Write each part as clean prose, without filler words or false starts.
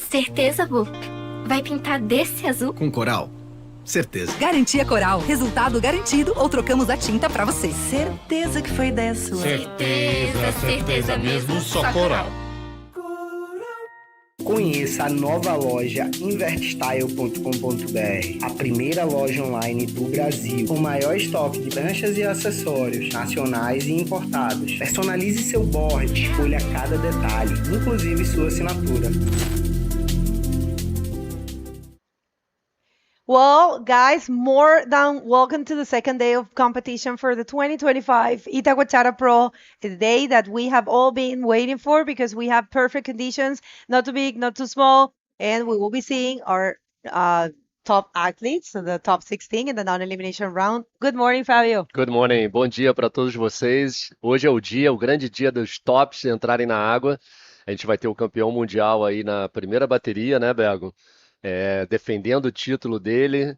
Certeza, Bu? Vai pintar desse azul? Com coral? Certeza. Garantia Coral. Resultado garantido ou trocamos a tinta pra você. Certeza que foi ideia sua. Certeza mesmo, só Coral. Conheça a nova loja invertstyle.com.br, a primeira loja online do Brasil, com o maior estoque de pranchas e acessórios, nacionais e importados. Personalize seu board, escolha cada detalhe, inclusive sua assinatura. Well, guys, more than welcome to the second day of competition for the 2025 Itacoatiara Pro, a day that we have all been waiting for because we have perfect conditions, not too big, not too small, and we will be seeing our top athletes, so the top 16 in the non-elimination round. Good morning, Fabio. Good morning, bom dia para todos vocês. Hoje é o dia, o grande dia dos tops entrarem na água. A gente vai ter o campeão mundial aí na primeira bateria, né, Bego? Defendendo o título dele.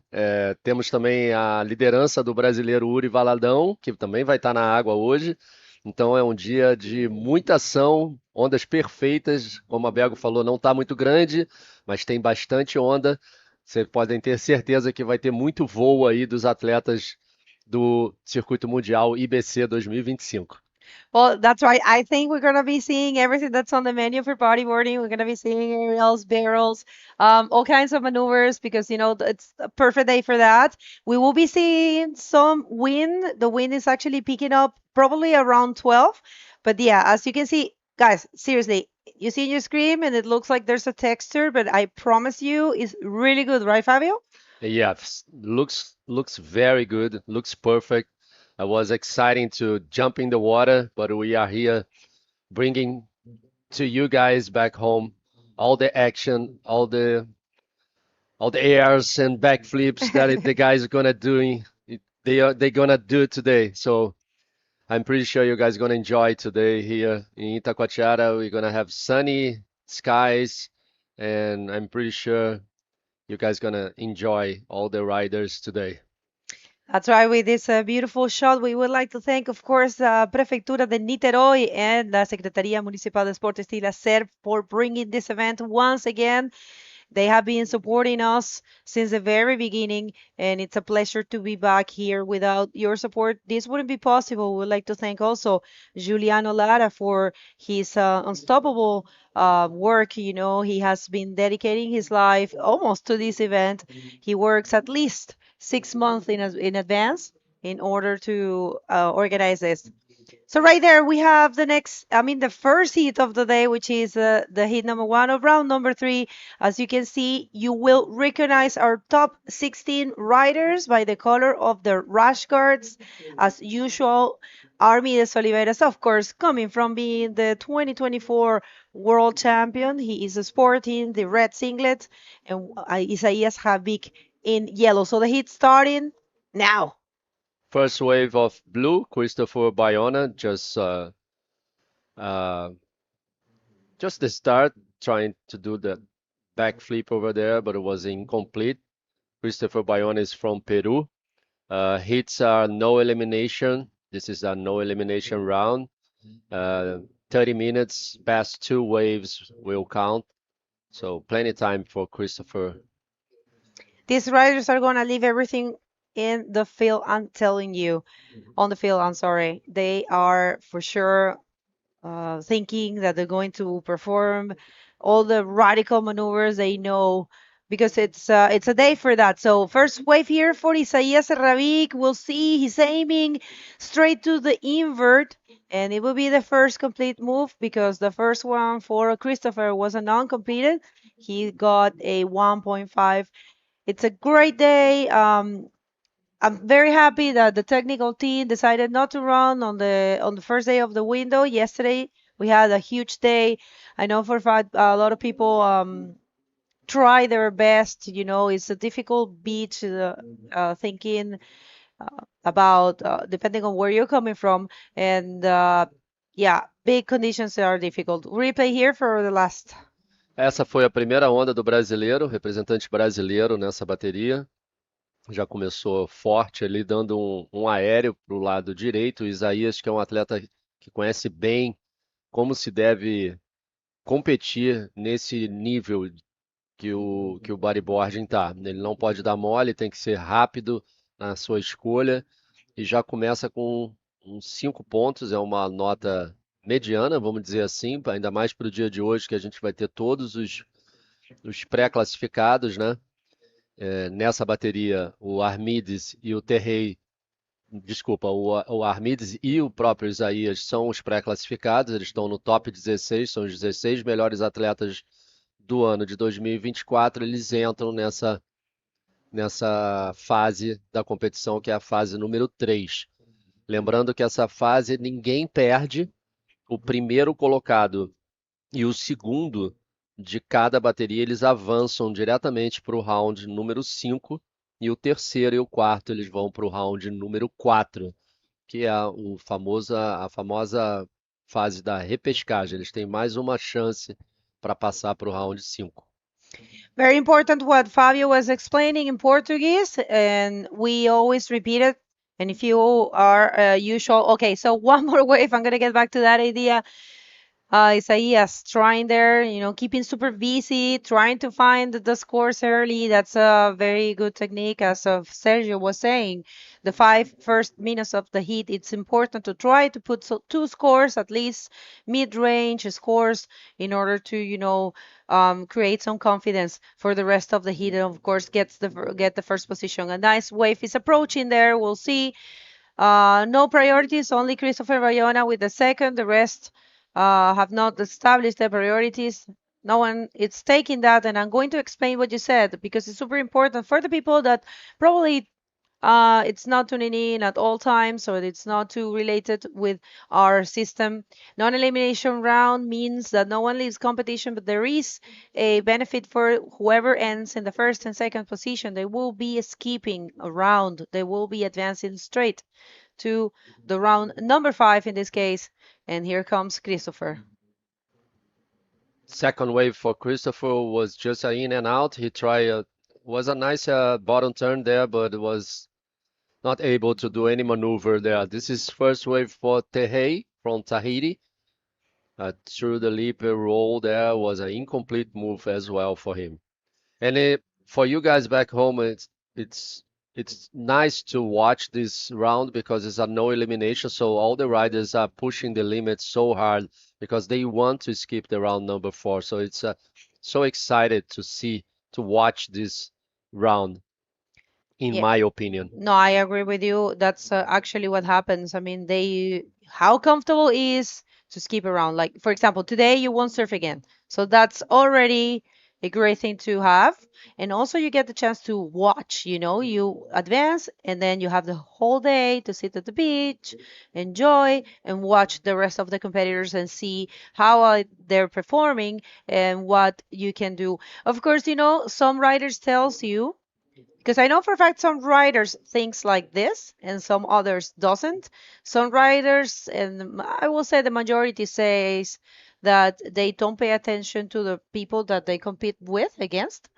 Temos também a liderança do brasileiro Uri Valadão, que também vai estar na água hoje. Então é um dia de muita ação, ondas perfeitas. Como a Bego falou, não está muito grande, mas tem bastante onda. Vocês podem ter certeza que vai ter muito voo aí dos atletas do Circuito Mundial IBC 2025. Well, that's right. I think we're going to be seeing everything that's on the menu for bodyboarding. We're going to be seeing aerials, barrels, all kinds of maneuvers because, you know, it's a perfect day for that. We will be seeing some wind. The wind is actually picking up probably around 12. But yeah, as you can see, guys, seriously, you see your screen and it looks like there's a texture, but I promise you it's really good, right, Fabio? Yeah, looks very good, looks perfect. I was excited to jump in the water, but we are here bringing to you guys back home all the action, all the airs and backflips that the guys are gonna do. They're gonna do today. So I'm pretty sure you guys are gonna enjoy today here in Itacoatiara. We're gonna have sunny skies, and I'm pretty sure you guys are gonna enjoy all the riders today. That's right. With this beautiful shot, we would like to thank, of course, Prefeitura de Niterói and la Secretaria Municipal de Esporte y Lazer for bringing this event once again. They have been supporting us since the very beginning, and it's a pleasure to be back here. Without your support, this wouldn't be possible. We would like to thank also Juliano Lara for his unstoppable work. You know, he has been dedicating his life almost to this event. He works at least 6 months in advance in order to organize this. So right there we have the first heat of the day, which is the heat number 1 of round number 3. As you can see, you will recognize our top 16 riders by the color of their rash guards. As usual, Armides Oliveras, of course, coming from being the 2024 world champion. He is sporting the red singlet, and Isaías Habik in yellow. So the heat starting now. First wave of blue, Christopher Bayona, just the start, trying to do the backflip over there, but it was incomplete. Christopher Bayona is from Peru. Hits are no elimination. This is a no elimination round. 30 minutes past 2 waves will count. So plenty time for Christopher. These riders are going to leave everything in the field, I'm telling you. On the field, I'm sorry. They are for sure thinking that they're going to perform all the radical maneuvers they know, because it's a day for that. So first wave here for Isaías Rabik. We'll see he's aiming straight to the invert, and it will be the first complete move because the first one for Christopher was a non-completed. He got a 1.5. It's a great day. I'm very happy that the technical team decided not to run on the first day of the window. Yesterday we had a huge day. I know for a fact a lot of people try their best. You know, it's a difficult beach. Thinking about depending on where you're coming from, and yeah, big conditions are difficult. Replay here for the last. Essa foi a primeira onda do brasileiro, representante brasileiro nessa bateria. Já começou forte ali, dando um aéreo para o lado direito. O Isaías, que é um atleta que conhece bem como se deve competir nesse nível que o bodyboarding tá. Ele não pode dar mole, tem que ser rápido na sua escolha e já começa com uns 5 pontos, é uma nota mediana, vamos dizer assim, ainda mais para o dia de hoje que a gente vai ter todos os pré-classificados, né? Nessa bateria, o Armides e o Terrei, desculpa, o Armides e o próprio Isaías são os pré-classificados, eles estão no top 16, são os 16 melhores atletas do ano de 2024, eles entram nessa fase da competição, que é a fase número 3. Lembrando que essa fase ninguém perde, o primeiro colocado e o segundo de cada bateria, eles avançam diretamente para o round número 5, e o terceiro e o quarto eles vão para o round número 4, que é a famosa fase da repescagem. Eles têm mais uma chance para passar para o round 5. Very important what Fabio was explaining in Portuguese, and we always repeat it. And if you are usual, okay, so one more wave, I'm gonna get back to that idea. Isaias trying there, keeping super busy, trying to find the scores early. That's a very good technique, as of Sergio was saying. The 5 first minutes of the heat, it's important to try to put 2 scores, at least mid-range scores, in order to, create some confidence for the rest of the heat, and of course get the first position. A nice wave is approaching there. We'll see. No priorities, only Christopher Bayona with the second. The rest have not established their priorities. No one is taking that, and I'm going to explain what you said because it's super important for the people that probably it's not tuning in at all times, or it's not too related with our system. Non-elimination round means that no one leaves competition, but there is a benefit for whoever ends in the first and second position. They will be skipping a round. They will be advancing straight to the round number 5 in this case. And here comes Christopher. Second wave for Christopher was just in and out. He tried, was a nice bottom turn there, but was not able to do any maneuver there. This is first wave for Tehei from Tahiti. Through the leap roll there was an incomplete move as well for him. And for you guys back home, it's nice to watch this round because it's a no elimination. So all the riders are pushing the limits so hard because they want to skip the round number 4. So it's so excited to watch this round, in Yeah. my opinion. No, I agree with you. That's actually what happens. I mean, how comfortable is to skip around. Like, for example, today you won't surf again. So that's already a great thing to have. And also you get the chance to watch, you advance and then you have the whole day to sit at the beach, enjoy and watch the rest of the competitors and see how they're performing and what you can do. Of course, some riders tells you, because I know for a fact some writers thinks like this and some others doesn't. Some writers, and I will say the majority, says that they don't pay attention to the people that they compete with against.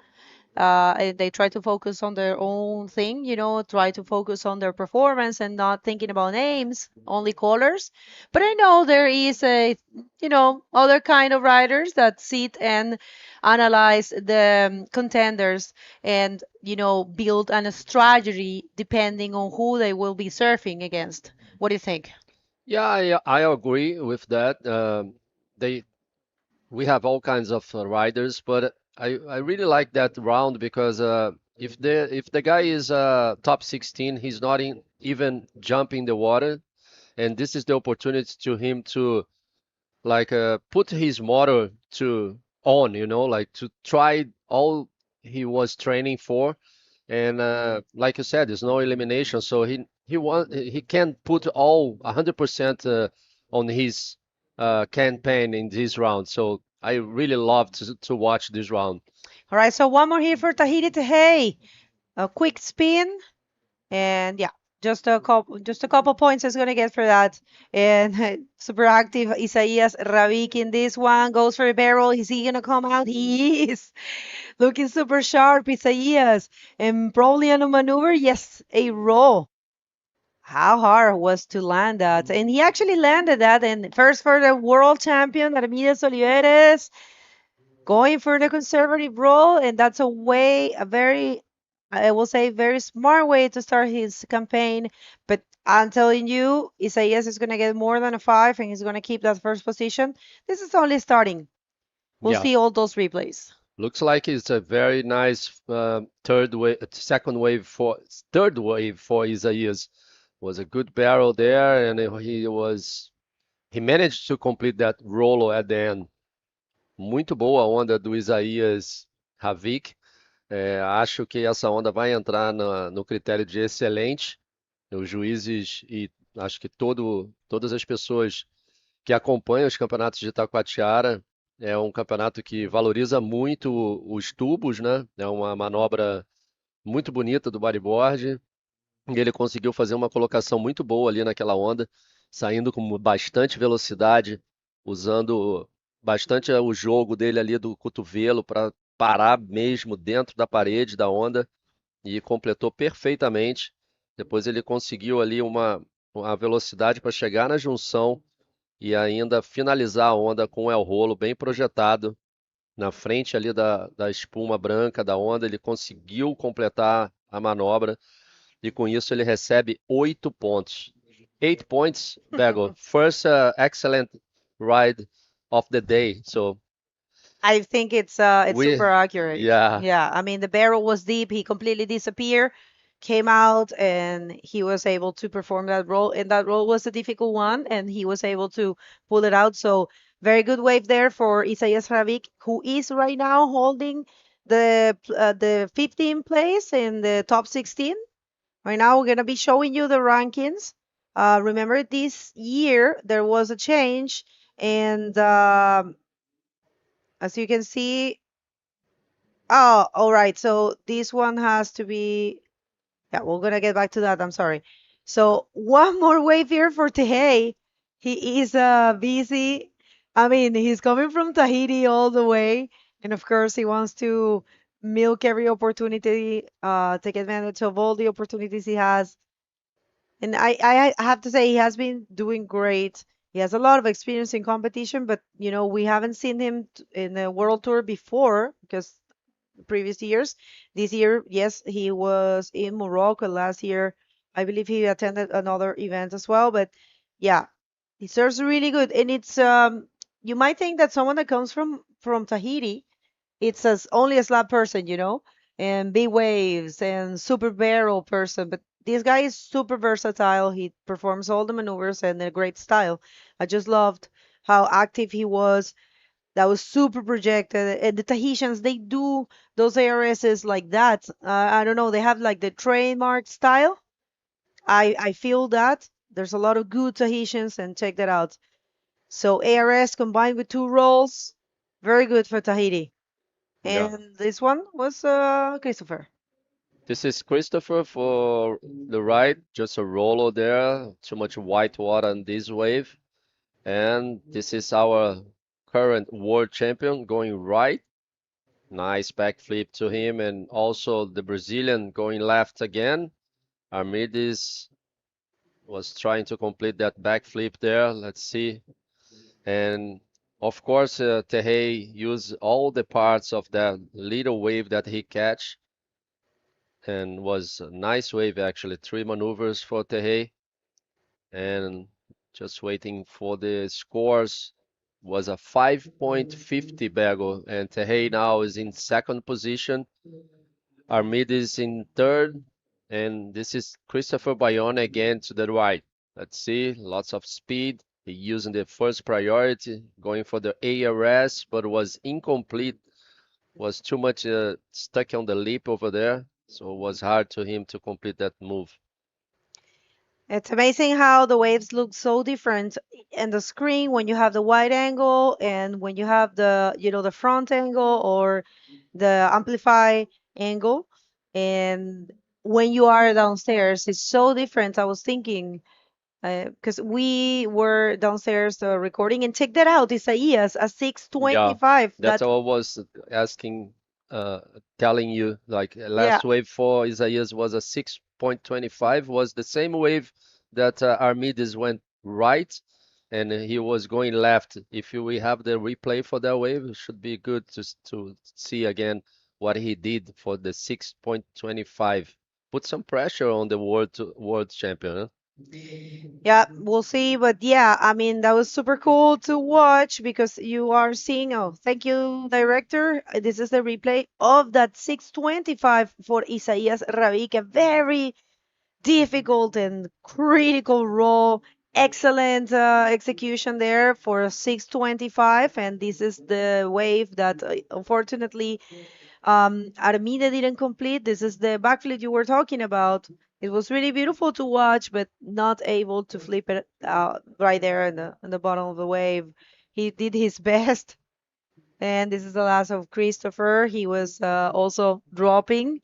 And they try to focus on their own thing, try to focus on their performance and not thinking about names, only colors. But I know there is other kind of writers that sit and analyze the contenders and, build a strategy depending on who they will be surfing against. What do you think? Yeah, I agree with that. We have all kinds of riders, but I really like that round because if the guy is top 16, he's not even jumping the water, and this is the opportunity to him to like put his motor like to try all he was training for, and like you said, there's no elimination, so he can put all 100% on his campaign in this round. So I really love to watch this round. All right, so one more here for Tahiti Tehei. A quick spin, and yeah, just a couple points is gonna get for that. And super active Isaias Ravik in this one goes for a barrel. Is he gonna come out? He is looking super sharp, Isaias, and probably on a maneuver. Yes, a roll. How hard was to land that? And he actually landed that. And first for the world champion, Armides Oliveres. going for the conservative role, and that's a very, I will say, very smart way to start his campaign. But I'm telling you, Isaias is going to get more than a 5, and he's going to keep that first position. This is only starting. We'll Yeah, see all those replays. looks like it's a very nice third wave for Isaías. Was a good barrel there, and he managed to complete that rolo at the end. Muito boa a onda do Isaías Havik. Acho que essa onda vai entrar no critério de excelente. Os juízes e acho que todas as pessoas que acompanham os campeonatos de Itacoatiara, é um campeonato que valoriza muito os tubos, né? É uma manobra muito bonita do bodyboard. E ele conseguiu fazer uma colocação muito boa ali naquela onda, saindo com bastante velocidade, usando bastante o jogo dele ali do cotovelo para parar mesmo dentro da parede da onda e completou perfeitamente. Depois ele conseguiu ali uma velocidade para chegar na junção e ainda finalizar a onda com o el rolo bem projetado na frente ali da espuma branca da onda. Ele conseguiu completar a manobra e com isso ele recebe 8 pontos. 8 points, Bego. First excellent ride of the day. So I think it's we, super accurate. yeah, Yeah, I mean the barrel was deep. He completely disappeared, came out, and he was able to perform that role. And that role was a difficult one, and he was able to pull it out. So very good wave there for Isaias Ravik, who is right now holding the 15th place in the top 16. Right now we're gonna be showing you the rankings. Remember this year there was a change, and as you can see, oh, all right. So this one has to be, yeah, we're gonna get back to that. I'm sorry. So one more wave here for Tehei. He is busy. I mean, he's coming from Tahiti all the way, and of course, he wants to milk every opportunity, take advantage of all the opportunities he has. And I have to say, he has been doing great. He has a lot of experience in competition, but we haven't seen him in the World Tour before because previous years. This year, yes, he was in Morocco. Last year, I believe he attended another event as well. But yeah, he serves really good. And it's you might think that someone that comes from Tahiti, it's only a slab person, and big waves and super barrel person. But this guy is super versatile. He performs all the maneuvers and in a great style. I just loved how active he was. That was super projected. And the Tahitians, they do those ARSs like that. I don't know, they have like the trademark style. I feel that. There's a lot of good Tahitians, and check that out. So ARS combined with 2 rolls, very good for Tahiti. yeah. And this one was Christopher. This is Christopher for the ride. Just a rolo there. Too much white water on this wave. And this is our current world champion going right. Nice backflip to him, and also the Brazilian going left again. Armides was trying to complete that backflip there. Let's see. And of course, Tehei used all the parts of that little wave that he catch, and was a nice wave actually. 3 maneuvers for Tehei, and just waiting for the scores. Was a 5.50 Bego, and Tehei now is in second position. Armides in third, and this is Christopher Bayonne again to the right. Let's see, lots of speed. He using the first priority, going for the ARS, but was incomplete. Was too much stuck on the lip over there, so it was hard to him to complete that move. It's amazing how the waves look so different in the screen when you have the wide angle and when you have the front angle or the amplify angle. And when you are downstairs, it's so different. I was thinking, because we were downstairs recording, and check that out, Isaias, a Yeah, 625. that's what I was asking, telling you. Like Yeah, last wave for Isaías was a 6.25, was the same wave that Armides went right, and he was going left. If we have the replay for that wave, it should be good to see again what he did for the 6.25. Put some pressure on the world champion. Huh? Yeah, we'll see. But yeah, I mean, that was super cool to watch because you are seeing, oh, thank you, director. This is the replay of that 625 for Isaías Rabik. A very difficult and critical role. Excellent execution there for 625. And this is the wave that unfortunately Armida didn't complete. This is the backflip you were talking about. It was really beautiful to watch, but not able to flip it right there in the bottom of the wave. He did his best, and this is the last of Christopher. He was also dropping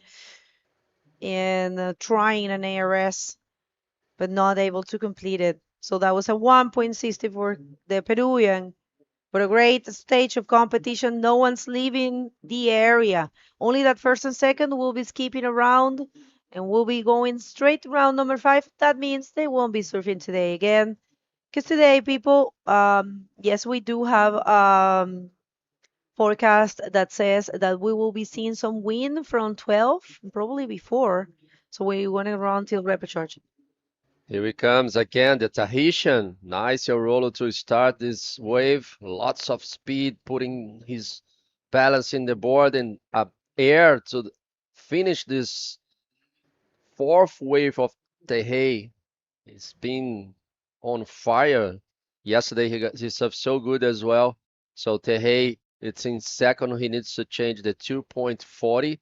and trying an ARS, but not able to complete it. So that was a 1.60 for the Peruvian. But a great stage of competition. No one's leaving the area. Only that first and second will be skipping around and will be going straight to round number 5. That means they won't be surfing today again. Because today, people, yes, we do have forecast that says that we will be seeing some wind from 12, probably before. So we want to run till repecharge. Here he comes again, the Tahitian. Nice roller to start this wave. Lots of speed, putting his balance in the board and air to finish this fourth wave of Tehei. He's been on fire. Yesterday he surfed so good as well. So Tehei, it's in second. He needs to change the 2.40.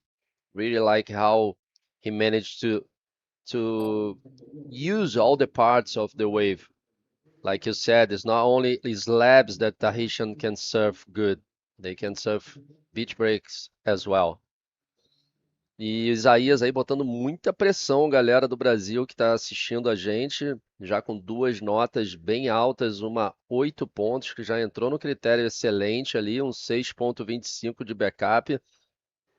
Really like how he managed to use all the parts of the wave. Like you said, it's not only slabs that Tahitian can surf good. They can surf beach breaks as well. E Isaías aí botando muita pressão, galera do Brasil que está assistindo a gente, já com duas notas bem altas, uma 8 pontos, que já entrou no critério excelente ali, um 6.25 de backup,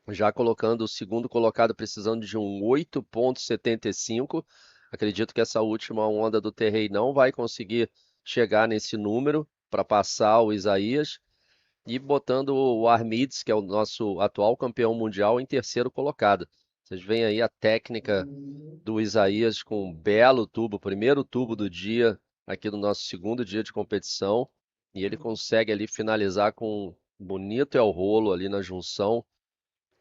já colocando o segundo colocado precisando de um 8.75. Acredito que essa última onda do Terrei não vai conseguir chegar nesse número para passar o Isaías. E botando o Armides, que é o nosso atual campeão mundial, em terceiro colocado. Vocês veem aí a técnica do Isaías com um belo tubo, primeiro tubo do dia, aqui no nosso segundo dia de competição. E ele consegue ali finalizar com um bonito el rolo ali na junção,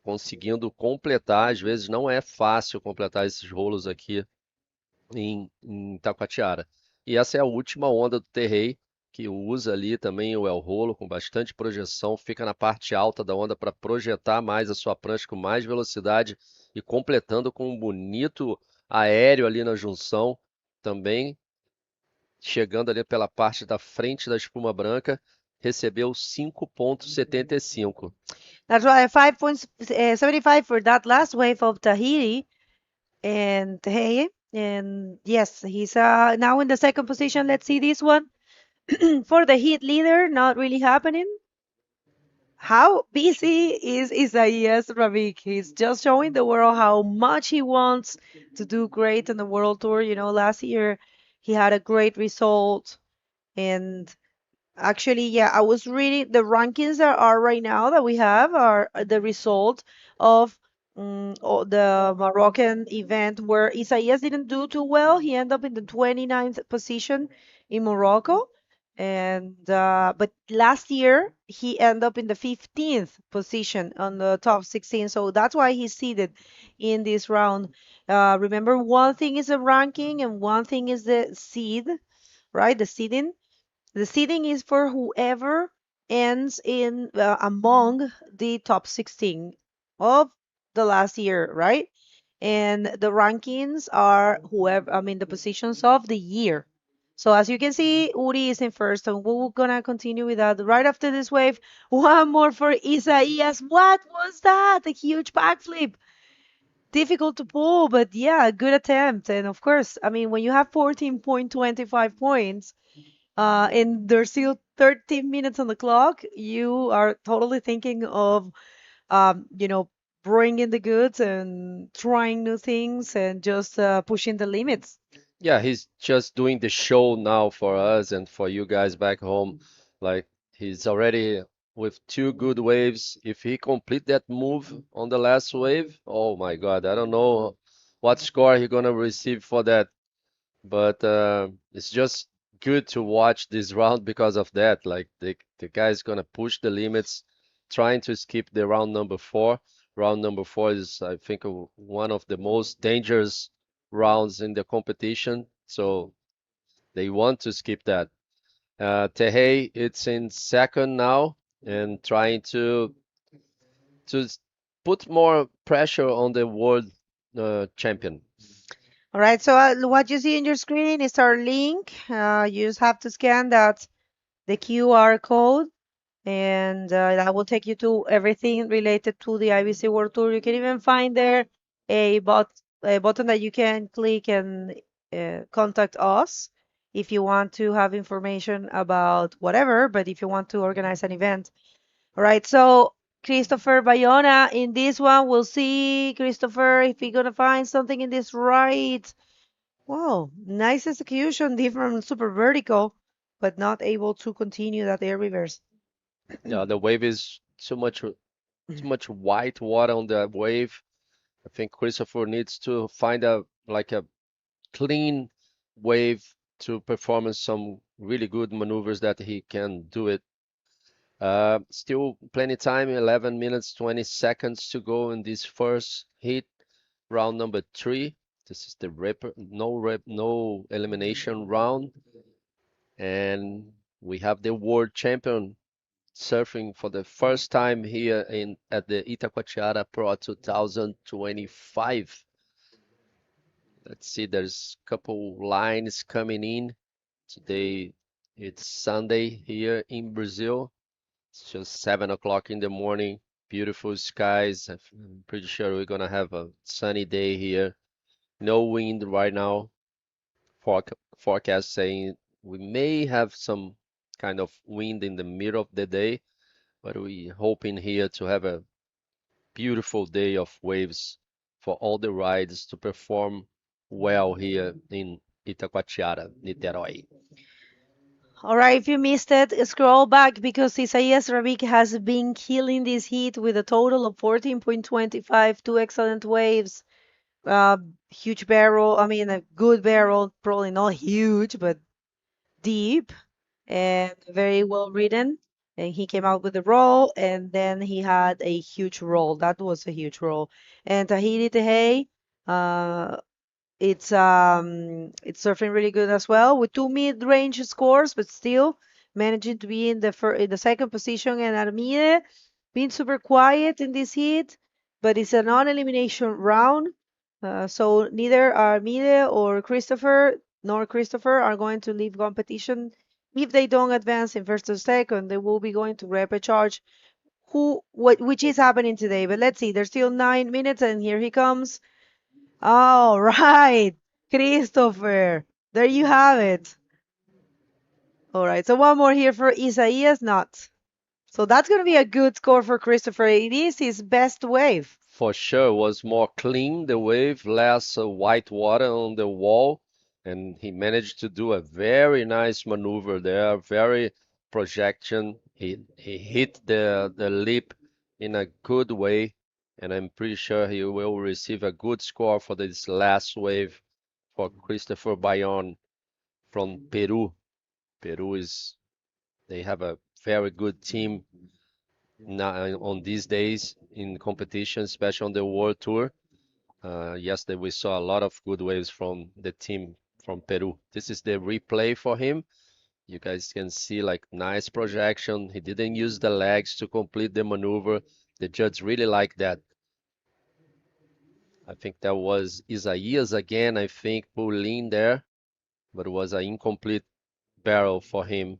conseguindo completar. Às vezes não é fácil completar esses rolos aqui em Itacoatiara. E essa é a última onda do Terrei, que usa ali também o el rolo com bastante projeção, fica na parte alta da onda para projetar mais a sua prancha com mais velocidade e completando com um bonito aéreo ali na junção, também chegando ali pela parte da frente da espuma branca, recebeu 5.75. That's right, 5.75 for that last wave of Tahiti and Tehei. And yes, he's now in the second position. Let's see this one. For the heat leader, not really happening. How busy is Isaías Rabik? He's just showing the world how much he wants to do great in the World Tour. You know, last year he had a great result. And actually, yeah, I was reading the rankings that are right now that we have are the result of the Moroccan event where Isaías didn't do too well. He ended up in the 29th position in Morocco. And but last year he ended up in the 15th position on the top 16. So that's why he's seeded in this round. Remember, one thing is the ranking and one thing is the seed, right? The seeding. The seeding is for whoever ends in among the top 16 of the last year, right? And the rankings are whoever, I mean, the positions of the year. So as you can see, Uri is in first, and we're gonna continue with that right after this wave. One more for Isaías. What was that? A huge backflip. Difficult to pull, but yeah, good attempt. And of course, I mean, when you have 14.25 points, and there's still 13 minutes on the clock, you are totally thinking of, you know, bringing the goods and trying new things and just pushing the limits. Yeah, he's just doing the show now for us and for you guys back home. Like he's already with two good waves. If he complete that move on the last wave, oh my God, I don't know what score he gonna receive for that. But it's just good to watch this round because of that. Like the guy's gonna push the limits, trying to skip the round number four. Round number four is, I think, one of the most dangerous rounds in the competition. So they want to skip that. Tehei, it's in second now and trying to put more pressure on the world champion. All right, so what you see on your screen is our link. You just have to scan the QR code, and that will take you to everything related to the IBC World Tour. You can even find there a button that you can click and contact us if you want to have information about whatever, but if you want to organize an event. All right, so Christopher Bayona in this one, we'll see, Christopher, if you're gonna find something in this right. Wow, nice execution, different super vertical, but not able to continue that air reverse. Yeah, the wave is too much white water on the wave. I think Christopher needs to find a clean wave to perform some really good maneuvers that he can do it. Still plenty time, 11 minutes 20 seconds to go in this first heat, round number 3. This is the no elimination round, and we have the world champion surfing for the first time here in at the Itacoatiara Pro 2025. Let's see, there's a couple lines coming in. Today it's Sunday here in Brazil. It's just 7 o'clock in the morning. Beautiful skies. I'm pretty sure we're gonna have a sunny day here. No wind right now. Forecast saying we may have some kind of wind in the middle of the day, but we hoping here to have a beautiful day of waves for all the rides to perform well here in Itacoatiara, Niterói. All right, if you missed it, scroll back because Isaias Rabik has been killing this heat with a total of 14.25, two excellent waves, huge barrel, I mean a good barrel, probably not huge, but deep and very well written. And he came out with a roll, and then he had a huge roll. That was a huge roll. And Tahiti Tehei, uh, it's surfing really good as well with two mid-range scores, but still managing to be in the second position. And Armide being super quiet in this heat, but it's a non-elimination round. So neither Armide or Christopher nor Christopher are going to leave competition. If they don't advance in first or second, they will be going to repecharge. Which is happening today. But let's see. There's still 9 minutes, and here he comes. All right, Christopher. There you have it. All right, so one more here for Isaias, not. So that's going to be a good score for Christopher. It is his best wave. For sure, was more clean the wave, less white water on the wall, and he managed to do a very nice maneuver there, very projection. He hit the lip in a good way, and I'm pretty sure he will receive a good score for this last wave for Christopher Bayon from Peru. Peru they have a very good team now on these days in competition, especially on the World Tour. Yesterday we saw a lot of good waves from the team from Peru. This is the replay for him. You guys can see like nice projection. He didn't use the legs to complete the maneuver. The judge really liked that. I think that was Isaias again, I think, pulling there, but it was an incomplete barrel for him.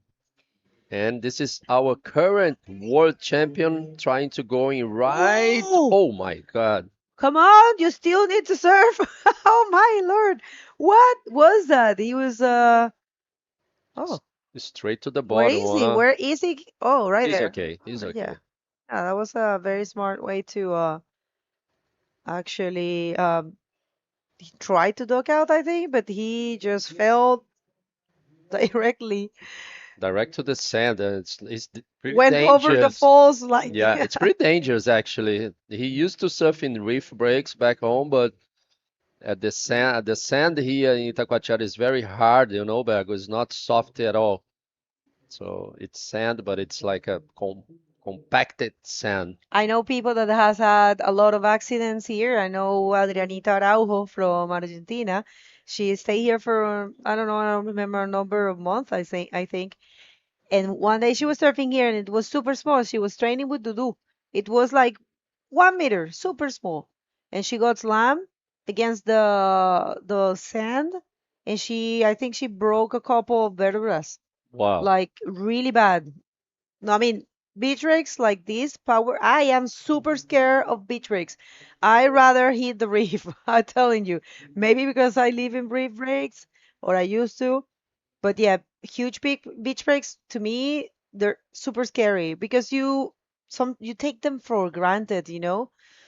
And this is our current world champion trying to go in right. Whoa! Oh my God. Come on, you still need to surf. Oh my Lord. What was that? He was oh, Straight to the where bottom, is he? huh? Where is he? Oh, right He's there. okay. He's Yeah. okay. Yeah, that was a very smart way to actually he tried to duck out, I think, but he just fell directly, Direct to the sand. Pretty went over the dangerous. falls like. Yeah, it's pretty dangerous actually. He used to surf in reef breaks back home, but the sand here in Itacoatiara is very hard, Bago. It's not soft at all. So it's sand, but it's like a compacted sand. I know people that has had a lot of accidents here. I know Adrianita Araujo from Argentina. She stayed here for I don't know, I don't remember a number of months. I think. And one day she was surfing here, and it was super small. She was training with Dudu. It was like 1 meter, super small, and she got slammed against the sand, and I think she broke a couple of vertebrae, Wow. like really bad. No, I mean, beach rakes like this power. I am super scared of beach rakes. I rather hit the reef. I'm telling you. Maybe because I live in reef breaks, or I used to. But yeah, huge beach breaks to me, they're super scary because you take them for granted.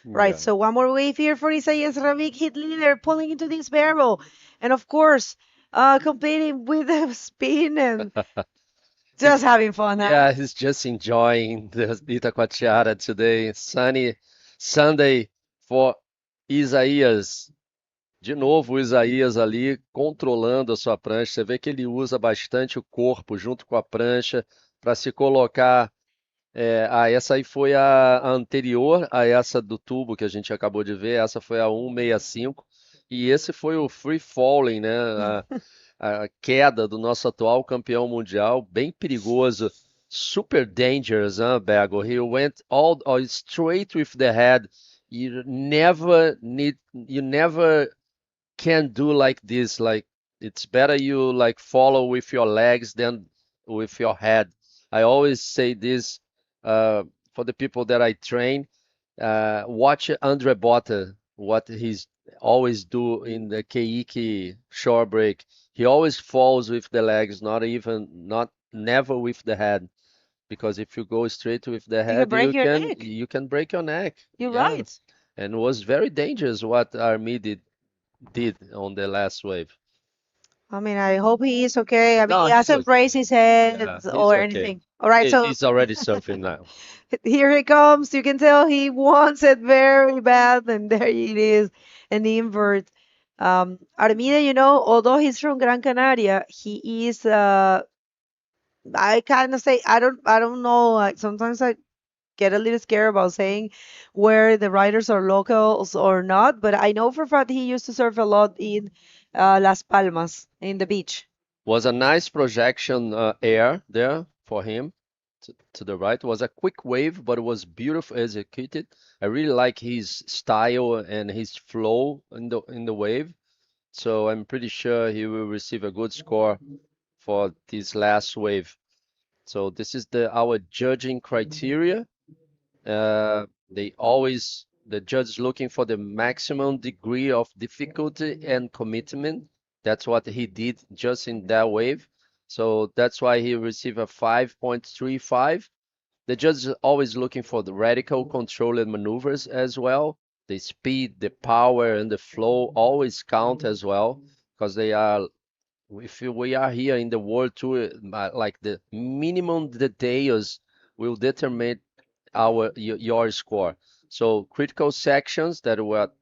Right. Yeah. So one more wave here for Isaias Ravik, hit leader, pulling into this barrel, and of course, competing with the spin and He's just having fun, huh? Yeah, he's just enjoying the Itacoatiara today. Sunny Sunday for Isaías. De novo, o Isaías ali controlando a sua prancha. Você vê que ele usa bastante o corpo junto com a prancha para se colocar. Essa aí foi a anterior a essa do tubo que a gente acabou de ver. Essa foi a 165. E esse foi o free falling, né? A queda do nosso atual campeão mundial, bem perigoso, super dangerous, huh, Bego? He went all straight with the head. You never can do like this. Like it's better you like follow with your legs than with your head. I always say this uh, for the people that I train. Watch Andre Botta, what he's always do in the Keiki shore break. He always falls with the legs, not never with the head. Because if you go straight with the You can head, break your neck. you can break your neck. You're Yeah, right. and it was very dangerous what Armi did on the last wave. I mean, I hope he is okay. I mean, No, he he's hasn't okay. raised his head Yeah, he's or okay. anything. All right, so He's already surfing now. here he comes. You can tell he wants it very bad, and there it is, an invert. Armida, although he's from Gran Canaria, he is I kind of say I don't know. Like sometimes I get a little scared about saying where the riders are locals or not, but I know for a fact he used to surf a lot in Las Palmas in the beach. Was a nice projection air there for him to the right. Was a quick wave, but it was beautiful executed. I really like his style and his flow in the wave. So I'm pretty sure he will receive a good score for this last wave. So this is our judging criteria. The judge is looking for the maximum degree of difficulty and commitment. That's what he did just in that wave. So that's why he received a 5.35. The judge is always looking for the radical controlled maneuvers as well. The speed, the power, and the flow always count as well because if we are here in the World Tour, like the minimum details will determine your score. So critical sections that what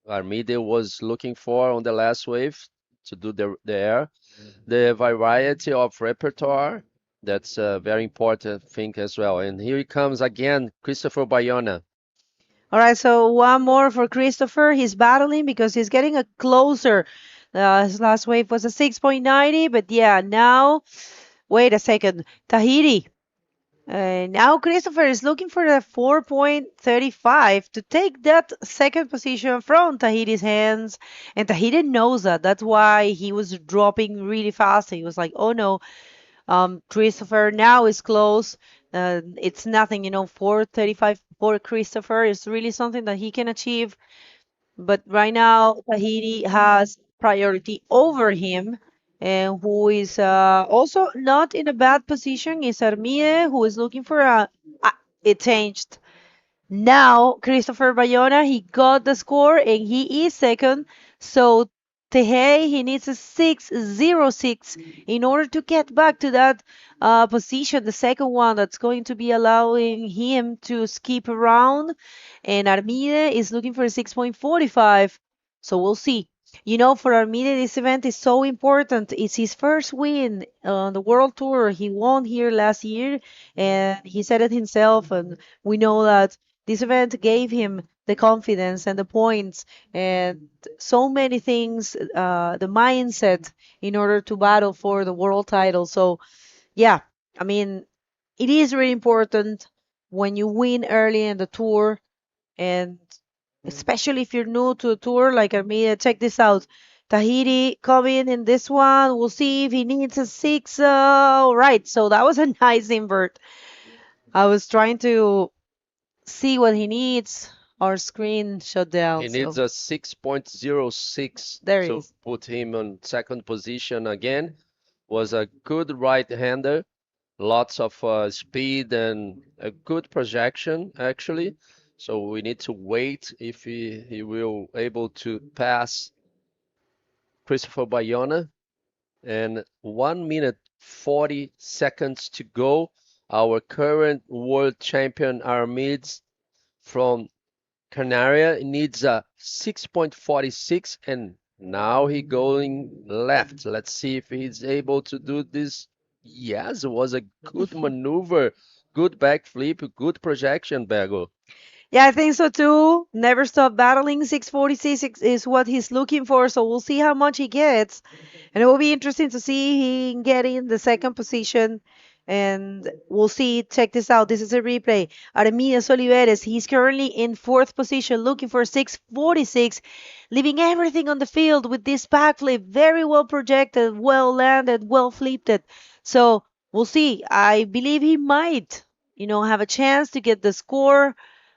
Armide was looking for on the last wave to do the air. The variety of repertoire, that's a very important thing as well. And here he comes again, Christopher Bayona. All right, so one more for Christopher. He's battling because he's getting a closer. His last wave was a 6.90, but yeah, now, wait a second. Tahiti. Now Christopher is looking for the 4.35 to take that second position from Tahiti's hands. And Tahiti knows that. That's why he was dropping really fast. He was like, oh no, Christopher now is close. It's nothing, 435 for Christopher is really something that he can achieve. But right now, Tahiti has priority over him, and who is also not in a bad position is Armide, who is looking for it changed. Now, Christopher Bayona, he got the score, and he is second. So Tehei, he needs a 606 in order to get back to that position, the second one that's going to be allowing him to skip around. And Armide is looking for a 6.45. So we'll see. You know, for Armide, this event is so important. It's his first win on the World Tour. He won here last year, and he said it himself. And we know that this event gave him the confidence and the points and so many things, the mindset in order to battle for the world title. So, yeah, I mean, it is really important when you win early in the tour, and especially if you're new to the tour, like Armida. Check this out. Tahiti coming in this one. We'll see if he needs a 6. Right, so that was a nice invert. I was trying to see what he needs. Our screen shut down. He needs So a 6.06 there he to is. put him on second position again. Was a good right-hander, lots of speed and a good projection actually. So we need to wait if he will able to pass Christopher Bayona. And 1 minute 40 seconds to go. Our current world champion Armids from Canaria needs a 6.46 and now he going left. Let's see if he's able to do this. Yes, it was a good maneuver, good backflip, good projection, Bego. Yeah, I think so too. Never stop battling. 646 is what he's looking for, so we'll see how much he gets. And it will be interesting to see him getting the second position. And we'll see. Check this out. This is a replay. Armides Oliveres, he's currently in fourth position, looking for 646, leaving everything on the field with this backflip. Very well projected, well landed, well flipped it. So we'll see. I believe he might, have a chance to get the score.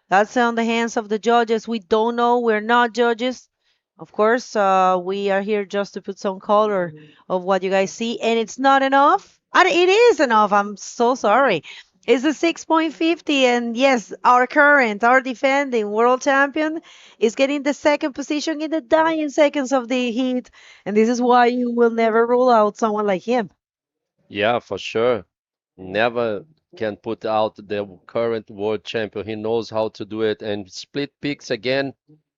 That's on the hands of the judges. We don't know. We're not judges. Of course, we are here just to put some color of what you guys see, and it's not enough. It is enough. I'm so sorry. It's a 6.50, and yes, our defending world champion is getting the second position in the dying seconds of the heat, and this is why you will never rule out someone like him. Yeah, for sure. Never can put out the current world champion. He knows how to do it. And split picks again.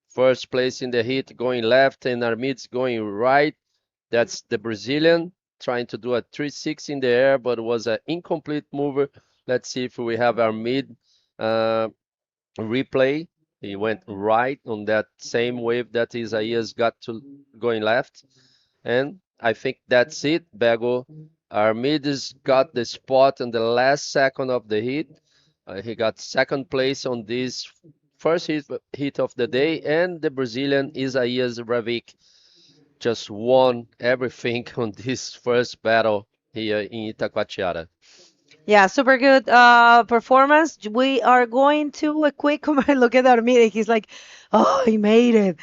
First place in the heat going left and Armids going right. That's the Brazilian trying to do a 360 in the air, but it was an incomplete mover. Let's see if we have Armid replay. He went right on that same wave that Isaias got to going left. And I think that's it, Bego. Armides got the spot in the last second of the heat. He got second place on this first heat of the day, and the Brazilian Isaias Ravik just won everything on this first battle here in Itacoatiara. Yeah, super good performance. We are going to a quick look at Armide. He's like, oh, he made it.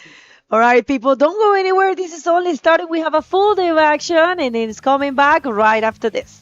All right, people, don't go anywhere. This is only starting. We have a full day of action, and it's coming back right after this.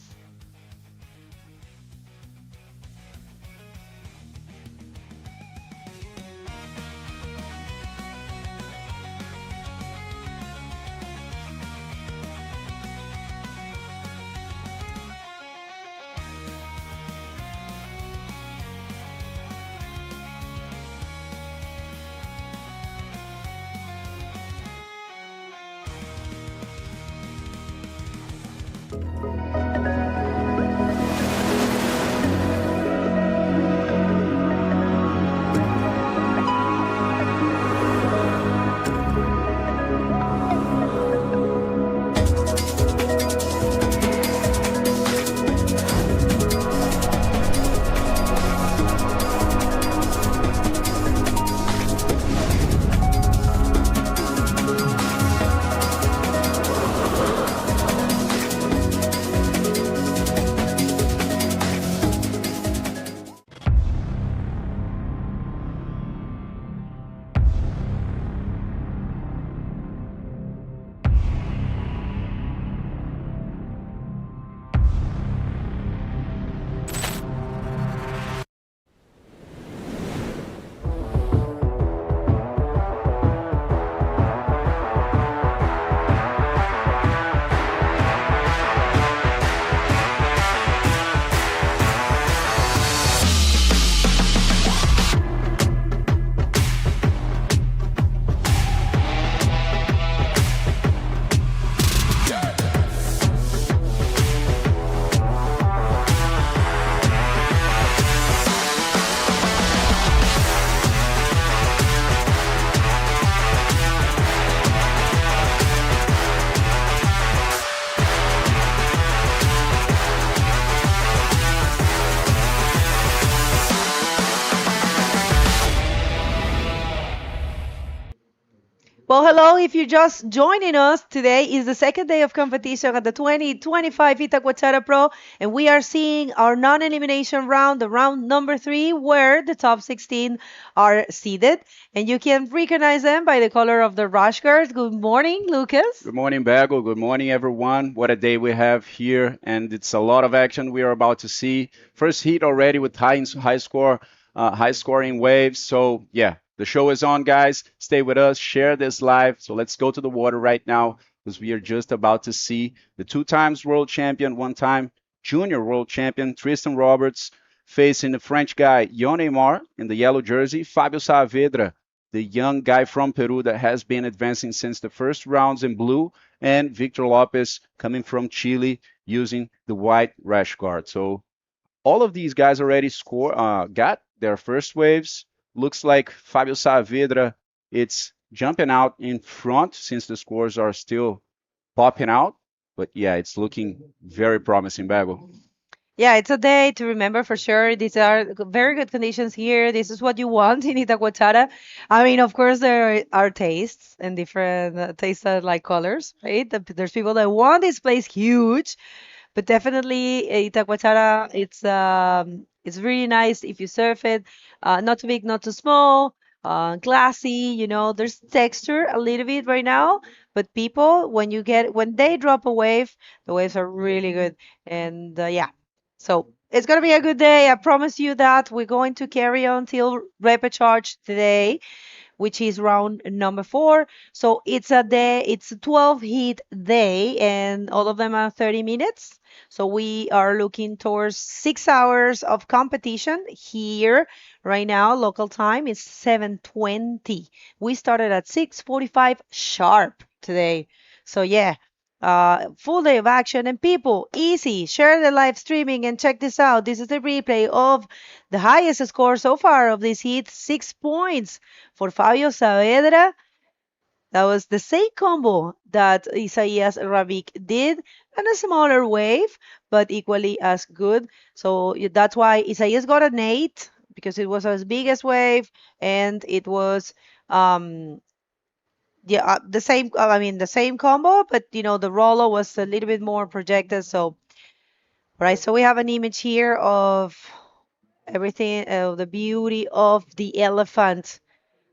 Well, hello. If you're just joining us, today is the second day of competition at the 2025 Itacoatiara Pro, and we are seeing our non-elimination round, the round number 3, where the top 16 are seeded, and you can recognize them by the color of the rash guards. Good morning, Lucas. Good morning, Bagel. Good morning, everyone. What a day we have here, and it's a lot of action we are about to see. First heat already with high scoring waves. So yeah, the show is on, guys. Stay with us, share this live. So let's go to the water right now because we are just about to see the 2 times world champion, 1 time junior world champion Tristan Roberts facing the French guy Yon Mar in the yellow jersey, Fabio Saavedra, the young guy from Peru that has been advancing since the first rounds in blue, and Victor Lopez coming from Chile using the white rash guard. So all of these guys already got their first waves. Looks like Fabio Saavedra, it's jumping out in front since the scores are still popping out. But yeah, it's looking very promising, Bago. Yeah, it's a day to remember for sure. These are very good conditions here. This is what you want in Itacoatiara. I mean, of course, there are tastes and different tastes that like colors, right? There's people that want this place huge, but definitely Itacoatiara, it's really nice if you surf it. Not too big, not too small, glassy. There's texture a little bit right now, but people, when they drop a wave, the waves are really good, and yeah. So it's going to be a good day. I promise you that. We're going to carry on till repechage today, which is round number 4. So it's a 12 heat day, and all of them are 30 minutes. So we are looking towards 6 hours of competition here right now. Local time is 7:20. We started at 6:45 sharp today. So yeah, full day of action, and people, easy, share the live streaming and check this out. This is the replay of the highest score so far of this heat, 6 points for Fabio Saavedra. That was the same combo that Isaías Rabik did, and a smaller wave, but equally as good. So that's why Isaías got an 8, because it was his biggest wave, and it was the same combo, but the roller was a little bit more projected. So right, so we have an image here of everything, the beauty of the elephant.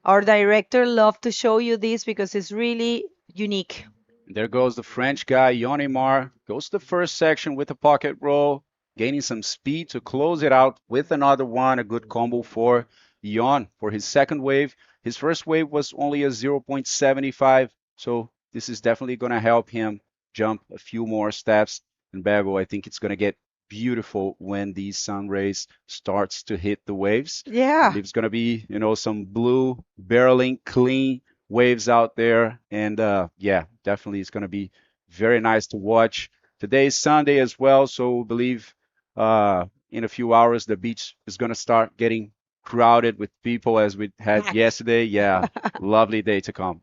Our director loved to show you this because it's really unique. There goes the French guy, Yon Mar, goes to the first section with a pocket roll, gaining some speed to close it out with another one, a good combo for Yon for his second wave. His first wave was only a 0.75, so this is definitely going to help him jump a few more steps. And Bago, I think it's going to get beautiful when these sun rays starts to hit the waves. Yeah. It's going to be, some blue, barreling, clean waves out there. And yeah, definitely it's going to be very nice to watch. Today is Sunday as well, so I believe in a few hours the beach is going to start getting crowded with people as we had yesterday. Yeah, lovely day to come.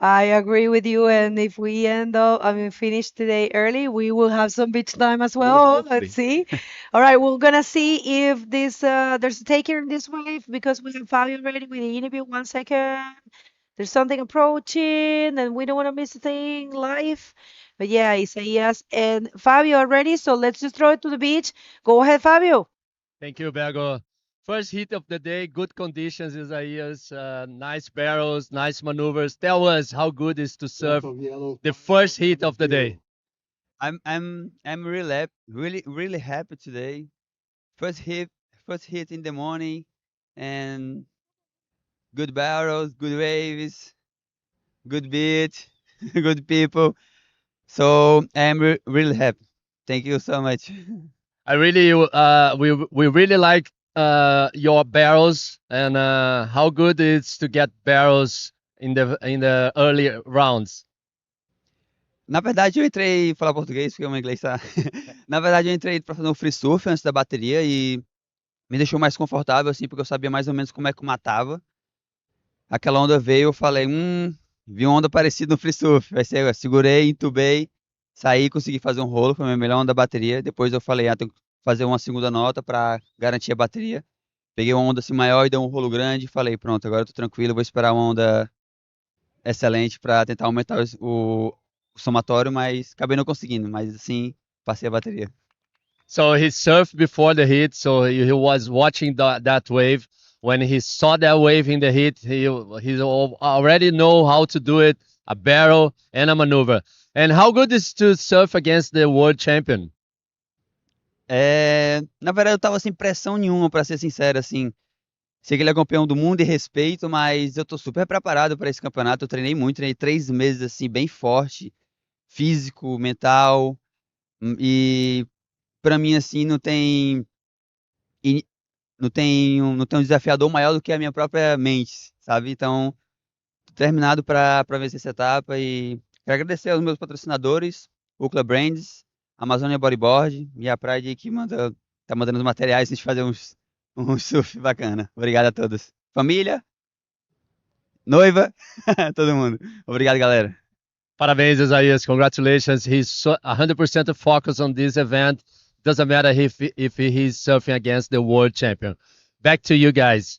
I agree with you, and if we finish today early, we will have some beach time as well. Let's see. All right, we're gonna see if there's a taker in this wave, because we have Fabio ready with the interview. 1 second. There's something approaching, and we don't want to miss a thing live. But yeah, Isaías and Fabio are ready, so let's just throw it to the beach. Go ahead, Fabio. Thank you, Bergo. First heat of the day, good conditions, Isaías, nice barrels, nice maneuvers. Tell us how good it is to surf the first heat of the day. I'm really happy today. First hit in the morning, and good barrels, good waves, good beach, good people. So I'm really happy. Thank you so much. I really, we really like your barrels, and how good it is to get barrels in the early rounds. Na verdade, eu entrei, falar português, porque o meu inglês tá. Na verdade, eu entrei pra fazer um free surf antes da bateria e me deixou mais confortável, assim, porque eu sabia mais ou menos como é que eu matava. Aquela onda veio, eu falei, vi uma onda parecida no free surf. Vai ser, eu segurei, entubei, saí, consegui fazer um rolo, foi a minha melhor onda da bateria. Depois eu falei, tenho que fazer uma segunda nota para garantir a bateria. Peguei uma onda assim maior e dei um rolo grande, falei, pronto, agora eu tô tranquilo, vou esperar uma onda excelente para tentar aumentar o somatório, mas acabei não conseguindo. Mas assim, passei a bateria. So he surfed before the hit, so he was watching that wave. When he saw that wave in the hit, already know how to do it, a barrel and a maneuver. And how good is to surf against the world champion? Na verdade, eu tava sem pressão nenhuma, para ser sincero, assim. Sei que ele é campeão do mundo e respeito, mas eu tô super preparado para esse campeonato. Eu treinei muito, treinei 3 meses, assim, bem forte, físico, mental. E para mim, assim, e- não tem um desafiador maior do que a minha própria mente, sabe? Então, tô terminado para vencer essa etapa e quero agradecer aos meus patrocinadores, o Club Brands, Amazônia Bodyboard e a Praia que tá mandando os materiais pra gente fazer um surf bacana. Obrigado a todos. Família, noiva, todo mundo. Obrigado, galera. Parabéns, Isaías. Congratulations. He's 100% focused on this event. Doesn't matter if he's surfing against the world champion. Back to you guys.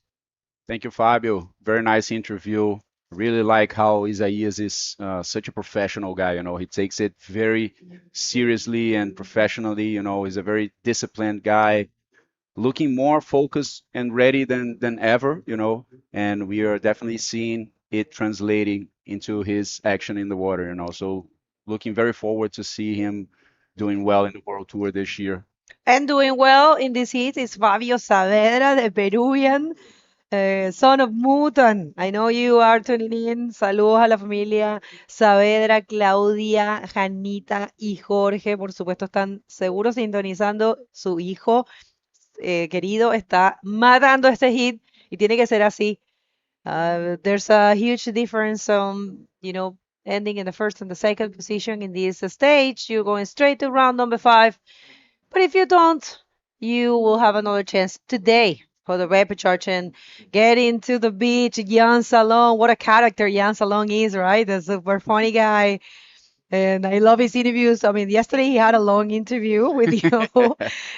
Thank you, Fabio. Very nice interview. Really like how Isaías is such a professional guy. You know, he takes it very seriously and professionally. You know, he's a very disciplined guy, looking more focused and ready than ever. You know, and we are definitely seeing it translating into his action in the water. You know, so looking very forward to see him doing well in the World Tour this year. And doing well in this heat is Fabio Saavedra, the Peruvian, son of Mutan. I know you are tuning in. Saludos a la familia Saavedra, Claudia, Janita y Jorge. Por supuesto, están seguros sintonizando. Su hijo querido está matando este hit y tiene que ser así. There's a huge difference on, ending in the first and the second position in this stage. You're going straight to round number 5. But if you don't, you will have another chance today for the repechage and get into the beach. Jan Salon, what a character Jan Salon is, right? A super funny guy. And I love his interviews. I mean, yesterday he had a long interview with you.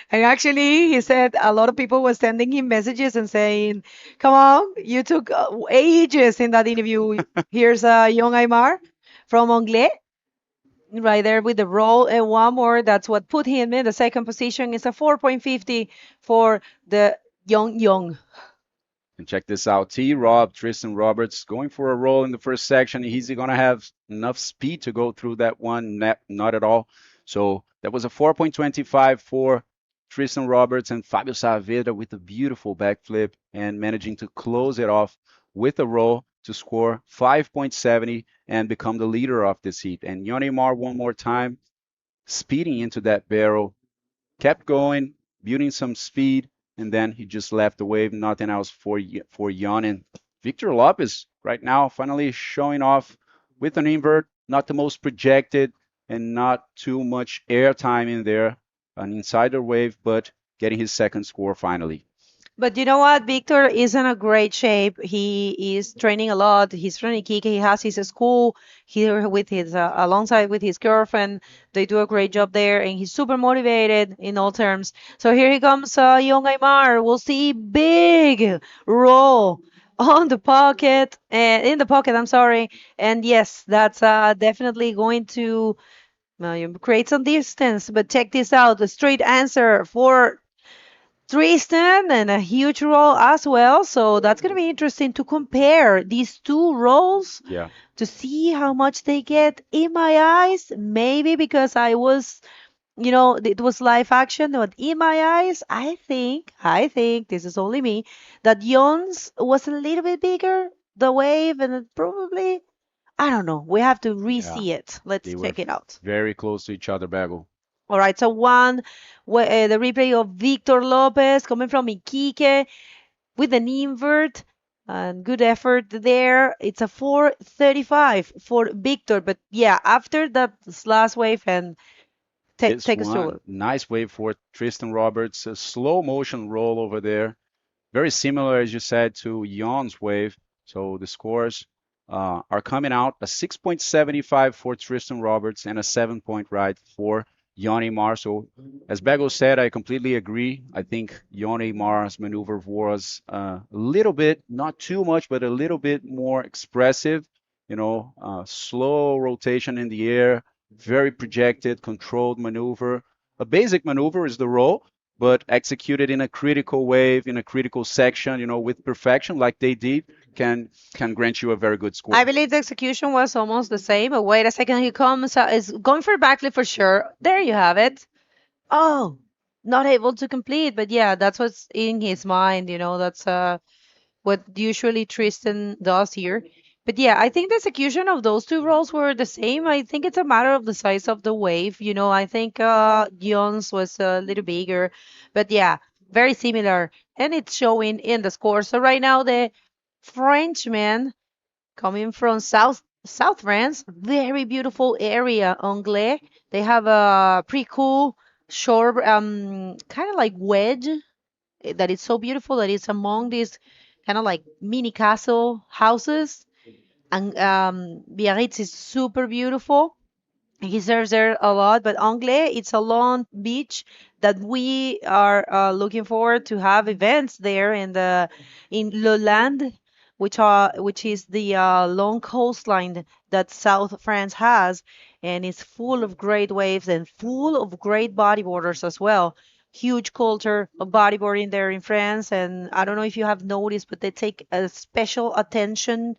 And actually, he said a lot of people were sending him messages and saying, come on, you took ages in that interview. Here's young Aymar from Anglais, right there with the roll and one more. That's what put him in the second position. It's a 4.50 for the young. And check this out. Rob, Tristan Roberts going for a roll in the first section. Is he going to have enough speed to go through that one? Not at all. So that was a 4.25 for Tristan Roberts, and Fabio Saavedra with a beautiful backflip and managing to close it off with a roll to score 5.70 and become the leader of this heat. And Yonimar one more time, speeding into that barrel, kept going, building some speed, and then he just left the wave. Nothing else for Jan. And Victor Lopez right now finally showing off with an invert, not the most projected and not too much air time in there, an insider wave, but getting his second score finally. But you know what? Victor is in a great shape. He is training a lot. He's from Iquique. He has his school here with his alongside with his girlfriend. They do a great job there, and he's super motivated in all terms. So here he comes, young Aymar. We'll see big roll on the pocket and in the pocket. I'm sorry. And yes, that's definitely going to create some distance. But check this out: the straight answer for Tristan and a huge roll as well. So that's going to be interesting to compare these two rolls to see how much they get in my eyes. Maybe because I was, it was live action, but in my eyes, I think, this is only me, that Jon's was a little bit bigger, the wave, and probably, I don't know. We have to re-see it. Let's check it out. Very close to each other, Bagel. All right, so the replay of Victor Lopez coming from Iquique with an invert and good effort there. It's a 4.35 for Victor, but yeah, after that last wave and take us through it. Nice wave for Tristan Roberts, a slow motion roll over there. Very similar, as you said, to Jan's wave. So the scores are coming out, a 6.75 for Tristan Roberts and a 7-point ride for Yonimar. So as Bagel said, I completely agree. I think Yonimar's maneuver was a little bit, not too much, but a little bit more expressive slow rotation in the air, very projected, controlled maneuver. A basic maneuver is the roll, but executed in a critical wave, in a critical section, with perfection, like they did, can grant you a very good score. I believe the execution was almost the same. But wait a second, he comes, is going for a backflip for sure. There you have it. Oh, not able to complete, but yeah, that's what's in his mind. That's what usually Tristan does here. But yeah, I think the execution of those two rolls were the same. I think it's a matter of the size of the wave. I think Dion's was a little bigger, but yeah, very similar, and it's showing in the score. So right now the Frenchman coming from South France, very beautiful area, Anglais. They have a pretty cool short, kind of like wedge that is so beautiful that it's among these kind of like mini castle houses. And Biarritz is super beautiful. He serves there a lot, but Anglais, it's a long beach that we are looking forward to have events there in Le Land, which is the long coastline that South France has, and it's full of great waves and full of great bodyboarders as well. Huge culture of bodyboarding there in France, and I don't know if you have noticed, but they take a special attention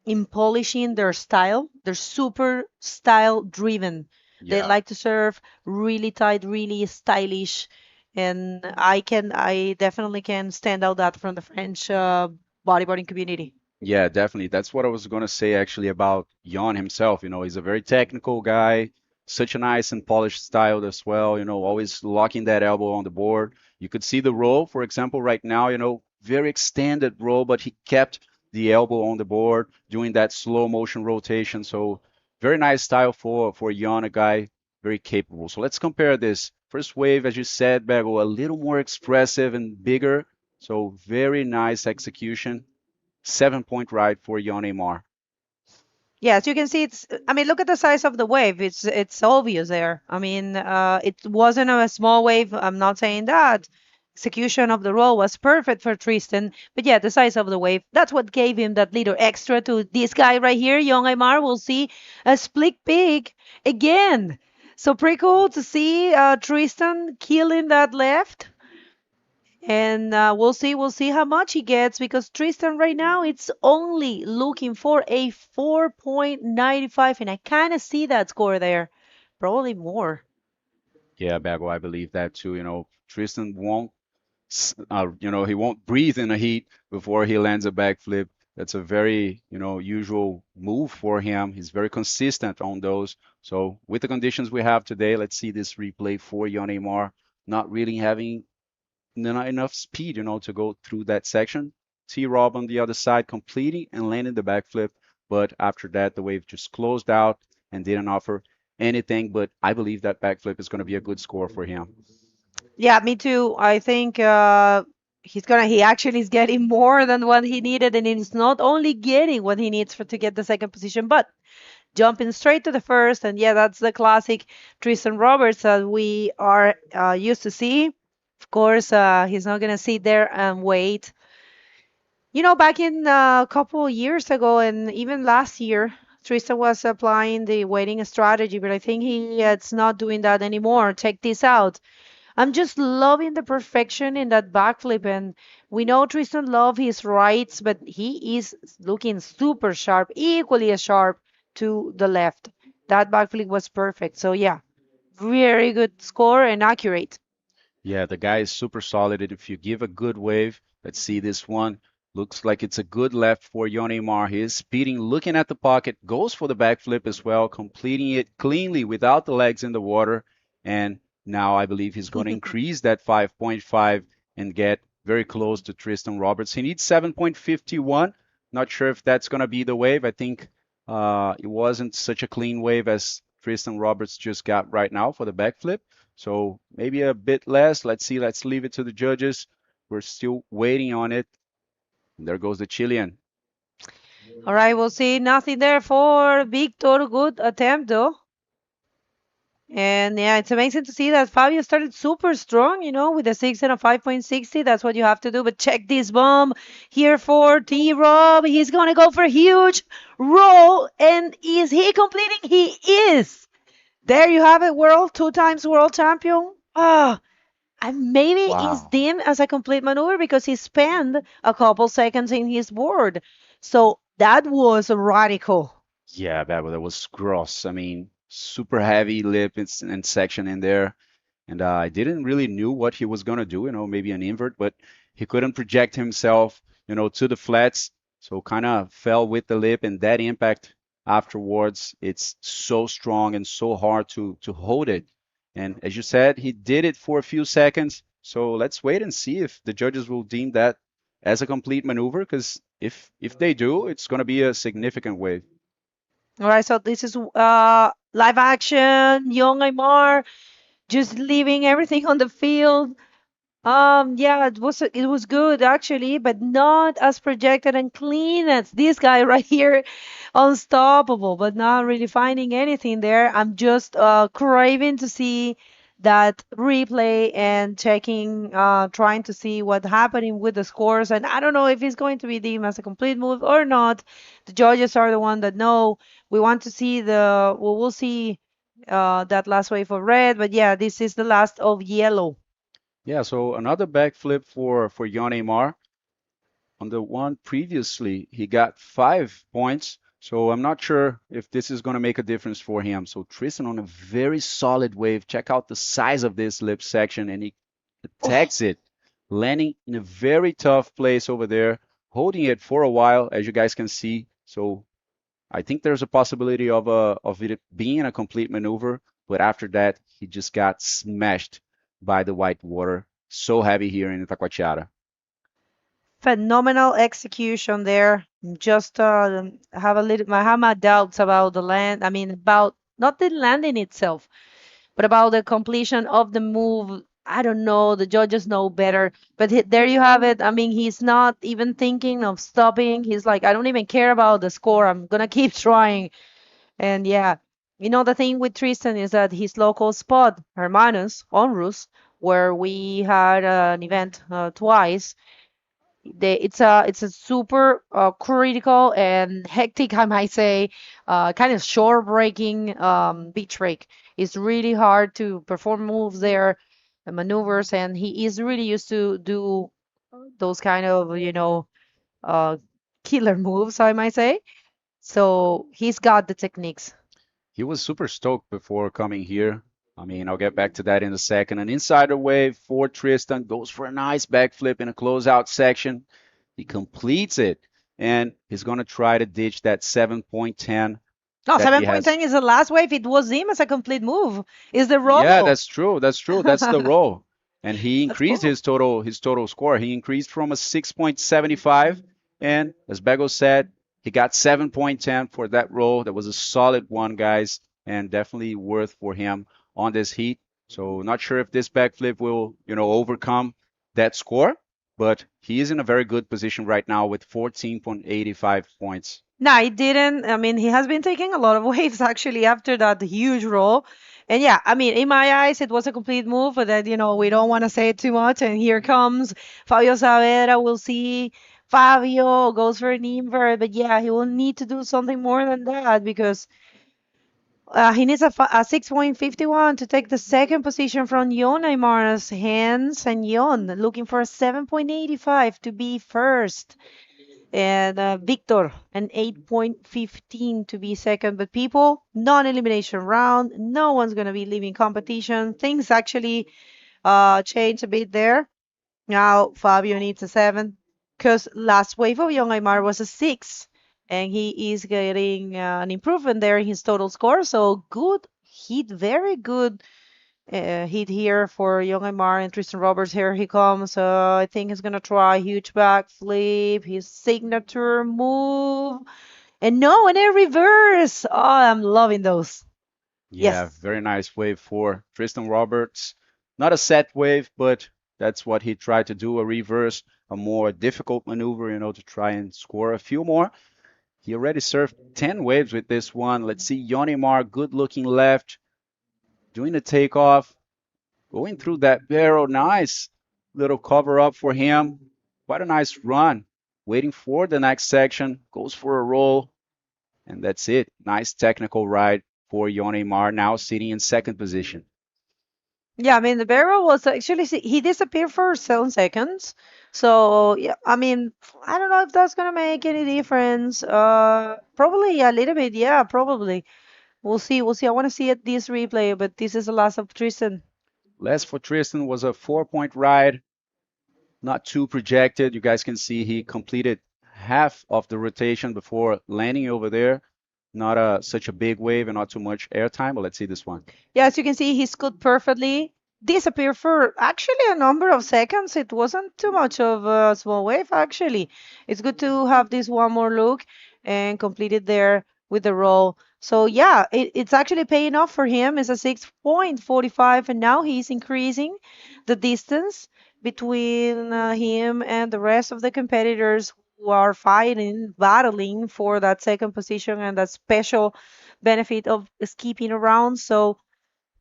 in polishing their style. They're super style driven. They Yeah. like to serve really tight, really stylish, and I definitely can stand out that from the French bodyboarding community. Yeah, definitely. That's what I was going to say actually about Jan himself. He's a very technical guy, such a nice and polished style as well, always locking that elbow on the board. You could see the roll, for example, right now, very extended roll, but he kept the elbow on the board doing that slow motion rotation. So very nice style for Jan, a guy very capable. So let's compare this. First wave, as you said, Bego, a little more expressive and bigger. So very nice execution. 7-point ride for Jan Aymar. Yes, you can see I mean, look at the size of the wave. It's obvious there. I mean, it wasn't a small wave. I'm not saying that. Execution of the roll was perfect for Tristan, but yeah, the size of the wave, that's what gave him that little extra to this guy right here, Young Aymar. Will see a split pig again. So pretty cool to see Tristan killing that left. And we'll see how much he gets, because Tristan right now it's only looking for a 4.95, and I kind of see that score there, probably more. Yeah, Bago, I believe that too. Tristan won't, he won't breathe in the heat before he lands a backflip. That's a very, usual move for him. He's very consistent on those. So with the conditions we have today, let's see this replay for Jan Aymar, not really having not enough speed, to go through that section. T-Rob on the other side completing and landing the backflip, but after that the wave just closed out and didn't offer anything. But I believe that backflip is going to be a good score for him. Yeah, me too. I think he actually is getting more than what he needed, and he's not only getting what he needs to get the second position, but jumping straight to the first. And yeah, that's the classic Tristan Roberts that we are used to see. Of course, he's not gonna sit there and wait. Back in a couple of years ago, and even last year, Tristan was applying the waiting strategy, but I think it's not doing that anymore. Check this out. I'm just loving the perfection in that backflip, and we know Tristan loves his rights, but he is looking super sharp, equally as sharp to the left. That backflip was perfect. So yeah, very good score and accurate. Yeah, the guy is super solid. And if you give a good wave, let's see this one. Looks like it's a good left for Jan Aymar. He is speeding, looking at the pocket, goes for the backflip as well, completing it cleanly without the legs in the water. And now I believe he's going to increase that 5.5 and get very close to Tristan Roberts. He needs 7.51. Not sure if that's going to be the wave. I think it wasn't such a clean wave as Tristan Roberts just got right now for the backflip. So maybe a bit less. Let's see. Let's leave it to the judges. We're still waiting on it. And there goes the Chilean. All right, we'll see. Nothing there for Victor. Good attempt, though. And yeah, it's amazing to see that Fabio started super strong, with a 6 and a 5.60. That's what you have to do. But check this bomb here for T Rob. He's going to go for a huge roll. And is he completing? He is. There you have it, world, 2 times world champion. Ah, and maybe it's Wow. deemed as a complete maneuver because he spent a couple seconds in his board. So that was radical. Yeah, that was gross. I mean, super heavy lip and section in there. And I didn't really knew what he was gonna do, maybe an invert, but he couldn't project himself, to the flats. So kind of fell with the lip, and that impact afterwards, it's so strong and so hard to hold it. And as you said, he did it for a few seconds. So let's wait and see if the judges will deem that as a complete maneuver, because if they do, it's gonna be a significant wave. All right, so this is live action, young Aymar just leaving everything on the field. Yeah, it was good actually, but not as projected and clean as this guy right here, unstoppable, but not really finding anything there. I'm just craving to see that replay and checking, trying to see what's happening with the scores. And I don't know if it's going to be deemed as a complete move or not. The judges are the one that know. We want to see we'll see that last wave of red, but yeah, this is the last of yellow. Yeah, so another backflip for Jan Neymar. On the one previously, he got 5 points. So I'm not sure if this is going to make a difference for him. So Tristan on a very solid wave. Check out the size of this lip section, and he attacks it, landing in a very tough place over there, holding it for a while, as you guys can see. So I think there's a possibility of it being a complete maneuver, but after that, he just got smashed by the white water. So heavy here in Itacoatiara. Phenomenal execution there. Just I have my doubts about the land. I mean, about not the landing itself, but about the completion of the move. I don't know. The judges know better. But there you have it. I mean, he's not even thinking of stopping. He's like, I don't even care about the score. I'm gonna keep trying. And yeah, the thing with Tristan is that his local spot, Hermanos, Onrus, where we had an event twice, it's a super critical and hectic, I might say, kind of shore breaking beach break. It's really hard to perform moves there, maneuvers, and he is really used to do those kind of, uh, killer moves, I might say. So he's got the techniques. He was super stoked before coming here. I mean, I'll get back to that in a second. An insider wave for Tristan goes for a nice backflip in a closeout section. He completes it, and he's going to try to ditch that 7.10 No, that he has. 7.10 is the last wave. It was him as a complete move. Is the roll? Yeah, that's true. That's true. That's the roll. And he That's increased cool. his total score. He increased from a 6.75, and as Bego said, he got 7.10 for that roll. That was a solid one, guys, and definitely worth for him on this heat. So not sure if this backflip will, overcome that score, but he is in a very good position right now with 14.85 points. No, it didn't. I mean, he has been taking a lot of waves actually after that huge roll. And yeah, I mean, in my eyes, it was a complete move, but that, we don't want to say it too much. And here comes Fabio Saavedra. We'll see. Fabio goes for an invert, but yeah, he will need to do something more than that because he needs a 6.51 to take the second position from Jon Aymar's hands. And Jon looking for a 7.85 to be first. And Victor, an 8.15 to be second. But people, non-elimination round. No one's going to be leaving competition. Things actually change a bit there. Now Fabio needs a 7 because last wave of Young Aymar was a 6. And he is getting an improvement there in his total score. So good hit, very good hit here for Young Aymar and Tristan Roberts. Here he comes. I think he's gonna try huge backflip, his signature move, and no, and a reverse. Oh, I'm loving those. Yeah, Yes. very nice wave for Tristan Roberts. Not a set wave, but that's what he tried to do, a reverse, a more difficult maneuver, to try and score a few more. He already served 10 waves with this one. Let's see, Yonimar, good looking left, doing the takeoff, going through that barrel. Nice little cover up for him. Quite a nice run. Waiting for the next section, goes for a roll, and that's it. Nice technical ride for Yone Mar, now sitting in second position. Yeah, I mean, the barrel was actually, he disappeared for 7 seconds. So, yeah, I mean, I don't know if that's gonna make any difference. Probably a little bit, yeah, probably. We'll see, we'll see. I want to see this replay, but this is the last of Tristan. Last for Tristan was a 4-point ride, not too projected. You guys can see he completed half of the rotation before landing over there. Not such a big wave and not too much airtime, but let's see this one. Yeah, as you can see, he scoot perfectly. Disappeared for actually a number of seconds. It wasn't too much of a small wave, actually. It's good to have this one more look and complete it there with the roll. So yeah, it's actually paying off for him. It's a 6.45, and now he's increasing the distance between him and the rest of the competitors who are fighting, battling for that second position and that special benefit of skipping around. So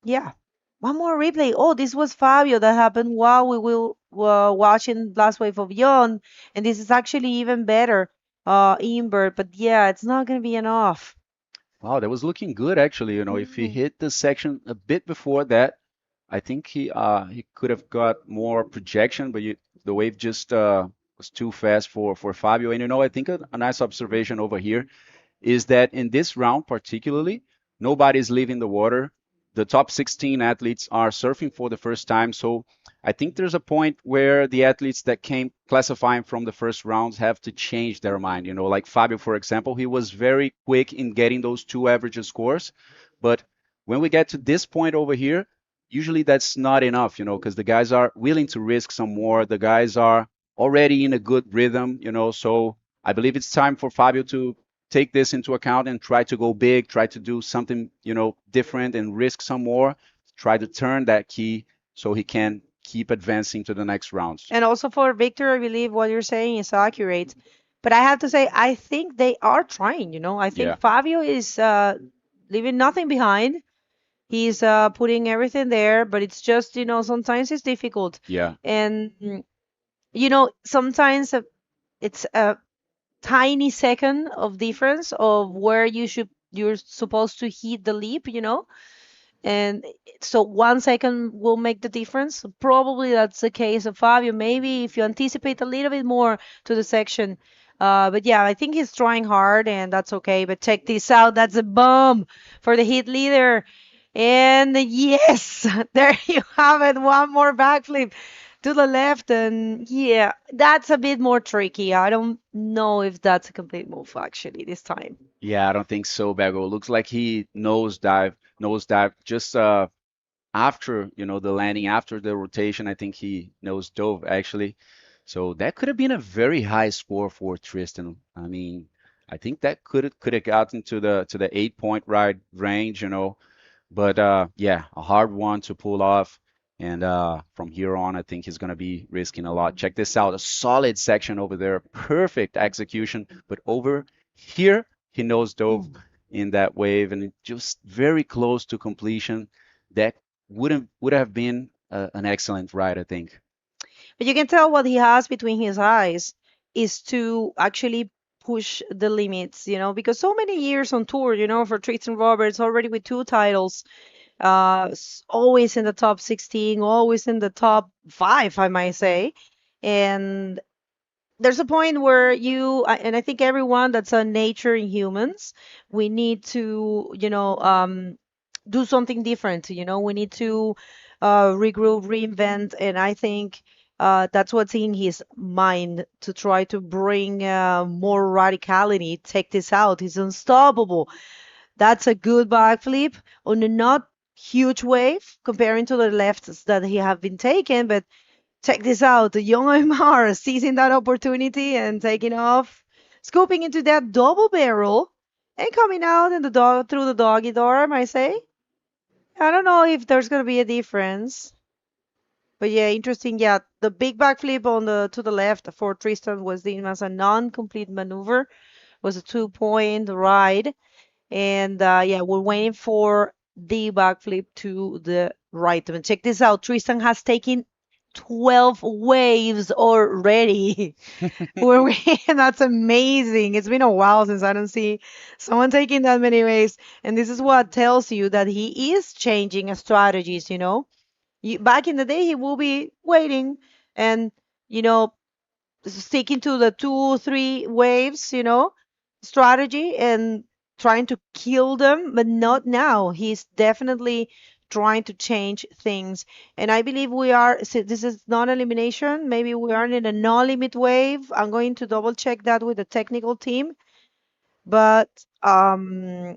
yeah, one more replay. Oh, this was Fabio that happened while we were watching Last Wave of Yon, and this is actually even better, invert. But yeah, it's not gonna be enough. Wow, that was looking good actually. If he hit the section a bit before that, I think he could have got more projection, but the wave just was too fast for Fabio. And I think a nice observation over here is that in this round particularly, nobody's leaving the water. The top 16 athletes are surfing for the first time. So I think there's a point where the athletes that came classifying from the first rounds have to change their mind. Like Fabio, for example, he was very quick in getting those two average scores. But when we get to this point over here, usually that's not enough, because the guys are willing to risk some more. The guys are already in a good rhythm, so I believe it's time for Fabio to take this into account and try to go big, try to do something, different and risk some more, try to turn that key so he can keep advancing to the next rounds. And also for Victor, I believe what you're saying is accurate. But I have to say, I think they are trying, I think Fabio is leaving nothing behind. He's putting everything there, but it's just, sometimes it's difficult. Yeah. And, sometimes it's a tiny second of difference of where you're supposed to hit the leap, and so 1 second will make the difference. Probably that's the case of Fabio. Maybe if you anticipate a little bit more to the section. But yeah, I think he's trying hard, and that's okay. But check this out. That's a bomb for the hit leader. And yes, there you have it. One more backflip to the left. And yeah, that's a bit more tricky. I don't know if that's a complete move actually this time. Yeah, I don't think so, Bago. Looks like he nosedive just after, the landing, after the rotation. I think he nose dove actually. So that could have been a very high score for Tristan. I mean, I think that could have gotten to the 8-point ride range, But yeah, a hard one to pull off. And from here on, I think he's going to be risking a lot. Check this out. A solid section over there. Perfect execution. But over here, he nose dove in that wave and just very close to completion. That would have been an excellent ride, I think. But you can tell what he has between his eyes is to actually push the limits, because so many years on tour, for Tristan Roberts, already with 2 titles, always in the top 16, always in the top 5, I might say. And there's a point where and I think everyone that's a nature in humans, we need to, do something different, we need to regroup, reinvent. And I think that's what's in his mind to try to bring more radicality. Check this out. He's unstoppable. That's a good backflip on a not huge wave comparing to the lefts that he have been taken. But check this out. The young Omar seizing that opportunity and taking off, scooping into that double barrel and coming out in through the doggy door, I might say. I don't know if there's going to be a difference. But yeah, interesting. Yeah, the big backflip on to the left for Tristan was deemed as a non-complete maneuver. Was a 2-point ride, and yeah, we're waiting for the backflip to the right. And check this out. Tristan has taken 12 waves already. That's amazing. It's been a while since I don't see someone taking that many waves. And this is what tells you that he is changing strategies, you know. Back in the day, he will be waiting and, you know, sticking to the 2, 3 waves, you know, strategy and trying to kill them, but not now. He's definitely trying to change things. And I believe this is non-elimination. Maybe we are in a no-limit wave. I'm going to double check that with the technical team. But I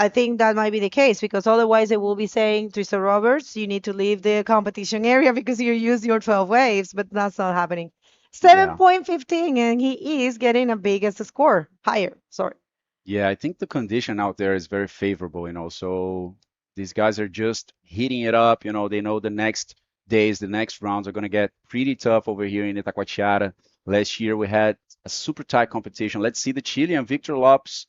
think that might be the case because otherwise they will be saying, Tristan Roberts, you need to leave the competition area because you used your 12 waves, but that's not happening. 7.15, and he is getting a biggest score, higher, sorry. Yeah, I think the condition out there is very favorable, you know, so these guys are just heating it up, you know, they know the next days, the next rounds are going to get pretty tough over here in Itacoatiara. Last year we had a super tight competition. Let's see the Chilean Victor Lopes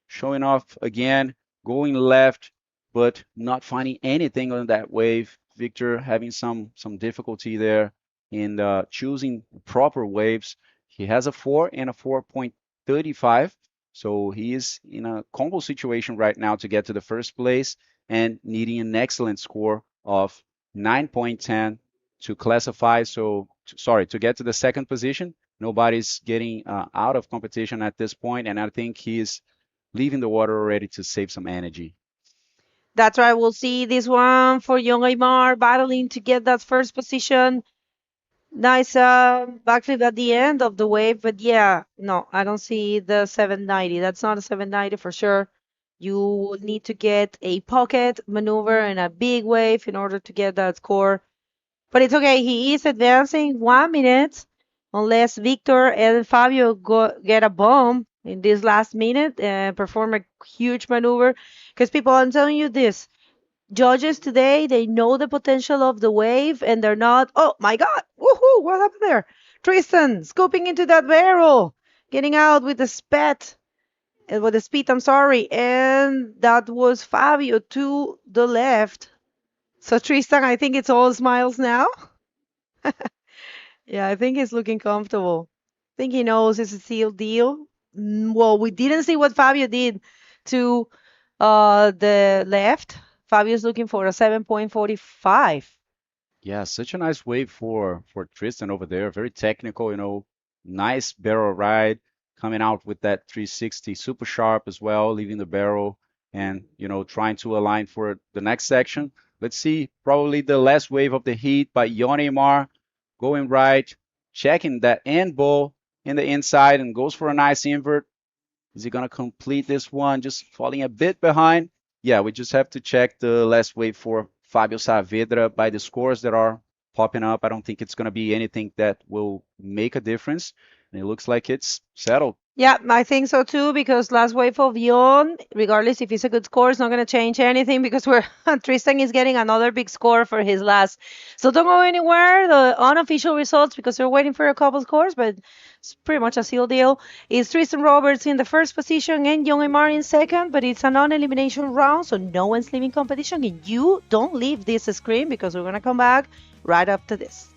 showing off again, going left, but not finding anything on that wave. Victor having some difficulty there in choosing proper waves. He has a 4 and a 4.35, so he is in a combo situation right now to get to the first place and needing an excellent score of 9.10 to classify. So, sorry, to get to the second position. Nobody's getting out of competition at this point, and I think he's leaving the water already to save some energy. That's right. We'll see this one for young Aymar battling to get that first position. Nice backflip at the end of the wave, but yeah, no, I don't see the 790. That's not a 790 for sure. You will need to get a pocket maneuver and a big wave in order to get that score. But it's okay. He is advancing 1 minute, unless Victor and Fabio get a bomb in this last minute and perform a huge maneuver. Because people, I'm telling you this. Judges today, they know the potential of the wave and they're not, oh my God, woohoo, what happened there? Tristan scooping into that barrel, getting out with the speed, I'm sorry. And that was Fabio to the left. So Tristan, I think it's all smiles now. Yeah, I think he's looking comfortable. I think he knows it's a sealed deal. Well, we didn't see what Fabio did to the left. Fabio's looking for a 7.45. Yeah, such a nice wave for Tristan over there. Very technical, you know, nice barrel ride, coming out with that 360 super sharp as well, leaving the barrel and, you know, trying to align for the next section. Let's see, probably the last wave of the heat by Aymar, going right, checking that end ball in the inside and goes for a nice invert. Is he going to complete this one? Just falling a bit behind. Yeah, we just have to check the last wave for Fabio Saavedra by the scores that are popping up. I don't think it's going to be anything that will make a difference. And it looks like it's settled. Yeah, I think so too, because last wave of Yon, regardless if it's a good score, it's not going to change anything because Tristan is getting another big score for his last. So don't go anywhere. The unofficial results, because we're waiting for a couple scores, but it's pretty much a sealed deal, is Tristan Roberts in the first position and Young Aymar in second, but it's a non-elimination round, so no one's leaving competition, and you don't leave this screen because we're going to come back right after this.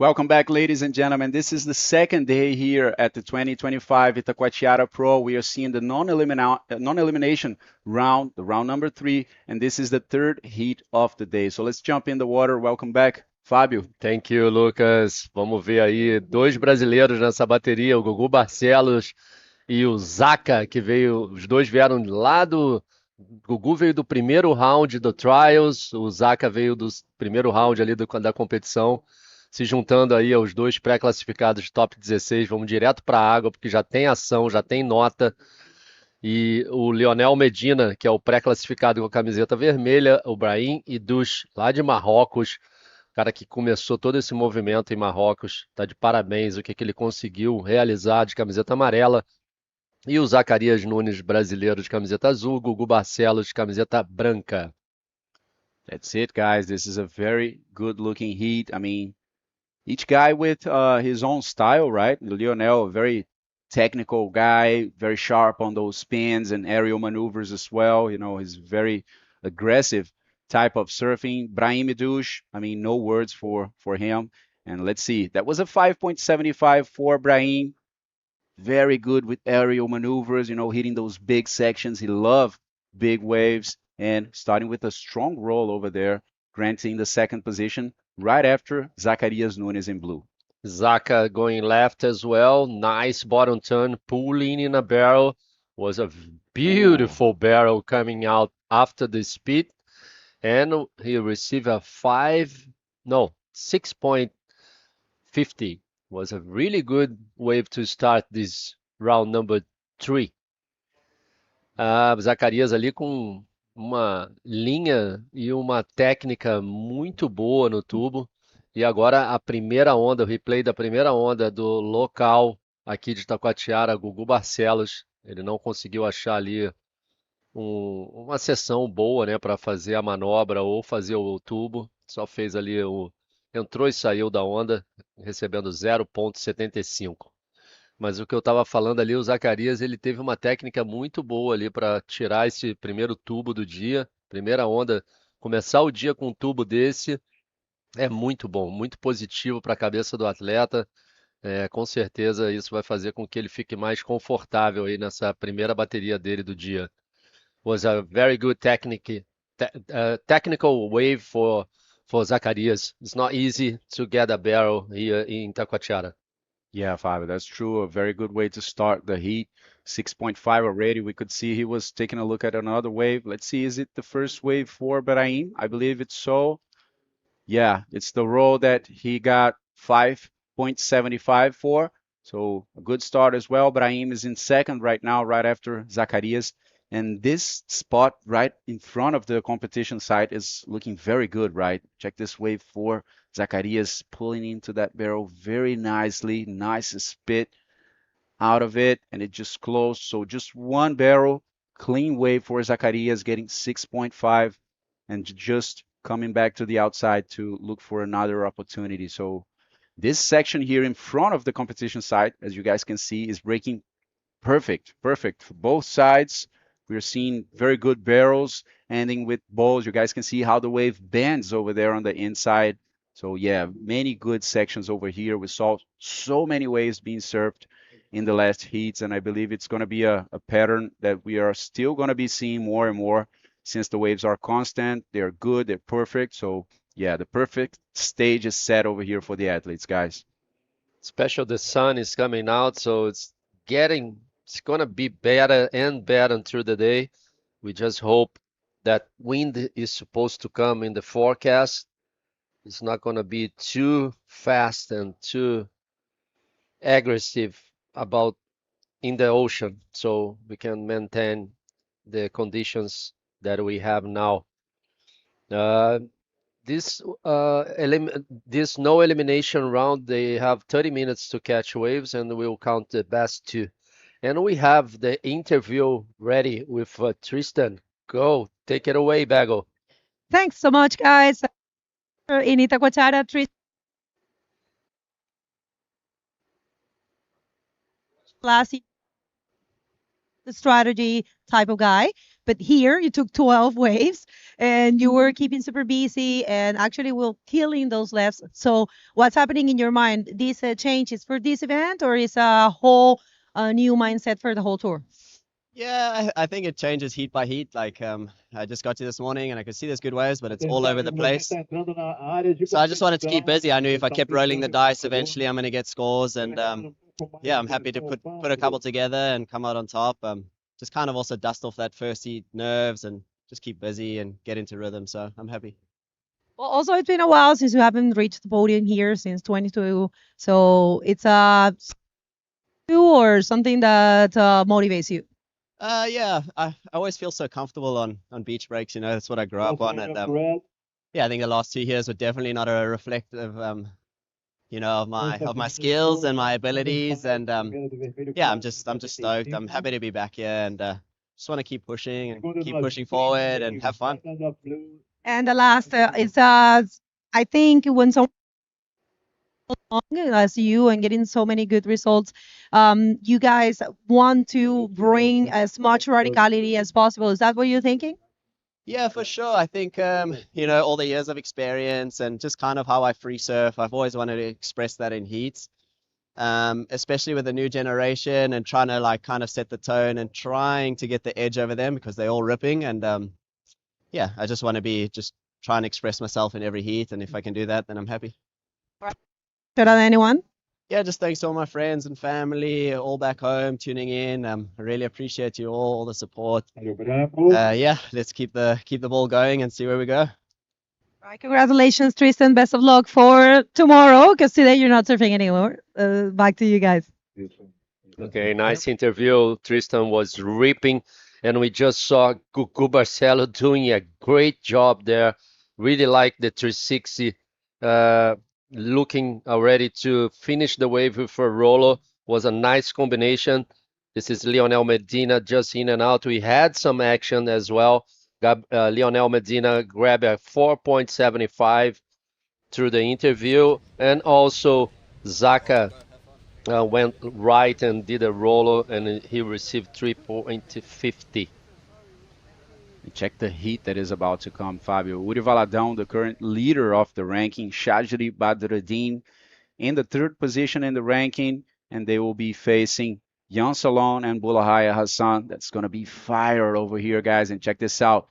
Welcome back, ladies and gentlemen. This is the second day here at the 2025 Itacoatiara Pro. We are seeing the non-elimination round, the round number 3, and this is the third heat of the day. So let's jump in the water. Welcome back, Fábio. Thank you, Lucas. Vamos ver aí dois brasileiros nessa bateria, o Gugu Barcelos e o Zaca, que veio, os dois vieram lá do. Gugu veio do primeiro round do Trials, o Zaca veio do primeiro round ali da competição, se juntando aí aos dois pré-classificados top 16, vamos direto para a água, porque já tem ação, já tem nota. E o Lionel Medina, que é o pré-classificado com a camiseta vermelha, o Brahim Idouche, lá de Marrocos, cara que começou todo esse movimento em Marrocos, tá de parabéns o que ele conseguiu realizar de camiseta amarela. E o Zacarias Nunes, brasileiro, de camiseta azul, Gugu Barcelos, de camiseta branca. That's it, guys. This is a very good-looking heat. I mean, each guy with his own style, right? Lionel, a very technical guy, very sharp on those spins and aerial maneuvers as well. You know, he's very aggressive type of surfing. Brahim Idouche, I mean, no words for him. And let's see, that was a 5.75 for Brahim. Very good with aerial maneuvers, you know, hitting those big sections. He loved big waves and starting with a strong roll over there, granting the second position right after Zacarias Nunes in blue. Zaca going left as well. Nice bottom turn, pulling in a barrel. Was a beautiful barrel coming out after the speed. And he received a 6.50. Was a really good wave to start this round number 3. Zacarias ali com uma linha e uma técnica muito boa no tubo. E agora a primeira onda, o replay da primeira onda do local aqui de Itacoatiara, Gugu Barcelos. Ele não conseguiu achar ali uma sessão boa, né, para fazer a manobra ou fazer o tubo. Só fez ali entrou e saiu da onda, recebendo 0.75. Mas o que eu estava falando ali, o Zacarias, ele teve uma técnica muito boa ali para tirar esse primeiro tubo do dia, primeira onda, começar o dia com um tubo desse é muito bom, muito positivo para a cabeça do atleta. Com certeza isso vai fazer com que ele fique mais confortável aí nessa primeira bateria dele do dia. Was a very good technical wave for Zacarias. It's not easy to get a barrel here in Itacoatiara. Yeah, Fabio, that's true. A very good way to start the heat. 6.5 already. We could see he was taking a look at another wave. Let's see, is it the first wave for Brahim? I believe it's so. Yeah, it's the roll that he got 5.75 for. So a good start as well. Brahim is in second right now, right after Zacarias. And this spot right in front of the competition site is looking very good, right? Check this wave 4. Zacarias pulling into that barrel very nicely. Nice spit out of it, and it just closed. So just one barrel, clean wave for Zacarias, getting 6.5, and just coming back to the outside to look for another opportunity. So this section here in front of the competition site, as you guys can see, is breaking perfect for both sides. We're seeing very good barrels ending with bowls. You guys can see how the wave bends over there on the inside. So yeah, many good sections over here. We saw so many waves being surfed in the last heats, and I believe it's going to be a pattern that we are still going to be seeing more and more since the waves are constant, they're good, they're perfect. So yeah, the perfect stage is set over here for the athletes, guys. Especially the sun is coming out, so it's going to be better and better through the day. We just hope that wind is supposed to come in the forecast. It's not going to be too fast and too aggressive about in the ocean, so we can maintain the conditions that we have now. This no elimination round, they have 30 minutes to catch waves, and we'll count the best 2. And we have the interview ready with Tristan. Go, take it away, Bago. Thanks so much, guys. In Itacoatiara, Tristan the strategy type of guy, but here you took 12 waves and you were keeping super busy and actually will killing those lefts. So what's happening in your mind? This change is for this event or is a whole new mindset for the whole tour? Yeah, I think it changes heat by heat. Like I just got to this morning and I could see there's good waves, but it's all over the place. So I just wanted to keep busy. I knew if I kept rolling the dice, eventually I'm going to get scores. And yeah, I'm happy to put a couple together and come out on top. Just kind of also dust off that first heat nerves and just keep busy and get into rhythm. So I'm happy. Well, also it's been a while since you haven't reached the podium here since 22. So it's a or something that motivates you. Yeah, I always feel so comfortable on beach breaks. You know, that's what I grew up on. And yeah, I think the last 2 years were definitely not a reflective, you know, of my skills and my abilities. And yeah, I'm just stoked. I'm happy to be back here and just want to keep pushing and keep pushing forward and have fun. And the last is I think when someone long as you and getting so many good results, you guys want to bring as much radicality as possible. Is that what you're thinking? Yeah, for sure. I think, you know, all the years of experience and just kind of how I free surf, I've always wanted to express that in heats, especially with the new generation and trying to like kind of set the tone and trying to get the edge over them because they're all ripping. And yeah, I just want to be just trying to express myself in every heat. And if I can do that, then I'm happy. Shout out anyone? Yeah, just thanks to all my friends and family all back home tuning in. I really appreciate you all the support. Yeah, let's keep the ball going and see where we go. All right, congratulations, Tristan. Best of luck for tomorrow, because today you're not surfing anymore. Back to you guys. Okay, nice interview. Tristan was ripping, and we just saw Gugu Barcelo doing a great job there. Really like the 360. Looking already to finish the wave with a Rolo was a nice combination. This is Lionel Medina just in and out. We had some action as well. Lionel Medina grabbed a 4.75 through the interview, and also Zaka went right and did a Rolo, and he received 3.50. Check the heat that is about to come, Fabio. Uri Valadão, the current leader of the ranking, Shajri Badreddin in the 3rd position in the ranking, and they will be facing Jan Salon and Bulahaya Hassan. That's going to be fire over here, guys, and check this out.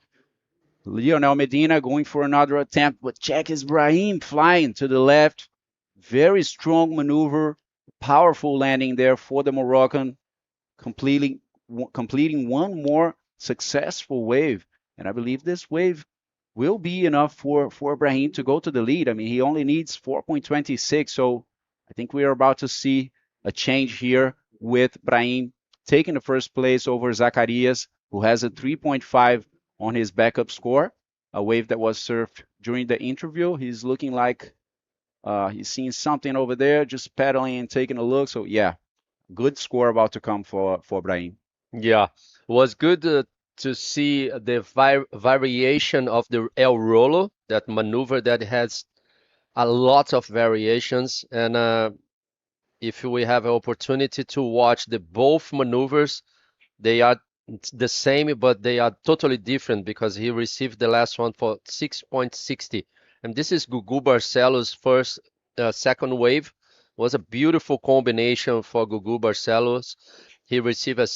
Lionel Medina going for another attempt, but check his Brahim flying to the left. Very strong maneuver, powerful landing there for the Moroccan, completing one more successful wave. And I believe this wave will be enough for Brahim to go to the lead. I mean, he only needs 4.26. So I think we are about to see a change here with Brahim taking the first place over Zacarias, who has a 3.5 on his backup score, a wave that was surfed during the interview. He's looking like he's seeing something over there, just paddling and taking a look. So yeah, good score about to come for Brahim. Yeah, it was good to see the variation of the El Rolo, that maneuver that has a lot of variations. And if we have an opportunity to watch the both maneuvers, they are the same, but they are totally different because he received the last one for 6.60. And this is Gugu Barcelo's second wave. Was a beautiful combination for Gugu Barcelos. He received a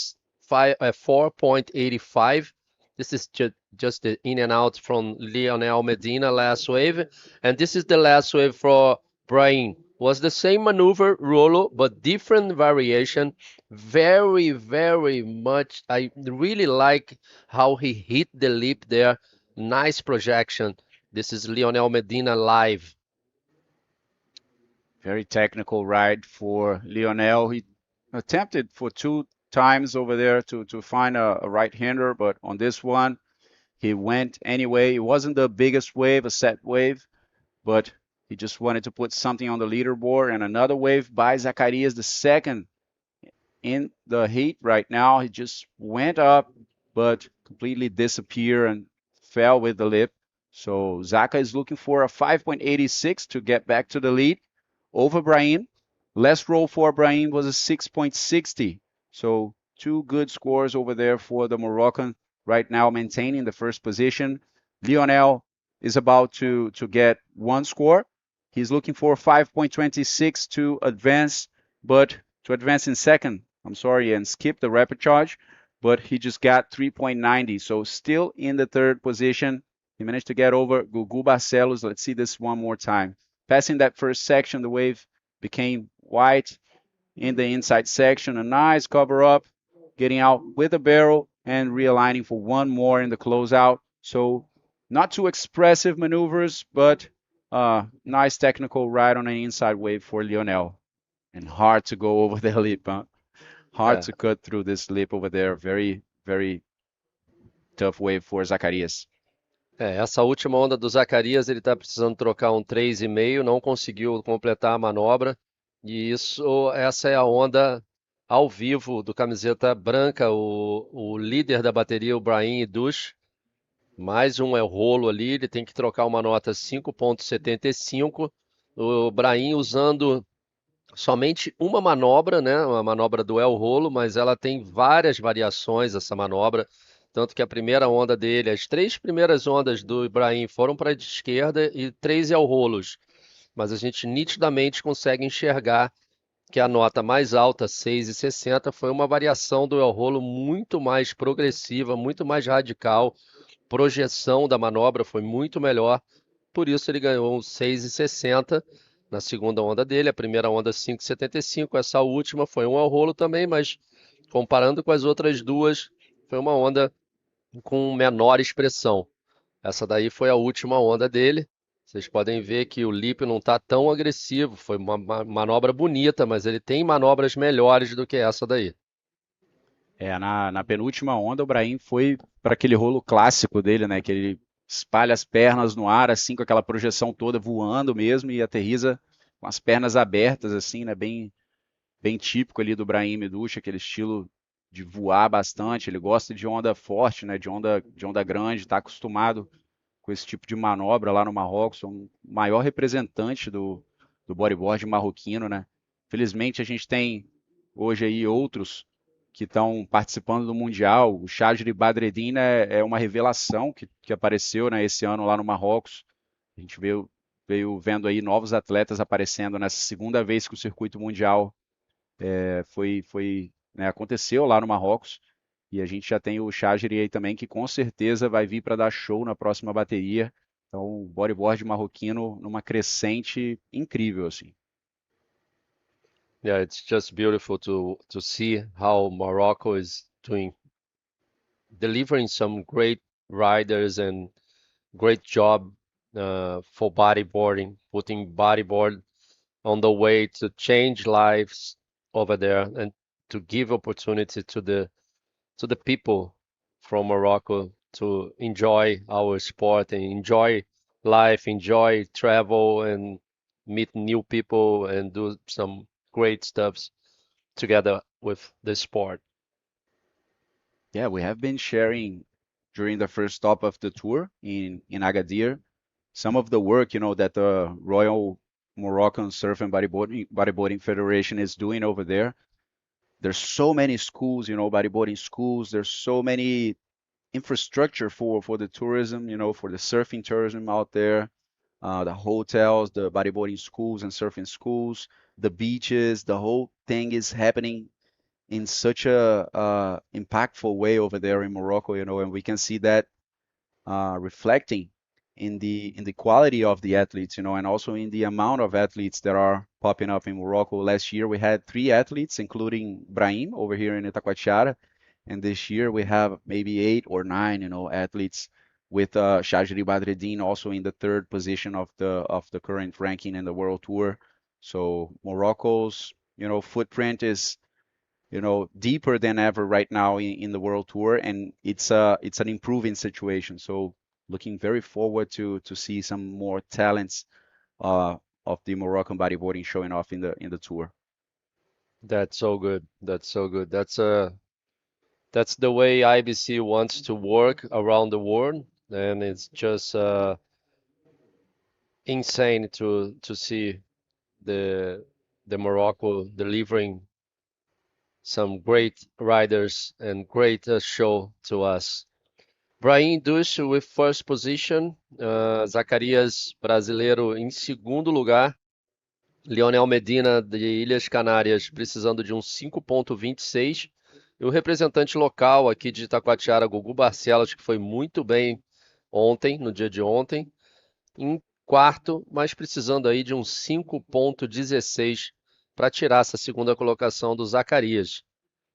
4.85. This is just the in and out from Lionel Medina last wave. And this is the last wave for Brahim. Was the same maneuver, Rolo, but different variation. Very, very much. I really like how he hit the lip there. Nice projection. This is Lionel Medina live. Very technical ride for Lionel. He attempted for 2 times over there to find a right-hander, but on this one, he went anyway. It wasn't the biggest wave, a set wave, but he just wanted to put something on the leaderboard. And another wave by Zacarias, the second in the heat right now. He just went up, but completely disappeared and fell with the lip. So Zaka is looking for a 5.86 to get back to the lead over Brahim. Last roll for Brahim was a 6.60. So two good scores over there for the Moroccan right now, maintaining the first position. Lionel is about to get one score. He's looking for 5.26 to advance, but to advance in second, I'm sorry, and skip the rapid charge, but he just got 3.90, so still in the third position. He managed to get over Gugu Barcelos. Let's see this one more time. Passing that first section, the wave became white in the inside section. A nice cover up, getting out with a barrel and realigning for one more in the closeout. So not too expressive maneuvers, but nice technical ride on an inside wave for Lionel. And hard to go over the lip, huh? Hard to cut through this lip over there. Very, very tough wave for Zacarias. Essa última onda do Zacarias, ele está precisando trocar um 3,5, não conseguiu completar a manobra. E essa é a onda ao vivo do camiseta branca, o líder da bateria, o Brahim Idouche. Mais um é o rolo ali, ele tem que trocar uma nota 5.75. O Brahim usando somente uma manobra, né? Uma manobra do El Rolo, mas ela tem várias variações, essa manobra. Tanto que a primeira onda dele, as três primeiras ondas do Ibrahim foram para a esquerda e 3 El Rolos. Mas a gente nitidamente consegue enxergar que a nota mais alta, 6,60, foi uma variação do El Rolo muito mais progressiva, muito mais radical. Projeção da manobra foi muito melhor. Por isso ele ganhou um 6,60 na segunda onda dele. A primeira onda 5,75. Essa última foi um El Rolo também, mas comparando com as outras duas, foi uma onda com menor expressão. Essa daí foi a última onda dele. Vocês podem ver que o lip não está tão agressivo. Foi uma manobra bonita, mas ele tem manobras melhores do que essa daí. Na penúltima onda, o Brahim foi para aquele rolo clássico dele, né? Que ele espalha as pernas no ar, assim, com aquela projeção toda voando mesmo e aterriza com as pernas abertas, assim, né? Bem típico ali do Brahim Idouche, aquele estilo de voar bastante. Ele gosta de onda forte, né? De onda grande, está acostumado com esse tipo de manobra lá no Marrocos. É um maior representante do bodyboard marroquino, né? Felizmente a gente tem hoje aí outros que estão participando do Mundial. O Chadri Badreddine é uma revelação que apareceu, né, esse ano lá no Marrocos. A gente veio vendo aí novos atletas aparecendo nessa segunda vez que o circuito mundial né, aconteceu lá no Marrocos. E a gente já tem o Chadri aí também, que com certeza vai vir para dar show na próxima bateria. Então, o bodyboard marroquino numa crescente incrível, assim. Yeah, it's just beautiful to see how Morocco is delivering some great riders and great job for bodyboarding, putting bodyboard on the way to change lives over there and to give opportunity to the people from Morocco to enjoy our sport and enjoy life, enjoy travel and meet new people and do some great stuffs together with the sport. Yeah, we have been sharing during the first stop of the tour in Agadir some of the work, you know, that the Royal Moroccan Surf and Bodyboarding Federation is doing over there. There's so many schools, you know, bodyboarding schools. There's so many infrastructure for the tourism, you know, for the surfing tourism out there. The hotels, the bodyboarding schools and surfing schools, the beaches, the whole thing is happening in such a impactful way over there in Morocco, you know, and we can see that reflecting in the quality of the athletes, you know, and also in the amount of athletes that are popping up in Morocco. Last year we had 3 athletes, including Brahim over here in Itacoatiara, and this year we have maybe 8 or 9, you know, athletes, with Chadri Badreddine also in the 3rd position of the current ranking in the World Tour. So Morocco's, you know, footprint is, you know, deeper than ever right now in the World Tour, and it's an improving situation. So looking very forward to see some more talents of the Moroccan bodyboarding showing off in the tour. That's so good. That's so good. That's the way IBC wants to work around the world, and it's just insane to see the Morocco delivering some great riders and great show to us. Brahim Dush with first position, Zacarias brasileiro em segundo lugar, Lionel Medina de Ilhas Canárias precisando de um 5.26 e o representante local aqui de Itacoatiara, Gugu Barcelos, que foi muito bem ontem, no dia de ontem, em quarto, mas precisando aí de um 5.16 para tirar essa segunda colocação do Zacarias.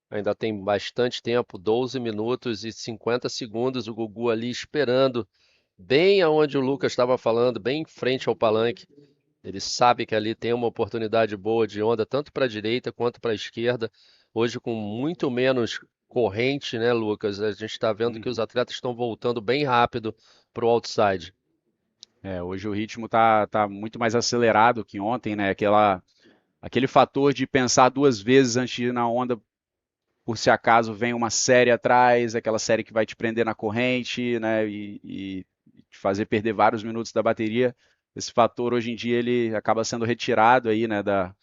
Ainda tem bastante tempo, 12 minutos e 50 segundos, o Gugu ali esperando, bem aonde o Lucas estava falando, bem em frente ao palanque. Ele sabe que ali tem uma oportunidade boa de onda, tanto para a direita quanto para a esquerda. Hoje, com muito menos corrente, né, Lucas? A gente está vendo que os atletas estão voltando bem rápido para o outside. Hoje o ritmo tá muito mais acelerado que ontem, né? Aquele fator de pensar duas vezes antes de ir na onda, por se acaso vem uma série atrás, aquela série que vai te prender na corrente, né? E te fazer perder vários minutos da bateria. Esse fator hoje em dia ele acaba sendo retirado aí, né, da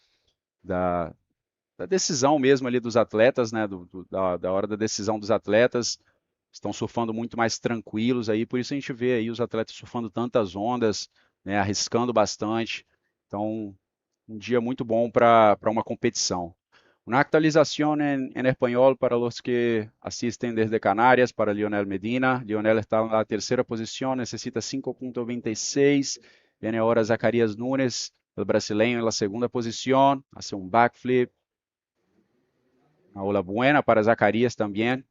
decisão mesmo ali dos atletas, né, da hora da decisão dos atletas. Estão surfando muito mais tranquilos aí, por isso a gente vê aí os atletas surfando tantas ondas, né, arriscando bastante. Então, um dia muito bom para uma competição. Una actualización en español para los que asisten desde Canarias, para Lionel Medina. Lionel está en la tercera posición, necesita 5.26. Viene ahora Zacarias Nunes, el brasileño, en la segunda posición. Hace un backflip. Una ola buena para Zacarias también.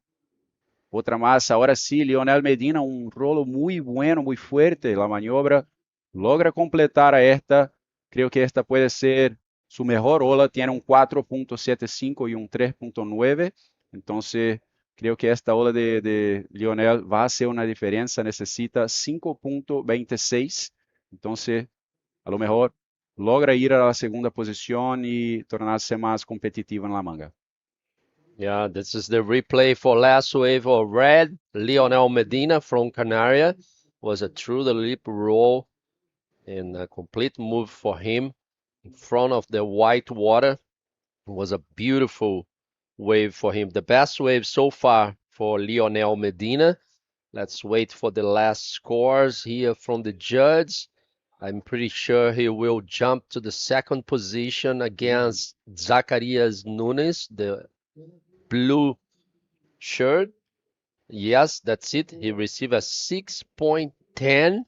Otra más, ahora sí, Lionel Medina, un rolo muy bueno, muy fuerte. La maniobra logra completar a esta. Creo que esta puede ser su mejor ola, tiene un 4.75 y un 3.9. Entonces, creo que esta ola de Lionel va a hacer una diferencia. Necesita 5.26. Entonces, a lo mejor logra ir a la segunda posición y tornarse más competitivo en la manga. Yeah, this is the replay for last wave of red. Lionel Medina from Canaria was a true the lip roll and a complete move for him in front of the white water. It was a beautiful wave for him. The best wave so far for Lionel Medina. Let's wait for the last scores here from the judge. I'm pretty sure he will jump to the second position against Zacarias Nunes, the blue shirt. Yes, that's it. He received a 6.10,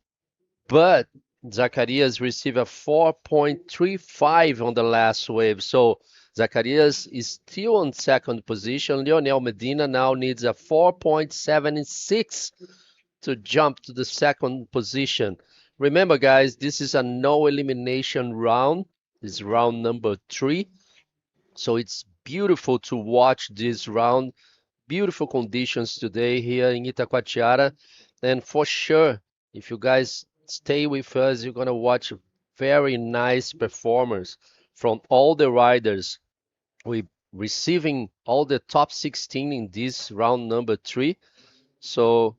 but Zacarias received a 4.35 on the last wave. So Zacarias is still on second position. Lionel Medina now needs a 4.76 to jump to the second position. Remember, guys, this is a no elimination round. This is round number 3. So it's beautiful to watch this round. Beautiful conditions today here in Itacoatiara. And for sure, if you guys stay with us, you're going to watch very nice performers from all the riders. We're receiving all the top 16 in this round number 3. So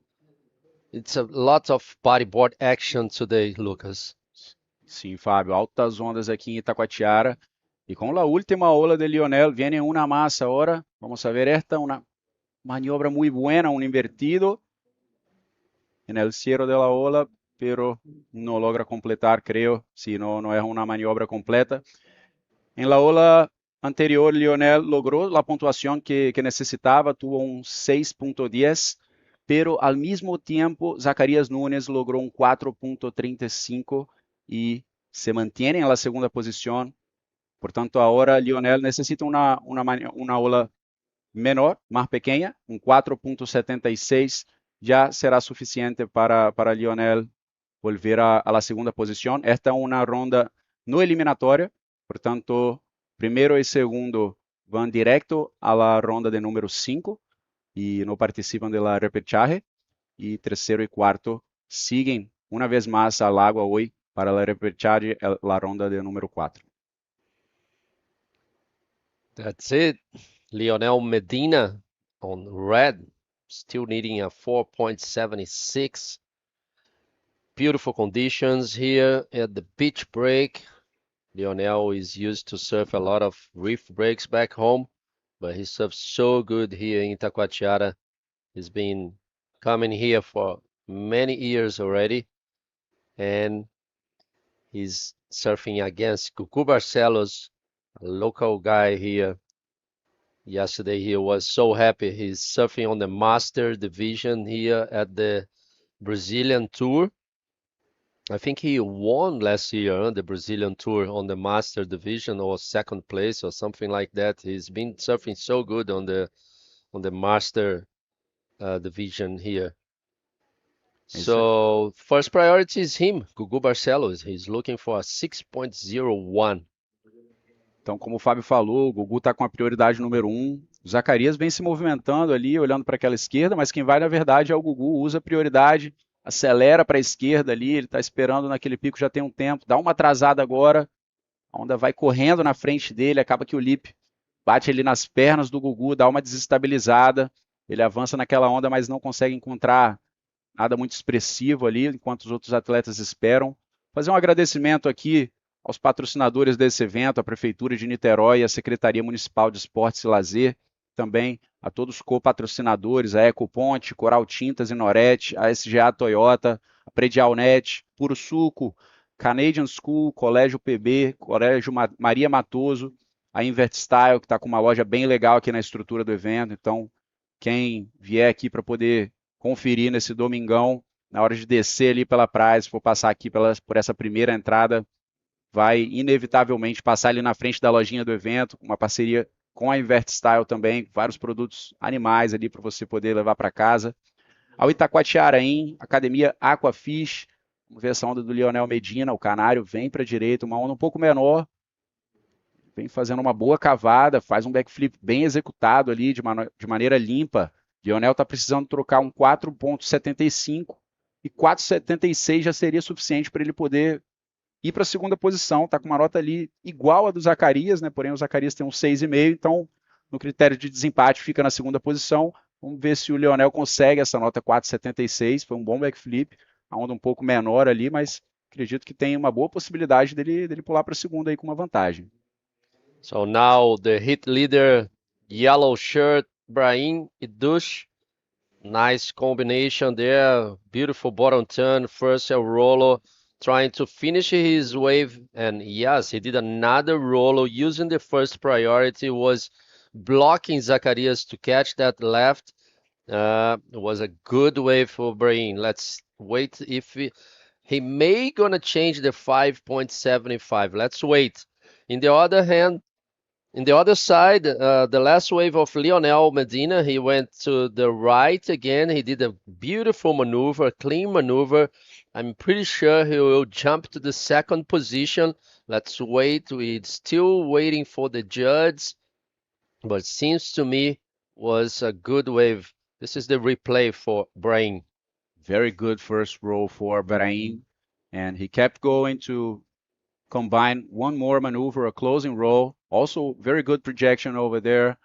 it's a lot of bodyboard action today, Lucas. Sim, Fábio, altas ondas aqui em Itacoatiara. Y con la última ola de Lionel viene una más ahora. Vamos a ver esta, una maniobra muy buena, un invertido en el cierre de la ola, pero no logra completar, creo, si no, no es una maniobra completa. En la ola anterior, Lionel logró la puntuación que necesitaba, tuvo un 6.10, pero al mismo tiempo Zacarias Nunes logró un 4.35 y se mantiene en la segunda posición. Por tanto, ahora Lionel necesita una ola menor, más pequeña, un 4.76 ya será suficiente para Lionel volver a la segunda posición. Esta es una ronda no eliminatoria, por tanto, primero y segundo van directo a la ronda de número 5 y no participan de la repechaje. Y tercero y cuarto siguen una vez más al agua hoy para la repechaje, la ronda de número 4. That's it. Lionel Medina on red, still needing a 4.76. Beautiful conditions here at the beach break. Lionel is used to surf a lot of reef breaks back home. but he surfs so good here in Itacoatiara. He's been coming here for many years already, and he's surfing against Cucu Barcelos, a local guy here. Yesterday he was so happy. He's surfing on the Master Division here at the Brazilian Tour. I think he won last year the Brazilian Tour on the Master Division, or second place or something like that. He's been surfing so good on the Master Division here. So first priority is him, Gugu Barcelos. He's looking for a 6.01. Então, como o Fábio falou, o Gugu está com a prioridade número 1. O Zacarias vem se movimentando ali, olhando para aquela esquerda, mas quem vai, na verdade, é o Gugu. Usa a prioridade, acelera para a esquerda ali, ele está esperando naquele pico já tem um tempo. Dá uma atrasada agora, a onda vai correndo na frente dele, acaba que o lip bate ali nas pernas do Gugu, dá uma desestabilizada. Ele avança naquela onda, mas não consegue encontrar nada muito expressivo ali, enquanto os outros atletas esperam. Fazer um agradecimento aqui aos patrocinadores desse evento, a Prefeitura de Niterói, a Secretaria Municipal de Esporte e Lazer, também a todos os co-patrocinadores, a Ecoponte, Coral Tintas e Norete, a SGA Toyota, a Predial Net, Puro Suco, Canadian School, Colégio PB, Colégio Maria Matoso, a Invert Style, que está com uma loja bem legal aqui na estrutura do evento. Então, quem vier aqui para poder conferir nesse domingão, na hora de descer ali pela praia, se for passar aqui por essa primeira entrada, vai inevitavelmente passar ali na frente da lojinha do evento, uma parceria com a Invert Style também, vários produtos animais ali para você poder levar para casa. Ao Itacoatiara Academia Aquafish, vamos ver essa onda do Lionel Medina, o canário vem para a direita, uma onda um pouco menor, vem fazendo uma boa cavada, faz um backflip bem executado ali, de maneira limpa. Lionel está precisando trocar um 4.75 e 4.76 já seria suficiente para ele poder ir para a segunda posição. Está com uma nota ali igual a do Zacarias, né? Porém o Zacarias tem um 6,5, então no critério de desempate fica na segunda posição. Vamos ver se o Lionel consegue essa nota 4.76, foi um bom backflip, a onda um pouco menor ali, mas acredito que tem uma boa possibilidade dele pular para a segunda aí com uma vantagem. So now the hit leader, yellow shirt, Brahim Idush. Nice combination there. Beautiful bottom turn. First El Rolo trying to finish his wave. And yes, he did another Rolo using the first priority. Was blocking Zacarias to catch that left. It was a good wave for Brahim. Let's wait if he may gonna change the 5.75. Let's wait. In the other hand, in the other side, the last wave of Lionel Medina, he went to the right again. He did a beautiful maneuver, clean maneuver. I'm pretty sure he will jump to the second position. Let's wait. We're still waiting for the judge, but it seems to me was a good wave. This is the replay for Brahim. Very good first roll for Brahim, and he kept going to combine one more maneuver, a closing roll. Also very good projection over there,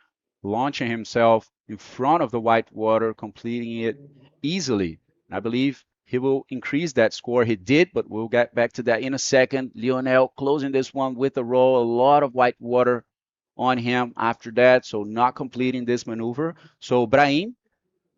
launching himself in front of the white water, completing it easily. I believe he will increase that score. He did, but we'll get back to that in a second. Lionel closing this one with a roll, a lot of white water on him after that, so not completing this maneuver. So Brahim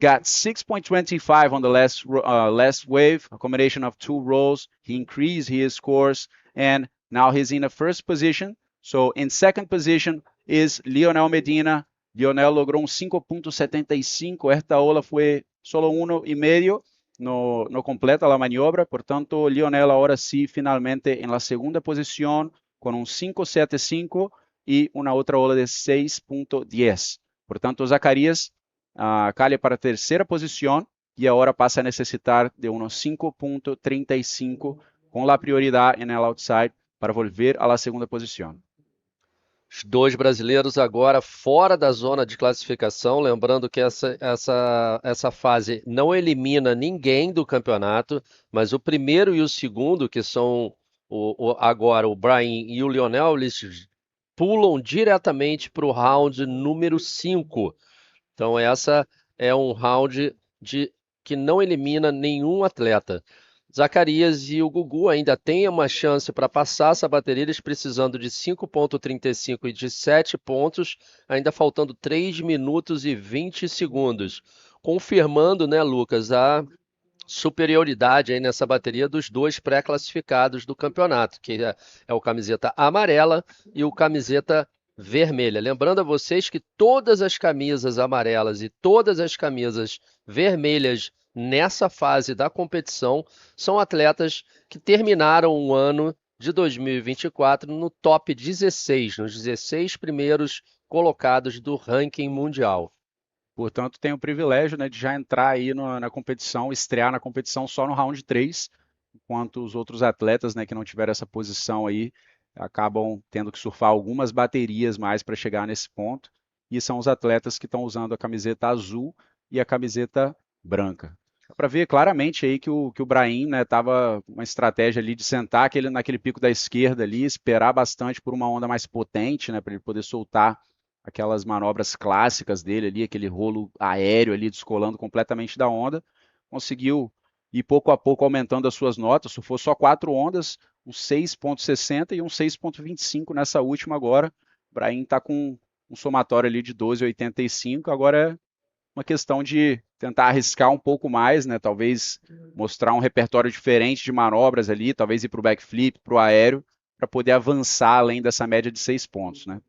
got 6.25 on the last wave, a combination of two rolls. He increased his scores, and now he's in the first position. So in second position is Lionel Medina. Lionel logró un 5.75. Esta ola fue solo 1,5. No completa la maniobra. Por tanto, Lionel ahora sí finalmente en la segunda posición con un 5.75 y una otra ola de 6.10. Por tanto, Zacarias cae para tercera posición y ahora pasa a necesitar de unos 5.35 con la prioridad en el outside para volver a la segunda posición. Os dois brasileiros agora fora da zona de classificação, lembrando que essa fase não elimina ninguém do campeonato, mas o primeiro e o segundo, que são agora o Brahim e o Lionel, eles pulam diretamente para o round número 5. Então essa é um round que não elimina nenhum atleta. Zacarias e o Gugu ainda têm uma chance para passar essa bateria, eles precisando de 5,35 e de 7 pontos, ainda faltando 3 minutos e 20 segundos. Confirmando, né, Lucas, a superioridade aí nessa bateria dos dois pré-classificados do campeonato, que é o camiseta amarela e o camiseta vermelha. Lembrando a vocês que todas as camisas amarelas e todas as camisas vermelhas nessa fase da competição são atletas que terminaram o ano de 2024 no top 16, nos 16 primeiros colocados do ranking mundial. Portanto, tem o privilégio, né, de já entrar aí na competição, estrear na competição só no round 3, enquanto os outros atletas, né, que não tiveram essa posição aí, acabam tendo que surfar algumas baterias mais para chegar nesse ponto, e são os atletas que estão usando a camiseta azul e a camiseta branca. Dá para ver claramente aí que o Brahim, né, tava uma estratégia ali de sentar naquele pico da esquerda ali, esperar bastante por uma onda mais potente, né, para ele poder soltar aquelas manobras clássicas dele ali, aquele rolo aéreo ali descolando completamente da onda. Conseguiu ir pouco a pouco aumentando as suas notas, surfou só 4 ondas, um 6,60 e um 6,25 nessa última agora. O Brahim está com um somatório ali de 12,85, agora é uma questão de tentar arriscar um pouco mais, né? Talvez mostrar um repertório diferente de manobras ali, talvez ir para o backflip, para o aéreo, para poder avançar além dessa média de 6 pontos, né?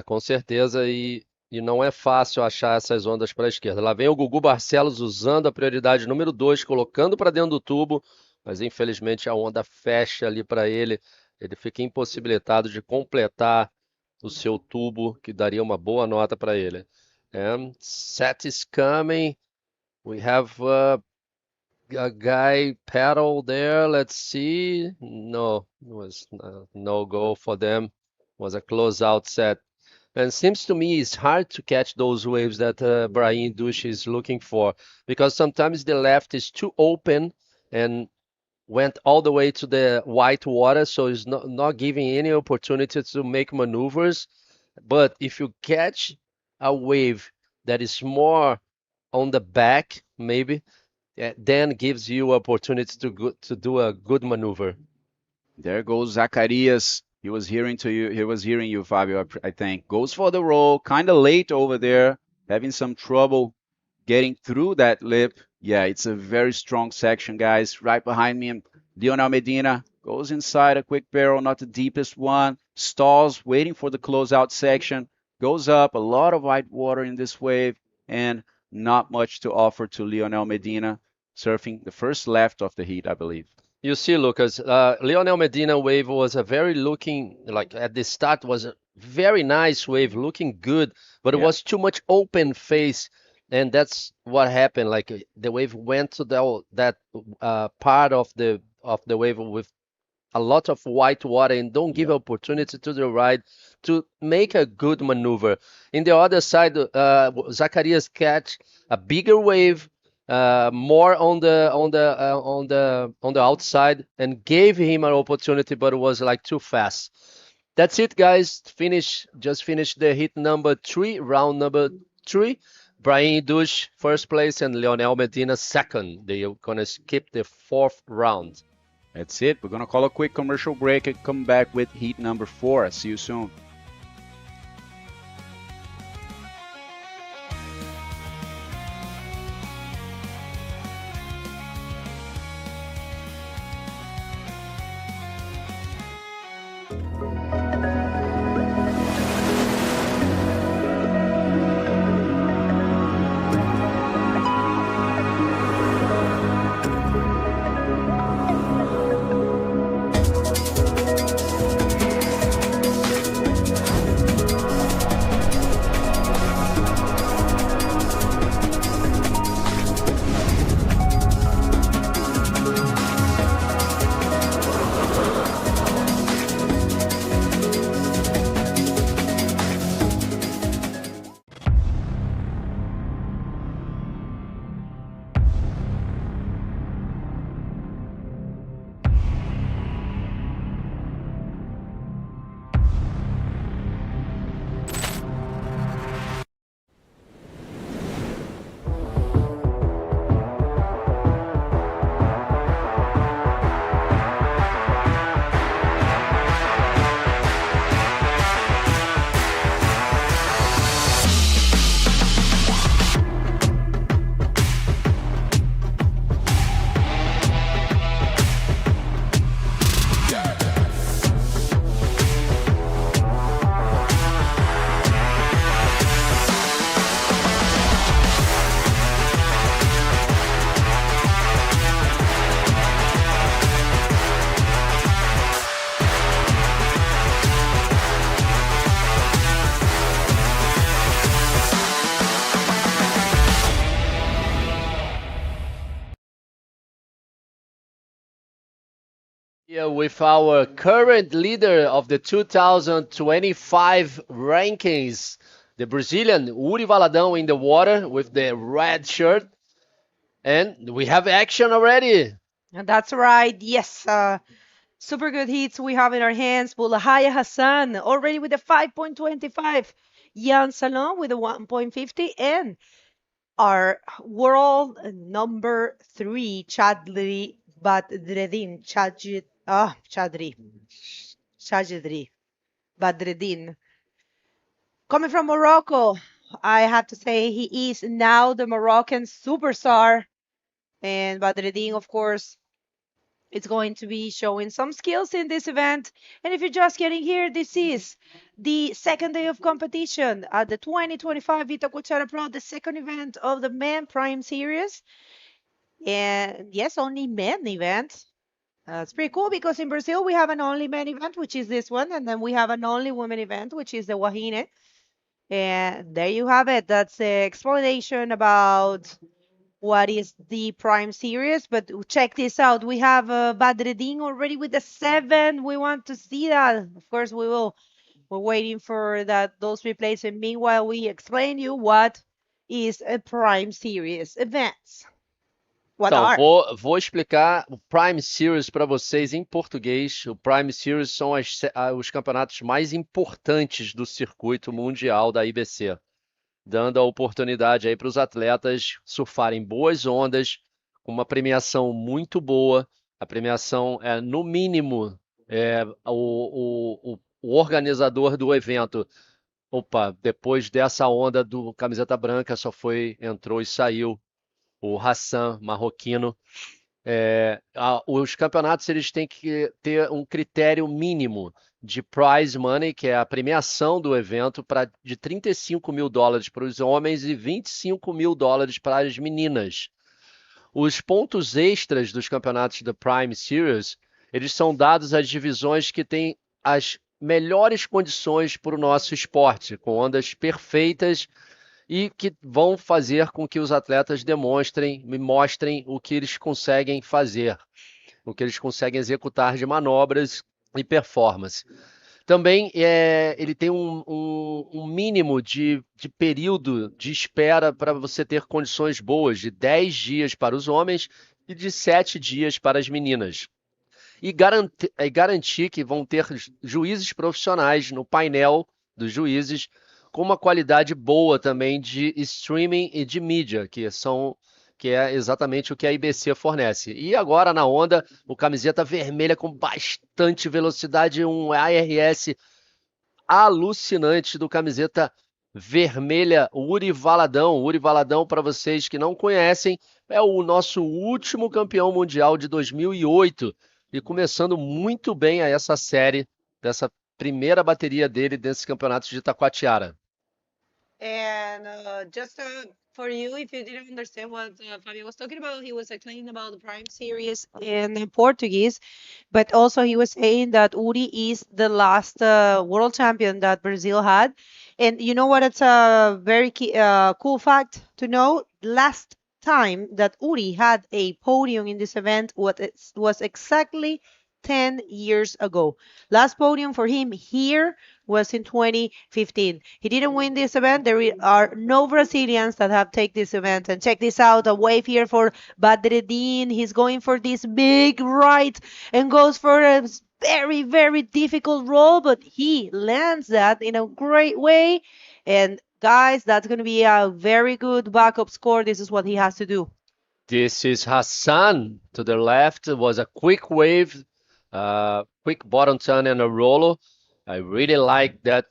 Com certeza, e não é fácil achar essas ondas para a esquerda. Lá vem o Gugu Barcelos usando a prioridade número 2, colocando para dentro do tubo, mas infelizmente a onda fecha ali para ele, ele fica impossibilitado de completar o seu tubo, que daria uma boa nota para ele. Set is coming, we have a guy paddle there, let's see, no, it was no goal for them, it was a close-out set. And seems to me it's hard to catch those waves that Brahim Dush is looking for, because sometimes the left is too open and went all the way to the white water, so it's not giving any opportunity to make maneuvers. But if you catch a wave that is more on the back, maybe, then gives you opportunity to do a good maneuver. There goes Zacarias. He was hearing you, Fabio, I think. Goes for the roll, kind of late over there, having some trouble getting through that lip. Yeah, it's a very strong section, guys. Right behind me, Lionel Medina goes inside a quick barrel, not the deepest one. Stalls, waiting for the closeout section. Goes up, a lot of white water in this wave, and not much to offer to Lionel Medina, surfing the first left of the heat, I believe. You see, Lucas, Lionel Medina wave was a very looking, like at the start was a very nice wave, looking good, but it was too much open face, and that's what happened. Like the wave went to that part of the wave with a lot of white water and don't give opportunity to the ride to make a good maneuver. In the other side, Zacarias catch a bigger wave, more on the outside, and gave him an opportunity, but it was like too fast. That's it, guys. Just finished the hit number 3, round number 3. Brahim Dush first place and Lionel Medina second. They're gonna skip the 4th round. That's it. We're gonna call a quick commercial break and come back with heat number 4. See you soon. Here with our current leader of the 2025 rankings, the Brazilian Uri Valadão in the water with the red shirt. And we have action already. And that's right. Yes. Super good hits we have in our hands. Bulahaya Hassan already with a 5.25. Jan Salon with a 1.50. And our world number 3, Chadri Badreddin. Chadri Badreddin. Coming from Morocco, I have to say he is now the Moroccan superstar. And Badreddin, of course, it's going to be showing some skills in this event. And if you're just getting here, this is the second day of competition at the 2025 Itacoatiara Pro, the second event of the Men Prime Series. And yes, only men event. It's pretty cool because in Brazil we have an only men event, which is this one, and then we have an only women event, which is the Wahine. And there you have it. That's the explanation about what is the Prime Series. But check this out. We have Badreddin already with the 7. We want to see that. Of course, we will. We're waiting for those replays. And meanwhile, we explain you what is a Prime Series events. What Então, are? vou explicar o Prime Series para vocês em português. O Prime Series são os campeonatos mais importantes do circuito mundial da IBC, dando a oportunidade aí para os atletas surfarem boas ondas, com uma premiação muito boa. A premiação é, no mínimo, o organizador do evento. Opa, depois dessa onda do camiseta branca, entrou e saiu o Hassan, marroquino. Os campeonatos eles têm que ter um critério mínimo de prize money, que é a premiação do evento, de $35 mil para os homens e $25 mil para as meninas. Os pontos extras dos campeonatos da Prime Series, eles são dados às divisões que têm as melhores condições para o nosso esporte, com ondas perfeitas e que vão fazer com que os atletas mostrem o que eles conseguem fazer, o que eles conseguem executar de manobras e performance. Também ele tem um mínimo de período de espera para você ter condições boas, de 10 dias para os homens e de 7 dias para as meninas. E garantir que vão ter juízes profissionais no painel dos juízes, com uma qualidade boa também de streaming e de mídia, que é exatamente o que a IBC fornece. E agora na onda, o camiseta vermelha com bastante velocidade, um ARS alucinante do camiseta vermelha, Uri Valadão. Uri Valadão, para vocês que não conhecem, é o nosso último campeão mundial de 2008 e começando muito bem essa série, dessa primeira bateria dele desses campeonatos de Itacoatiara. And just for you, if you didn't understand what Fabio was talking about, he was explaining about the Prime Series in Portuguese, but also he was saying that Uri is the last world champion that Brazil had. And you know what? It's a very cool fact to know. Last time that Uri had a podium in this event was exactly 10 years ago. Last podium for him here was in 2015. He didn't win this event. There are no Brazilians that have taken this event. And check this out, a wave here for Badreddin. He's going for this big right and goes for a very, very difficult roll, but he lands that in a great way. And guys, that's going to be a very good backup score. This is what he has to do. This is Hassan to the left. It was a quick wave, quick bottom turn and a roll. I really like that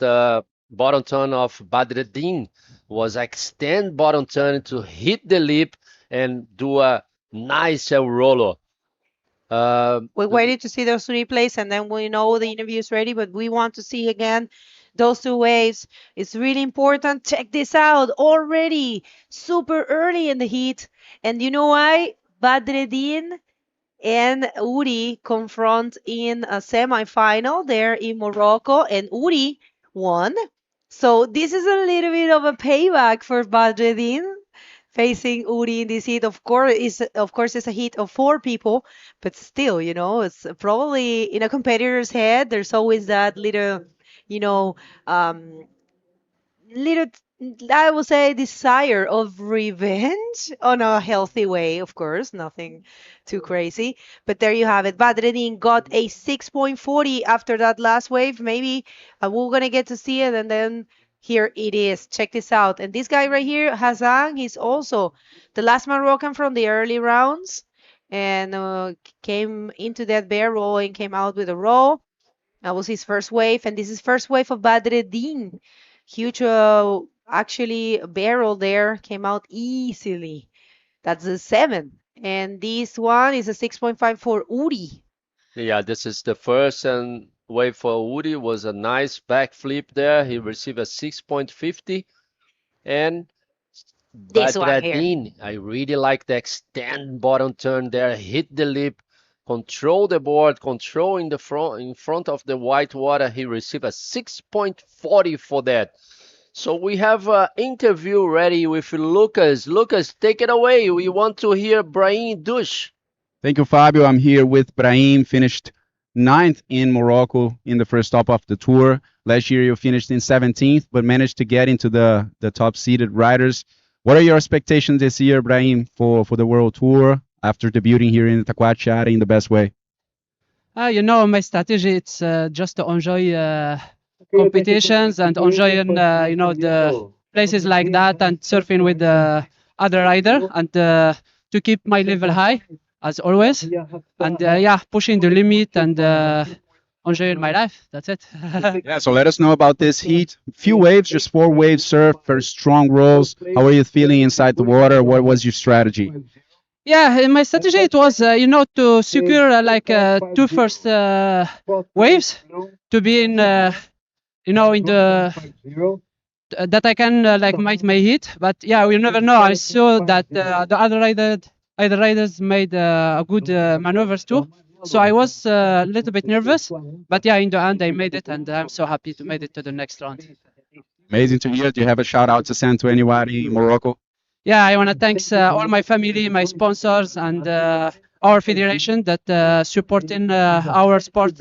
bottom turn of Badreddin was extend bottom turn to hit the lip and do a nice roll. We waited to see those replays and then we know the interview is ready, but we want to see again those two waves. It's really important. Check this out already super early in the heat. And you know why? Badreddin and Uri confront in a semi-final there in Morocco, and Uri won. So this is a little bit of a payback for Badreddin. facing Uri in this heat. Of course, it's a heat of 4 people, but still, it's probably in a competitor's head. There's always that little, you know, um, little, I would say, desire of revenge on a healthy way. Of course, nothing too crazy. But there you have it. Badreddin got a 6.40 after that last wave. Maybe we're gonna get to see it, and then here it is. Check this out. And this guy right here, Hassan, he's also the last Moroccan from the early rounds, and came into that barrel and came out with a roll. That was his first wave, and this is first wave of Badreddin. Huge, actually, barrel there came out easily. That's a 7. And this one is a 6.5 for Uri. Yeah, this is the first and wave for Uri was a nice backflip there. He received a 6.50. And This one here. Badreddin, I really like the extend bottom turn there, hit the lip, control the board, control in front of the white water. He received a 6.40 for that. So we have an interview ready with Lucas. Lucas, take it away. We want to hear Brahim Dush. Thank you, Fabio. I'm here with Brahim, finished 9th in Morocco in the first stop of the tour. Last year you finished in 17th, but managed to get into the top seeded riders. What are your expectations this year, Brahim, for the World Tour after debuting here in Itacoatiara in the best way? My strategy it's just to enjoy competitions and enjoying the places like that and surfing with the other rider and to keep my level high as always and pushing the limit and enjoying my life. That's it. Yeah, so let us know about this heat. Few waves, just 4 waves surf, very strong rolls. How are you feeling inside the water? What was your strategy? Yeah, in my strategy it was to secure 2 first waves to be in in the that I can make my hit. But yeah, we never know. I saw that the other riders made a good maneuvers too. So I was a little bit nervous, but yeah, in the end I made it, and I'm so happy to made it to the next round. Amazing to hear. Do you have a shout out to send to anybody in Morocco? Yeah, I want to thank all my family, my sponsors, and our federation that supporting our sport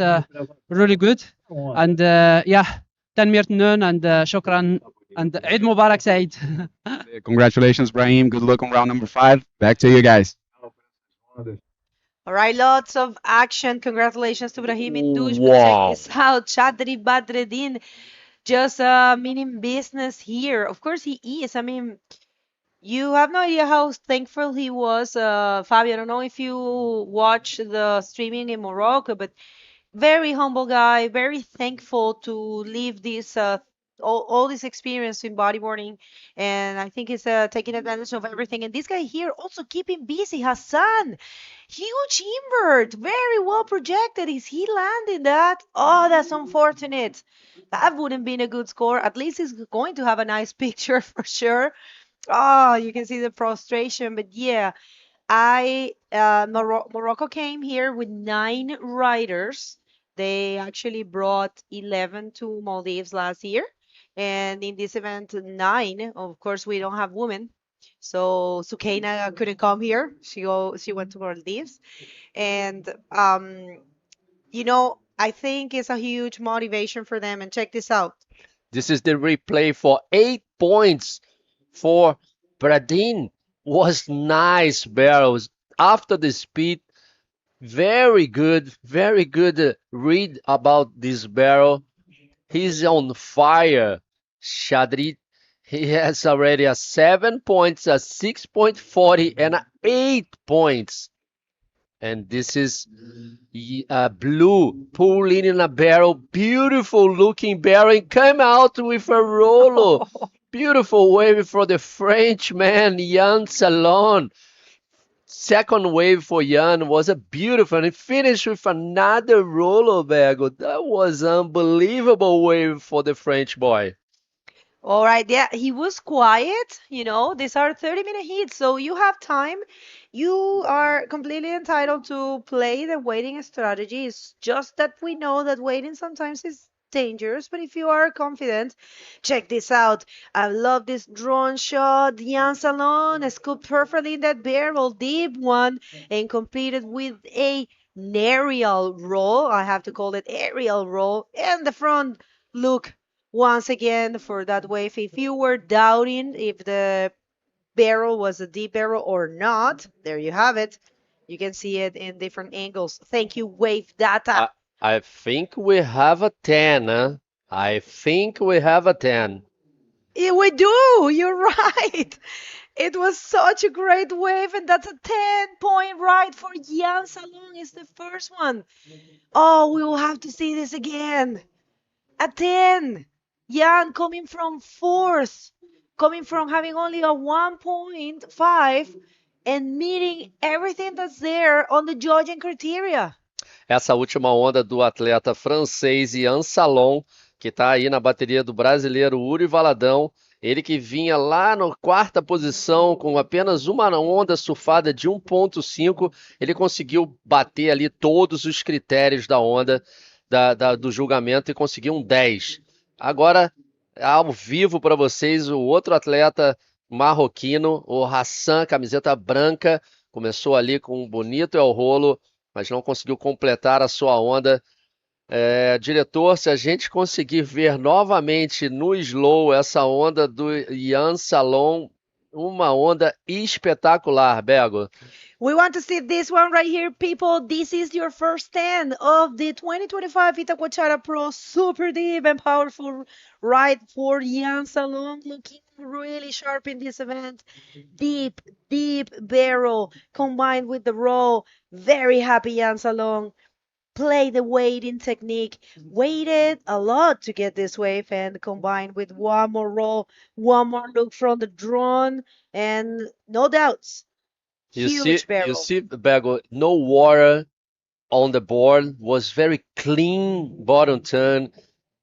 really good. And Tanmir Nun and Shukran and Eid Mubarak Said. Congratulations, Brahim. Good luck on round number 5. Back to you guys. All right, lots of action. Congratulations to Brahim Indouche. Wow. Check this out. Chadri Badreddin just meaning business here. Of course he is. I mean, you have no idea how thankful he was, Fabio. I don't know if you watch the streaming in Morocco, but very humble guy, very thankful to live this all this experience in bodyboarding, and I think he's taking advantage of everything. And this guy here also keeping busy, Hassan, huge invert, very well projected. Is he landing that? Oh, that's unfortunate. That wouldn't been a good score. At least he's going to have a nice picture for sure. Oh, you can see the frustration, but yeah, Morocco came here with 9 riders. They actually brought 11 to Maldives last year, and in this event, 9. Of course, we don't have women, so Sukaina couldn't come here. She went to Maldives, and I think it's a huge motivation for them. And check this out. This is the replay for 8 points for Badreddin. Was nice barrels after the speed. Very good read about this barrel. He's on fire. Chadri, he has already a 7 points, a 6.40, and a 8 points. And this is blue pulling in a barrel, beautiful looking barrel, and come out with a rolo. Beautiful wave for the Frenchman, Yann Salon. Second wave for Yann was a beautiful, and he finished with another rolo, Bergo. That was unbelievable wave for the French boy. All right, yeah, he was quiet. These are 30-minute hits, so you have time. You are completely entitled to play the waiting strategy. It's just that we know that waiting sometimes is dangerous, but if you are confident, check this out. I love this drone shot. Jan Salon scooped perfectly in that barrel, deep one, and completed with a aerial roll. I have to call it aerial roll. And the front look once again for that wave. If you were doubting if the barrel was a deep barrel or not, there you have it. You can see it in different angles. Thank you, Wave Data. I think we have a 10, huh? I think we have a 10. Yeah, we do. You're right. It was such a great wave, and that's a 10-point ride for Jan Salong. It's the first one. Oh, we will have to see this again. A 10. Jan coming from fourth, coming from having only a 1.5 and meeting everything that's there on the judging criteria. Essa última onda do atleta francês Ian Salon, que está aí na bateria do brasileiro Uri Valadão, ele que vinha lá na quarta posição com apenas uma onda surfada de 1.5, ele conseguiu bater ali todos os critérios da onda do julgamento e conseguiu um 10. Agora, ao vivo para vocês, o outro atleta marroquino, o Hassan, camiseta branca, começou ali com um bonito el rolo, mas não conseguiu completar a sua onda. Diretor, se a gente conseguir ver novamente no slow essa onda do Jan Salon, uma onda espetacular, Bego. We want to see this one right here, people. This is your first 10 of the 2025 Itacoatiara Pro super deep and powerful ride for Jan Salon, looking really sharp in this event. Deep, deep barrel combined with the roll. Very happy Jan Salon. Play the wading technique, waited a lot to get this wave, and combined with one more roll, one more look from the drone, and no doubts. Huge barrel. You see, Bego, no water on the board, was very clean bottom turn,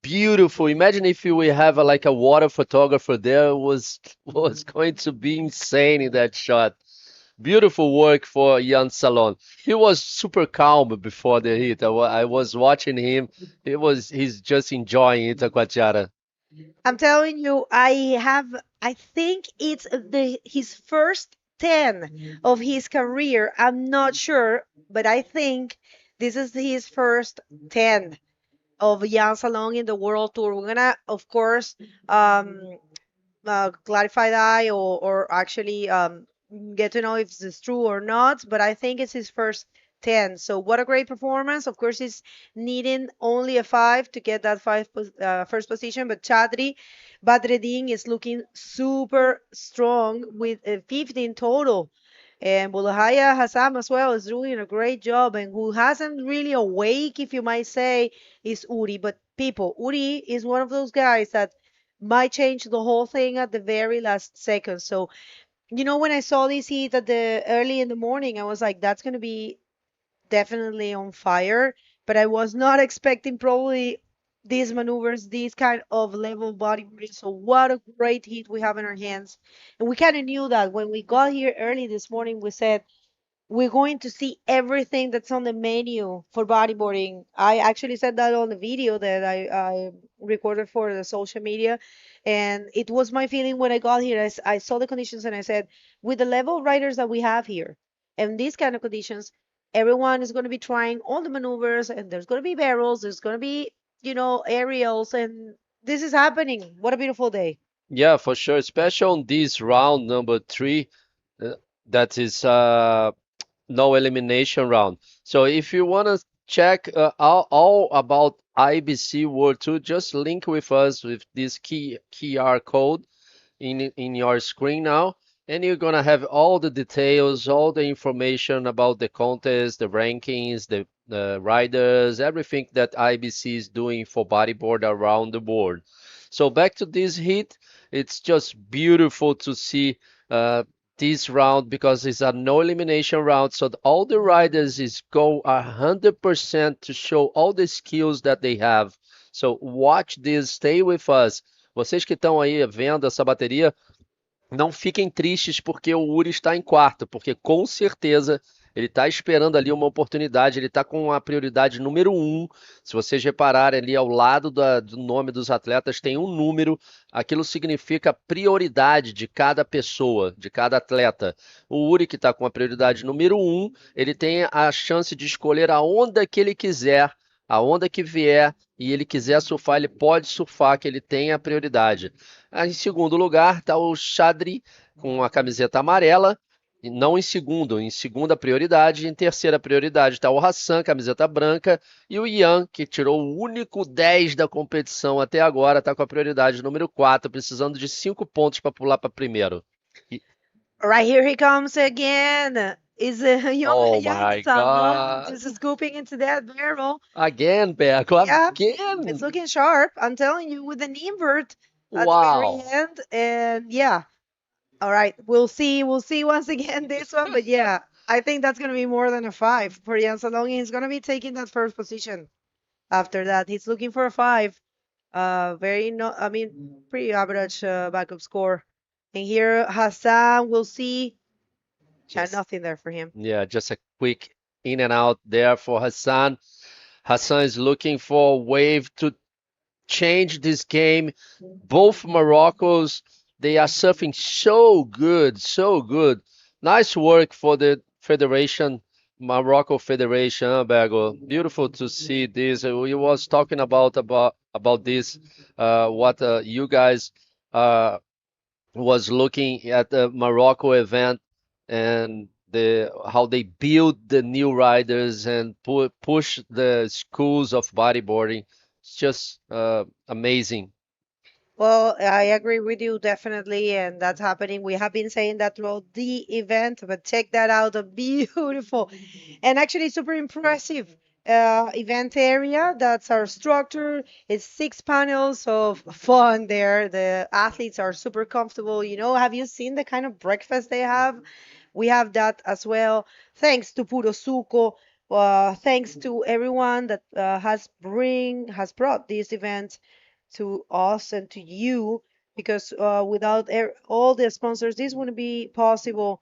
beautiful. Imagine if we have like a water photographer there, was going to be insane in that shot. Beautiful work for Jan Salon. He was super calm before the hit. I was watching him. He's just enjoying Itacoatiara. I'm telling you, I think it's his first 10 of his career. I'm not sure, but I think this is his first 10 of Jan Salon in the World Tour. We're gonna, of course, clarify that or actually get to know if this is true or not, but I think it's his first 10. So what a great performance. Of course, he's needing only a 5 to get that first position, but Chadri Badreddin is looking super strong with 15 total. And Bulahaya Hassam as well is doing a great job, and who hasn't really awake, if you might say, is Uri. But people, Uri is one of those guys that might change the whole thing at the very last second. So when I saw this heat early in the morning, I was like, that's going to be definitely on fire. But I was not expecting probably these maneuvers, these kind of level bodyboarding. So what a great heat we have in our hands. And we kind of knew that when we got here early this morning, we said, we're going to see everything that's on the menu for bodyboarding. I actually said that on the video that I recorded for the social media. And it was my feeling when I got here. I saw the conditions and I said, with the level riders that we have here and these kind of conditions, everyone is going to be trying all the maneuvers, and there's going to be barrels, there's going to be, aerials, and this is happening. What a beautiful day. Yeah, for sure. Especially on this round number 3, that is no elimination round. So if you want to check all about IBC World Tour, just link with us with this QR code in your screen now, and you're gonna have all the details, all the information about the contest, the rankings, the riders, everything that IBC is doing for bodyboard around the world. So back to this heat, it's just beautiful to see this round because it's a no elimination round. So all the riders go 100% to show all the skills that they have. So watch this, stay with us. Vocês que estão aí vendo essa bateria, não fiquem tristes porque o Uri está em quarto, porque com certeza Ele está esperando ali uma oportunidade, ele está com a prioridade número 1. Se vocês repararem ali ao lado do nome dos atletas, tem um número. Aquilo significa prioridade de cada pessoa, de cada atleta. O Uri, que está com a prioridade número 1, ele tem a chance de escolher a onda que ele quiser, a onda que vier, e ele quiser surfar, ele pode surfar, que ele tem a prioridade. Aí, em segundo lugar está o Chadri, com a camiseta amarela, e não em segundo, em segunda prioridade. Em terceira prioridade está o Hassan, camiseta branca, e o Ian, que tirou o único 10 da competição até agora, está com a prioridade número 4, precisando de 5 pontos para pular para primeiro. Right, here he comes again. Is Oh my God. just scooping into that barrel. Again, Berko, Yeah, again. it's looking sharp. I'm telling you, with an invert at the Wow. very end. And yeah, all right, we'll see once again this one. But yeah, I think that's going to be more than a 5 for Jan Salongi. He's going to be taking that first position after that. He's looking for a 5. Pretty average backup score. And here, Hassan, we'll see. Nothing there for him. Yeah, just a quick in and out there for Hassan. Hassan is looking for a wave to change this game. Both Moroccos, they are surfing so good, so good. Nice work for the Federation, Morocco Federation, Bergo. Beautiful to see this. We was talking about this, what you guys was looking at the Morocco event and how they build the new riders and push the schools of bodyboarding. It's just amazing. Well, I agree with you definitely, and that's happening. We have been saying that throughout the event, but check that out, a beautiful and actually super impressive event area. That's our structure. It's 6 panels of fun there. The athletes are super comfortable. Have you seen the kind of breakfast they have? We have that as well. Thanks to Puro Suco. Thanks to everyone that has brought this event to us and to you, because without all the sponsors, this wouldn't be possible.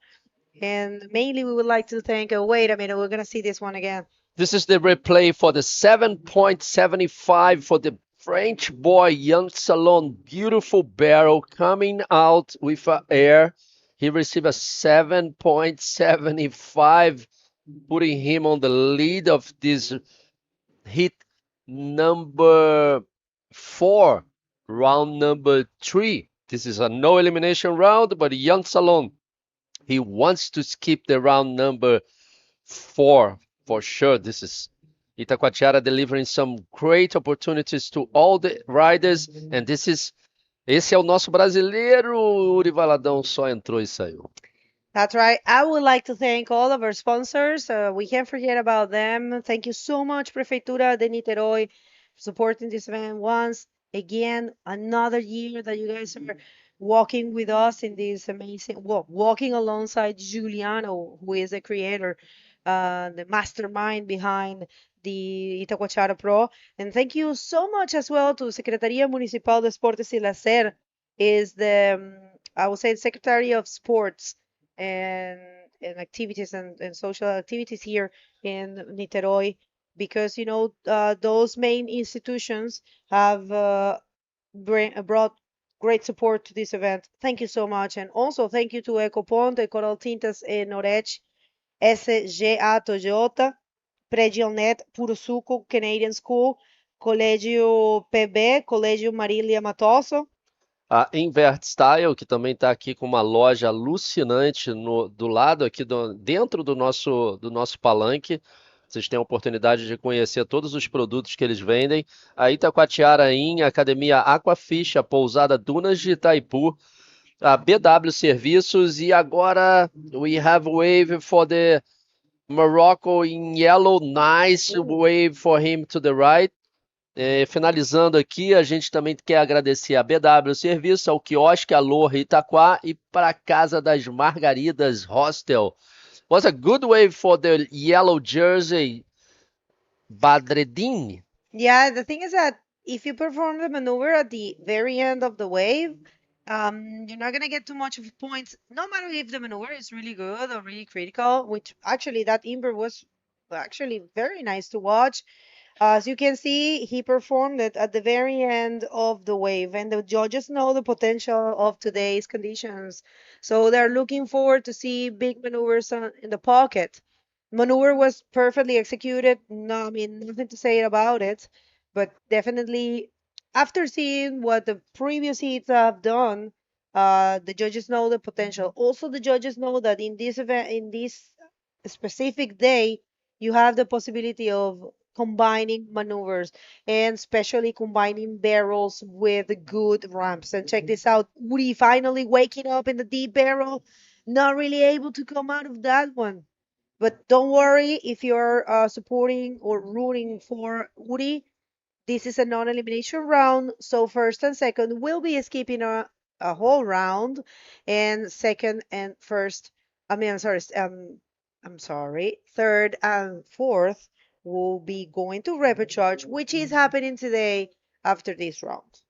And mainly, we would like to thank. Wait a minute, we're gonna see this one again. This is the replay for the 7.75 for the French boy Young Salon. Beautiful barrel coming out with air. He received a 7.75, putting him on the lead of this hit number 4, round number 3. This is a no elimination round, but Young Salon, he wants to skip the round number 4 for sure. This is Itacoatiara delivering some great opportunities to all the riders, and esse é o nosso brasileiro. Uri Valadão só entrou e saiu. That's right. I would like to thank all of our sponsors. We can't forget about them. Thank you so much, Prefeitura de Niterói, for supporting this event once again. Another year that you guys are walking with us in this amazing, walking alongside Giuliano, who is the creator, the mastermind behind the Itacoatiara Pro. And thank you so much as well to Secretaria Municipal de Esporte y Lazer, is the, I would say, the Secretary of Sports and activities and social activities here in Niteroi, because those main institutions have brought great support to this event. Thank you so much. And also thank you to Ecoponte, Coral Tintas e Norete, SGA Toyota, Predilnet, Puro Suco, Canadian School, Colégio PB, Colégio Marília Matosso. A Invert Style, que também está aqui com uma loja alucinante do lado aqui, dentro do nosso palanque. Vocês têm a oportunidade de conhecer todos os produtos que eles vendem. A Itacoatiara In, a Academia Aquafish, a Pousada Dunas de Itaipu, a BW Serviços, e agora we have wave for the Morocco in yellow. Nice wave for him to the right. Finalizando aqui, a gente também quer agradecer a BW Serviço, ao Quiosque Aloha Itaquá e para a Casa das Margaridas Hostel. Was a good wave for the yellow jersey, Badreddin. Yeah, the thing is that if you perform the maneuver at the very end of the wave, You're not gonna get too much of points, no matter if the maneuver is really good or really critical, which actually that invert was actually very nice to watch. As you can see, he performed it at the very end of the wave, and the judges know the potential of today's conditions. So they're looking forward to see big maneuvers in the pocket. Maneuver was perfectly executed. No, I mean, nothing to say about it, but definitely after seeing what the previous heats have done, the judges know the potential. Also, the judges know that in this event, in this specific day, you have the possibility of combining maneuvers and especially combining barrels with good ramps. And check this out, Uri finally waking up in the deep barrel, not really able to come out of that one. But don't worry if you're supporting or rooting for Uri. This is a non-elimination round, so first and second will be skipping a whole round, and second and first, I mean, I'm sorry, third and fourth will be going to repechage, which is happening today after this round.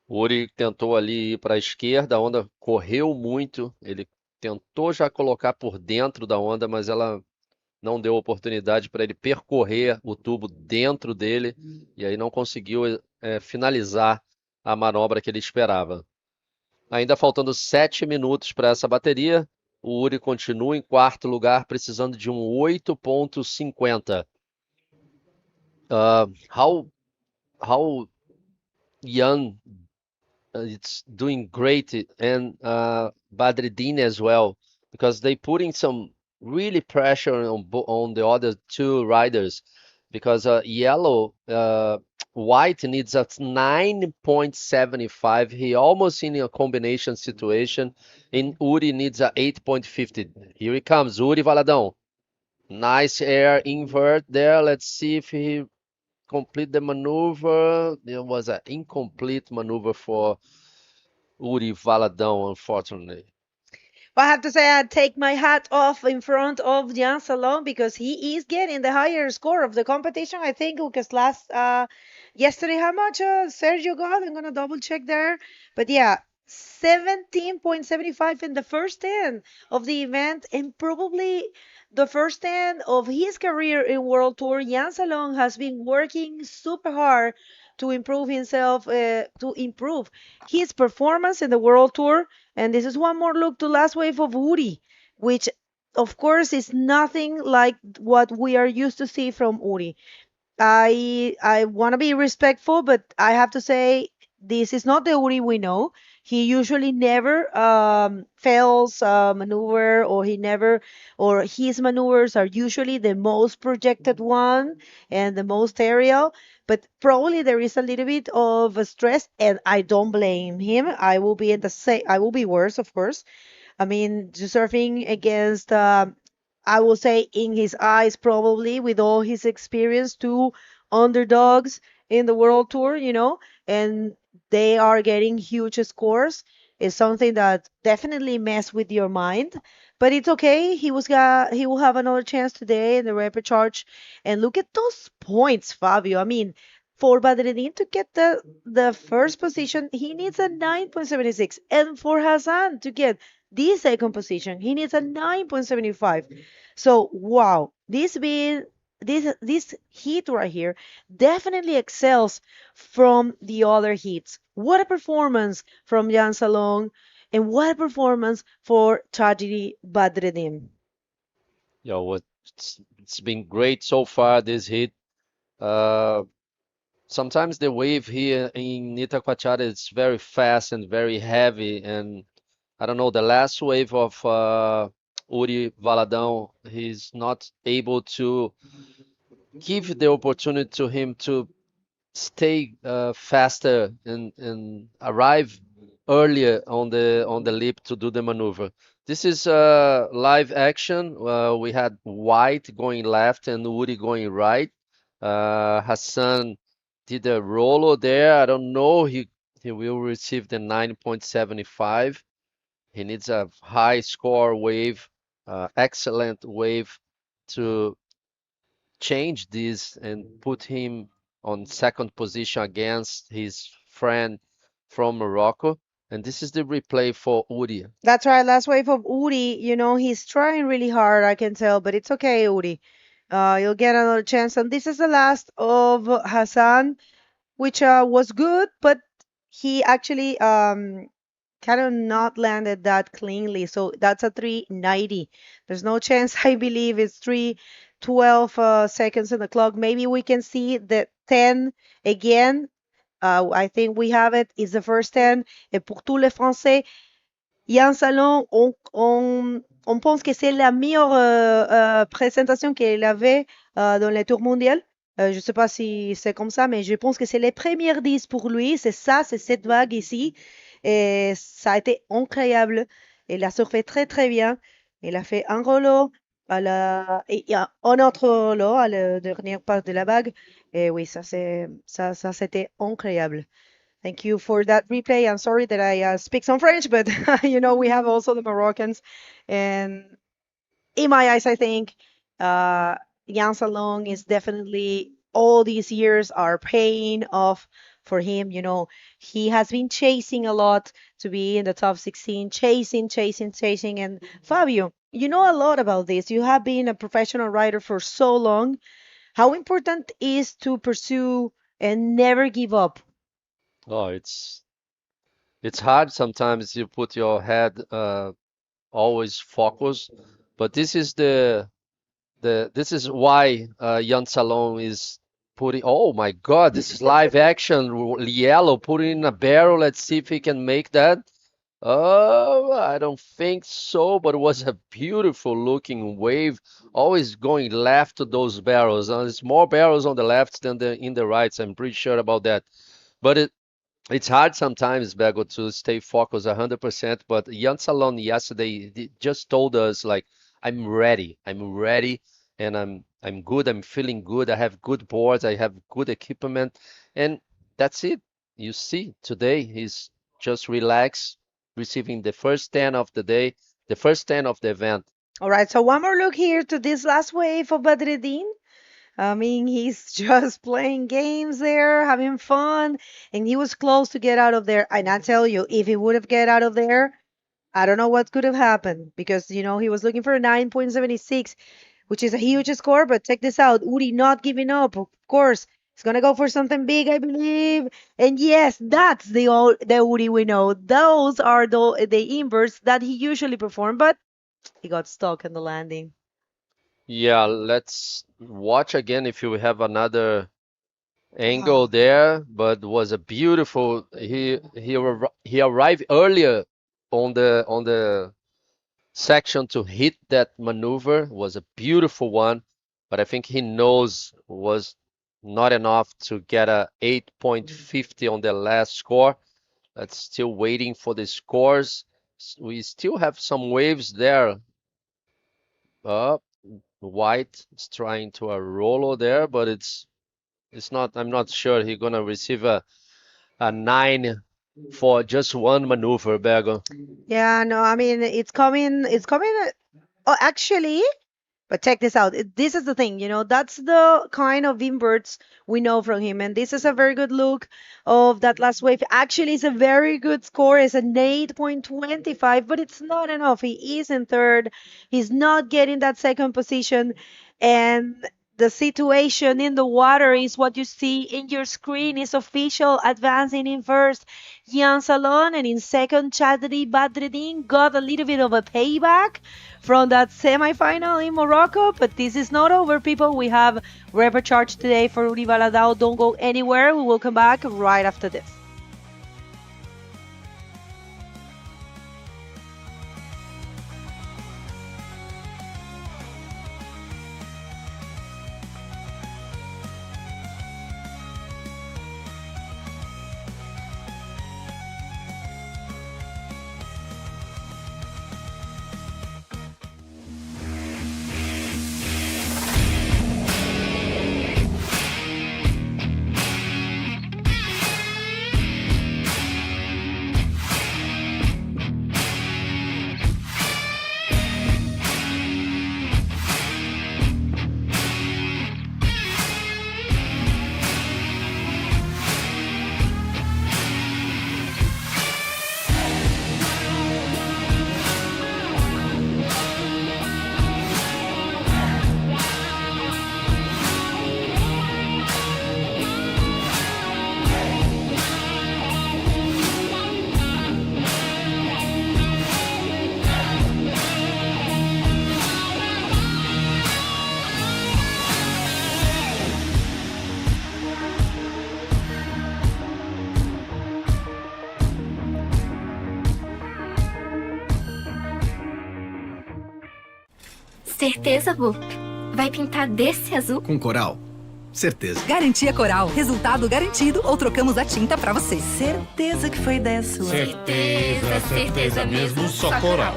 O Uri tentou ali ir para a esquerda, a onda correu muito, ele tentou já colocar por dentro da onda, mas ela não deu oportunidade para ele percorrer o tubo dentro dele e aí não conseguiu finalizar a manobra que ele esperava. Ainda faltando 7 minutos para essa bateria, o Uri continua em quarto lugar, precisando de um 8,50. How Jan it's doing great, and Badreddin as well, because they putting some really pressure on the other two riders, because White needs a 9.75. He almost in a combination situation, and Uri needs a 8.50. Here he comes, Uri Valadão. Nice air invert there. Let's see if he complete the maneuver. There was an incomplete maneuver for Uri Valadão, unfortunately. Well, I have to say, I take my hat off in front of Jan Salom because he is getting the higher score of the competition. I think because yesterday, how much Sergio got? I'm gonna double check there. But yeah, 17.75 in the first 10 of the event, and probably the first 10 of his career in World Tour. Jan Salom has been working super hard to improve himself, to improve his performance in the World Tour. And this is one more look to last wave of Uri, which of course is nothing like what we are used to see from Uri. I want to be respectful, but I have to say this is not the Uri we know. He usually never fails a maneuver, or his maneuvers are usually the most projected one and the most aerial. But probably there is a little bit of a stress, and I don't blame him. I will be in the same. I will be worse, of course. I mean, surfing against, I will say, in his eyes, probably with all his experience, two underdogs in the World Tour, and they are getting huge scores, is something that definitely mess with your mind. But it's okay. He will have another chance today in the repechage. And look at those points, Fabio. I mean, for Badreddin to get the first position, he needs a 9.76, and for Hassan to get the second position, he needs a 9.75. So wow, this heat right here definitely excels from the other heats. What a performance from Jan Salon, and what a performance for Tragedy Badreddin. Yeah, it's been great so far this heat. Sometimes the wave here in Itacoatiara is very fast and very heavy, and I don't know, the last wave of Uri Valadão, he's not able to give the opportunity to him to stay faster and arrive earlier on the lip to do the maneuver. This is live action. We had White going left and Uri going right. Hassan did a roller there. I don't know. He will receive the 9.75. He needs a high score wave, excellent wave to change this and put him on second position against his friend from Morocco. And this is the replay for Uri. That's right. Last wave of Uri. You know, he's trying really hard, I can tell, but it's okay, Uri. You'll get another chance. And this is the last of Hassan, which was good, but he actually kind of not landed that cleanly. So that's a 390. There's no chance, I believe, it's 312 seconds in the clock. Maybe we can see the 10 again. I think we have it. It's the first 10. Et pour tous les Français, Yann Salon, on pense que c'est la meilleure présentation qu'il avait dans les tours mondiales. Je ne sais pas si c'est comme ça, mais je pense que c'est les premières 10 pour lui. C'est ça, c'est cette vague ici. Et ça a été incroyable. Il a surfé très, très bien. Il a fait un rollo et un autre rollo à la dernière part de la vague. Et oui, ça, c'était incroyable. Thank you for that replay. I'm sorry that I speak some French, but you know, we have also the Moroccans. And in my eyes, I think Jan Salong is definitely, all these years are paying off for him. You know, he has been chasing a lot to be in the top 16, chasing. And Fabio, you know a lot about this. You have been a professional rider for so long. How important is to pursue and never give up? Oh, it's hard sometimes. You put your head always focused, but this is this is why Jan Salon is putting. Oh my God, this is live action. Yellow putting in a barrel. Let's see if he can make that. Oh, I don't think so, but it was a beautiful looking wave, always going left to those barrels. There's more barrels on the left than in the right, so I'm pretty sure about that. But it's hard sometimes, Bego, to stay focused 100%. But Jan Salon yesterday just told us, like, I'm ready, and I'm good, I'm feeling good, I have good boards, I have good equipment, and that's it. You see, today he's just relaxed, receiving the first 10 of the day, the first 10 of the event. All right, so one more look here to this last wave of Badreddin. I mean, he's just playing games there, having fun, and he was close to get out of there. And I tell you, if he would have get out of there, I don't know what could have happened, because, you know, he was looking for a 9.76, which is a huge score. But check this out, Uri not giving up. Of course, he's gonna go for something big, I believe. And yes, that's the Uri we know. Those are the inverts that he usually performs, but he got stuck in the landing. Yeah, let's watch again if you have another angle there, but was a beautiful. He arrived earlier on the section to hit that maneuver. Was a beautiful one, but I think he knows was not enough to get a 8.50 on the last score. That's still waiting for the scores. We still have some waves there. White is trying to a rollo there, but it's not. I'm not sure he's gonna receive a 9 for just one maneuver, Bego. Yeah, no, I mean, it's coming. Oh, actually, but check this out. This is the thing, you know, that's the kind of inverts we know from him. And this is a very good look of that last wave. Actually, it's a very good score. It's an 8.25, but it's not enough. He is in third. He's not getting that second position. And the situation in the water is what you see in your screen. Is official, advancing in first, Jan Salon, and in second, Chadri Badreddin got a little bit of a payback from that semifinal in Morocco. But this is not over, people. We have repercharge today for Uri Baladao. Don't go anywhere. We will come back right after this. Certeza, Bu? Vai pintar desse azul? Com coral? Certeza. Garantia Coral. Resultado garantido ou trocamos a tinta pra você. Certeza que foi ideia sua. Certeza, certeza mesmo, só coral.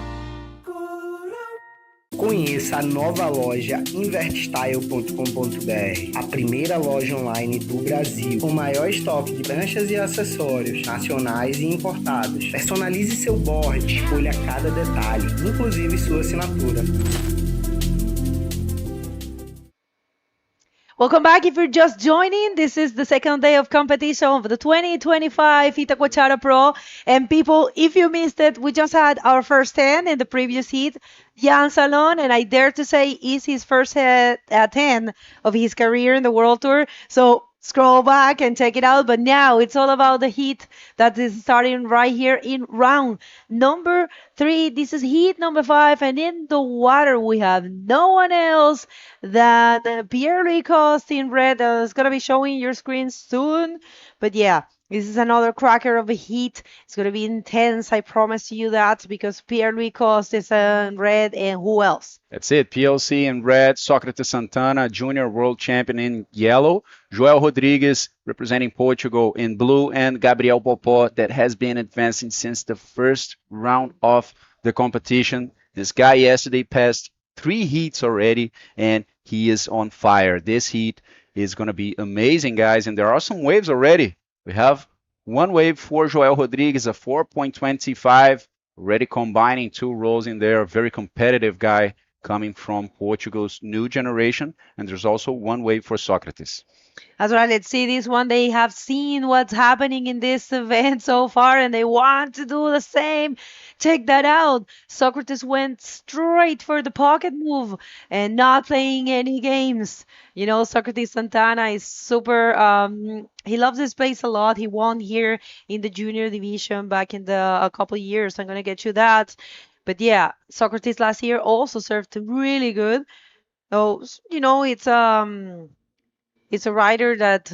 Conheça a nova loja invertstyle.com.br, a primeira loja online do Brasil, com o maior estoque de pranchas e acessórios nacionais e importados. Personalize seu board, escolha cada detalhe, inclusive sua assinatura. Welcome back. If you're just joining, this is the second day of competition of the 2025 Itacoatiara Pro. And people, if you missed it, we just had our first 10 in the previous heat. Jan Salon, and I dare to say is his first 10 of his career in the World Tour. So scroll back and check it out. But now it's all about the heat that is starting right here in round number 3. This is heat number 5, and in the water we have no one else than Pierre-Louis Coste in red. It's gonna be showing your screen soon. But yeah, this is another cracker of a heat. It's going to be intense, I promise you that, because Pierre-Louis Coste is in red, and who else? That's it. PLC in red, Socrates Santana, junior world champion in yellow, Joel Rodrigues representing Portugal in blue, and Gabriel Popó that has been advancing since the first round of the competition. This guy yesterday passed 3 heats already, and he is on fire. This heat is going to be amazing, guys, and there are some waves already. We have one wave for Joel Rodrigues, a 4.25, already combining 2 rolls in there. A very competitive guy coming from Portugal's new generation. And there's also one wave for Socrates. That's right. Let's see this one. They have seen what's happening in this event so far, and they want to do the same. Check that out. Socrates went straight for the pocket move and not playing any games. You know, Socrates Santana is super, he loves this place a lot. He won here in the junior division back in a couple of years. I'm going to get you that. But yeah, Socrates last year also served really good. Oh, you know, it's a rider that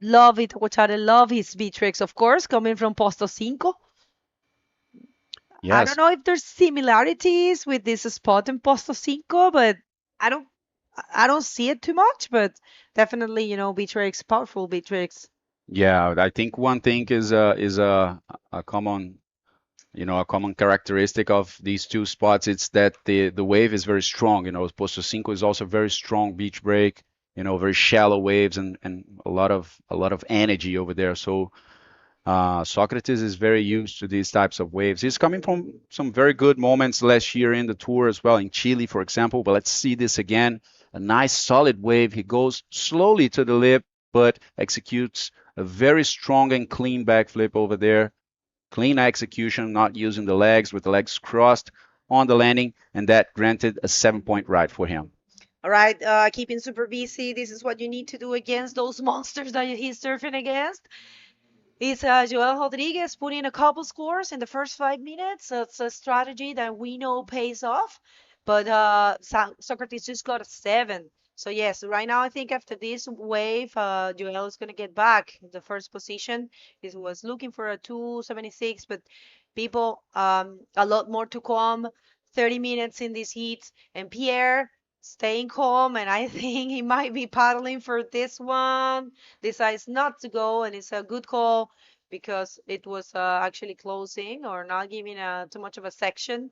love Itacoatiara, love his speed tricks, of course, coming from Posto 5. Yes. I don't know if there's similarities with this spot in Posto 5, but I don't see it too much, but definitely, you know, beat tricks, powerful beat tricks. Yeah, I think one thing is a common, you know, a common characteristic of these two spots. It's that the wave is very strong. You know, Posto 5 is also very strong beach break. You know, very shallow waves and a lot of energy over there. So Socrates is very used to these types of waves. He's coming from some very good moments last year in the tour as well, in Chile, for example. But let's see this again. A nice solid wave. He goes slowly to the lip, but executes a very strong and clean backflip over there. Clean execution, not using the legs, with the legs crossed on the landing, and that granted a 7-point ride for him. All right, keeping super busy. This is what you need to do against those monsters that he's surfing against. It's Joel Rodrigues putting a couple scores in the first 5 minutes. It's a strategy that we know pays off. But Socrates just got a 7. So yes, right now I think after this wave, Joel is going to get back in the first position. He was looking for a 276, but people, a lot more to come. 30 minutes in this heat. And Pierre staying calm, and I think he might be paddling for this one. Decides not to go, and it's a good call because it was actually closing or not giving too much of a section.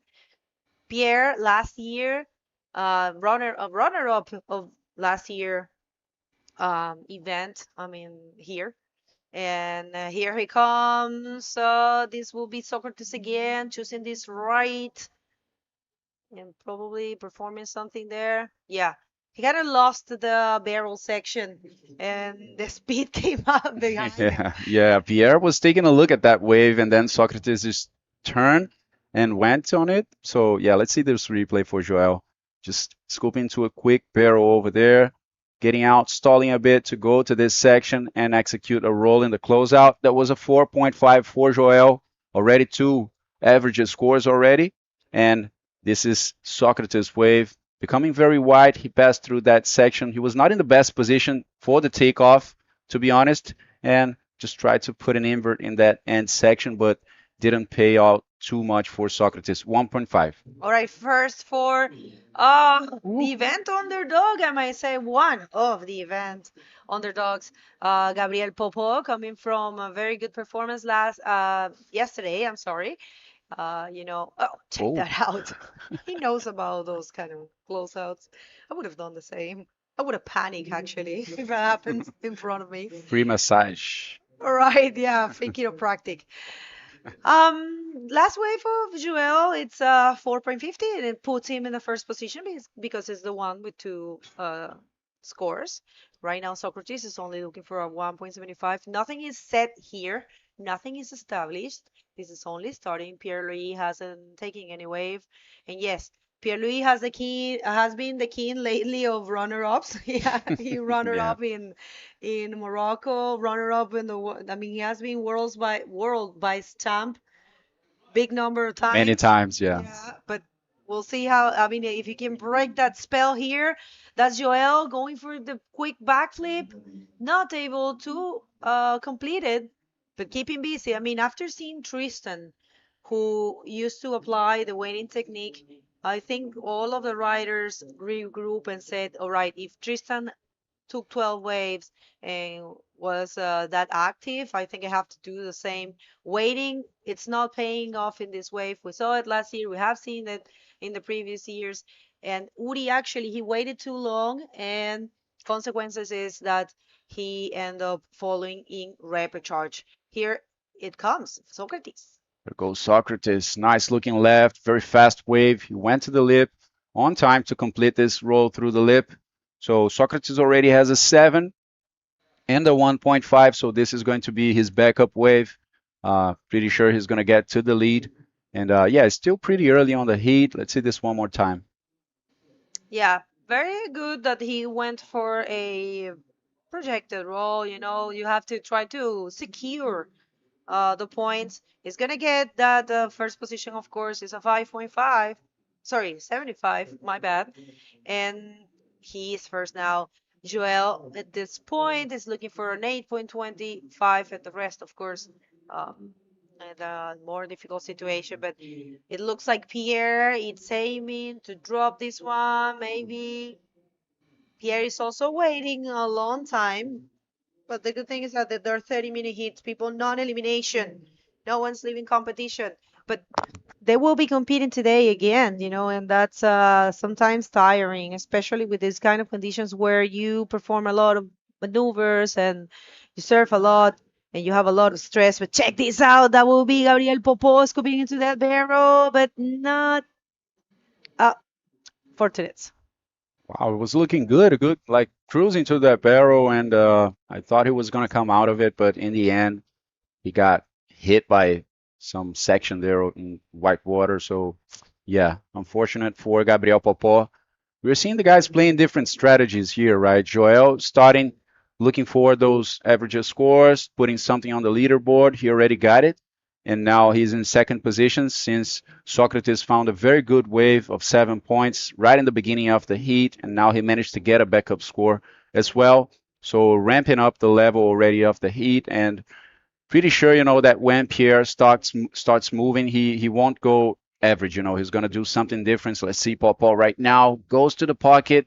Pierre last year, runner-up of last year event. I mean here, and here he comes. This will be Socrates again, choosing this right. And probably performing something there. Yeah, he kind of lost the barrel section, and the speed came up behind him. Yeah. Pierre was taking a look at that wave, and then Socrates just turned and went on it. So yeah, let's see this replay for Joel. Just scooping to a quick barrel over there, getting out, stalling a bit to go to this section and execute a roll in the closeout. That was a 4.5 for Joel, already 2 average scores already, and this is Socrates' wave, becoming very wide. He passed through that section. He was not in the best position for the takeoff, to be honest, and just tried to put an invert in that end section, but didn't pay out too much for Socrates. 1.5. All right, first for the event underdog, I might say one of the event underdogs, Gabriel Popo, coming from a very good performance yesterday. I'm sorry. Check that out. He knows about those kind of closeouts. I would have done the same. I would have panicked actually if it happens in front of me. Free massage. All right, yeah, free chiropractic. Last wave of Joel, it's 4.50, and it puts him in the first position because it's the one with two scores. Right now, Socrates is only looking for a 1.75. Nothing is set here. Nothing is established. This is only starting. Pierre-Louis hasn't taken any wave. And yes, Pierre-Louis has been the king lately of runner-ups. He runner-up in Morocco, runner-up in he has been world by stamp big number of times. Many times, yeah. But we'll see if he can break that spell here. That's Joel going for the quick backflip, not able to complete it, but keeping busy. After seeing Tristan, who used to apply the waiting technique, I think all of the riders regroup and said, all right, if Tristan took 12 waves and was that active, I think I have to do the same. Waiting, it's not paying off in this wave. We saw it last year. We have seen it in the previous years. And Uri, actually, he waited too long, and consequences is that he ended up falling in rapid charge. Here it comes, Socrates. There goes Socrates. Nice looking left, very fast wave. He went to the lip on time to complete this roll through the lip. So Socrates already has a 7 and a 1.5. So this is going to be his backup wave. Pretty sure he's going to get to the lead. And it's still pretty early on the heat. Let's see this one more time. Yeah, very good that he went for a projected roll. You have to try to secure the points. He's gonna get that first position, of course, is a 5.5. Sorry, 75. My bad. And he is first now. Joel at this point is looking for an 8.25, and the rest, of course, and a more difficult situation. But it looks like Pierre is aiming to drop this one. Maybe Pierre is also waiting a long time. But the good thing is that there are 30-minute hits, people, non-elimination. No one's leaving competition. But they will be competing today again, and that's sometimes tiring, especially with these kind of conditions where you perform a lot of maneuvers and you surf a lot and you have a lot of stress. But check this out. That will be Gabriel Popo scooping into that barrel, but not fortunate. Wow, it was looking good, like cruising to that barrel, and I thought he was going to come out of it, but in the end, he got hit by some section there in white water. So, yeah, unfortunate for Gabriel Popo. We're seeing the guys playing different strategies here, right? Joel starting looking for those average scores, putting something on the leaderboard. He already got it. And now he's in second position since Socrates found a very good wave of 7 points right in the beginning of the heat. And now he managed to get a backup score as well. So ramping up the level already of the heat. And pretty sure, that when Pierre starts moving, he won't go average. He's going to do something different. So let's see Popo right now. Goes to the pocket.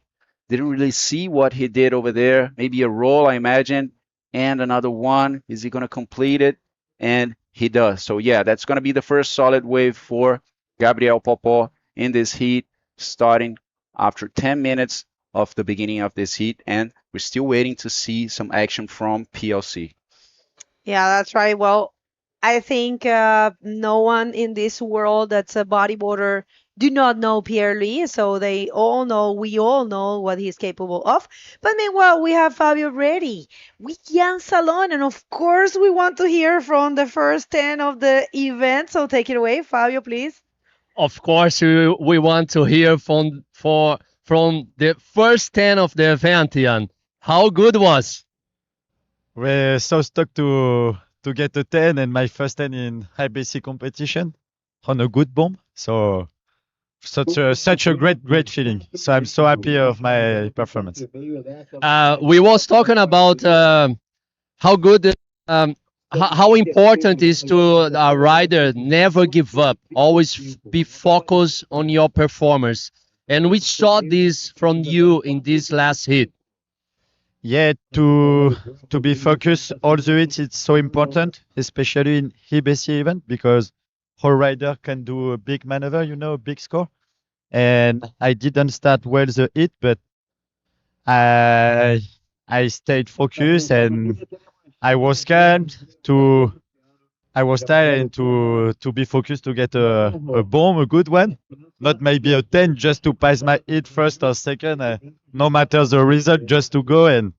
Didn't really see what he did over there. Maybe a roll, I imagine. And another one. Is he going to complete it? And he does. So yeah, that's going to be the first solid wave for Gabriel Popo in this heat, starting after 10 minutes of the beginning of this heat. And we're still waiting to see some action from PLC. Yeah, that's right. Well, I think no one in this world that's a bodyboarder do not know Pierre-Louis, so we all know what he's capable of. But meanwhile, we have Fabio ready with Jan Salon, and of course, we want to hear from the first 10 of the event. So take it away, Fabio, please. Of course, we want to hear from the first 10 of the event, Jan. How good was? We're so stuck to get a 10 and my first 10 in IBC competition on a good bomb. So such a great feeling. So I'm so happy of my performance. We was talking about how good how important is to a rider never give up, always be focused on your performance. And we saw this from you in this last hit. Yeah, to be focused all the hits, it's so important, especially in IBC event because whole rider can do a big maneuver, a big score. And I didn't start well the hit, but I I stayed focused and I was calm to I was trying to be focused to get a bomb, a good one, not maybe a 10 just to pass my hit first or second, no matter the result, just to go and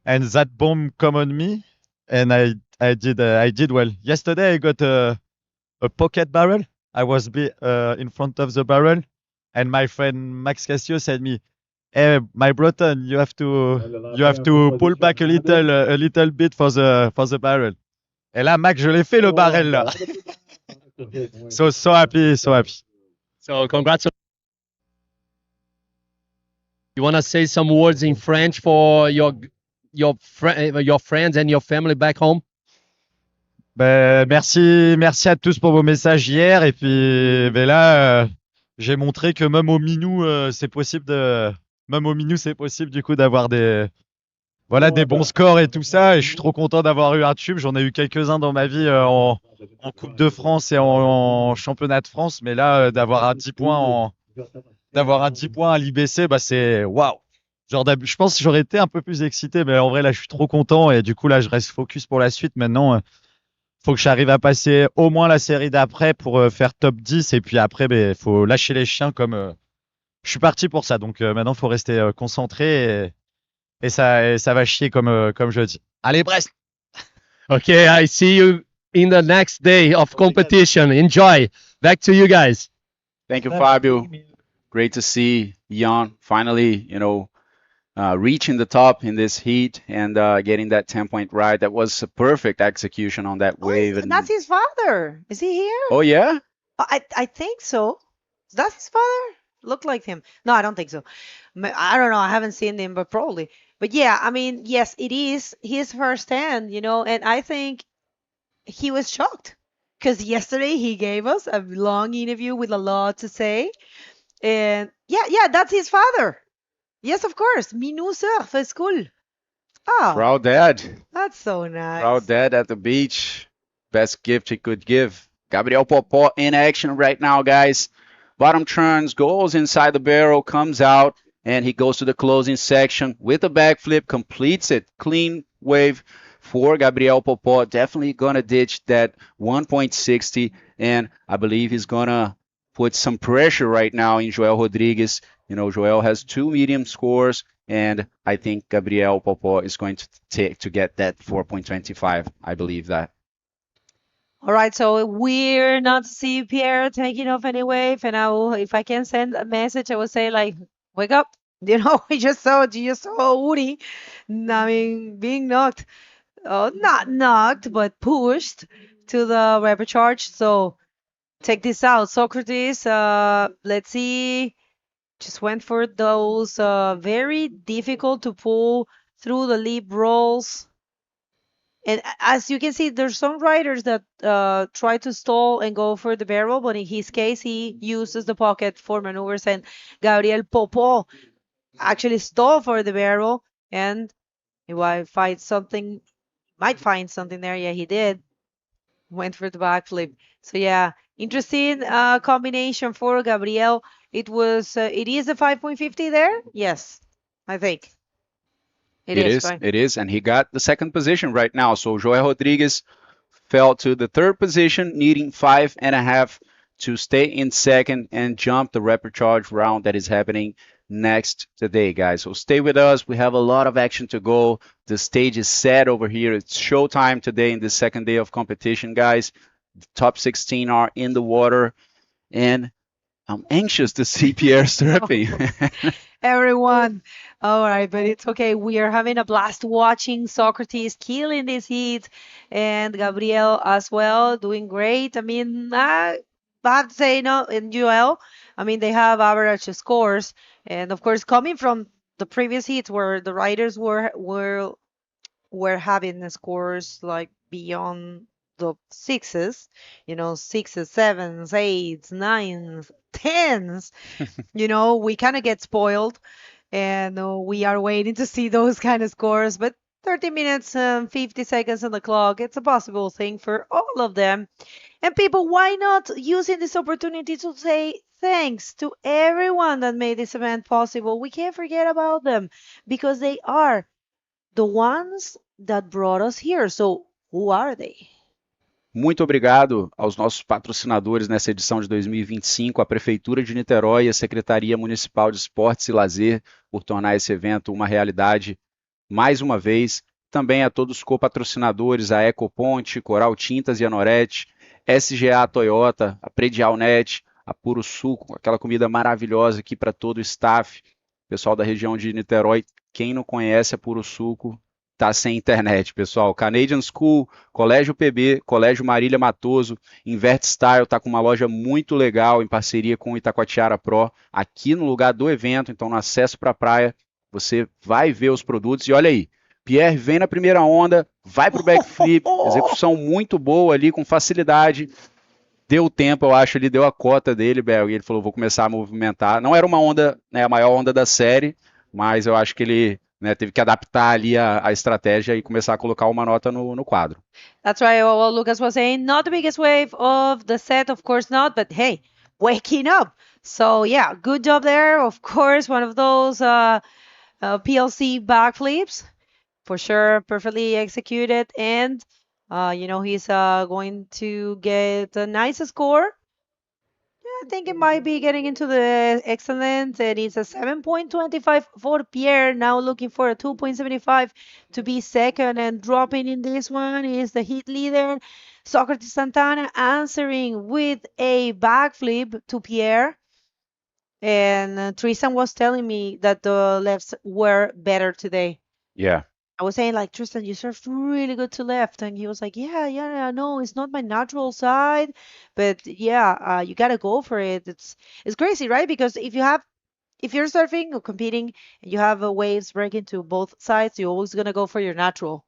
that bomb come on me, and I did well. Yesterday I got a pocket barrel. I was in front of the barrel, and my friend Max Cassio said me, "Hey, my Breton, you have to pull back a little bit for the barrel." Et là, Max, je l'ai fait le barrel là. So happy, so happy. So congrats. You want to say some words in French for your friends and your family back home? Ben, merci à tous pour vos messages hier. Et puis ben là, j'ai montré que même au Minou, c'est possible c'est possible du coup d'avoir des bons scores et tout ça. Et je suis trop content d'avoir eu un tube. J'en ai eu quelques-uns dans ma vie en Coupe de France et en Championnat de France. Mais là, d'avoir un 10 points à l'IBC, bah c'est waouh. Genre, je pense que j'aurais été un peu plus excité, mais en vrai, là, je suis trop content. Et du coup, là, je reste focus pour la suite. Maintenant, faut que j'arrive à passer au moins la série d'après pour faire top 10. Et puis après, il faut lâcher les chiens comme je suis parti pour ça. Donc maintenant, il faut rester concentré et ça va chier comme je dis. Allez, Brest! Okay, I see you in the next day of competition. Enjoy. Back to you guys. Thank you, Fabio. Great to see Jan finally, reaching the top in this heat and getting that 10-point ride. That was a perfect execution on that wave. And that's his father. Is he here? Oh, yeah? I think so. Is that his father? Look like him. No, I don't think so. I don't know. I haven't seen him, but probably. But yeah, I mean, yes, it is his first hand, and I think he was shocked because yesterday he gave us a long interview with a lot to say. And yeah, that's his father. Yes, of course. Minou surf is cool. Oh, Proud dad. that's so nice. Proud dad at the beach. Best gift he could give. Gabriel Popó in action right now, guys. Bottom turns, goes inside the barrel, comes out, and he goes to the closing section with a backflip, completes it. Clean wave for Gabriel Popó. Definitely going to ditch that 1.60, and I believe he's going to put some pressure right now in Joel Rodrigues. Joel has 2 medium scores, and I think Gabriel Popó is going to get that 4.25. I believe that. All right, so we're not to see Pierre taking off any wave, and if I can send a message, I would say like, wake up. We just saw Uri, I mean, being knocked, not knocked, but pushed to the rapid charge. So check this out, Socrates. Let's see. Just went for those very difficult to pull through the leap rolls. And as you can see, there's some riders that try to stall and go for the barrel, but in his case, he uses the pocket for maneuvers. And Gabriel Popó actually stalled for the barrel, and he might find something there. Yeah, he did. Went for the backflip. So yeah, interesting combination for Gabriel. It is a 5.50 there. Yes, I think. It is. Right? It is, and he got the second position right now. So Joel Rodrigues fell to the third position, needing 5.5 to stay in second and jump the rapid charge round that is happening next today, guys. So stay with us. We have a lot of action to go. The stage is set over here. It's showtime today in the second day of competition, guys. The top 16 are in the water, and I'm anxious to see Pierre surfing. Everyone. All right, but it's okay. We are having a blast watching Socrates killing this heat, and Gabriel as well doing great. I mean, I have to say, in Joel, I mean, they have average scores, and of course, coming from the previous heats where the riders were having the scores like beyond the sixes, sixes, sevens, eights, nines, tens, we kind of get spoiled and we are waiting to see those kind of scores. But 30 minutes and 50 seconds on the clock, it's a possible thing for all of them. And people, why not using this opportunity to say thanks to everyone that made this event possible? We can't forget about them because they are the ones that brought us here. So who are they? Muito obrigado aos nossos patrocinadores nessa edição de 2025, a Prefeitura de Niterói e a Secretaria Municipal de Esportes e Lazer, por tornar esse evento uma realidade mais uma vez. Também a todos os copatrocinadores, a Ecoponte, Coral Tintas e Anorete, SGA Toyota, a Predial Net, a Puro Suco, aquela comida maravilhosa aqui para todo o staff, pessoal da região de Niterói. Quem não conhece a Puro Suco tá sem internet, pessoal. Canadian School, Colégio PB, Colégio Marília Matoso, Invert Style tá com uma loja muito legal em parceria com o Itacoatiara Pro, aqui no lugar do evento, então no acesso para a praia, você vai ver os produtos e olha aí, Pierre vem na primeira onda, vai pro backflip, execução muito boa ali, com facilidade, deu tempo, eu acho, ele deu a cota dele, Bel, e ele falou, vou começar a movimentar. Não era uma onda, né, a maior onda da série, mas eu acho que ele teve que adaptar ali a estratégia e começar a colocar uma nota no quadro. That's right. What Lucas was saying, not the biggest wave of the set, of course not, but hey, waking up. So yeah, good job there. Of course, one of those PLC backflips, for sure, perfectly executed. And, he's going to get a nice score. I think it might be getting into the excellent, and it's a 7.25 for Pierre, now looking for a 2.75 to be second, and dropping in this one is the heat leader, Socrates Santana, answering with a backflip to Pierre, and Tristan was telling me that the lefts were better today. Yeah. I was saying, like, Tristan, you surfed really good to left. And he was like, yeah, no, it's not my natural side. But yeah, you got to go for it. It's crazy, right? Because if you're surfing or competing and you have waves breaking to both sides, you're always going to go for your natural.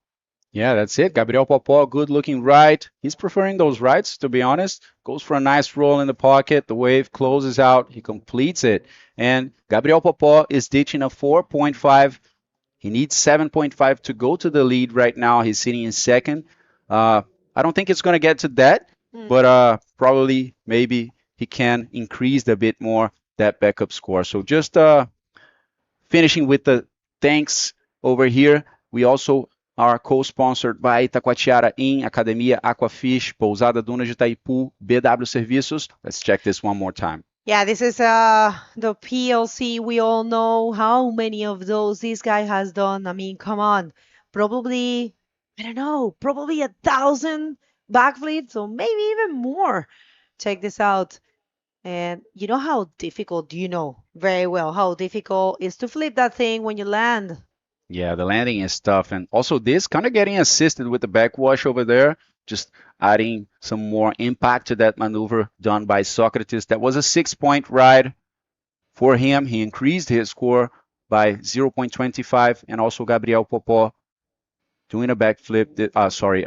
Yeah, that's it. Gabriel Popó, good looking right. He's preferring those rights, to be honest. Goes for a nice roll in the pocket. The wave closes out. He completes it. And Gabriel Popó is ditching a 4.5. He needs 7.5 to go to the lead right now. He's sitting in second. I don't think it's going to get to that, but probably maybe he can increase a bit more that backup score. So just finishing with the thanks over here. We also are co-sponsored by Itacoatiara in Academia Aquafish, Pousada Dunas de Itaipu, BW Serviços. Let's check this one more time. Yeah, this is the PLC. We all know how many of those this guy has done. I mean, come on. Probably, I don't know, probably 1,000 backflips or maybe even more. Check this out. And you know how difficult, you know very well how difficult it is to flip that thing when you land. Yeah, the landing is tough. And also this kind of getting assisted with the backwash over there. Just adding some more impact to that maneuver done by Socrates. That was a 6-point ride for him. He increased his score by 0.25. And also Gabriel Popó doing a backflip,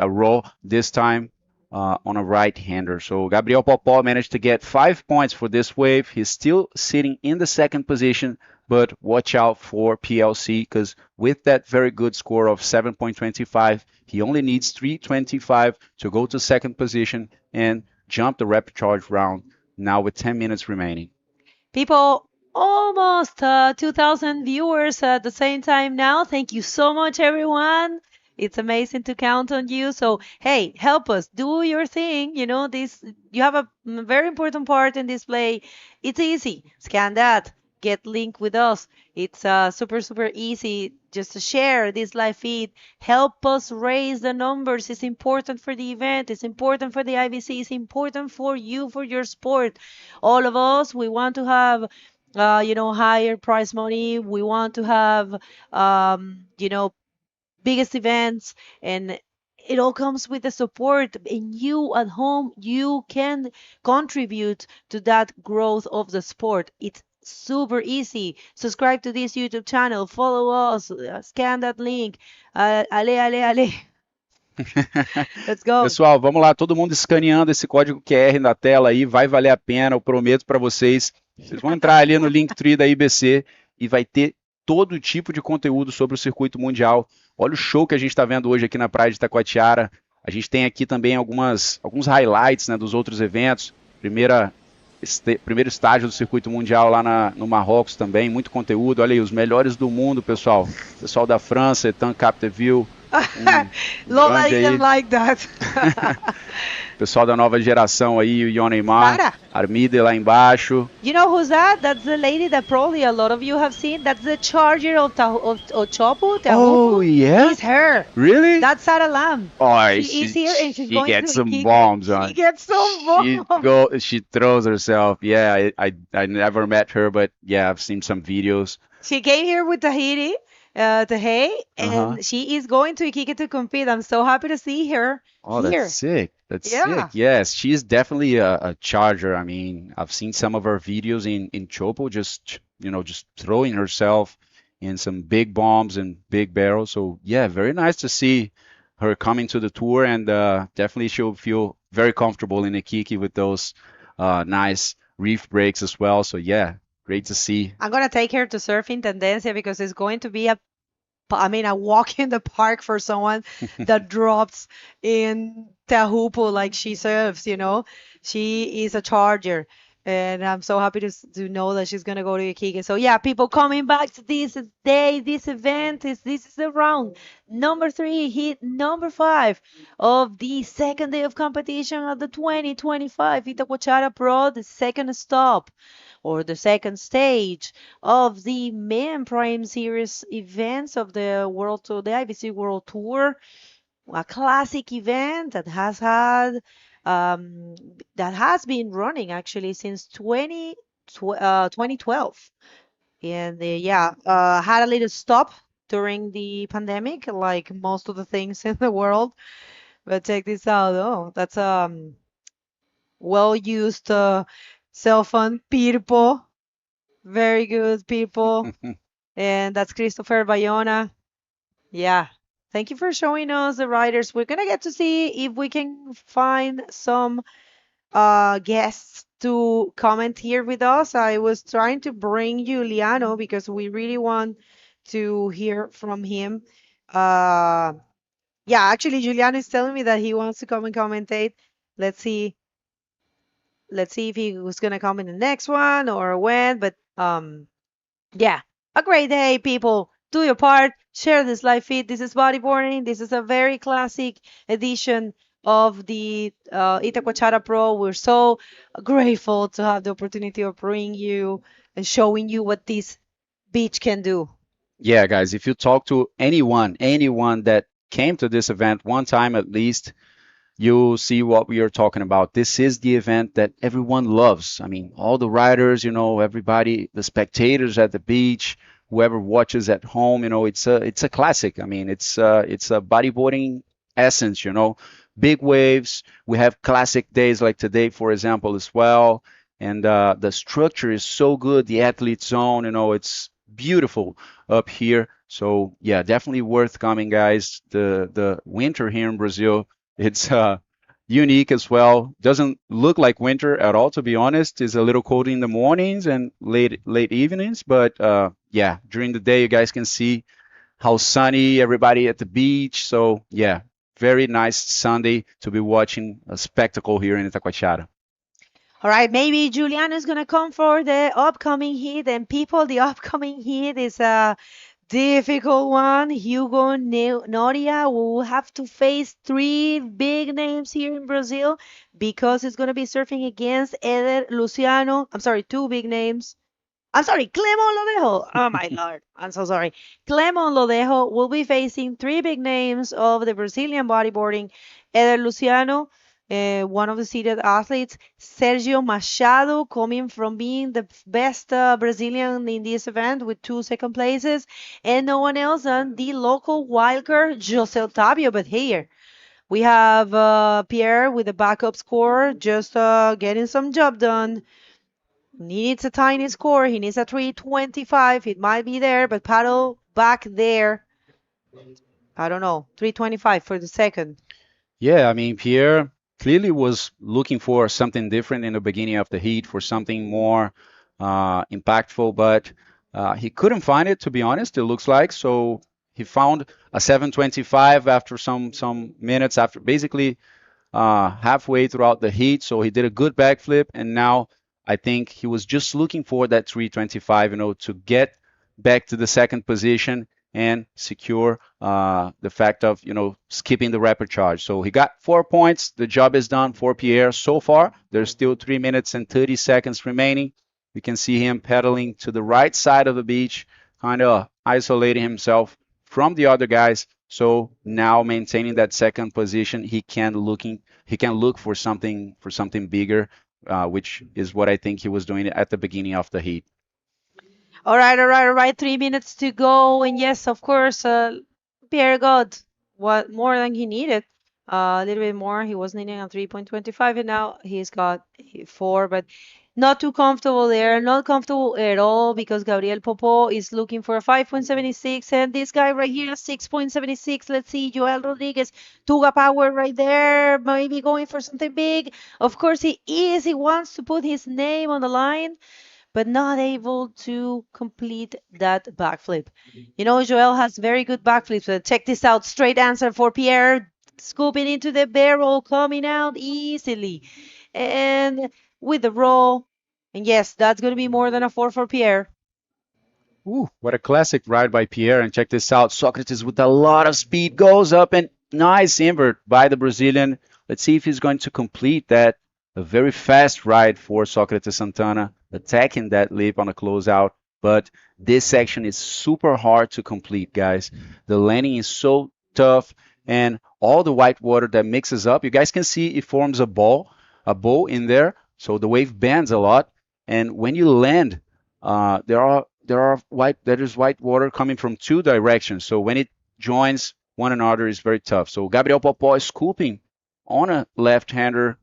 a roll this time on a right-hander. So Gabriel Popó managed to get 5 points for this wave. He's still sitting in the second position, but watch out for PLC because with that very good score of 7.25, he only needs 3.25 to go to second position and jump the rapid charge round now with 10 minutes remaining. People, almost 2,000 viewers at the same time now. Thank you so much, everyone. It's amazing to count on you. So, hey, help us. Do your thing. You know, you have a very important part in this play. It's easy. Scan that. Get linked with us. It's super, super easy just to share this live feed. Help us raise the numbers. It's important for the event. It's important for the IBC. It's important for you, for your sport. All of us, we want to have, higher prize money. We want to have, biggest events, and it all comes with the support, and you at home, you can contribute to that growth of the sport. It's super easy. Subscribe to this YouTube channel, follow us, scan that link. Ale. Let's go. Pessoal, vamos lá, todo mundo escaneando esse código QR na tela aí, vai valer a pena, eu prometo para vocês. Vocês vão entrar ali no Linktree da IBC e vai ter todo tipo de conteúdo sobre o circuito mundial. Olha o show que a gente está vendo hoje aqui na praia de Itacoatiara. A gente tem aqui também alguns highlights, né, dos outros eventos. Primeiro estágio do circuito mundial lá no Marrocos também, muito conteúdo. Olha aí, os melhores do mundo, pessoal. Pessoal da França, Etan Capdeville. Lola didn't like that. Pessoal da nova geração aí, o Ion Neymar, Armide lá embaixo. You know who's that? That's the lady that probably a lot of you have seen. That's the charger of Chopo. Oh, yeah? It's her. Really? That's Sarah Lam. Oh, She is here and she's she going gets to some kick. bombs on. She gets some bombs. She throws herself. Yeah, I never met her, but yeah, I've seen some videos. She came here with Tahiti, and she is going to Iquique to compete. I'm so happy to see her Oh, here. that's sick. That's Yeah. sick. Yes, she's definitely a charger. I mean, I've seen some of her videos in Chopo, just throwing herself in some big bombs and big barrels. So yeah, very nice to see her coming to the tour, and definitely she'll feel very comfortable in Iquique with those nice reef breaks as well. So yeah, great to see. I'm gonna take her to surfing tendencia because it's going to be a walk in the park for someone that drops in Teahupo like she serves, you know. She is a charger. And I'm so happy to know that she's going to go to Iquique. So yeah, people coming back to this day, this event, this is the round number 3, hit number 5 of the second day of competition of the 2025 Itacoatiara Pro, the second stop or the second stage of the main Prime Series events of the World Tour, the IBC World Tour, a classic event that has been running actually since 2012, and had a little stop during the pandemic, like most of the things in the world. But check this out. Oh, that's well used cell phone, Pirpo. Very good, people. And that's Christopher Bayona. Yeah. Thank you for showing us the riders. We're going to get to see if we can find some guests to comment here with us. I was trying to bring Giuliano because we really want to hear from him. Actually, Giuliano is telling me that he wants to come and commentate. Let's see if he was going to come in the next one or when. But yeah, a great day, people. Do your part. Share this live feed. This is Bodyboarding. This is a very classic edition of the Itacoatiara Pro. We're so grateful to have the opportunity of bringing you and showing you what this beach can do. Yeah, guys, if you talk to anyone that came to this event one time at least, you'll see what we are talking about. This is the event that everyone loves. I mean, all the riders, everybody, the spectators at the beach, whoever watches at home, it's a classic. I mean, it's a bodyboarding essence, big waves. We have classic days like today, for example, as well. And the structure is so good. The athlete zone, it's beautiful up here. So yeah, definitely worth coming, guys. The winter here in Brazil, it's unique as well. Doesn't look like winter at all, to be honest. It's a little cold in the mornings and late evenings, but yeah, during the day you guys can see how sunny everybody at the beach. So yeah, very nice Sunday to be watching a spectacle here in Itacoatiara. All right, maybe Giuliano is gonna come for the upcoming heat, and people, the upcoming heat is a difficult one. Hugo Noria will have to face 3 big names here in Brazil because he's going to be surfing against Eder Luciano. I'm sorry, 2 big names. I'm sorry, Clemon Lodejo. Oh my Lord, I'm so sorry. Clemon Lodejo will be facing 3 big names of the Brazilian bodyboarding. Eder Luciano, one of the seeded athletes. Sergio Machado, coming from being the best Brazilian in this event with 2 second places. And no one else than the local wildcard, Jose Otavio. But here we have Pierre with a backup score, just getting some job done. He needs a tiny score. He needs a 325. It might be there, but paddle back there. I don't know, 325 for the second. Yeah, I mean, Pierre clearly was looking for something different in the beginning of the heat, for something more impactful, but he couldn't find it, to be honest, it looks like. So he found a 725 after some minutes, after basically halfway throughout the heat. So he did a good backflip, and now I think he was just looking for that 325, to get back to the second position and secure the fact of, skipping the rapid charge. So he got 4 points. The job is done for Pierre so far. There's still 3 minutes and 30 seconds remaining. You can see him pedaling to the right side of the beach, kind of isolating himself from the other guys. So now maintaining that second position, he can look for something bigger, which is what I think he was doing at the beginning of the heat. All right. 3 minutes to go. And yes, of course, Pierre got what more than he needed. A little bit more. He was needing a 3.25, and now he's got 4, but not too comfortable there. Not comfortable at all, because Gabriel Popo is looking for a 5.76, and this guy right here, 6.76. Let's see, Joel Rodriguez, Tuga Power right there, maybe going for something big. Of course he is. He wants to put his name on the line, but not able to complete that backflip. Joel has very good backflips, but check this out. Straight answer for Pierre, scooping into the barrel, coming out easily. And with the roll, and yes, that's going to be more than a 4 for Pierre. Ooh, what a classic ride by Pierre. And check this out. Socrates with a lot of speed goes up, and nice invert by the Brazilian. Let's see if he's going to complete that. A very fast ride for Socrates Santana, attacking that lip on a closeout. But this section is super hard to complete, guys. The landing is so tough, and all the white water that mixes up, you guys can see it forms a bow in there. So the wave bends a lot, and when you land, there is white water coming from 2 directions. So when it joins one another, it's very tough. So Gabriel Popó is scooping on a left-hander,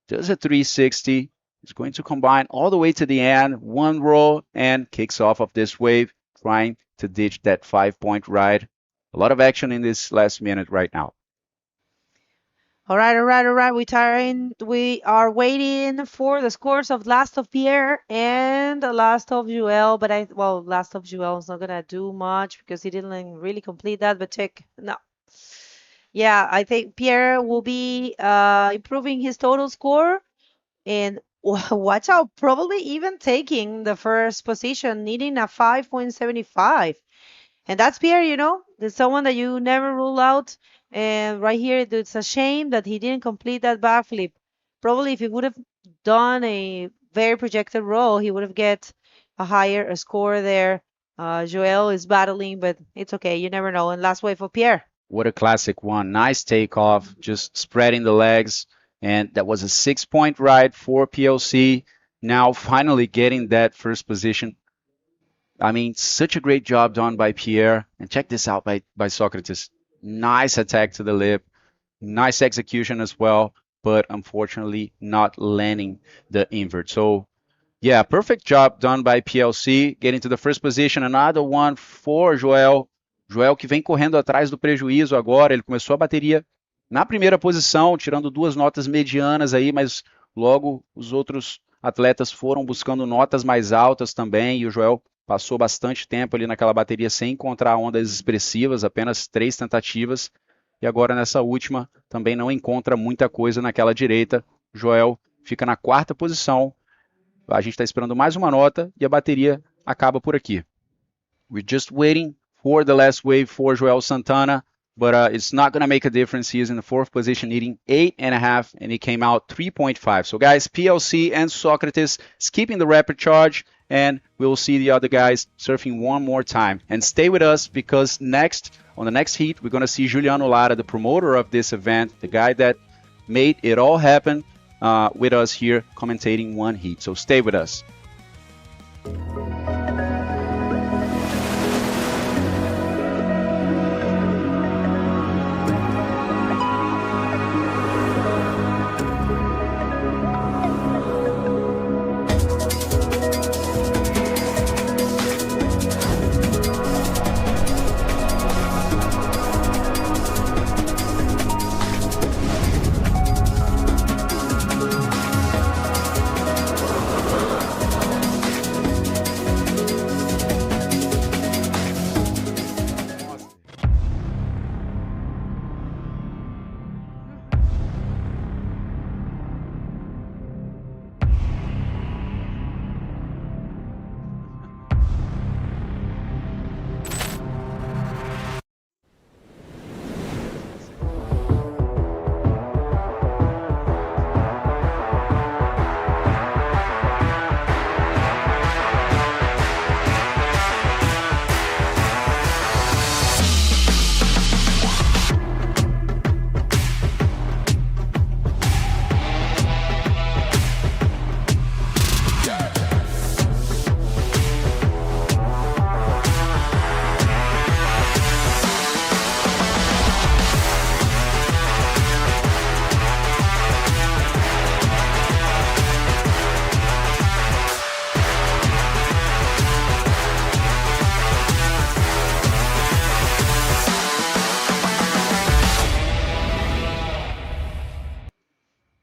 does a 360. He's going to combine all the way to the end, one roll, and kicks off of this wave, trying to ditch that 5-point ride. A lot of action in this last minute right now. All right. We are waiting for the scores of last of Pierre and the last of Joel. But last of Joel is not gonna do much because he didn't really complete that. But no. Yeah, I think Pierre will be improving his total score, and watch out, probably even taking the first position, needing a 5.75. And that's Pierre, there's someone that you never rule out. And right here, it's a shame that he didn't complete that backflip. Probably if he would have done a very projected roll, he would have get a higher score there. Joel is battling, but it's okay. You never know. And last wave for Pierre. What a classic one. Nice takeoff, just spreading the legs. And that was a 6-point ride for PLC. Now finally getting that first position. I mean, such a great job done by Pierre. And check this out by Socrates. Nice attack to the lip. Nice execution as well. But unfortunately not landing the invert. So yeah, perfect job done by PLC. Getting to the first position. Another one for Joel. Joel que vem correndo atrás do prejuízo agora. Ele começou a bateria na primeira posição, tirando 2 notas medianas aí, mas logo os outros atletas foram buscando notas mais altas também, e o Joel passou bastante tempo ali naquela bateria sem encontrar ondas expressivas, apenas 3 tentativas, e agora nessa última também não encontra muita coisa naquela direita. O Joel fica na 4ª posição, a gente está esperando mais uma nota e a bateria acaba por aqui. We're just waiting for the last wave for Joel Santana, but it's not going to make a difference. He is in the 4th position, needing 8.5, and he came out 3.5. So guys, PLC and Socrates skipping the rapid charge, and we'll see the other guys surfing one more time. And stay with us, because on the next heat, we're going to see Juliano Lara, the promoter of this event, the guy that made it all happen, with us here commentating one heat. So stay with us.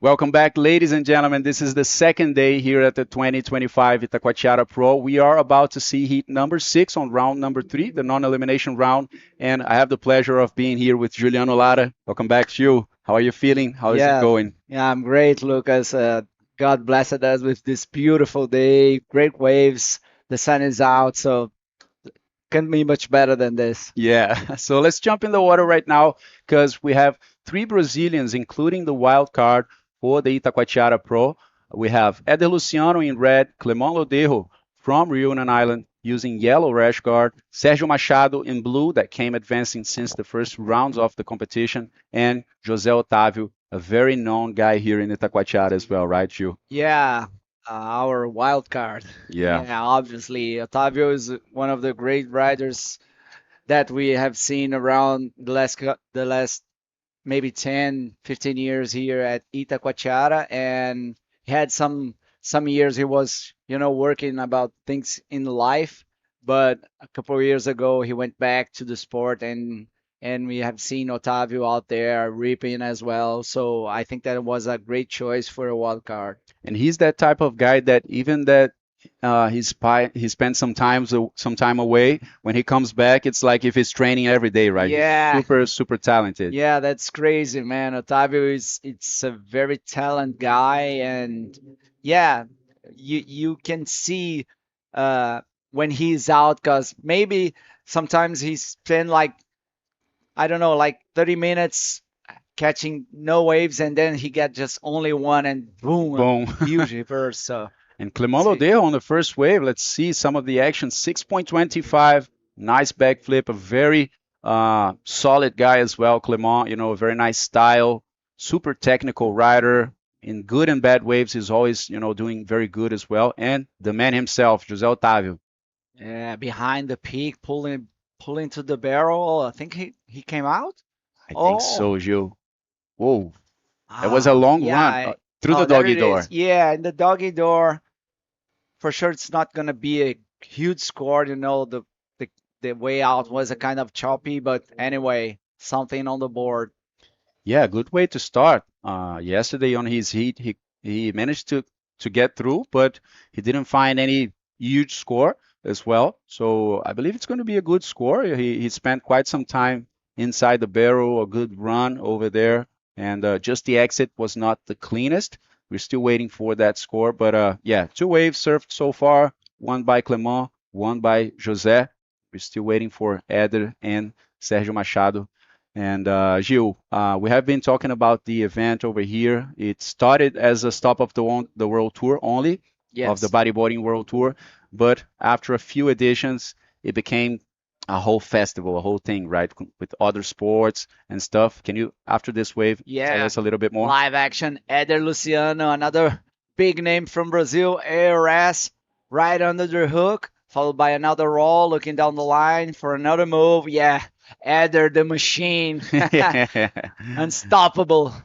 Welcome back, ladies and gentlemen. This is the second day here at the 2025 Itacoatiara Pro. We are about to see heat number 6 on round number 3, the non-elimination round. And I have the pleasure of being here with Juliano Lara. Welcome back, Gil. How are you feeling? How is it going? Yeah, I'm great, Lucas. God blessed us with this beautiful day, great waves. The sun is out, so can't be much better than this. Yeah, so let's jump in the water right now because we have 3 Brazilians, including the wild card for the Itacoatiara Pro. We have Éder Luciano in red, Clemão Lodeiro from Reunion Island using yellow rash guard, Sérgio Machado in blue that came advancing since the first rounds of the competition, and José Otávio, a very known guy here in Itacoatiara as well, right, Gil? Yeah, our wild card. Yeah. Yeah, obviously, Otávio is one of the great riders that we have seen around the last maybe 10, 15 years here at Itacoatiara, and he had some years he was, working about things in life, but a couple of years ago he went back to the sport, and we have seen Otávio out there reaping as well. So I think that was a great choice for a wild card. And he's that type of guy that even that he spent some time away. When he comes back, it's like if he's training every day, right? Yeah. He's super talented. Yeah, that's crazy, man. Otávio it's a very talented guy, and yeah, you can see when he's out, because maybe sometimes he spend like, I don't know, like 30 minutes catching no waves, and then he get just only one, and boom, Boom. huge reverse. So And Clemão Lodeiro on the first wave, let's see some of the action. 6.25, nice backflip, a very solid guy as well, Clemão, a very nice style, super technical rider. In good and bad waves, he's always, doing very good as well. And the man himself, José Otávio. yeah, behind the peak, pulling to the barrel. I think he came out. I think so, Gil. Whoa, that was a Ah, long yeah, run through the there doggy it door. is. Yeah, in the doggy door. For sure, it's not gonna be a huge score. The way out was a kind of choppy, but anyway, something on the board. Yeah, good way to start. Yesterday on his heat, he managed to get through, but he didn't find any huge score as well. So I believe it's going to be a good score. He spent quite some time inside the barrel, a good run over there, and just the exit was not the cleanest. We're still waiting for that score, but yeah, 2 waves surfed so far, one by Clemão, one by José. We're still waiting for Éder and Sérgio Machado. And Gil, we have been talking about the event over here. It started as a stop of the World Tour only, of Yes. the Bodyboarding World Tour, but after a few editions, it became a whole festival, a whole thing, right, with other sports and stuff. Can you, after this wave, tell Yeah. us a little bit more? Live action. Éder Luciano, another big name from Brazil. ARS right under the hook, followed by another roll, looking down the line for another move. Yeah, Éder the machine. Unstoppable.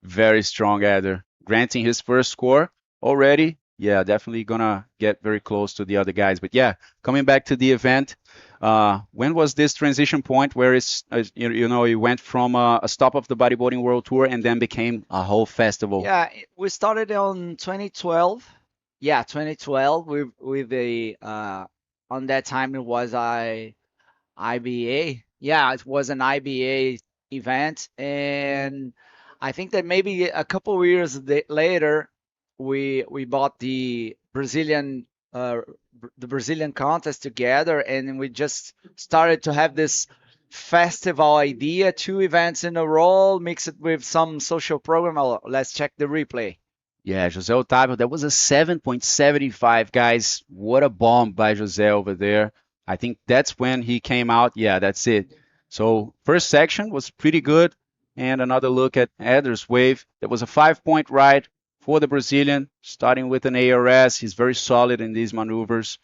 Very strong Éder, granting his first score already. Yeah, definitely gonna get very close to the other guys. But yeah, coming back to the event, when was this transition point where it's you went from a stop of the Bodyboarding World Tour and then became a whole festival? Yeah, we started on 2012. Yeah, 2012 with a on that time it was IBA. Yeah, it was an IBA event, and I think that maybe a couple of years later we bought the Brazilian contest together, and we just started to have this festival idea, 2 events in a row, mix it with some social program. Let's check the replay. Yeah, José Otávio, that was a 7.75, guys. What a bomb by José over there. I think that's when he came out. Yeah, that's it. So first section was pretty good. And another look at Éder's wave. That was a 5-point ride for the Brazilian, starting with an ARS. He's very solid in these maneuvers,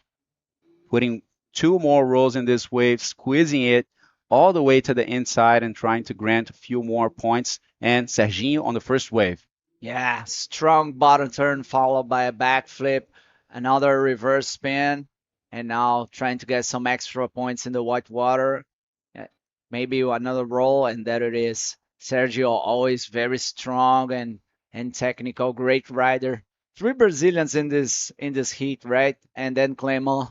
putting 2 more rolls in this wave, squeezing it all the way to the inside and trying to grant a few more points. And Serginho on the first wave. Yeah, strong bottom turn followed by a backflip, another reverse spin, and now trying to get some extra points in the white water. Maybe another roll, and there it is. Sergio always very strong and and technical, great rider. Three Brazilians in this heat, right? And then Clement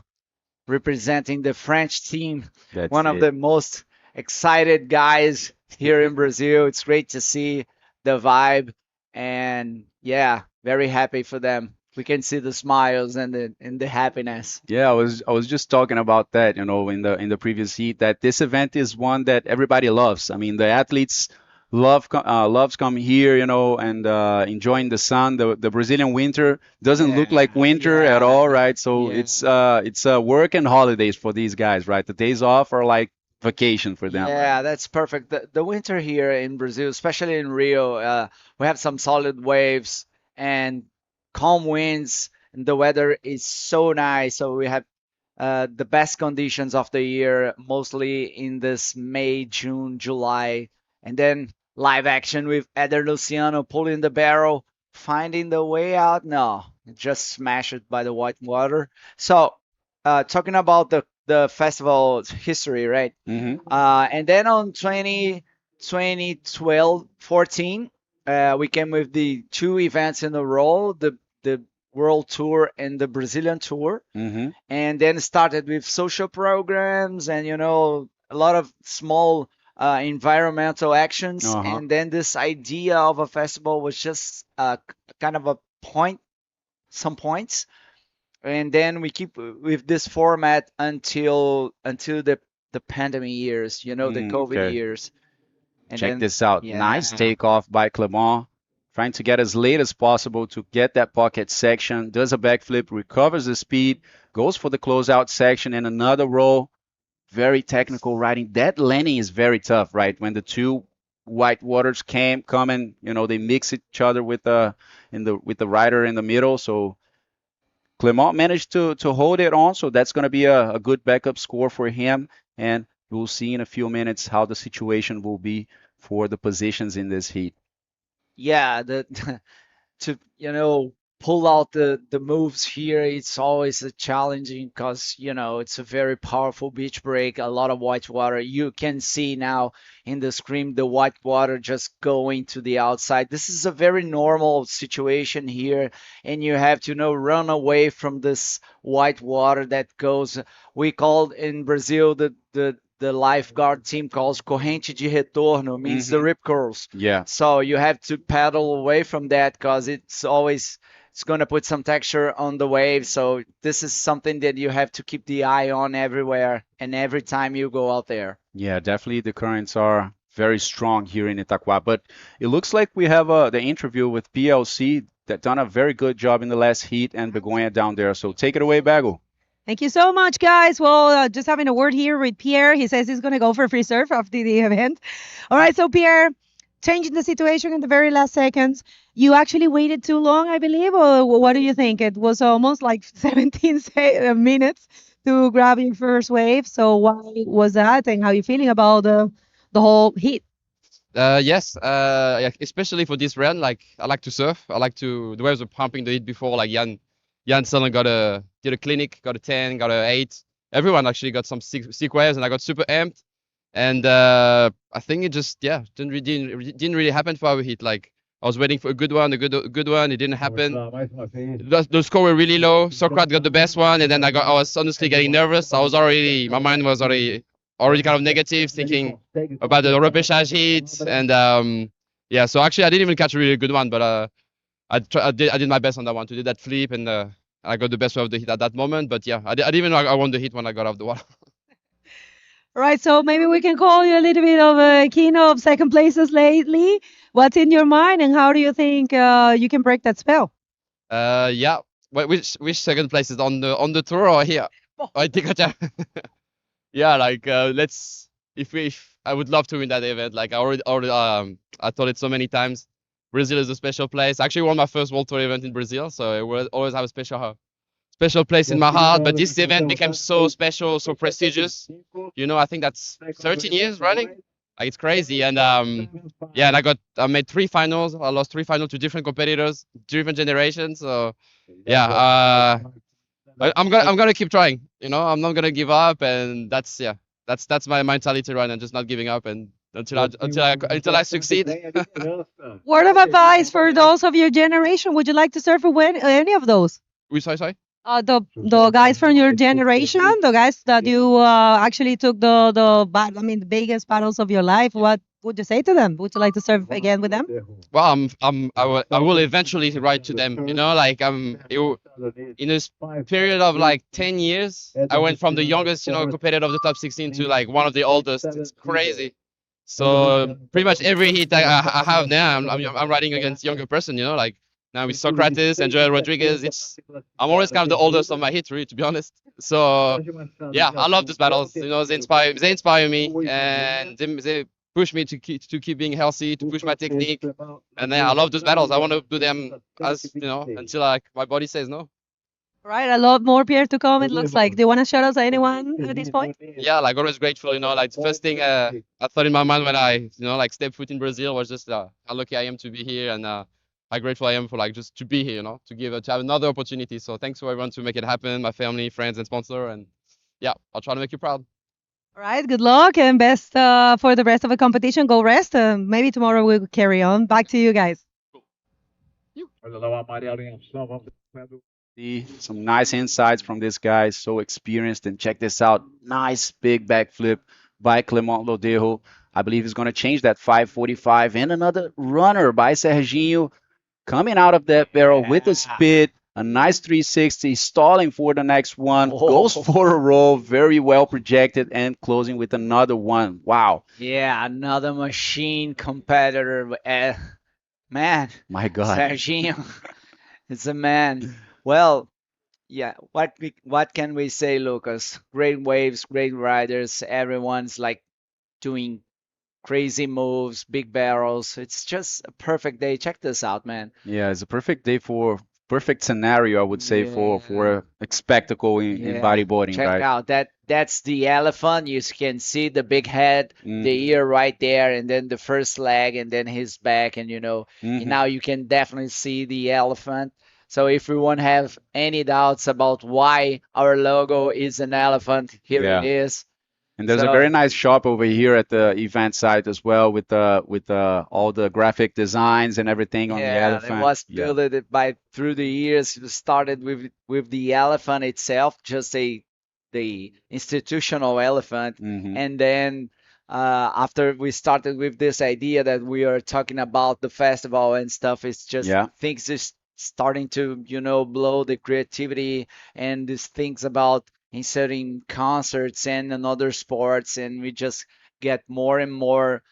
representing the French team, That's one of it. the most excited guys here in Brazil. It's great to see the vibe, and yeah, very happy for them. We can see the smiles and the happiness. Yeah, I was just talking about that, in the previous heat, that this event is one that everybody loves. I mean, the athletes loves coming here, and enjoying the sun. The Brazilian winter doesn't look like winter at all, right? So it's work and holidays for these guys, right? The days off are like vacation for them. Yeah, that's perfect. The winter here in Brazil, especially in Rio, we have some solid waves and calm winds, and the weather is so nice. So we have the best conditions of the year, mostly in this May, June, July, and then live action with Eder Luciano pulling the barrel, finding the way out. No, just smashed by the white water. So, talking about the festival history, right? And then on 2012, 14, we came with the two events in a row, the World Tour and the Brazilian Tour, and then started with social programs and a lot of small environmental actions, and then this idea of a festival was just kind of a point, some points, and then we keep with this format until the pandemic years, the COVID Okay. years. And Check then, this out. Nice takeoff by Clement, trying to get as late as possible to get that pocket section, does a backflip, recovers the speed, goes for the closeout section and another roll. Very technical riding. That landing is very tough, right? When the two white waters come and they mix each other with the rider in the middle. So Clement managed to hold it on, so that's going to be a good backup score for him. And we'll see in a few minutes how the situation will be for the positions in this heat. yeah, to pull out the moves here, it's always a challenging because it's a very powerful beach break, a lot of white water. You can see now in the screen the white water just going to the outside. This is a very normal situation here, and you have to run away from this white water that goes. We call in Brazil the lifeguard team calls corrente de retorno, means the rip curls. Yeah. So you have to paddle away from that because it's going to put some texture on the wave. So this is something that you have to keep the eye on everywhere and every time you go out there. Yeah, definitely the currents are very strong here in Itacoa. But it looks like we have the interview with PLC that done a very good job in the last heat and Begonia down there. So take it away, Bago. Thank you so much, guys. Well, just having a word here with Pierre. He says he's going to go for free surf after the event. All right, so Pierre, changing the situation in the very last seconds. You actually waited too long, I believe, or what do you think? It was almost like 17 minutes to grab your first wave. So why was that, and how are you feeling about the whole heat? Yes, yeah, especially for this run, like I like to surf. The waves were pumping the heat before, like Jan suddenly did a clinic, got a 10, got a 8. Everyone actually got some sick waves, and I got super amped. And I think it just didn't really happen for our heat. Like I was waiting for a good one, it didn't happen. The score were really low. Socrates got the best one, and then I was honestly getting nervous. My mind was already kind of negative, thinking about the repechage heat, and so actually I didn't even catch a really good one, but I did my best on that one to do that flip, and I got the best of the heat at that moment. But yeah, I didn't even know I won the heat when I got off the water. Right, so maybe we can call you a little bit of a king of second places lately. What's in your mind, and how do you think you can break that spell? Yeah. Which second place is on the tour or here? I think yeah, like let's if I would love to win that event. Like I already I thought it so many times. Brazil is a special place. I actually won my first World Tour event in Brazil, so it will always have a special place in my heart. But this event became so special, so prestigious. I think that's 13 years running. Like it's crazy. And and I made 3 finals. I lost 3 finals to different competitors, different generations. So yeah, I'm gonna keep trying. I'm not gonna give up, and that's my mentality right now, just not giving up. And until I succeed. Word of advice for those of your generation. Would you like to surf with any of those? Sorry. The guys from your generation, the guys that you actually took the biggest battles of your life. What would you say to them? Would you like to surf again with them? Well, I will eventually write to them. You know, like in this period of like 10 years, I went from the youngest, competitor of the top 16 to like one of the oldest. It's crazy. So pretty much every heat I have now, I'm riding against younger person. You know, like now with Socrates and Joel Rodriguez. I'm always kind of the oldest of my heat, really, to be honest. So yeah, I love these battles. You know, they inspire me, and they push me to keep being healthy, to push my technique. And then I love those battles. I want to do them until my body says no. Right, a lot more Pierre to come. It looks like. Do you want to shout out to anyone at this point? Yeah, like always grateful. Like the first thing I thought in my mind when I like stepped foot in Brazil was just how lucky I am to be here, and how grateful I am for like just to be here. To have another opportunity. So thanks for everyone to make it happen. My family, friends, and sponsor, and yeah, I'll try to make you proud. All right, good luck and best for the rest of the competition. Go rest. Maybe tomorrow we'll carry on. Back to you guys. See some nice insights from this guy, so experienced. And check this out, nice big backflip by Clement Lodejo. I believe he's going to change that 545. And another runner by Serginho coming out of that barrel with a spit. A nice 360, stalling for the next one. Goes for a roll, very well projected, and closing with another one. Wow. Yeah, another machine competitor. Man. My God. Serginho. It's a man. Well, yeah, what can we say, Lucas? Great waves, great riders. Everyone's like doing crazy moves, big barrels. It's just a perfect day. Check this out, man. Yeah, it's a perfect day perfect scenario, I would say, for a spectacle in bodyboarding. Check right? out that's the elephant. You can see the big head, the ear right there, and then the first leg, and then his back, and now you can definitely see the elephant. So if we won't have any doubts about why our logo is an elephant, here it is. And there's a very nice shop over here at the event site as well, with all the graphic designs and everything on the elephant. It was built through the years. It started with the elephant itself, just the institutional elephant, and then after we started with this idea that we are talking about the festival and stuff, it's just things just starting to blow the creativity and these things about inserting concerts and other sports, and we just get more and more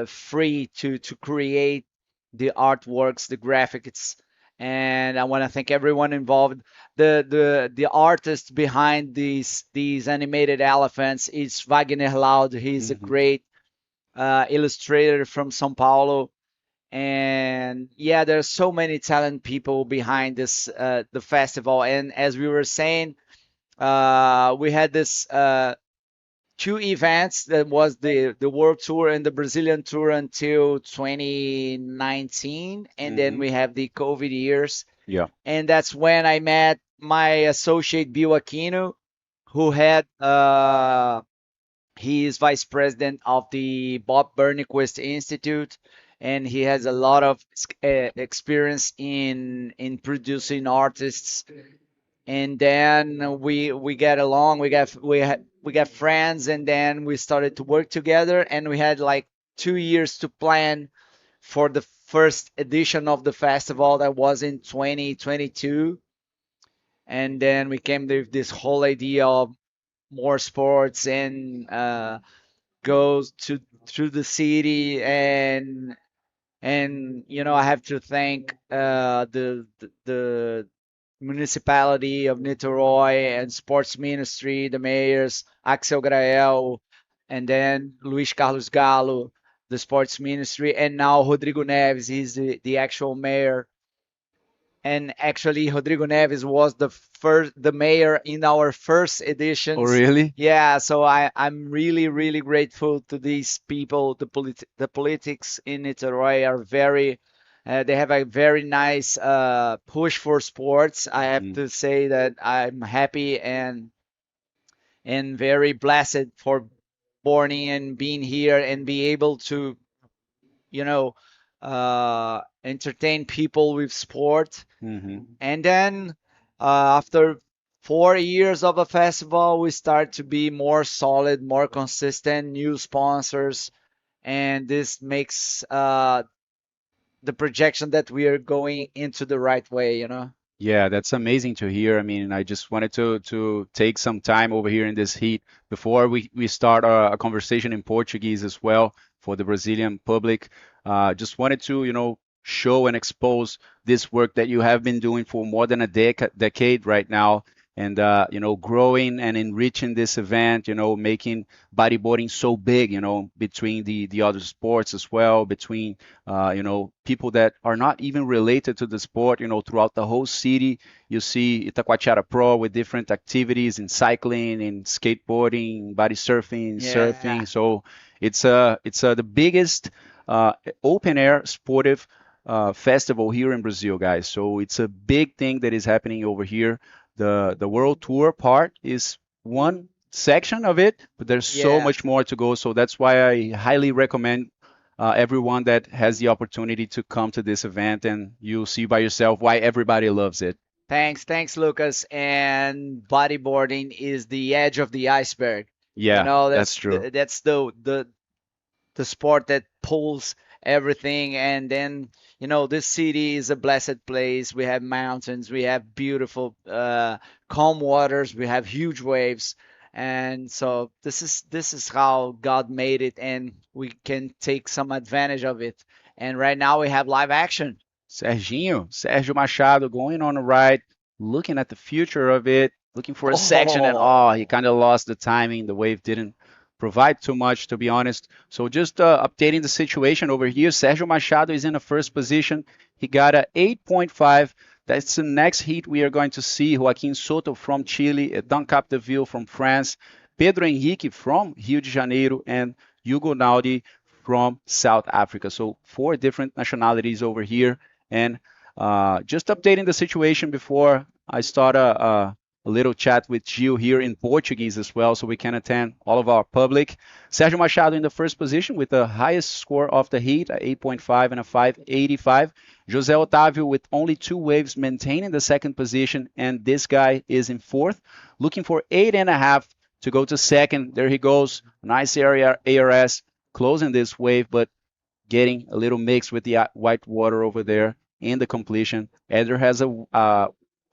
free to create the artworks, the graphics. And I want to thank everyone involved. The artist behind these animated elephants is Wagner Laud. He's a great illustrator from São Paulo. And yeah, there's so many talented people behind this the festival. And as we were saying, we had this two events. That was the World Tour and the Brazilian Tour until 2019, and then we have the COVID years. Yeah. And that's when I met my associate Bill Aquino, who had he is vice president of the Bob Burnquist Institute, and he has a lot of experience in producing artists. And then we get along. We got friends, and then we started to work together. And we had like 2 years to plan for the first edition of the festival that was in 2022. And then we came with this whole idea of more sports and goes through the city, and I have to thank the municipality of Niterói and sports ministry, the mayors Axel Grael, and then Luis Carlos Galo, the sports ministry, and now Rodrigo Neves. He's the actual mayor. And actually, Rodrigo Neves was the mayor in our first edition. Oh, really? Yeah. So I'm really, really grateful to these people. The politics in Niterói are very. They have a very nice push for sports. I have to say that I'm happy and very blessed for bodyboarding and being here and be able to, you know, entertain people with sport. And then after 4 years of a festival, we start to be more solid, more consistent, new sponsors, and this makes the projection that we are going into the right way, you know? Yeah, that's amazing to hear. I mean, I just wanted to take some time over here in this heat before we start a conversation in Portuguese as well for the Brazilian public. Just wanted to, show and expose this work that you have been doing for more than a decade right now, and growing and enriching this event, making bodyboarding so big, between the other sports as well, between people that are not even related to the sport, throughout the whole city. You see Itacoatiara Pro with different activities in cycling, in skateboarding, body surfing, surfing. So it's the biggest open air sportive festival here in Brazil, guys. So it's a big thing that is happening over here. The World Tour part is one section of it, but there's so much more to go. So that's why I highly recommend everyone that has the opportunity to come to this event, and you'll see by yourself why everybody loves it. Thanks, Lucas. And bodyboarding is the edge of the iceberg. Yeah, That's true. That's the sport that pulls everything. And then, this city is a blessed place. We have mountains, we have beautiful calm waters, we have huge waves. And so this is how God made it, and we can take some advantage of it. And right now we have live action. Sérgio Machado going on a ride, looking at the future of it, looking for a section, and he kind of lost the timing. The wave didn't provide too much, to be honest. So just updating the situation over here. Sérgio Machado is in the first position. He got a 8.5. That's the next heat we are going to see. Joaquim Soto from Chile, Dan Capdeville from France, Pedro Henrique from Rio de Janeiro, and Hugo Naudi from South Africa. So 4 different nationalities over here. And just updating the situation before I start a little chat with Gil here in Portuguese as well, so we can attend all of our public. Sérgio Machado in the first position with the highest score of the heat, a 8.5 and a 5.85. José Otávio with only 2 waves maintaining the second position, and this guy is in fourth, looking for 8.5 to go to second. There he goes, nice area ARS, closing this wave, but getting a little mixed with the white water over there in the completion. Eder has a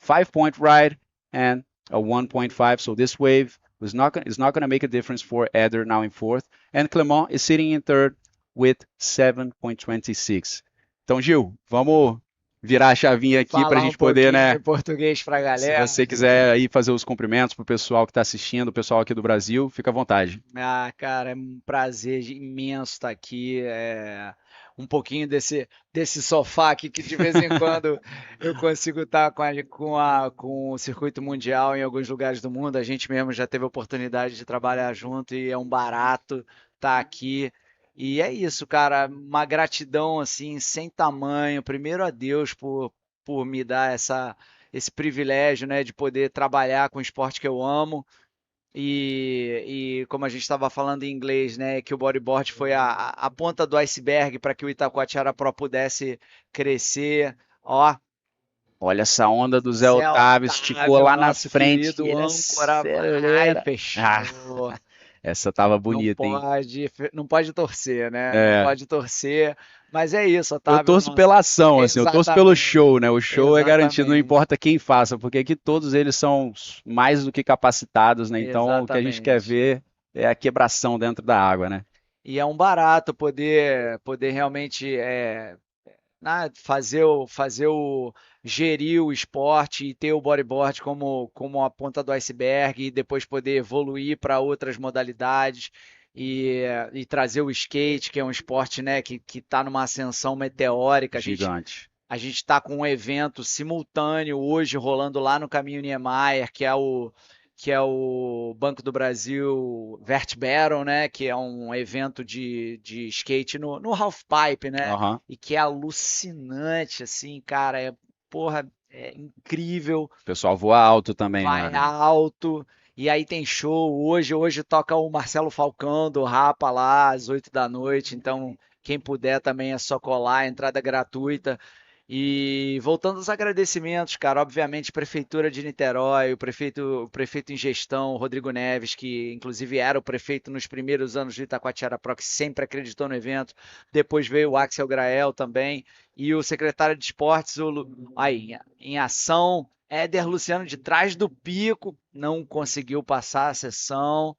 5-point ride and a 1.5, so this wave is not going to make a difference for Eder now in fourth, and Clement is sitting in third with 7.26. Então, Gil, vamos virar a chavinha aqui para a gente poder, né? Português pra galera. Se você quiser aí fazer os cumprimentos pro pessoal que está assistindo, o pessoal aqui do Brasil, fica à vontade. Cara, é um prazer imenso estar aqui. Um pouquinho desse sofá aqui que de vez em quando eu consigo estar com o circuito mundial em alguns lugares do mundo. A gente mesmo já teve a oportunidade de trabalhar junto e é um barato estar aqui. E é isso, cara, uma gratidão assim sem tamanho. Primeiro a Deus por me dar esse privilégio, né, de poder trabalhar com o esporte que eu amo. E como a gente estava falando em inglês, né, que o bodyboard foi a ponta do iceberg para que o Itacoatiara Pro pudesse crescer. Ó, olha essa onda do Zé Otávio, esticou lá na frente. Âncora, fechou. Essa tava bonita, hein? Não pode torcer, né? Não pode torcer, mas é isso, Otávio. Eu torço pela ação, assim, eu torço pelo show, né? O show é garantido, não importa quem faça, porque aqui todos eles são mais do que capacitados, né? Então o que a gente quer ver é a quebração dentro da água, né? E é um barato poder realmente gerir o esporte e ter o bodyboard como a ponta do iceberg e depois poder evoluir para outras modalidades e trazer o skate, que é um esporte, né, que está numa ascensão meteórica. Gigante. A gente está com um evento simultâneo hoje rolando lá no Caminho Niemeyer, que é o Banco do Brasil Vert Battle, né? Que é um evento de skate no half pipe, né? E que é alucinante, assim, cara. É incrível. O pessoal voa alto também, vai né? alto. E aí tem show hoje toca o Marcelo Falcão do Rapa lá às 8 da noite, então quem puder também é só colar, entrada gratuita. E voltando aos agradecimentos, cara, obviamente Prefeitura de Niterói, o prefeito em gestão, Rodrigo Neves, que inclusive era o prefeito nos primeiros anos do Itacoatiara Pro, que sempre acreditou no evento. Depois veio o Axel Grael também, e o secretário de Esportes, aí, em ação, Éder Luciano de trás do pico, não conseguiu passar a sessão.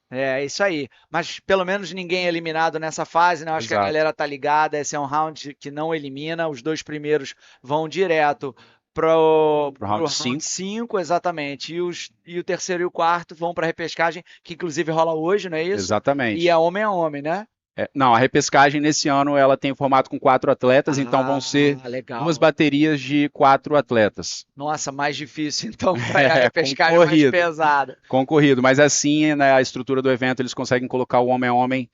É isso aí. Mas pelo menos ninguém é eliminado nessa fase, né? Eu acho que a Exato. galera tá ligada. Esse é um round que não elimina. Os 2 primeiros vão direto pro round round 5, exatamente. E o terceiro e o quarto vão para repescagem, que inclusive rola hoje, não é isso? Exatamente. E é homem a homem, né? Não, a repescagem nesse ano ela tem formato com 4 atletas, então vão ser legal. 2 baterias de 4 atletas. Nossa, mais difícil então para a repescagem mais pesada. Concorrido, mas assim, né, a estrutura do evento eles conseguem colocar o homem a homem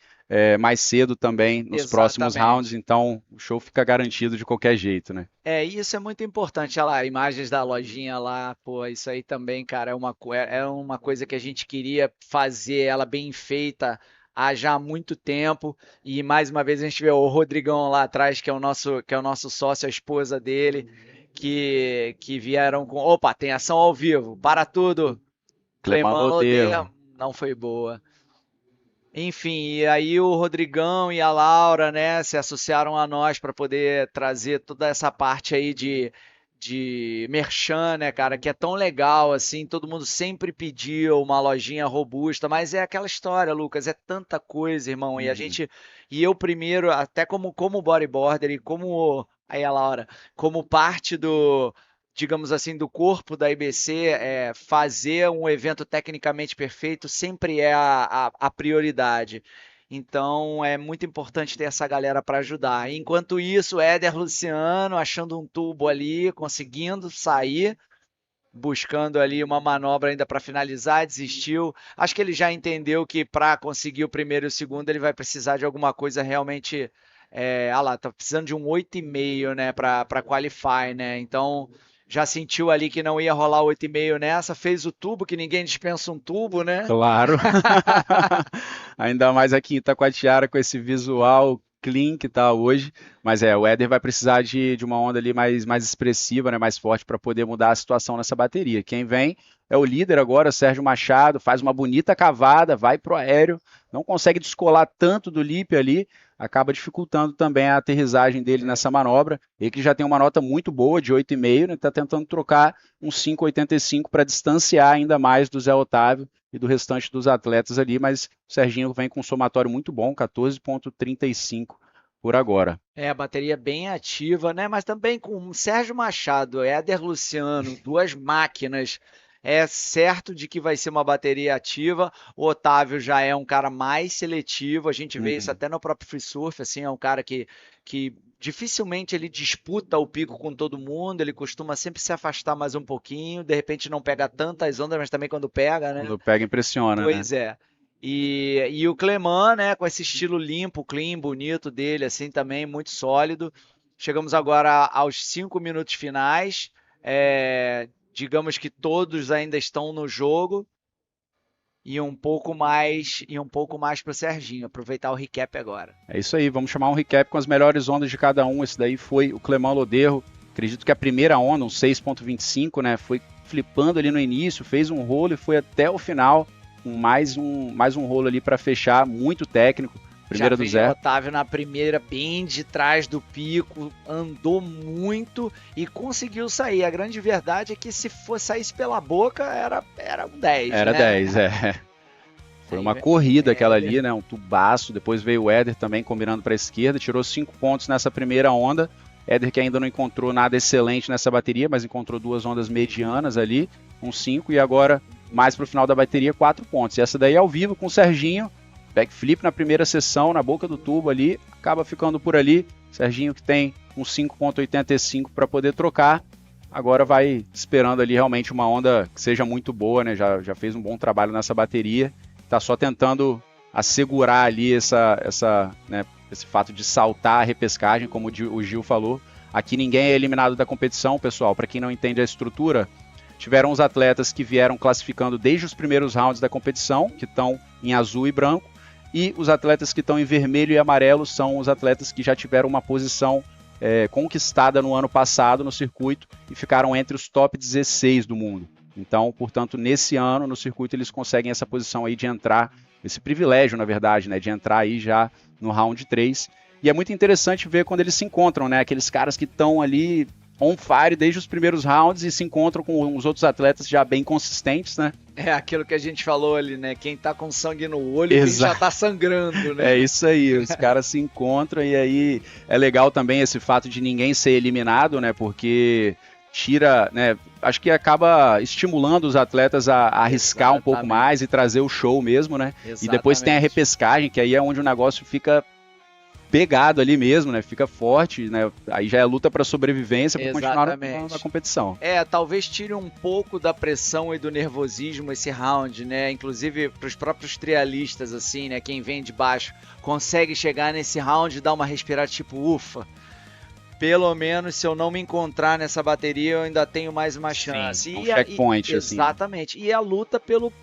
mais cedo também nos próximos rounds, então o show fica garantido de qualquer jeito, né? Isso é muito importante. Olha lá, imagens da lojinha lá, pô, isso aí também, cara, é uma coisa que a gente queria fazer, ela bem feita há já muito tempo. E mais uma vez a gente vê o Rodrigão lá atrás, que é o nosso sócio, a esposa dele, que vieram com. Opa, tem ação ao vivo, para tudo. Clemão odeia, não foi boa. Enfim, e aí o Rodrigão e a Laura, né, se associaram a nós para poder trazer toda essa parte aí de merchan, né, cara, que é tão legal, assim, todo mundo sempre pediu uma lojinha robusta, mas é aquela história, Lucas, é tanta coisa, irmão, e eu primeiro, até como bodyboarder e como, aí a Laura, como parte digamos assim, do corpo da IBC, fazer um evento tecnicamente perfeito sempre é a prioridade. Então é muito importante ter essa galera para ajudar. Enquanto isso, Éder Luciano achando um tubo ali, conseguindo sair, buscando ali uma manobra ainda para finalizar, desistiu. Acho que ele já entendeu que para conseguir o primeiro e o segundo ele vai precisar de alguma coisa realmente. Tá precisando de um 8,5, né, para qualify, né? Então já sentiu ali que não ia rolar 8,5 nessa, fez o tubo, que ninguém dispensa um tubo, né? Claro. Ainda mais aqui em Itacoatiara com esse visual clean que tá hoje. Mas o Éder vai precisar de uma onda ali mais expressiva, né, mais forte para poder mudar a situação nessa bateria. Quem vem é o líder agora, Sérgio Machado, faz uma bonita cavada, vai pro aéreo, não consegue descolar tanto do lip ali, acaba dificultando também a aterrissagem dele nessa manobra. Ele que já tem uma nota muito boa de 8,5, né, está tentando trocar um 5,85 para distanciar ainda mais do Zé Otávio e do restante dos atletas ali, mas o Serginho vem com um somatório muito bom, 14,35 por agora. A bateria bem ativa, né? Mas também com Sérgio Machado, Éder Luciano, 2 máquinas, é certo de que vai ser uma bateria ativa. O Otávio já é um cara mais seletivo, a gente vê isso até no próprio free surf, assim, é um cara que dificilmente ele disputa o pico com todo mundo, ele costuma sempre se afastar mais um pouquinho, de repente não pega tantas ondas, mas também quando pega, né? Quando pega impressiona, pois né? E o Clemão, né, com esse estilo limpo, clean, bonito dele, assim, também muito sólido. Chegamos agora aos 5 minutos finais, digamos que todos ainda estão no jogo e um pouco mais para o Serginho, aproveitar o recap agora. É isso aí, vamos chamar um recap com as melhores ondas de cada um. Esse daí foi o Clemão Loderro, acredito que a primeira onda, um 6,25, né, foi flipando ali no início, fez um rolo e foi até o final, com mais um rolo ali para fechar, muito técnico. Primeira do Zé. O Otávio na primeira, bem de trás do pico, andou muito e conseguiu sair. A grande verdade é que se saísse pela boca, era um 10. Era, né? 10, Foi uma corrida aquela ali, né? Um tubaço. Depois veio o Éder também combinando para a esquerda, tirou 5 pontos nessa primeira onda. Éder que ainda não encontrou nada excelente nessa bateria, mas encontrou 2 ondas medianas ali, um 5, e agora mais para o final da bateria, 4 pontos. E essa daí ao vivo com o Serginho. Backflip na primeira sessão, na boca do tubo ali, acaba ficando por ali. Serginho que tem um 5,85 para poder trocar. Agora vai esperando ali realmente uma onda que seja muito boa, né? Já fez um bom trabalho nessa bateria. Tá só tentando assegurar ali né, esse fato de saltar a repescagem, como o Gil falou. Aqui ninguém é eliminado da competição, pessoal. Para quem não entende a estrutura, tiveram os atletas que vieram classificando desde os primeiros rounds da competição, que estão em azul e branco, e os atletas que estão em vermelho e amarelo são os atletas que já tiveram uma posição conquistada no ano passado no circuito e ficaram entre os top 16 do mundo. Então, portanto, nesse ano, no circuito, eles conseguem essa posição aí de entrar, esse privilégio, na verdade, né, de entrar aí já no round 3. E é muito interessante ver quando eles se encontram, né, aqueles caras que estão ali on fire desde os primeiros rounds e se encontram com os outros atletas já bem consistentes, né? É aquilo que a gente falou ali, né? Quem tá com sangue no olho, quem já tá sangrando, né? É isso aí, os caras se encontram e aí é legal também esse fato de ninguém ser eliminado, né? Porque tira, né? Acho que acaba estimulando os atletas a arriscar um pouco mais e trazer o show mesmo, né? Exatamente. E depois tem a repescagem, que aí é onde o negócio fica pegado ali mesmo, né? Fica forte, né? Aí já é luta para sobrevivência para continuar na competição. Talvez tire um pouco da pressão e do nervosismo esse round, né? Inclusive para os próprios trialistas, assim, né? Quem vem de baixo consegue chegar nesse round e dar uma respirada tipo, ufa. Pelo menos se eu não me encontrar nessa bateria, eu ainda tenho mais uma chance. Sim, checkpoint, assim. Exatamente. E a luta pro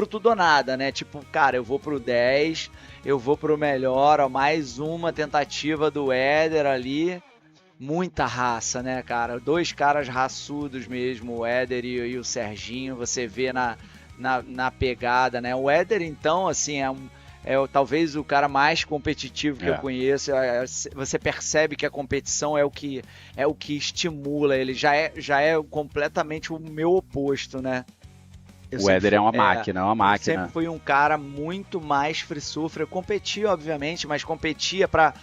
tudo ou nada, né? Tipo, cara, eu vou pro 10, eu vou pro melhor, ó, mais uma tentativa do Éder ali. Muita raça, né, cara? 2 caras raçudos mesmo, o Éder e o Serginho, você vê na pegada, né? O Éder, então, assim, é talvez o cara mais competitivo que eu conheço. Você percebe que a competição é o que estimula ele. Já é completamente o meu oposto, né? O Éder é uma máquina, Eu sempre fui um cara muito mais free surfer. Eu competia, obviamente, mas competia para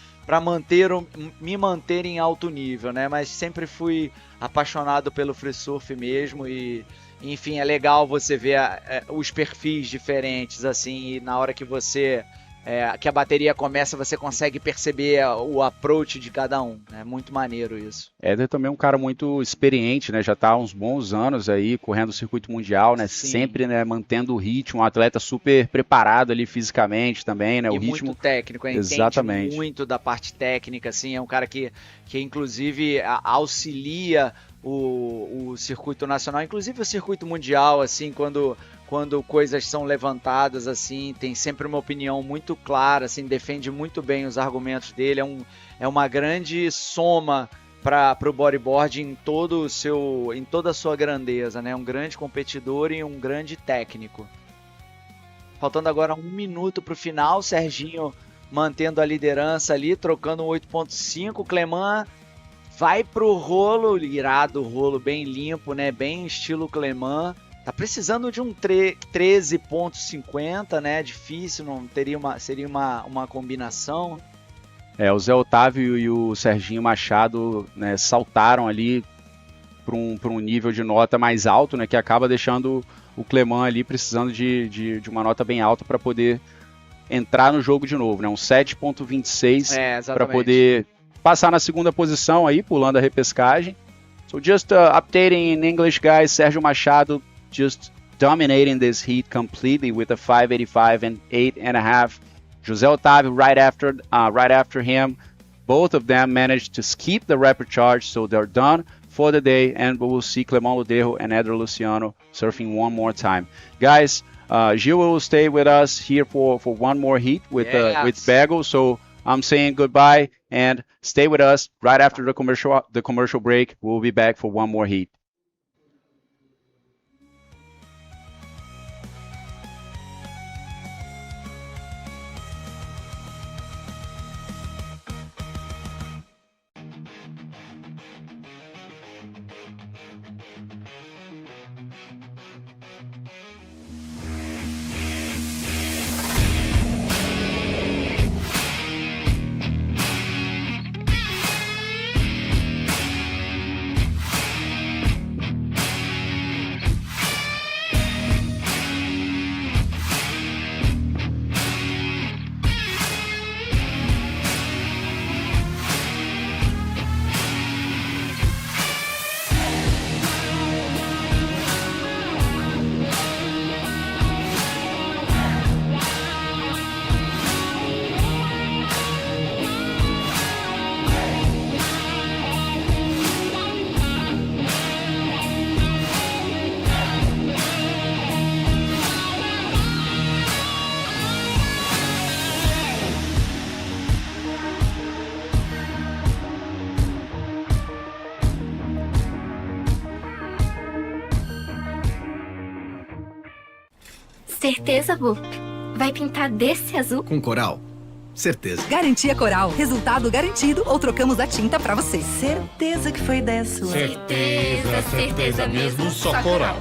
me manter em alto nível, né? Mas sempre fui apaixonado pelo free surf mesmo e... Enfim, é legal você ver os perfis diferentes, assim, e na hora que que a bateria começa, você consegue perceber o approach de cada um. É muito maneiro isso. Éder também é um cara muito experiente, né? Já está há uns bons anos aí, correndo o circuito mundial, né? Sim. Sempre, né, mantendo o ritmo, um atleta super preparado ali fisicamente também, né? O ritmo muito técnico, exatamente. Entende muito da parte técnica, assim, é um cara que inclusive auxilia o circuito nacional, inclusive o circuito mundial, assim, quando coisas são levantadas, assim, tem sempre uma opinião muito clara, assim, defende muito bem os argumentos dele, é uma grande soma para o bodyboard em toda a sua grandeza, né? Um grande competidor e um grande técnico. Faltando agora 1 minuto para o final, Serginho mantendo a liderança ali, trocando um 8.5, Cleman vai pro rolo, irado, rolo bem limpo, né? Bem estilo Cleman. Tá precisando de um 13.50, né? Difícil, não seria uma combinação. O Zé Otávio e o Serginho Machado, né, saltaram ali para um nível de nota mais alto, né? Que acaba deixando o Cleman ali precisando de uma nota bem alta para poder entrar no jogo de novo, né? Um 7.26 para poder passar na segunda posição aí, pulando a repescagem. So just updating in English, guys, Sérgio Machado just dominating this heat completely with a 585 and 8.5. José Otávio right after him. Both of them managed to skip the rapid charge, so they're done for the day, and we will see Clemão Luderro and Éder Luciano surfing one more time. Guys, Gil will stay with us here for one more heat with Bagel, so I'm saying goodbye and stay with us right after the commercial break. We'll be back for one more heat. Certeza, Bu? Vai pintar desse azul? Com coral? Certeza. Garantia Coral. Resultado garantido ou trocamos a tinta pra você. Certeza que foi ideia sua. Certeza, certeza mesmo, só coral.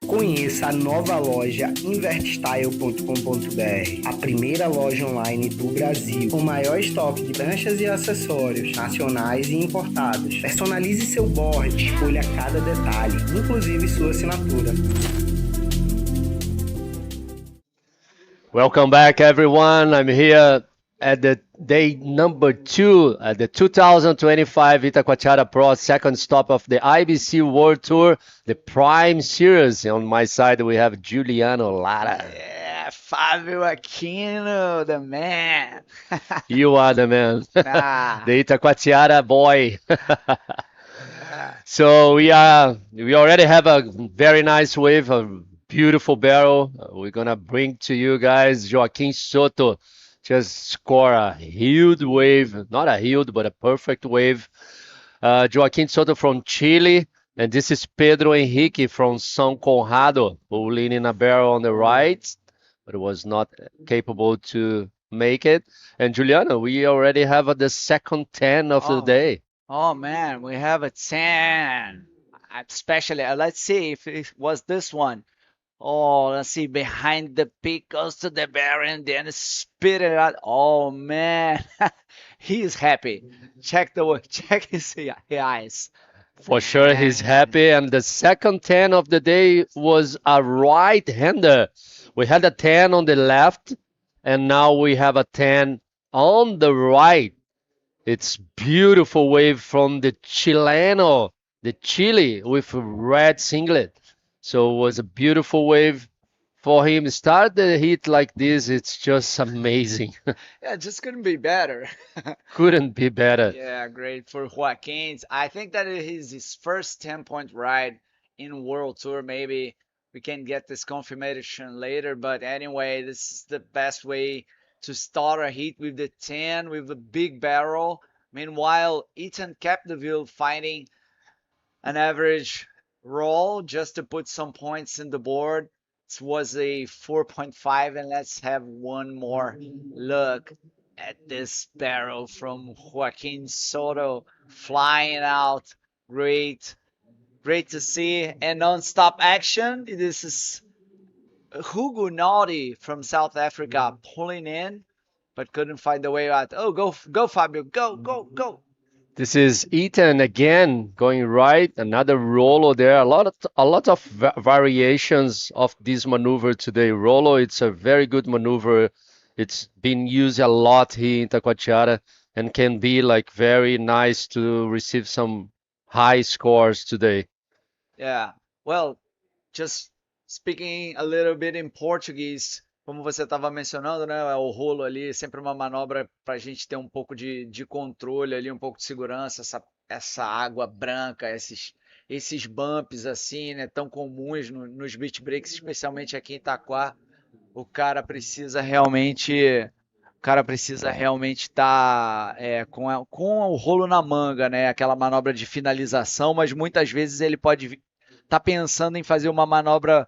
Conheça a nova loja invertstyle.com.br, a primeira loja online do Brasil, com o maior estoque de pranchas e acessórios nacionais e importados. Personalize seu board, escolha cada detalhe, inclusive sua assinatura. Welcome back, everyone. I'm here at the day number 2 at the 2025 Itacoatiara Pro, second stop of the IBC World Tour, the Prime Series. On my side, we have Juliano Lara. Yeah, Fábio Aquino, the man. You are the man, Ah. the Itacoatiara boy. So we already have a very nice wave, a beautiful barrel. We're gonna bring to you guys Joaquim Soto. Just score a huge wave, not a huge, but a perfect wave. Joaquim Soto from Chile, and this is Pedro Henrique from São Conrado, who leaning a barrel on the right, but was not capable to make it. And Juliano, we already have the second 10 of the day. Oh man, we have a 10. Especially, let's see if it was this one. Oh, let's see, behind the peak goes to the barrel and then spit it out. Oh man, he's happy. Check his eyes. For sure, he's happy. And the second 10 of the day was a right-hander. We had a 10 on the left, and now we have a 10 on the right. It's beautiful wave from the Chileno, the Chile with red singlet. So it was a beautiful wave for him. Start the heat like this, it's just amazing. Yeah, just couldn't be better. Couldn't be better. Yeah, great for Joaquin. I think that it is his first 10-point ride in World Tour. Maybe we can get this confirmation later. But anyway, this is the best way to start a heat with the 10, with a big barrel. Meanwhile, Ethan Capdeville finding an average roll just to put some points in the board. It was a 4.5, and let's have one more look at this barrel from Joaquim Soto flying out. Great to see, and non-stop action. This is Hugo Naughty from South Africa pulling in, but couldn't find the way out. Oh, go Fabio, go. This is Ethan again going right, another Rolo there. A lot of variations of this maneuver today. Rolo, it's a very good maneuver. It's been used a lot here in Itacoatiara and can be like very nice to receive some high scores today. Yeah, well, just speaking a little bit in Portuguese, como você estava mencionando, né, o rolo ali é sempre uma manobra para a gente ter um pouco de controle ali, um pouco de segurança, essa água branca, esses bumps assim, né, tão comuns nos beach breaks, especialmente aqui em Itaquá. O cara precisa realmente estar com o rolo na manga, né, aquela manobra de finalização, mas muitas vezes ele pode estar pensando em fazer uma manobra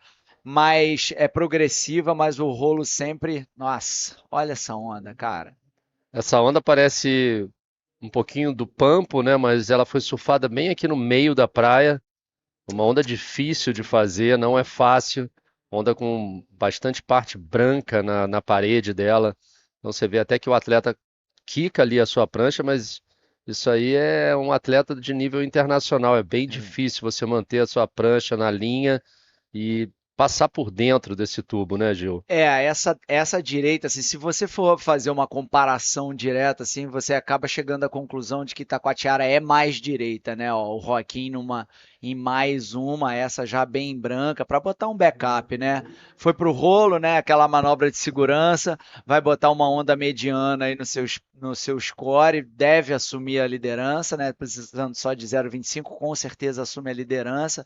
mais progressiva, mas o rolo sempre... Nossa, olha essa onda, cara. Essa onda parece um pouquinho do Pampo, né? Mas ela foi surfada bem aqui no meio da praia. Uma onda difícil de fazer, não é fácil. Onda com bastante parte branca na parede dela. Então você vê até que o atleta quica ali a sua prancha, mas isso aí é um atleta de nível internacional. É bem difícil você manter a sua prancha na linha e passar por dentro desse tubo, né, Gil? Essa direita, assim, se você for fazer uma comparação direta, assim, você acaba chegando à conclusão de que Itacoatiara é mais direita, né? Ó, o Joaquim em mais uma, essa já bem branca, para botar um backup, né? Foi pro rolo, né? Aquela manobra de segurança, vai botar uma onda mediana aí no seu score, deve assumir a liderança, né? Precisando só de 0,25, com certeza assume a liderança.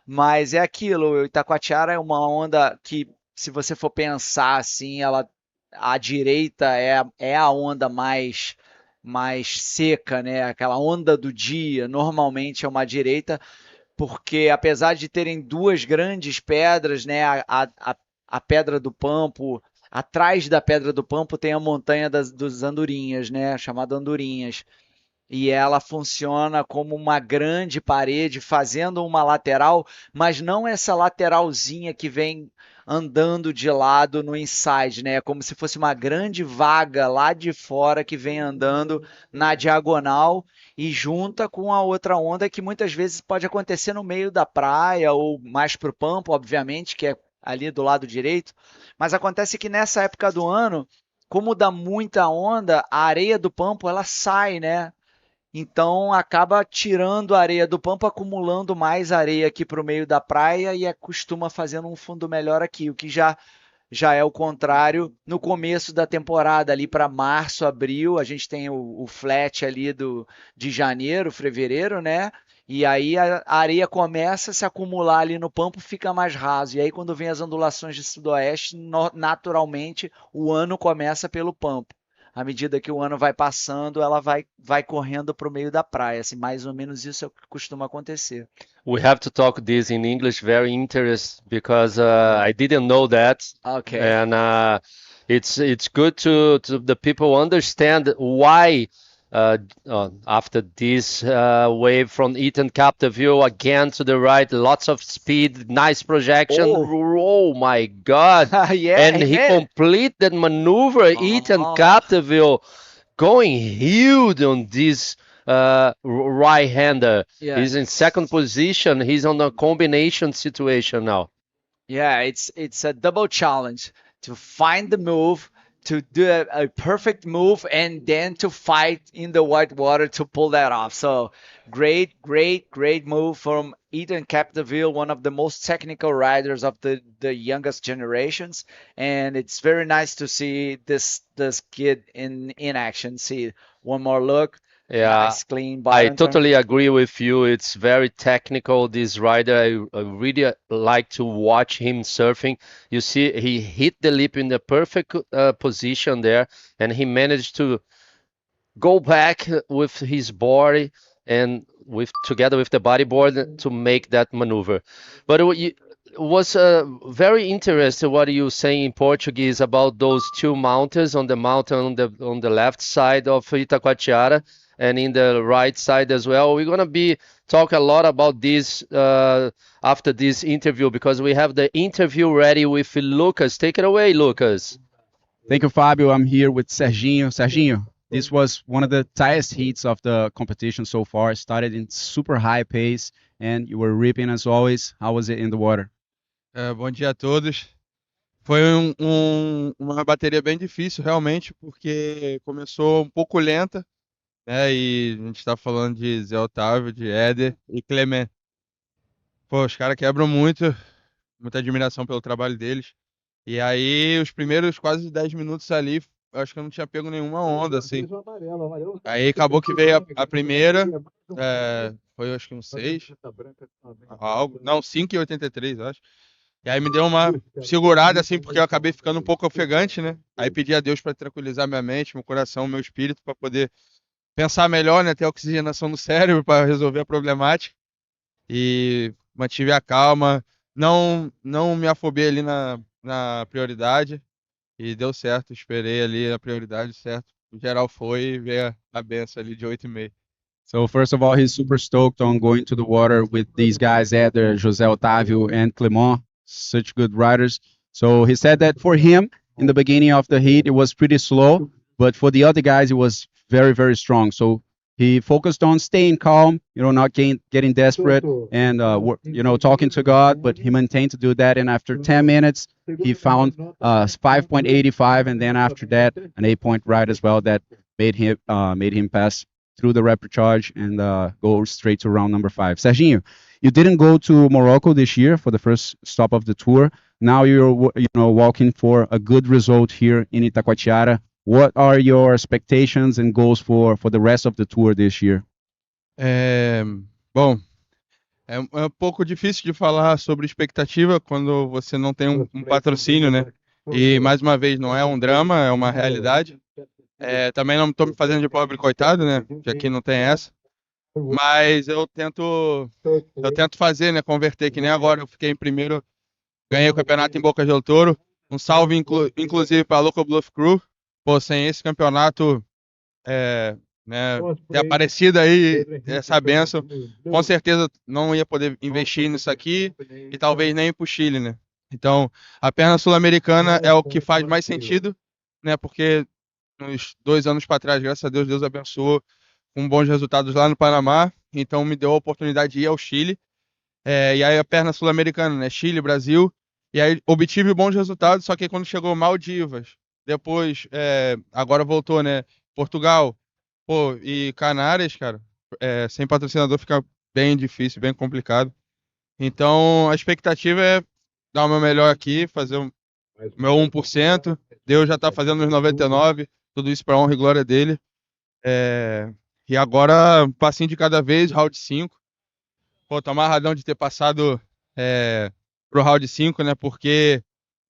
Mas é aquilo, o Itacoatiara é uma onda que, se você for pensar assim, a direita é a onda mais seca, né? Aquela onda do dia, normalmente é uma direita, porque apesar de terem duas grandes pedras, né, a Pedra do Pampo, atrás da Pedra do Pampo tem a montanha dos Andorinhas, né, chamada Andorinhas, e ela funciona como uma grande parede, fazendo uma lateral, mas não essa lateralzinha que vem andando de lado no inside, né? É como se fosse uma grande vaga lá de fora que vem andando na diagonal e junta com a outra onda que muitas vezes pode acontecer no meio da praia ou mais para o Pampo, obviamente, que é ali do lado direito. Mas acontece que nessa época do ano, como dá muita onda, a areia do Pampo ela sai, né? Então acaba tirando a areia do Pampa, acumulando mais areia aqui para o meio da praia e costuma fazendo um fundo melhor aqui, o que já é o contrário no começo da temporada, ali para março, abril, a gente tem o flat ali de janeiro, fevereiro, né? E aí a areia começa a se acumular ali no Pampo, fica mais raso. E aí quando vem as ondulações de sudoeste, naturalmente o ano começa pelo Pampo. À medida que o ano vai passando, ela vai correndo para o meio da praia. Assim, mais ou menos isso é o que costuma acontecer. We have to talk this in English, very interesting, because I didn't know that. Okay. And it's good to the people understand why after this wave from Eton Capitaville again to the right, lots of speed, nice projection. Oh my God! Yeah, and he complete that maneuver, Eton Capitaville, going huge on this right-hander. Yeah. He's in second position. He's on a combination situation now. Yeah, it's a double challenge to find the move, to do a perfect move, and then to fight in the white water to pull that off. So great move from Eton Capitaville, one of the most technical riders of the youngest generations, and it's very nice to see this kid in action. See one more look. Yeah, nice, clean I bottom turn. totally agree with you. It's very technical, this rider. I really like to watch him surfing. You see, he hit the lip in the perfect position there, and he managed to go back with his body and together with the bodyboard to make that maneuver. But it was very interesting what you saying in Portuguese about those two mountains, on the mountain on the left side of Itacoatiara and in the right side as well. We're gonna be talk a lot about this after this interview, because we have the interview ready with Lucas. Take it away, Lucas. Thank you, Fabio. I'm here with Serginho. Serginho, this was one of the tightest heats of the competition so far. It started in super high pace and you were ripping as always. How was it in the water? Bom dia a todos. Foi uma bateria bem difícil, realmente, porque começou um pouco lenta, né? E a gente está falando de Zé Otávio, de Éder e Clement. Pô, os caras quebram muito, muita admiração pelo trabalho deles. E aí, os primeiros quase 10 minutos ali, eu acho que eu não tinha pego nenhuma onda, assim. Aí acabou que veio a primeira, foi acho que um 6, algo, não, 5,83, acho. E aí me deu uma segurada, assim, porque eu acabei ficando um pouco ofegante, né? Aí pedi a Deus para tranquilizar minha mente, meu coração, meu espírito, para poder pensar melhor, né? Ter oxigenação no cérebro para resolver a problemática. E mantive a calma, não me afobei ali na prioridade e deu certo. Esperei ali a prioridade, certo? O geral foi e veio a benção ali de 8,5. So first of all, he's super stoked on going to the water with these guys, Éder, José Otávio, and Clement, such good riders. So he said that for him, in the beginning of the heat, it was pretty slow, but for the other guys, it was very, very strong. So he focused on staying calm, not getting desperate and, talking to God, but he maintained to do that. And after 10 minutes, he found 5.85. And then after that, an 8-point ride as well that made him pass through the rapid charge and go straight to round number 5. Serginho, you didn't go to Morocco this year for the first stop of the tour. Now you're walking for a good result here in Itacoatiara. What are your expectations and goals for the rest of the tour this year? Bom, é um pouco difícil de falar sobre expectativa quando você não tem um patrocínio, né? E, mais uma vez, não é um drama, é uma realidade. Também não estou me fazendo de pobre coitado, né? Que aqui não tem essa. Mas eu tento fazer, né? Converter, que nem agora. Eu fiquei em primeiro, ganhei o campeonato em Boca del Toro. Um salve, inclusive, para a Local Bluff Crew. Pô, sem esse campeonato, é, né, ter aparecido aí, essa benção, com certeza não ia poder investir nisso aqui e talvez nem ir para o Chile, né? Então, a perna sul-americana é o que faz mais sentido, né? Porque uns 2 anos para trás, graças a Deus, Deus abençoou com bons resultados lá no Panamá, então me deu a oportunidade de ir ao Chile. E aí a perna sul-americana, né? Chile, Brasil. E aí obtive bons resultados, só que quando chegou Maldivas, depois, agora voltou, né? Portugal, pô, e Canárias, cara, sem patrocinador fica bem difícil, bem complicado. Então a expectativa é dar o meu melhor aqui, fazer o meu 1%. Deus já tá fazendo os 99%, tudo isso para honra e glória dele. E agora, um passinho de cada vez, round 5. Pô, tô amarradão de ter passado pro round 5, né? Porque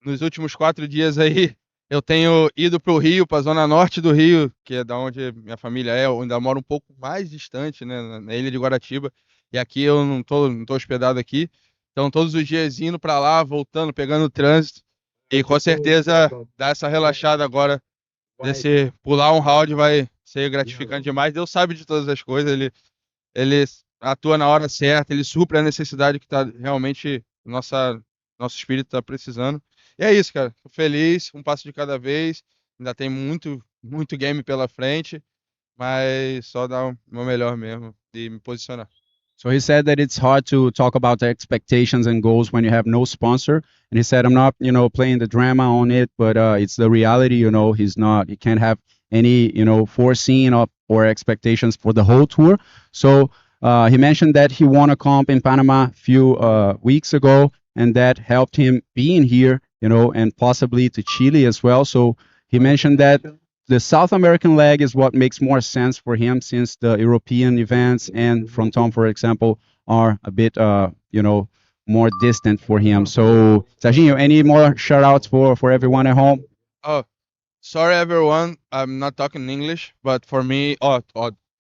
nos últimos 4 dias aí eu tenho ido pro Rio, pra zona norte do Rio, que é da onde minha família é. Eu ainda moro um pouco mais distante, né? Na ilha de Guaratiba. E aqui eu não tô hospedado aqui. Então, todos os dias indo pra lá, voltando, pegando o trânsito. E com certeza dar essa relaxada agora. Pular um round vai ser gratificante demais. Deus sabe de todas as coisas. Ele atua na hora certa, ele supre a necessidade que tá realmente nosso espírito está precisando. E é isso, cara. Tô feliz, um passo de cada vez. Ainda tem muito, muito game pela frente, mas só dar o meu melhor mesmo e me posicionar. So he said that it's hard to talk about the expectations and goals when you have no sponsor. And he said, I'm not, playing the drama on it, but it's the reality, he can't have any, foreseeing or expectations for the whole tour. So he mentioned that he won a comp in Panama a few weeks ago, and that helped him being here, and possibly to Chile as well. So he mentioned that the South American leg is what makes more sense for him, since the European events and Fronton, for example, are a bit, more distant for him. So, Serginho, any more shout outs for everyone at home? Oh, sorry everyone, I'm not talking English, but for me, or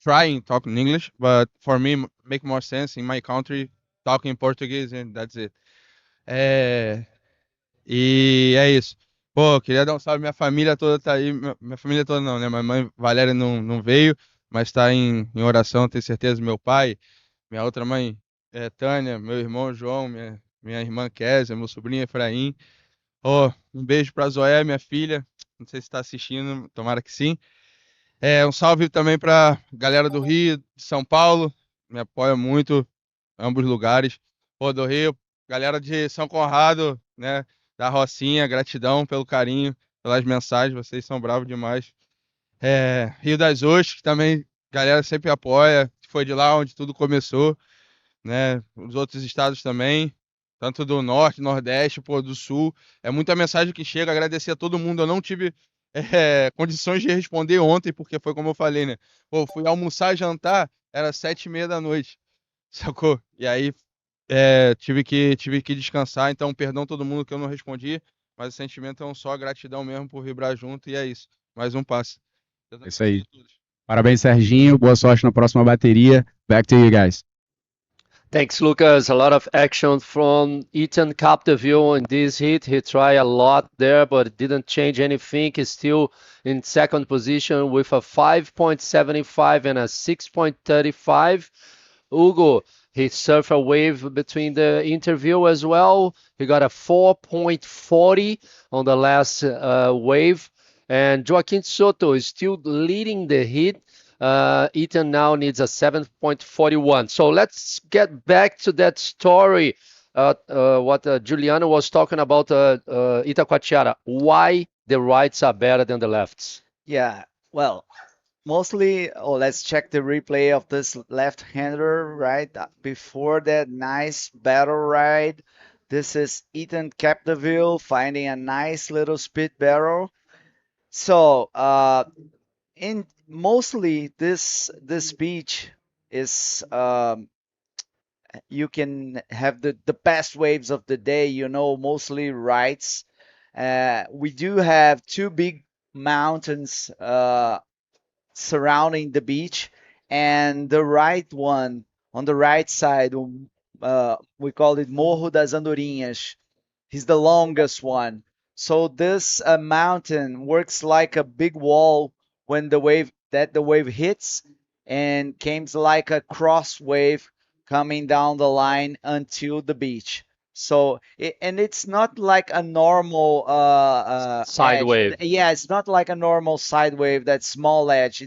trying talking English, but for me, make more sense in my country talking Portuguese, and that's it. E é isso. Pô, queria dar um salve, minha família toda tá aí, minha família toda não, né? Minha mãe Valéria não veio, mas tá em oração, tenho certeza. Meu pai, minha outra mãe Tânia, meu irmão João, minha irmã Késia, meu sobrinho Efraim. Um beijo pra Zoé, minha filha, não sei se tá assistindo, tomara que sim. Um salve também pra galera do Rio, de São Paulo, me apoia muito, ambos lugares. Pô, do Rio, galera de São Conrado, né? Da Rocinha, gratidão pelo carinho, pelas mensagens, vocês são bravos demais. Rio das Ostras, que também galera sempre apoia, foi de lá onde tudo começou, né? Os outros estados também, tanto do norte, nordeste, pô, do sul. É muita mensagem que chega, agradecer a todo mundo. Eu não tive condições de responder ontem, porque foi como eu falei, né? Pô, fui almoçar, jantar, era 7h30 da noite, sacou? E aí tive que descansar, então perdão a todo mundo que eu não respondi, mas o sentimento é um só, gratidão mesmo por vibrar junto, e é isso. Mais um passo. É isso aí. Parabéns, Serginho. Boa sorte na próxima bateria. Back to you guys. Thanks, Lucas. A lot of action from Ethan Capdeville in this heat. He tried a lot there, but it didn't change anything. He's still in second position with a 5.75 and a 6.35. Hugo, he surfed a wave between the interview as well. He got a 4.40 on the last wave. And Joaquim Soto is still leading the heat. Ethan now needs a 7.41. So let's get back to that story, what Juliano was talking about Itacoatiara. Why the rights are better than the lefts? Yeah, well, mostly, let's check the replay of this left-hander, right? Before that nice battle ride, this is Ethan Capdeville finding a nice little speed barrel. So, in mostly this beach is you can have the best waves of the day, mostly rights. We do have two big mountains surrounding the beach, and the right one on the right side, we call it Morro das Andorinhas. He's the longest one. So this mountain works like a big wall when the wave hits, and comes like a cross wave coming down the line until the beach. So and it's not like a normal Side edge. wave. Yeah, it's not like a normal side wave, that small edge.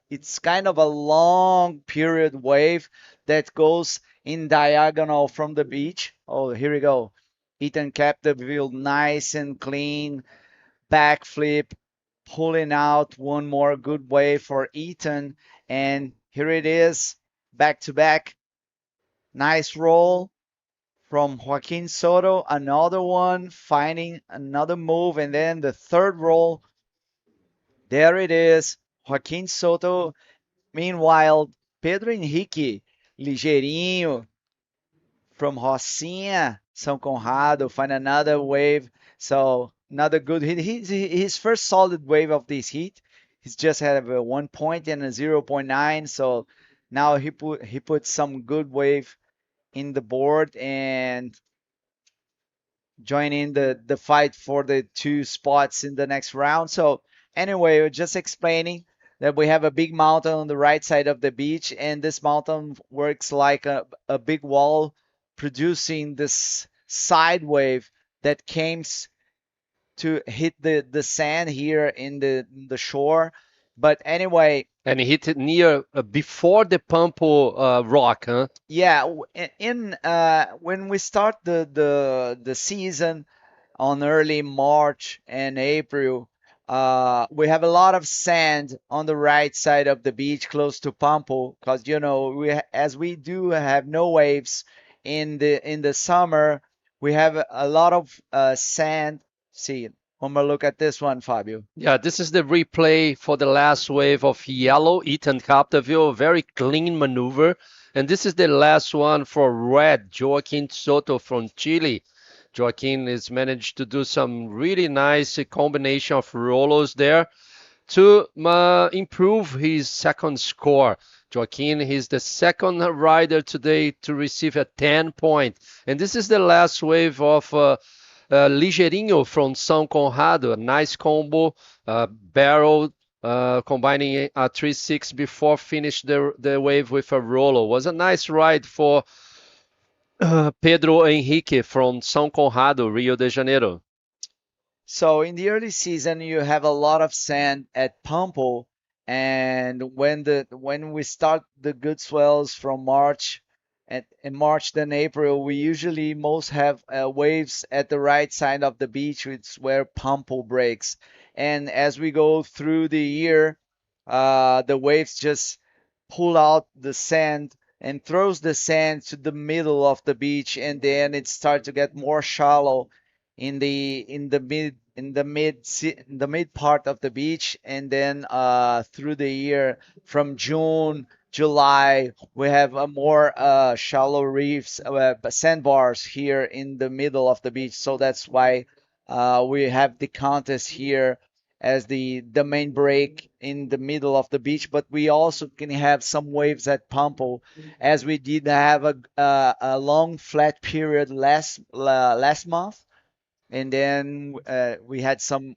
It's kind of a long period wave that goes in diagonal from the beach. Oh, here we go. Ethan kept the wheel nice and clean, backflip, pulling out one more good wave for Ethan, and here it is, back to back. Nice roll from Joaquin Soto, another one, finding another move, and then the third roll. There it is, Joaquin Soto. Meanwhile, Pedro Henrique, ligeirinho, from Rocinha, São Conrado, find another wave. So another good hit. His first solid wave of this heat. He's just had a 1 point and a 0.9. So now he put some good wave in the board and joining the fight for the 2 spots in the next round. So anyway, we're just explaining that we have a big mountain on the right side of the beach, and this mountain works like a big wall, producing this side wave that comes to hit the sand here in the shore. But anyway, And he hit it near before the Pampo rock, huh? yeah, when we start the season on early March and April, we have a lot of sand on the right side of the beach close to Pampo, because as we do have no waves in the summer, we have a lot of sand. See, one more look at this one, Fabio. Yeah, this is the replay for the last wave of yellow, Ethan Capdeville, very clean maneuver. And this is the last one for red, Joaquin Soto from Chile. Joaquin has managed to do some really nice combination of rolos there to improve his second score. Joaquin is the second rider today to receive a 10 point. And this is the last wave of Ligeirinho from São Conrado, a nice combo, barrel, combining a 3-6 before finish the wave with a rolo. Was a nice ride for Pedro Henrique from São Conrado, Rio de Janeiro. So in the early season, you have a lot of sand at Pampo, and when we start the good swells from March, and in March then April, we usually most have waves at the right side of the beach, which is where Pampo breaks. And as we go through the year, the waves just pull out the sand and throws the sand to the middle of the beach, and then it starts to get more shallow in the mid part of the beach, and then through the year from June, July, we have a more shallow reefs, sandbars here in the middle of the beach. So that's why we have the contest here as the main break in the middle of the beach. But we also can have some waves at Pampo, as we did have a long flat period last month, and then we had some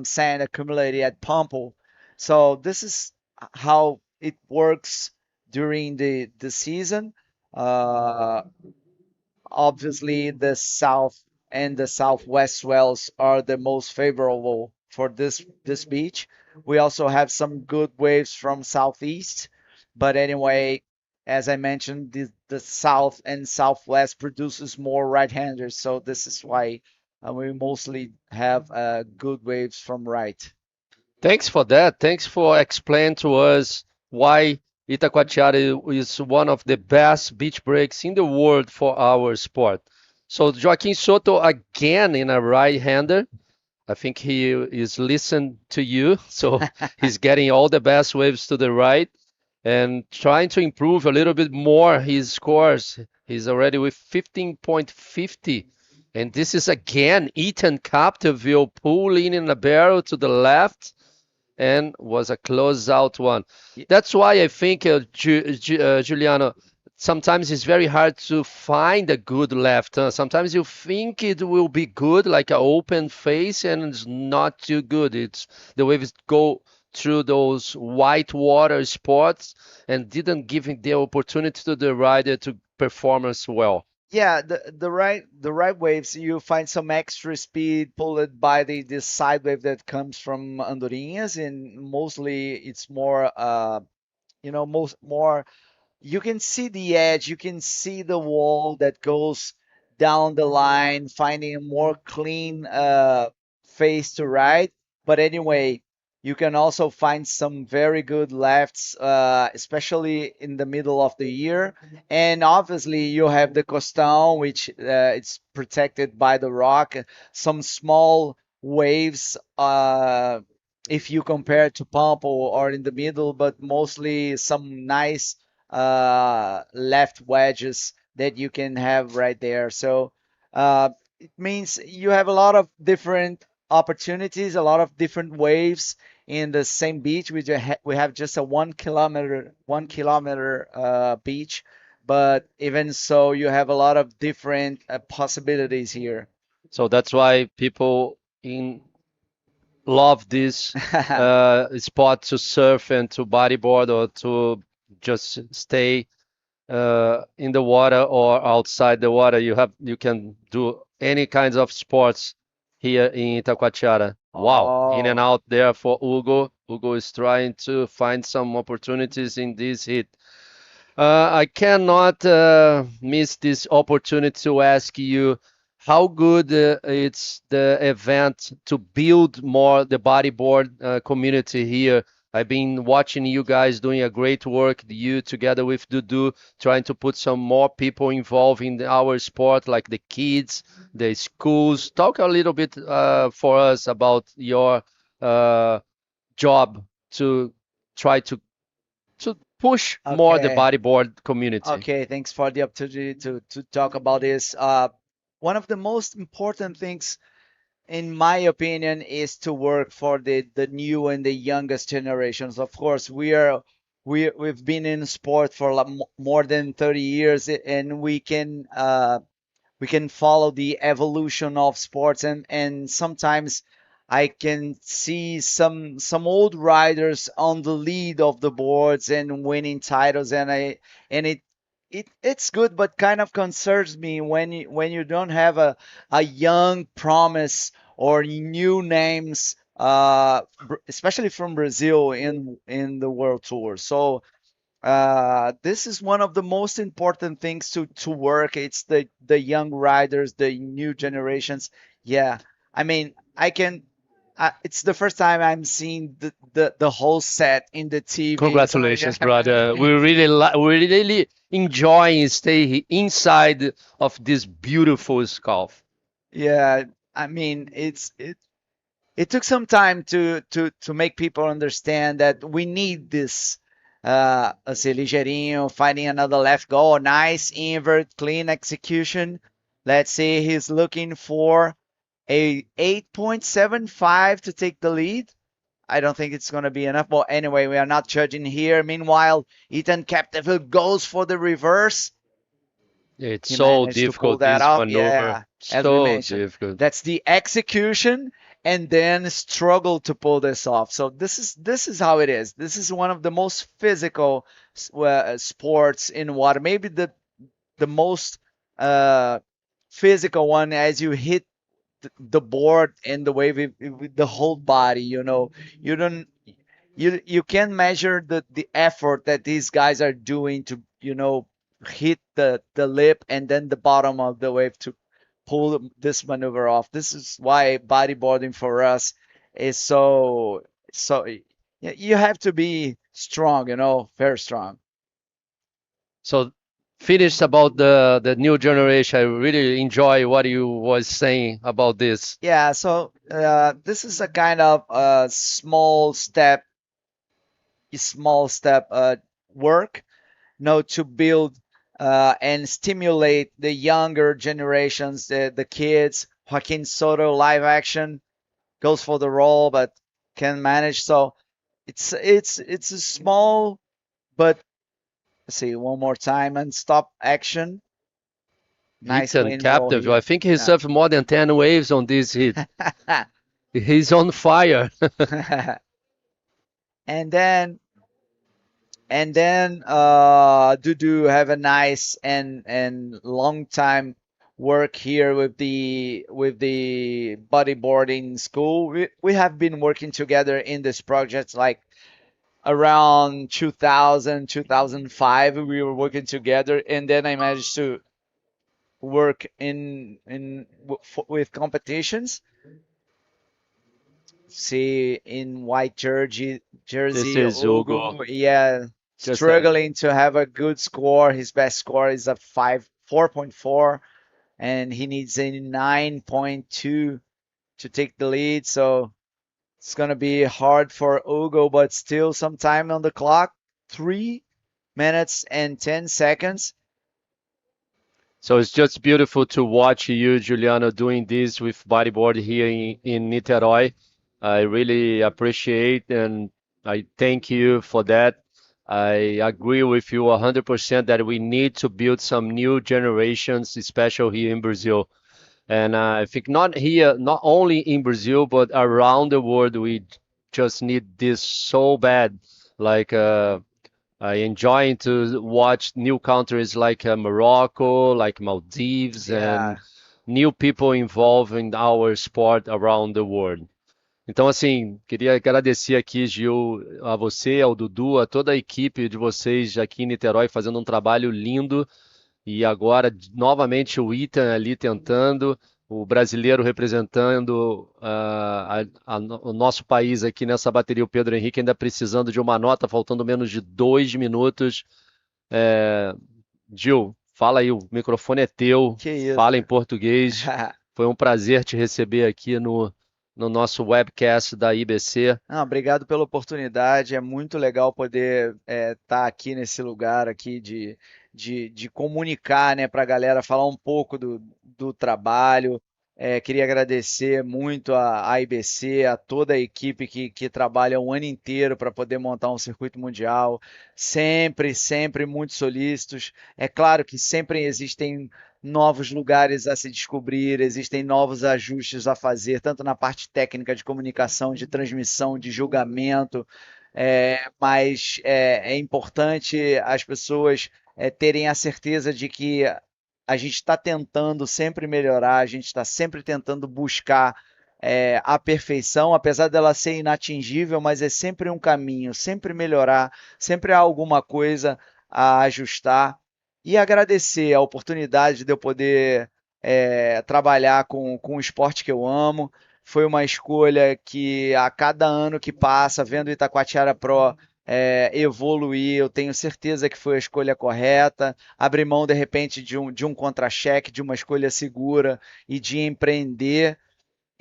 sand accumulated at Pampo. So this is how it works during the season. Obviously, the south and the southwest swells are the most favorable for this beach. We also have some good waves from southeast, but anyway, as I mentioned, the south and southwest produces more right-handers, so this is why we mostly have good waves from right. Thanks for that. Thanks for explaining to us why Itacoatiara is one of the best beach breaks in the world for our sport. So Joaquin Soto again in a right-hander. I think he is listening to you, so he's getting all the best waves to the right and trying to improve a little bit more his scores. He's already with 15.50. And this is again Ethan Capdeville pulling in the barrel to the left. and was a close-out one. That's why I think, Juliano, sometimes it's very hard to find a good left turn. Sometimes you think it will be good, like an open face, and it's not too good. It's the waves go through those white water spots and didn't give the opportunity to the rider to perform as well. Yeah, the right waves, you find some extra speed pulled by the side wave that comes from Andorinhas, and mostly it's more most more you can see the edge, you can see the wall that goes down the line, finding a more clean face to ride. But anyway, you can also find some very good lefts, especially in the middle of the year. And obviously, you have the Costão, which it's protected by the rock. Some small waves, if you compare it to Pampo or in the middle, but mostly some nice left wedges that you can have right there. So it means you have a lot of different opportunities, a lot of different waves in the same beach. We have just a 1 kilometer beach, but even so, you have a lot of different possibilities here. So that's why people in love this spot to surf and to bodyboard or to just stay in the water or outside the water. You can do any kinds of sports here in Itacoatiara. Wow, in and out there for Hugo. Hugo is trying to find some opportunities in this heat. I cannot miss this opportunity to ask you how good it's the event to build more the bodyboard community here. I've been watching you guys doing a great work, you together with Dudu, trying to put some more people involved in our sport, like the kids, the schools. Talk a little bit for us about your job to try to push more the Okay. bodyboard community. Okay, thanks for the opportunity to talk about this. One of the most important things, in my opinion, is to work for the new and the youngest generations. Of course, we've been in sport for more than 30 years, and we can follow the evolution of sports, and sometimes I can see some old riders on the lead of the boards and winning titles, and it's good, but kind of concerns me when you don't have a young promise or new names, especially from Brazil in the World Tour. So this is one of the most important things to work. It's the young riders, the new generations. Yeah, I mean, I can. It's the first time I'm seeing the whole set in the TV. So Congratulations, yeah. brother. We really enjoying stay inside of this beautiful scarf. Yeah, I mean, it took some time to make people understand that we need this. Assim, ligeirinho, finding another left goal, nice invert, clean execution. Let's see, he's looking for a 8.75 to take the lead. I don't think it's going to be enough. But anyway, we are not judging here. Meanwhile, Ethan Capdeville goes for the reverse. It's He so managed to pull difficult, that this off. maneuver. Yeah, as we So mentioned, difficult. that's the execution, and then struggle to pull this off. So this is how it is. This is one of the most physical sports in water. Maybe the most physical one, as you hit the board and the wave with the whole body. You don't you can measure the effort that these guys are doing to hit the lip and then the bottom of the wave to pull this maneuver off. This is why bodyboarding for us is so you have to be strong, very strong. So finished about the new generation. I really enjoy what you was saying about this. Yeah, so this is a kind of small step work, to build and stimulate the younger generations, the kids. Joaquin Soto live action goes for the role, but can manage. So it's a small, but let's see one more time and stop action. Nice Ethan clean roll captive. here. I think he Yeah. surfed more than 10 waves on this hit. He's on fire. And then Dudu have a nice and long time work here with the bodyboarding school. We have been working together in this project like around 2000 2005 we were working together, and then I managed to work with competitions. See in white This jersey is Hugo, Hugo. yeah, Just struggling to have a good score. His best score is a 4.4, and he needs a 9.2 to take the lead. So it's gonna be hard for Hugo, but still some time on the clock. 3 minutes and 10 seconds. So it's just beautiful to watch you, Juliano, doing this with bodyboard here in Niterói. I really appreciate and I thank you for that. I agree with you 100% that we need to build some new generations, especially here in Brazil. And I think not here, not only in Brazil, but around the world, we just need this so bad. Like I enjoying to watch new countries like Morocco, like Maldives, Yeah. and new people involved in our sport around the world. Então, assim, queria agradecer aqui, Gil, a você, ao Dudu, a toda a equipe de vocês aqui em Niterói fazendo um trabalho lindo. E agora, novamente, o Ethan ali tentando, o brasileiro representando o nosso país aqui nessa bateria, o Pedro Henrique ainda precisando de uma nota, faltando menos de 2 minutos. Gil, fala aí, o microfone é teu, Que isso. fala em português. Foi um prazer te receber aqui no nosso webcast da IBC. Não, obrigado pela oportunidade. É muito legal poder estar aqui nesse lugar aqui de comunicar, né, para a galera, falar um pouco do trabalho. Queria agradecer muito a IBC, a toda a equipe que trabalha um ano inteiro para poder montar um circuito mundial. Sempre, sempre muito solícitos. É claro que sempre existem novos lugares a se descobrir, existem novos ajustes a fazer, tanto na parte técnica de comunicação, de transmissão, de julgamento, mas é importante as pessoas terem a certeza de que a gente está tentando sempre melhorar, a gente está sempre tentando buscar a perfeição, apesar dela ser inatingível, mas é sempre um caminho, sempre melhorar, sempre há alguma coisa a ajustar. E agradecer a oportunidade de eu poder trabalhar com o esporte que eu amo. Foi uma escolha que a cada ano que passa, vendo o Itacoatiara Pro evoluir, eu tenho certeza que foi a escolha correta. Abrir mão, de repente, de um contra-cheque, de uma escolha segura e de empreender.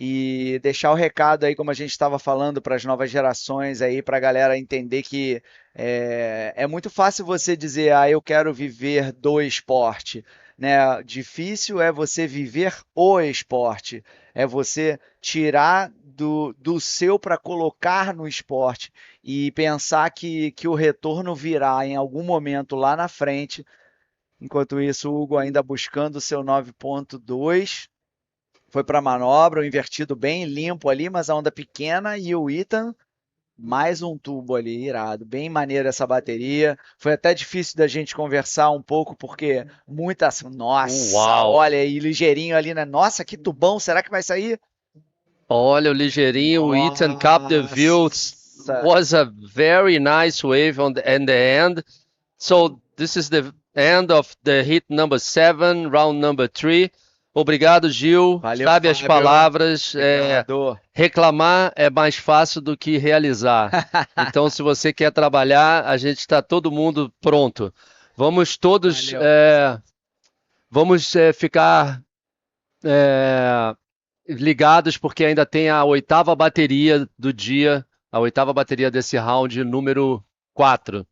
E deixar o recado aí, como a gente estava falando, para as novas gerações aí, para a galera entender que é muito fácil você dizer, eu quero viver do esporte, né? Difícil é você viver o esporte, é você tirar do seu para colocar no esporte e pensar que o retorno virá em algum momento lá na frente. Enquanto isso, o Hugo ainda buscando o seu 9.2. Foi para a manobra, o invertido bem limpo ali, mas a onda pequena, e o Ethan, mais um tubo ali, irado. Bem maneiro essa bateria. Foi até difícil da gente conversar um pouco, porque nossa, Uau. olha aí, ligeirinho ali, né? Nossa, que tubão, será que vai sair? Olha o ligeirinho, o Ethan Capdeville was a very nice wave in the end. So this is the end of the hit number 7, round number 3. Obrigado, Gil. Valeu, Sabe as Fábio. palavras. Obrigado. Reclamar é mais fácil do que realizar. Então, se você quer trabalhar, a gente está todo mundo pronto. Vamos todos ficar ligados, porque ainda tem a 8ª bateria do dia, a 8ª bateria desse round número 4.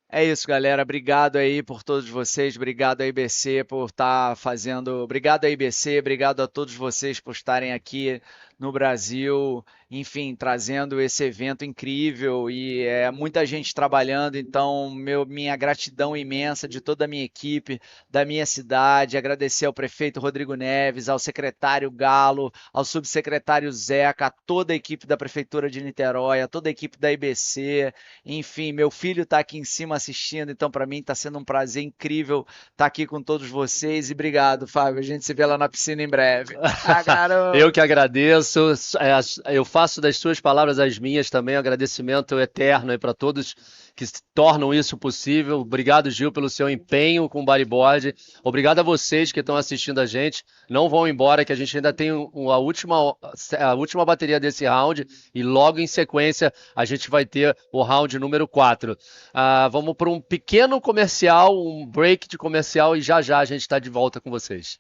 É isso, galera. Obrigado aí por todos vocês. Obrigado a IBC por estar fazendo. Obrigado a IBC, obrigado a todos vocês por estarem aqui no Brasil enfim, trazendo esse evento incrível e muita gente trabalhando. Então, minha gratidão imensa de toda a minha equipe, da minha cidade, agradecer ao prefeito Rodrigo Neves, ao secretário Galo, ao subsecretário Zeca, a toda a equipe da Prefeitura de Niterói, a toda a equipe da IBC, enfim, meu filho está aqui em cima assistindo, então para mim está sendo um prazer incrível estar aqui com todos vocês e obrigado, Fábio, a gente se vê lá na piscina em breve. Eu que agradeço, eu faço das suas palavras as minhas também, um agradecimento eterno aí para todos que tornam isso possível. Obrigado, Gil, pelo seu empenho com o bodyboard. Obrigado a vocês que estão assistindo a gente. Não vão embora, que a gente ainda tem a última bateria desse round e logo em sequência a gente vai ter o round número 4. Vamos para um pequeno comercial, um break de comercial e já já a gente está de volta com vocês.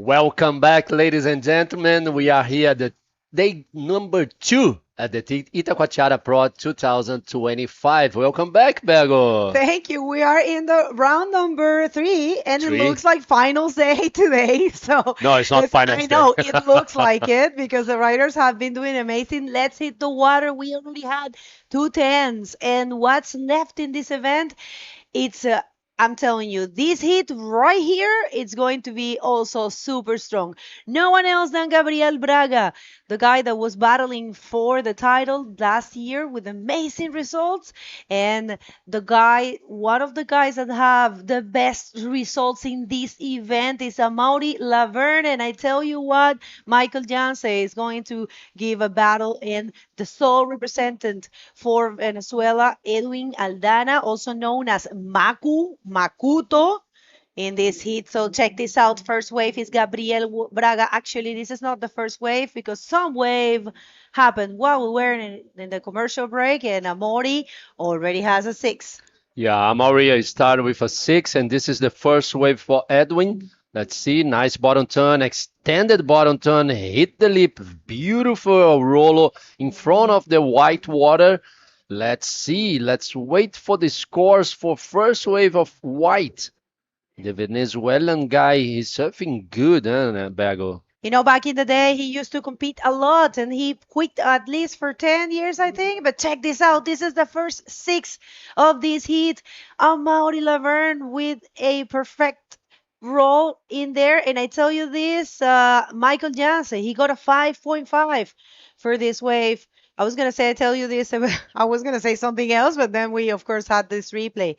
Welcome back, ladies and gentlemen. We are here at the day number 2 at the Itacoatiara Pro 2025. Welcome back, Bego. Thank you. We are in the round number 3, and it looks like finals day today. So no, it's not finals day. I know day. it looks like it because the riders have been doing amazing. Let's hit the water. We already had 2 10s, and what's left in this event? It's I'm telling you, this heat right here, it's going to be also super strong. No one else than Gabriel Braga, the guy that was battling for the title last year with amazing results. And one of the guys that have the best results in this event is Amaury Laverne. And I tell you what, Michael Janse is going to give a battle, and the sole representative for Venezuela, Edwin Aldana, also known as Makuto, in this heat. So check this out. First wave is Gabriel Braga. Actually, this is not the first wave because some wave happened while we were in the commercial break, and Amaury already has a 6. Yeah, Amaury started with a 6, and this is the first wave for Edwin. Let's see, nice bottom turn, extended bottom turn, hit the lip, beautiful rollo in front of the white water. Let's see, let's wait for the scores for first wave of white. The Venezuelan guy, he's surfing good, huh, Bago? You know, back in the day, he used to compete a lot, and he quit at least for 10 years, I think. But check this out. This is the first 6 of this heat. Amaury Laverne with a perfect roll in there. And I tell you this, Michael Jansen, he got a 5.5 for this wave. I was gonna say, I tell you this, I was gonna say something else, but then we, of course, had this replay.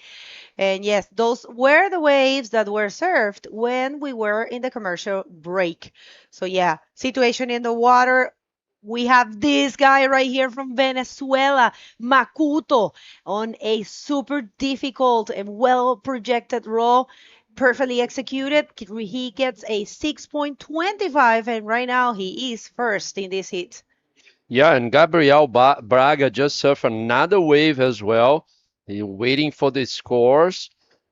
And yes, those were the waves that were surfed when we were in the commercial break. So yeah, situation in the water. We have this guy right here from Venezuela, Makuto, on a super difficult and well projected roll, perfectly executed. He gets a 6.25, and right now he is first in this heat. Yeah, and Gabriel Braga just surfed another wave as well. He waiting for the scores.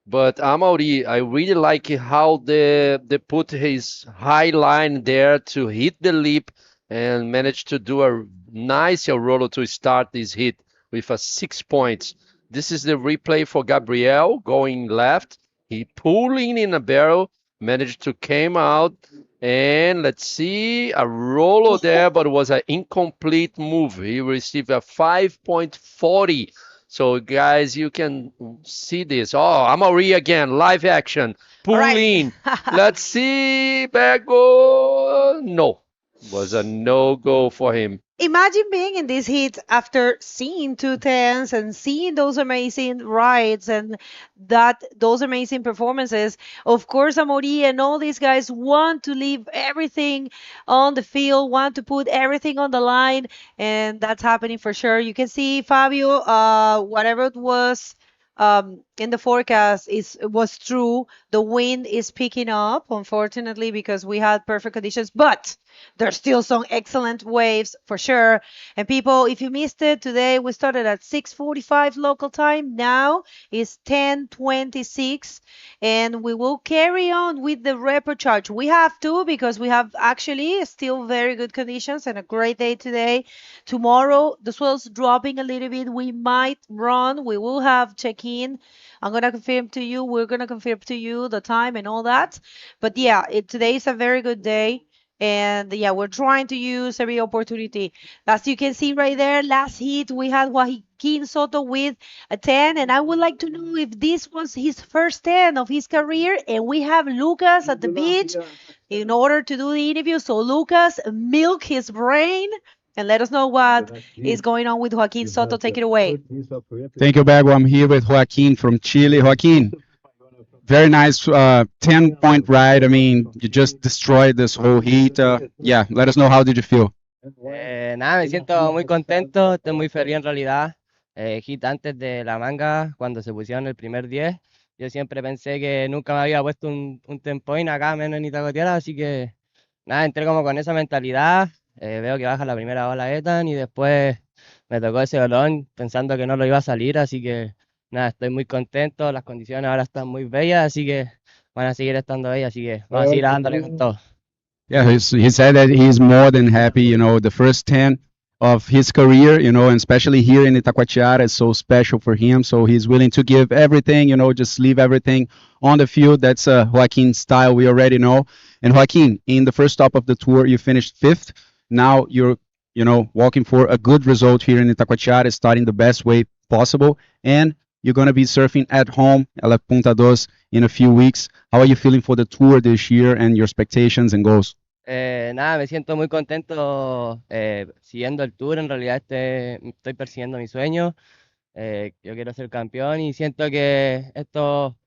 But Amaury, I really like how they put his high line there to hit the lip and managed to do a nice roller to start this hit with a 6 points. This is the replay for Gabriel going left. He pulling in a barrel, managed to came out, and let's see, a roller there, but it was an incomplete move. He received a 5.40. So guys, you can see this. Oh, Amaury again, live action, pulling. Let's see, back goal. No, was a no-go for him. Imagine being in this heat after seeing 210s and seeing those amazing rides and those amazing performances. Of course, Amaury and all these guys want to leave everything on the field, want to put everything on the line, and that's happening for sure. You can see Fabio, whatever it was in the forecast was true. The wind is picking up, unfortunately, because we had perfect conditions, but there's still some excellent waves for sure. And people, if you missed it today, we started at 6:45 local time. Now it's 10:26, and we will carry on with the repocharge. We have to, because we have actually still very good conditions and a great day today. Tomorrow, the swell's dropping a little bit. We might run. We will have check-in. I'm going to confirm to you. We're going to confirm to you the time and all that. But yeah, today is a very good day. And yeah, we're trying to use every opportunity. As you can see right there, last hit, we had Joaquin Soto with a 10. And I would like to know if this was his first 10 of his career. And we have Lucas at the beach in order to do the interview. So Lucas, milk his brain and let us know what is going on with Joaquin Soto. Take it away. Thank you, Bago. I'm here with Joaquin from Chile. Joaquin, very nice 10-point ride. I mean, you just destroyed this whole heat. Yeah, let us know, how did you feel? Nada, me siento muy contento, estoy muy feliz en realidad. Hit antes de la manga, cuando se pusieron el primer 10. Yo siempre pensé que nunca me había puesto un 10 point acá, menos en Itacoatiara, así que nada, entré como con esa mentalidad. Veo que baja la primera ola Ethan y después me tocó ese balón pensando que no lo iba a salir, así que nada, estoy muy contento, las condiciones ahora están muy bellas, así que van a seguir estando bellas, así que vamos a seguir dándole con todo. Yeah, he said that he's more than happy, you know, the first 10 of his career, you know, and especially here in Itacoatiara is so special for him, so he's willing to give everything, you know, just leave everything on the field. That's Joaquin's style, we already know. And Joaquin, in the first stop of the tour, you finished 5th. Now you're, you know, walking for a good result here in Itacoatiara, starting the best way possible, and you're going to be surfing at home at La Punta Dos in a few weeks. How are you feeling for the tour this year and your expectations and goals? Nada, me siento muy contento siguiendo el tour. En realidad estoy persiguiendo mi sueño. Yo quiero ser campeón y siento que esto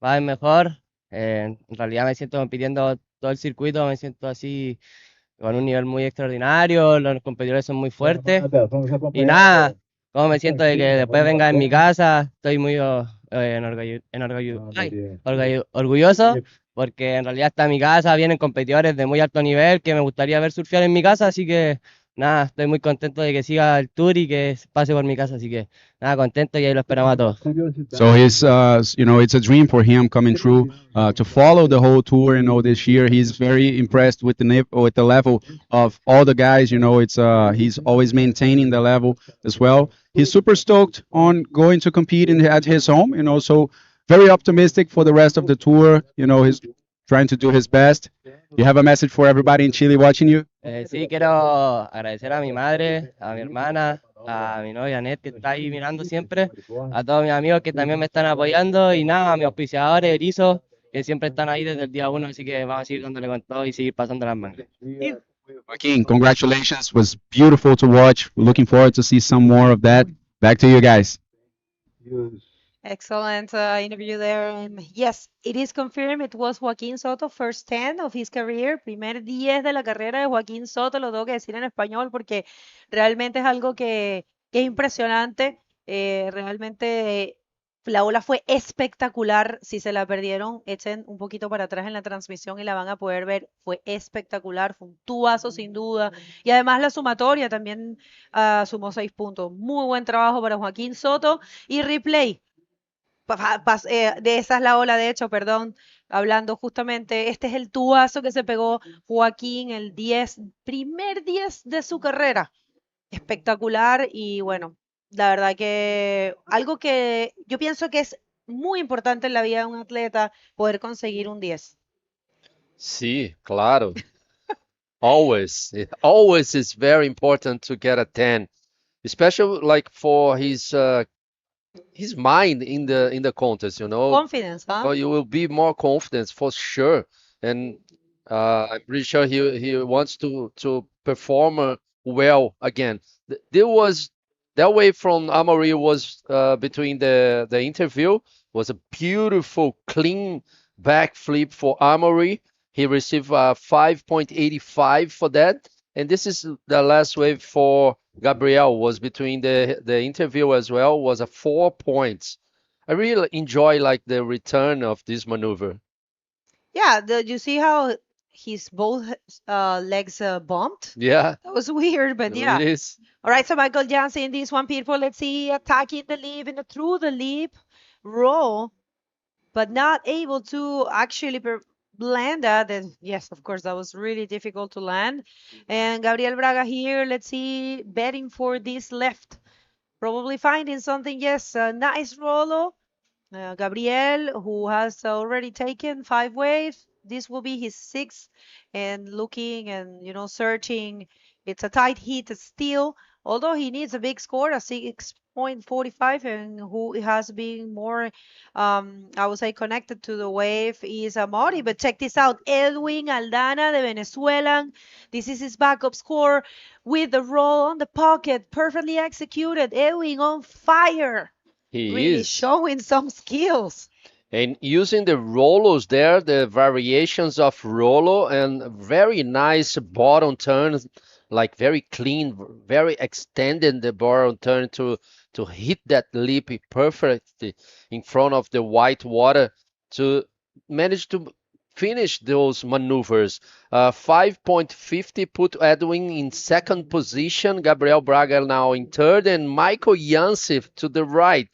va a ir mejor. En realidad me siento compitiendo todo el circuito, me siento así con un nivel muy extraordinario, los competidores son muy fuertes. Y nada, como me siento de que después venga en mi casa, estoy muy orgulloso, porque en realidad está en mi casa, vienen competidores de muy alto nivel que me gustaría ver surfear en mi casa, así que nada, estoy muy contento de que siga el tour y que pase por mi casa, así que nada, contento y ahí lo esperamos a todos. So he's, you know, it's a dream for him coming true to follow the whole tour. You know, this year he's very impressed with the level of all the guys. You know, it's he's always maintaining the level as well. He's super stoked on going to compete at his home. You know, so very optimistic for the rest of the tour. You know, he's trying to do his best. You have a message for everybody in Chile watching you? Sí, quiero agradecer a mi madre, a mi hermana, a mi novia Net, que está ahí mirando siempre, a todos mis amigos que también me están apoyando y nada, a mis auspiciadores, Erizo, que siempre están ahí desde el día 1, así que vamos a seguir dándole con todo y seguir pasando las mangas. Joaquin, congratulations. Was beautiful to watch. Looking forward to see some more of that. Back to you guys. Excellent interview there. Yes, it is confirmed. It was Joaquín Soto, first 10 of his career. Primer 10 de la carrera de Joaquín Soto. Lo tengo que decir en español porque realmente es algo que es impresionante. Realmente la ola fue espectacular. Si se la perdieron, echen un poquito para atrás en la transmisión y la van a poder ver. Fue espectacular. Fue un tubazo sin duda. Y además la sumatoria también sumó 6 puntos. Muy buen trabajo para Joaquín Soto. Y replay. De esa es la ola, de hecho, perdón, hablando justamente, este es el tubazo que se pegó Joaquín, el 10, primer 10 de su carrera. Espectacular y bueno, la verdad que algo que yo pienso que es muy importante en la vida de un atleta, poder conseguir un 10. Sí, claro. Always. It always is very important to get a 10, especially like for his mind in the contest, you know. Confidence, huh? Well, you will be more confident for sure, and I'm pretty sure he wants to perform well again. There was that way from Amaury was between the interview was a beautiful clean backflip for Amaury. He received 5.85 for that, and this is the last wave for Gabriel was between the interview as well was a 4 points. I really enjoy like the return of this maneuver. Yeah, you see how his both legs bumped? Yeah, That was weird, but yeah. it is. All right, so Michael Jansen, this one, people, let's see, attacking the leap and through the leap roll, but not able to actually land that. And yes, of course, that was really difficult to land. And Gabriel Braga here, let's see, betting for this left. Probably finding something, yes, nice rollo. Gabriel, who has already taken 5 waves. This will be his 6th, and looking and, you know, searching. It's a tight hit still, although he needs a big score, a 6.45, and who has been more, I would say, connected to the wave is Amaury. But check this out, Edwin Aldana, the Venezuelan. This is his backup score with the roll on the pocket, perfectly executed. Edwin on fire. He Really is. showing some skills. And using the rolos there, the variations of rolo and very nice bottom turns, like very clean, very extended the bottom turn to hit that leap perfectly in front of the white water to manage to finish those maneuvers. 5.50 put Edwin in second position, Gabriel Braga now in third, and Michael Yancey to the right.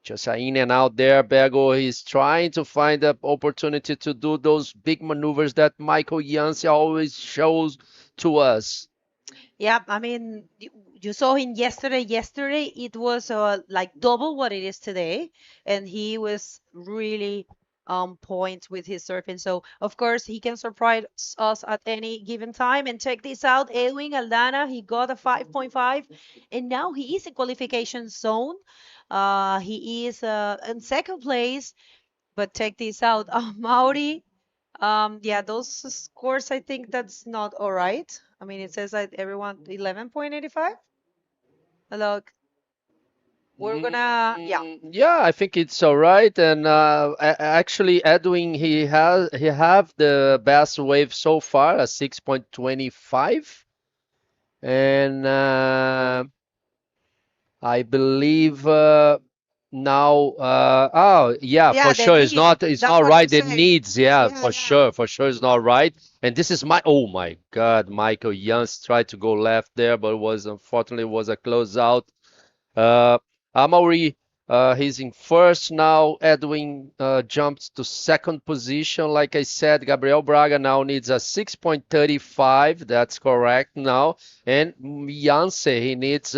Just in and out there, Bego. He's trying to find the opportunity to do those big maneuvers that Michael Yancey always shows to us. Yeah, I mean, you saw him yesterday. Yesterday, it was like double what it is today, and he was really on point with his surfing. So, of course, he can surprise us at any given time. And check this out, Edwin Aldana, he got a 5.5, and now he is in qualification zone. He is in second place, but check this out, Mauri. Yeah, those scores, I think that's not all right. I mean, it says that everyone 11.85. Look, we're gonna, yeah. Yeah, I think it's all right. And actually, Edwin, he have the best wave so far, a 6.25, and I believe now. Oh, yeah, for sure, it's not right. It needs, yeah, for sure, it's not right. And this is oh my God, Michael Jans tried to go left there, but unfortunately was a closeout. Amaury, he's in first now. Edwin jumps to second position. Like I said, Gabriel Braga now needs a 6.35. That's correct now. And Yancey, he needs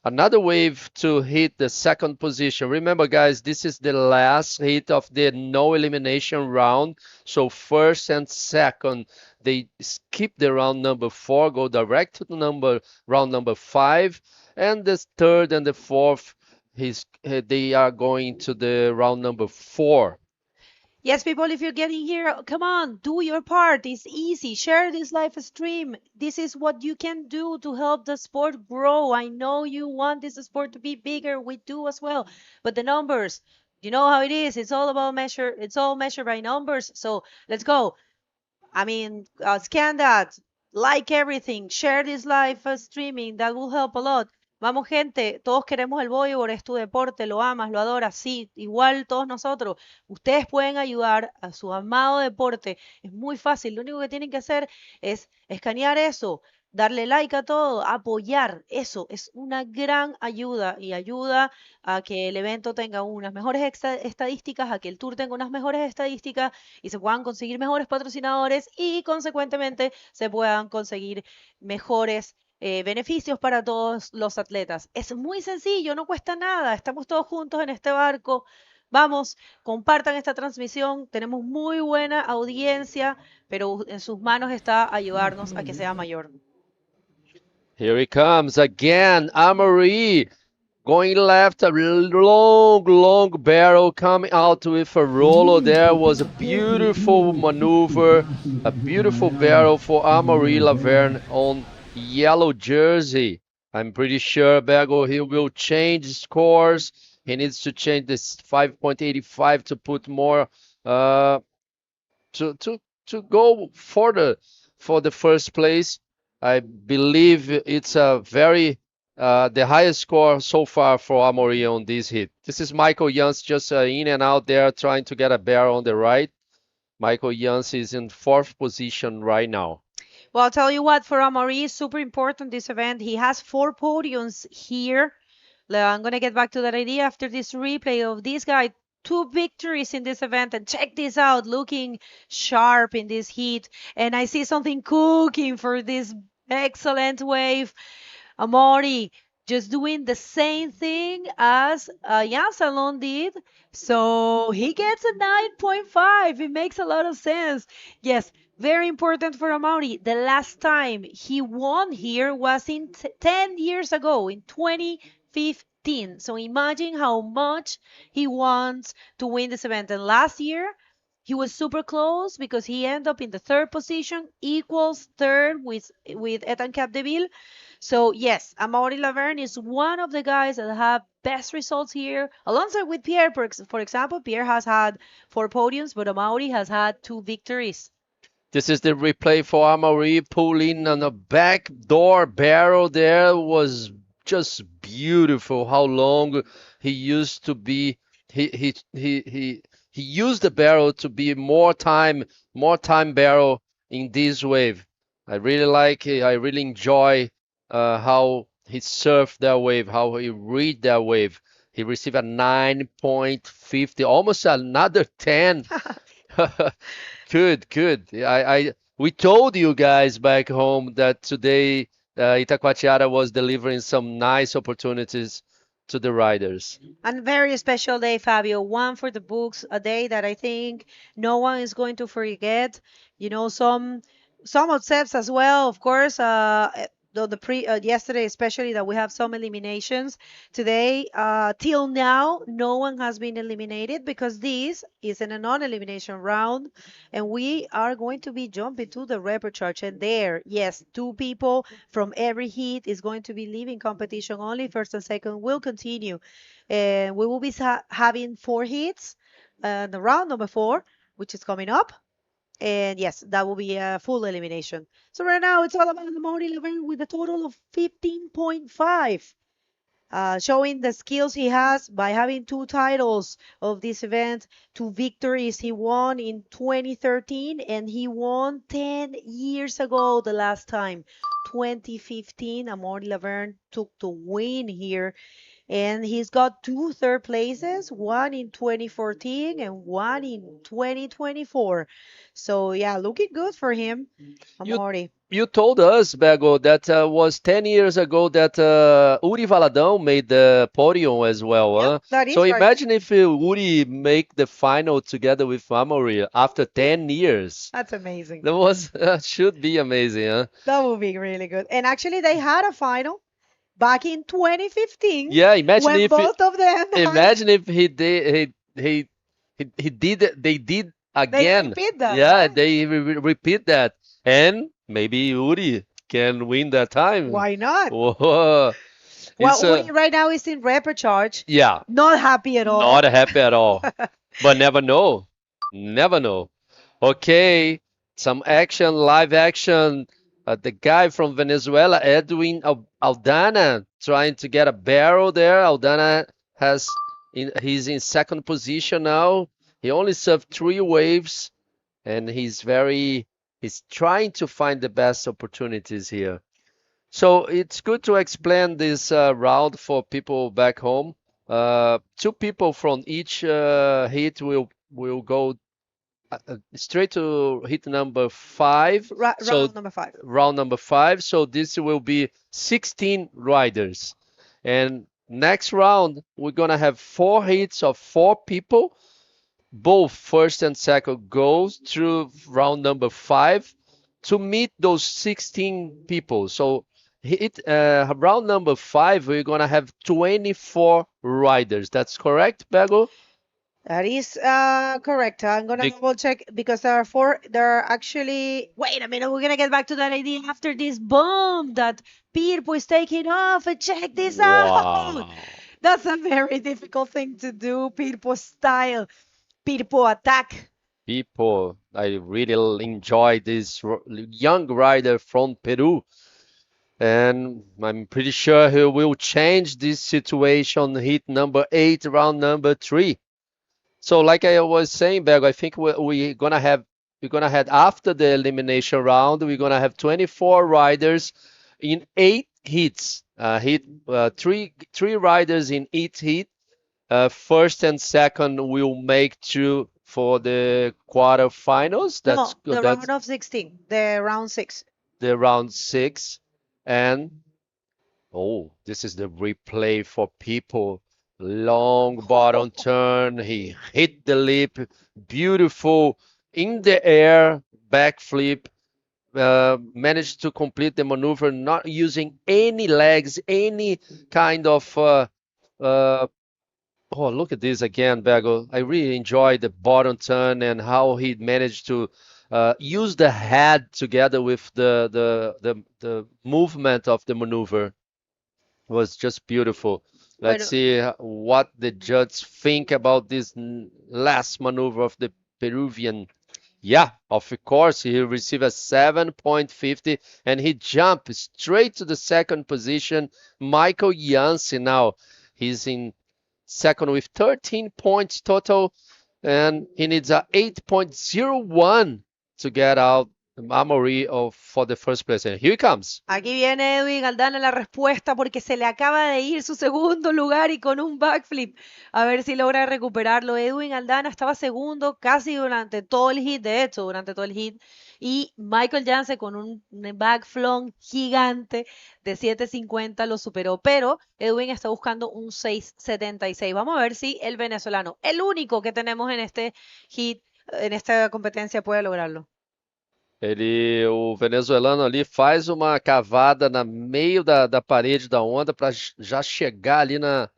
another wave to hit the second position. Remember, guys, this is the last hit of the no elimination round. So first and second, they skip the round number 4, go direct to the round number 5. And the third and the fourth, they are going to the round number 4. Yes, people, if you're getting here, come on, do your part. It's easy. Share this live stream. This is what you can do to help the sport grow. I know you want this sport to be bigger. We do as well. But the numbers, you know how it is. It's all about measure. It's all measured by numbers. So let's go. I mean, scan that, like everything, share this live streaming. That will help a lot. Vamos, gente, todos queremos el bodyboard, es tu deporte, lo amas, lo adoras, sí, igual todos nosotros. Ustedes pueden ayudar a su amado deporte, es muy fácil, lo único que tienen que hacer es escanear eso, darle like a todo, apoyar, eso es una gran ayuda y ayuda a que el evento tenga unas mejores estadísticas, a que el tour tenga unas mejores estadísticas y se puedan conseguir mejores patrocinadores y consecuentemente se puedan conseguir mejores beneficios para todos los atletas. Es muy sencillo, no cuesta nada, estamos todos juntos en este barco. Vamos, compartan esta transmisión, tenemos muy buena audiencia, pero en sus manos está ayudarnos a que sea mayor. Here he comes again, Amory. Going left, a long barrel coming out with a roller. There was a beautiful maneuver, a beautiful barrel for Amory Laverne on yellow jersey. I'm pretty sure Bego, he will change scores. He needs to change this 5.85 to put more to go further for the first place. I believe it's a very the highest score so far for Amory on this hit. This is Michael Jans just in and out there trying to get a barrel on the right. Michael Jans is in 4th position right now. Well, I'll tell you what, for Amory, it's super important this event. He has 4 podiums here. I'm going to get back to that idea after this replay of this guy. 2 victories in this event, and check this out, looking sharp in this heat. And I see something cooking for this excellent wave. Amory just doing the same thing as Jan Salon did. So he gets a 9.5. It makes a lot of sense. Yes, very important for Amory. The last time he won here was in 10 years ago, in 2015. So imagine how much he wants to win this event. And last year, he was super close because he ended up in the 3rd position, equals 3rd with Ethan Capdeville. So yes, Amory Laverne is one of the guys that have best results here, alongside with Pierre. For example, Pierre has had 4 podiums, but Amory has had 2 victories. This is the replay for Amory pulling on a backdoor barrel there. Was just beautiful how long he used to be. He used the barrel to be more time barrel in this wave. I really like it. I really enjoy how he surfed that wave, how he read that wave. He received a 9.50, almost another 10. Good. We told you guys back home that today Itacoatiara was delivering some nice opportunities to the riders. And very special day, Fabio. One for the books, a day that I think no one is going to forget. You know, some upsets as well, of course. Yesterday, especially, that we have some eliminations. Today, till now, no one has been eliminated because this is in a non-elimination round, and we are going to be jumping to the repechage. And there, yes, 2 people from every heat is going to be leaving competition. Only 1st and 2nd will continue, and we will be having 4 heats. The round number 4, which is coming up. And yes, that will be a full elimination. So right now, it's all about the Amory Laverne with a total of 15.5. Showing the skills he has by having 2 titles of this event, 2 victories. He won in 2013 and he won 10 years ago the last time. 2015, Amory Laverne took the win here. And he's got 2 third places, one in 2014 and one in 2024. So yeah, looking good for him, Amory. You told us, Bego, that was 10 years ago that Uri Valadão made the podium as well. Huh? That is so right. Imagine if Uri make the final together with Amory after 10 years. That's amazing. That was should be amazing, huh? That would be really good. And actually, they had a final back in 2015. Yeah, imagine when if both of them. imagine if he They did again. repeat that, Yeah, right? they repeat that. And maybe Yuri can win that time. Why not? Whoa. It's Well, Uri right now is in repecharge. yeah, Not happy at all. not happy at all. But never know. Never know. Okay, some action, live action. The guy from Venezuela, Edwin Aldana, trying to get a barrel there. Aldana he's in second position now. He only served 3 waves, and he's trying to find the best opportunities here. So it's good to explain this round for people back home. 2 people from each heat will go straight to hit number 5. Round number 5. Round number 5. So this will be 16 riders. And next round, we're going to have 4 hits of 4 people. Both first and second goes through round number 5 to meet those 16 people. So round number 5, we're going to have 24 riders. That's correct, Bego? That is correct. I'm gonna double check because there are actually. Wait a minute, we're gonna get back to that idea after this bomb that Pirpo is taking off. And check this out. That's a very difficult thing to do, Pirpo style. Pirpo attack. People, I really enjoy this young rider from Peru. And I'm pretty sure he will change this situation, hit number 8, round number 3. So like I was saying, Bego, I think we're gonna have after the elimination round, we're gonna have 24 riders in 8 hits. Three riders in each hit. First and second will make through for the quarterfinals. That's the round of 16, the round 6. The round 6, and this is the replay for people. Long bottom turn, he hit the lip, beautiful in the air, backflip, managed to complete the maneuver, not using any legs, any kind of, look at this again, Bego. I really enjoyed the bottom turn and how he managed to use the head together with the movement of the maneuver. It was just beautiful. Let's see what the judges think about this last maneuver of the Peruvian. Yeah, of course, he received a 7.50 and he jumped straight to the second position. Michael Yancey now. He's in second with 13 points total and he needs a 8.01 to get out Amory for the first place. And here he comes. Aquí viene Edwin Aldana la respuesta porque se le acaba de ir su segundo lugar y con un backflip. A ver si logra recuperarlo. Edwin Aldana estaba segundo casi durante todo el hit, de hecho, durante todo el hit. Y Michael Jansen con un backflip gigante de 7.50 lo superó. Pero Edwin está buscando un 6.76. Vamos a ver si el venezolano, el único que tenemos en este hit, en esta competencia, puede lograrlo. O venezuelano ali faz uma cavada no meio da parede da onda para já chegar ali no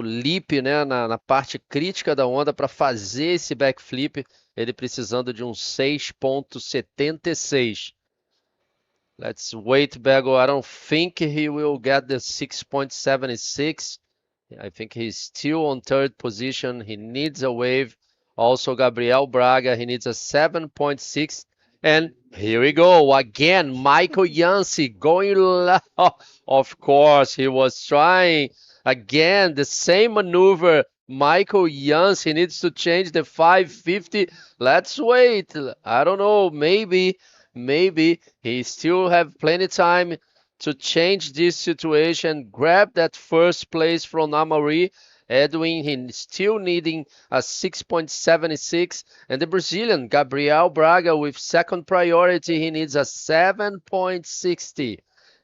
lip, né, na parte crítica da onda para fazer esse backflip, ele precisando de um 6.76. Let's wait, Bego. I don't think he will get the 6.76. I think he's still on third position. He needs a wave. Also, Gabriel Braga, he needs a 7.6. And here we go again, Michael Yancey going left. Of course, he was trying again the same maneuver. Michael Yancey needs to change the 550. Let's wait. I don't know. Maybe he still have plenty time to change this situation. Grab that first place from Amaury. Edwin, he's still needing a 6.76. And the Brazilian, Gabriel Braga, with second priority, he needs a 7.60.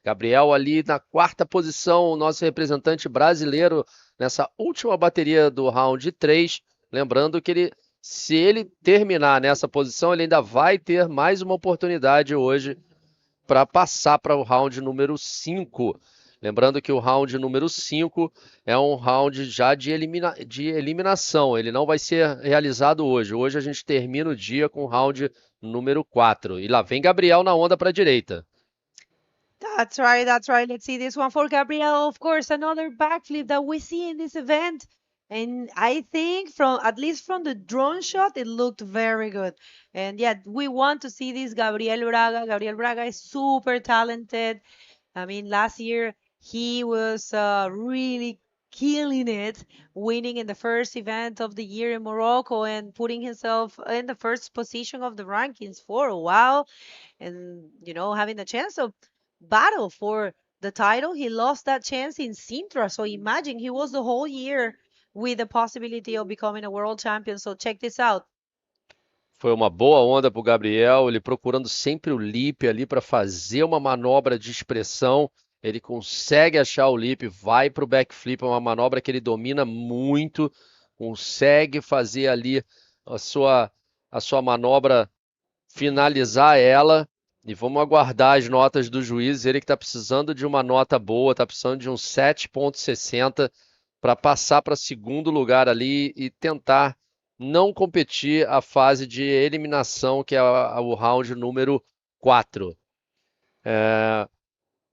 Gabriel ali na quarta posição, o nosso representante brasileiro nessa última bateria do round 3. Lembrando que se ele terminar nessa posição, ele ainda vai ter mais uma oportunidade hoje para passar para o round número 5. Lembrando que o round número 5 é um round já de eliminação. Ele não vai ser realizado hoje. Hoje a gente termina o dia com o round número 4. E lá vem Gabriel na onda para a direita. That's right, that's right. Let's see this one for Gabriel. Of course, another backflip that we see in this event. And I think at least from the drone shot, it looked very good. And yeah, we want to see this Gabriel Braga. Gabriel Braga is super talented. I mean, last year he was really killing it, winning in the first event of the year in Morocco and putting himself in the first position of the rankings for a while. And, having the chance of battle for the title. He lost that chance in Sintra. So imagine he was the whole year with the possibility of becoming a world champion. So check this out. Foi uma boa onda para o Gabriel, ele procurando sempre o lip ali para fazer uma manobra de expressão. Ele consegue achar o lip, vai para o backflip, é uma manobra que ele domina muito, consegue fazer ali a sua manobra, finalizar ela. E vamos aguardar as notas do juiz. Ele que está precisando de uma nota boa, está precisando de um 7,60 para passar para segundo lugar ali e tentar não competir a fase de eliminação, que é o round número 4.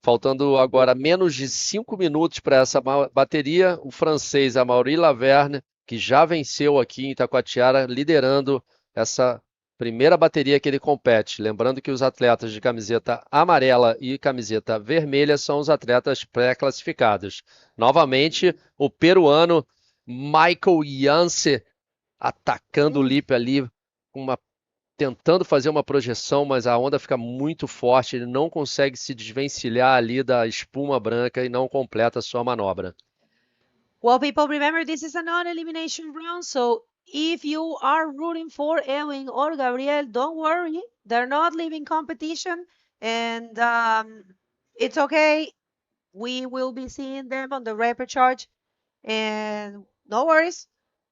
Faltando agora menos de 5 minutos para essa bateria, o francês Amaury Laverne, que já venceu aqui em Itacoatiara, liderando essa primeira bateria que ele compete. Lembrando que os atletas de camiseta amarela e camiseta vermelha são os atletas pré-classificados. Novamente, o peruano Michael Yance atacando o lip ali, tentando fazer uma projeção, mas a onda fica muito forte, ele não consegue se desvencilhar ali da espuma branca e não completa a sua manobra. Well, people, remember this is a non-elimination round, so if you are rooting for Ewing or Gabriel, don't worry. They're not leaving competition, and it's okay. We will be seeing them on the repechage, and no worries.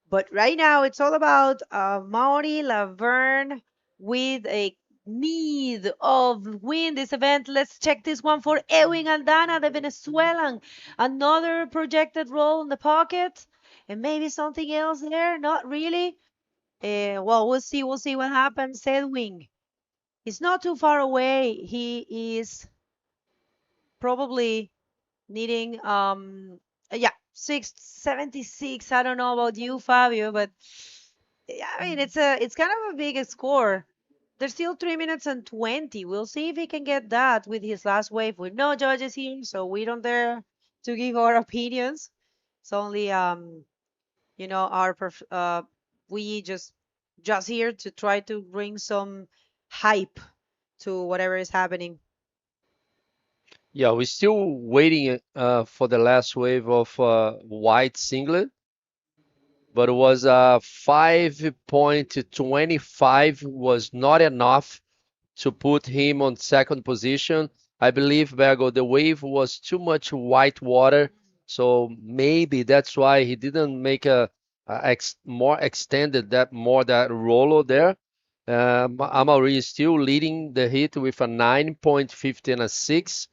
But right now, it's all about Mauri Laverne with a need of win this event. Let's check this one for Ewing Aldana, the Venezuelan. Another projected roll in the pocket. And maybe something else there? Not really. Well, we'll see. We'll see what happens. Edwin. He's not too far away. He is probably needing 676. I don't know about you, Fabio, but I mean it's kind of a big score. There's still 3 minutes and 20. We'll see if he can get that with his last wave. With no judges here, so we don't dare to give our opinions. It's only we just here to try to bring some hype to whatever is happening. Yeah, we're still waiting for the last wave of white singlet, but it was 5.25 was not enough to put him on second position. I believe, Bergo, the wave was too much white water, so maybe that's why he didn't make more extended that rollo there. Amaury is still leading the heat with a 9.50 and a 6.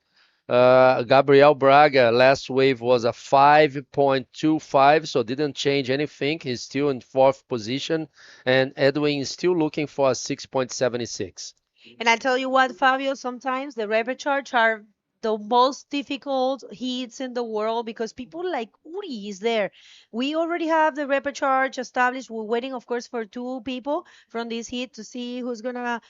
Gabriel Braga, last wave was a 5.25, so didn't change anything. He's still in fourth position, and Edwin is still looking for a 6.76. And I tell you what, Fabio, sometimes the repechage are the most difficult heats in the world because people like Uri is there. We already have the repechage established. We're waiting, of course, for 2 people from this heat to see who's gonna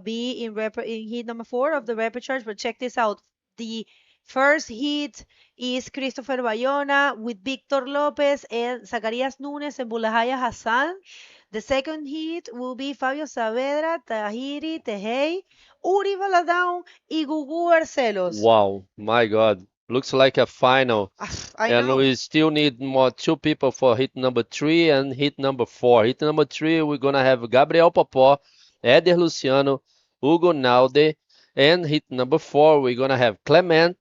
be in heat number 4 of the repechage. But check this out. The first heat is Christopher Bayona with Victor Lopez and Zacarias Nunes and Bulahaya Hassan. The second heat will be Fabio Saavedra, Tahiri Tehei, Uri Valadão, y Gugu Barcelos. Wow, my God. Looks like a final. I know. We still need 2 people for hit number 3 and hit number 4. Hit number 3, we're going to have Gabriel Popó, Éder Luciano, Hugo Nalde. And hit number 4, we're going to have Clement,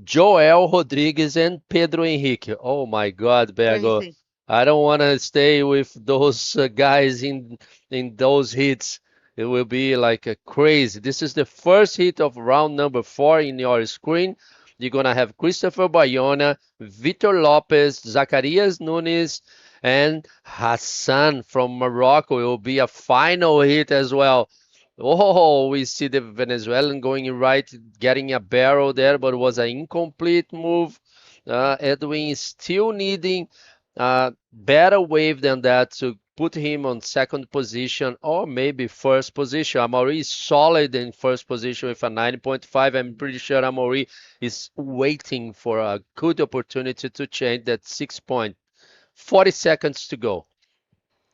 Joel Rodriguez, and Pedro Henrique. Oh, my God, Bergo. Crazy. I don't want to stay with those guys in those hits. It will be like crazy. This is the first hit of round number 4 in your screen. You're going to have Christopher Bayona, Vitor Lopez, Zacarias Nunes, and Hassan from Morocco. It will be a final hit as well. Oh, we see the Venezuelan going right, getting a barrel there, but it was an incomplete move. Edwin is still needing a better wave than that to put him on second position or maybe first position. Amaury is solid in first position with a 9.5. I'm pretty sure Amaury is waiting for a good opportunity to change that 6 point. 40 seconds to go.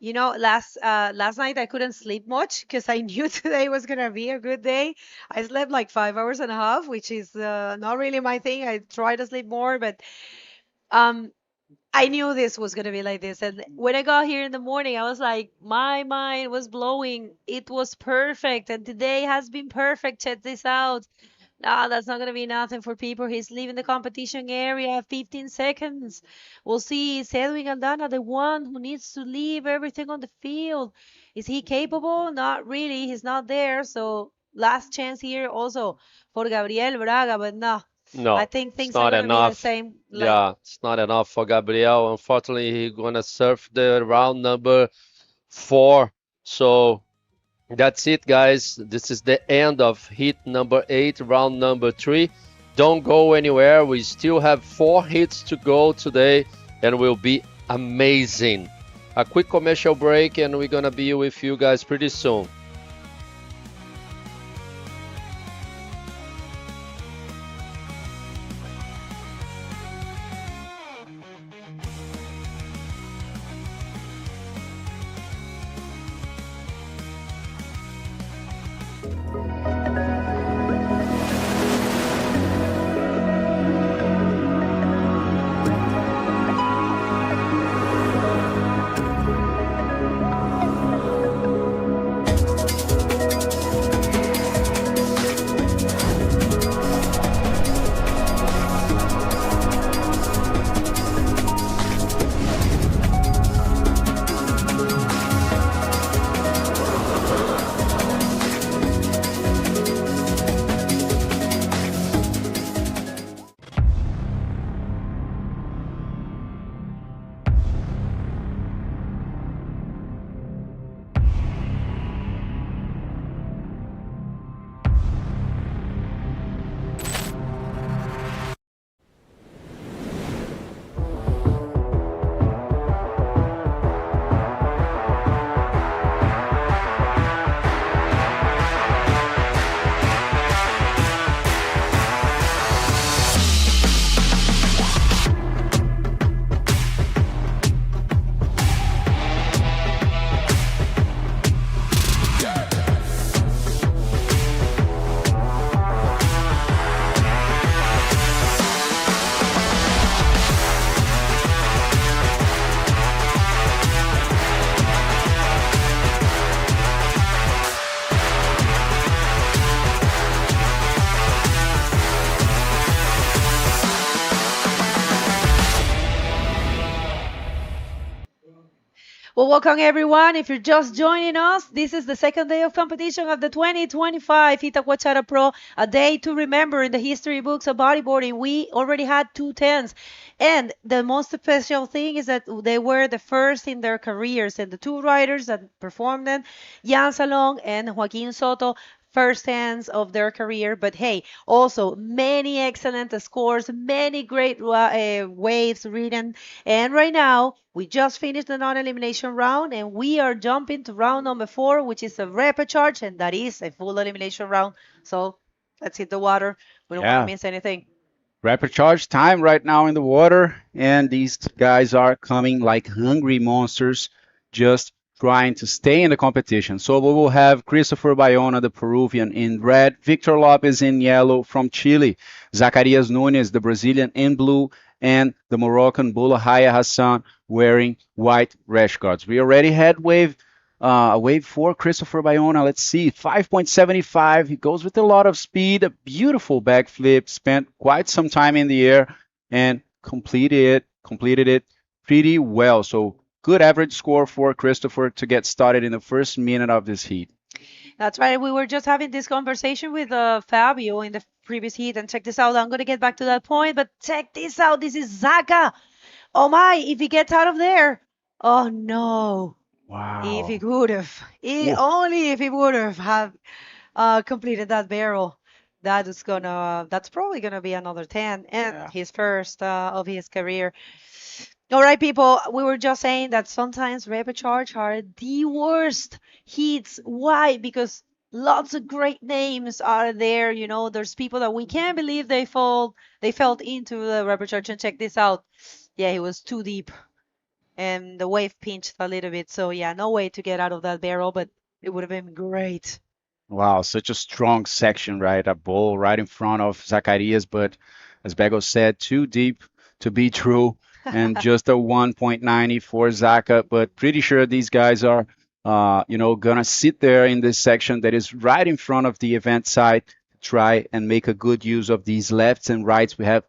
You know, last night I couldn't sleep much because I knew today was gonna be a good day. I slept like 5 hours and a half, which is not really my thing. I try to sleep more, but um, I knew this was gonna be like this. And when I got here in the morning, I was like, my mind was blowing. It was perfect, and today has been perfect. Check this out. No, that's not going to be nothing for people. He's leaving the competition area 15 seconds. We'll see. Is Edwin Aldana the one who needs to leave everything on the field? Is he capable? Not really. He's not there. So last chance here also for Gabriel Braga, but no. No, I think it's things are not going to be the enough. same. Yeah, it's not enough for Gabriel. Unfortunately, he's gonna surf the round number 4. So that's it, guys. This is the end of heat number 8, round number 3. Don't go anywhere. We still have 4 hits to go today, and will be amazing. A quick commercial break, and we're gonna be with you guys pretty soon. Well, welcome everyone. If you're just joining us, this is the second day of competition of the 2025 Itacoatiara Pro, a day to remember in the history books of bodyboarding. We already had 2 10s, and the most special thing is that they were the first in their careers, and the 2 riders that performed them, Jan Salong and Joaquin Soto, first hands of their career. But hey, also many excellent scores, many great waves ridden. And right now, we just finished the non-elimination round, and we are jumping to round number 4, which is a repechage, and that is a full elimination round. So let's hit the water. We don't want to miss anything. Rapid charge time right now in the water, and these guys are coming like hungry monsters, just trying to stay in the competition. So we will have Christopher Bayona, the Peruvian, in red, Victor Lopez in yellow from Chile, Zacarias Nunes, the Brazilian, in blue, and the Moroccan Boulahaya Hassan wearing white rash guards. We already had wave 4, Christopher Bayona. Let's see, 5.75. He goes with a lot of speed, a beautiful backflip, spent quite some time in the air, and completed it pretty well. So good average score for Christopher to get started in the first minute of this heat. That's right. We were just having this conversation with Fabio in the previous heat. And check this out. I'm going to get back to that point, but check this out. This is Zaka. Oh my, if he gets out of there. Oh no. Wow. If he would have. Only if he would have completed that barrel. That's probably gonna be another 10 and his first of his career. All right, people, we were just saying that sometimes repecharge are the worst heats. Why? Because lots of great names are there. You know, there's people that we can't believe they felt into the repecharge. And check this out. Yeah, he was too deep and the wave pinched a little bit. So yeah, no way to get out of that barrel, but it would have been great. Wow, such a strong section, right? A bowl right in front of Zacarias, but as Bego said, too deep to be true, and just a 1.90 for Zaka. But pretty sure these guys are, gonna sit there in this section that is right in front of the event site, try and make a good use of these lefts and rights. We have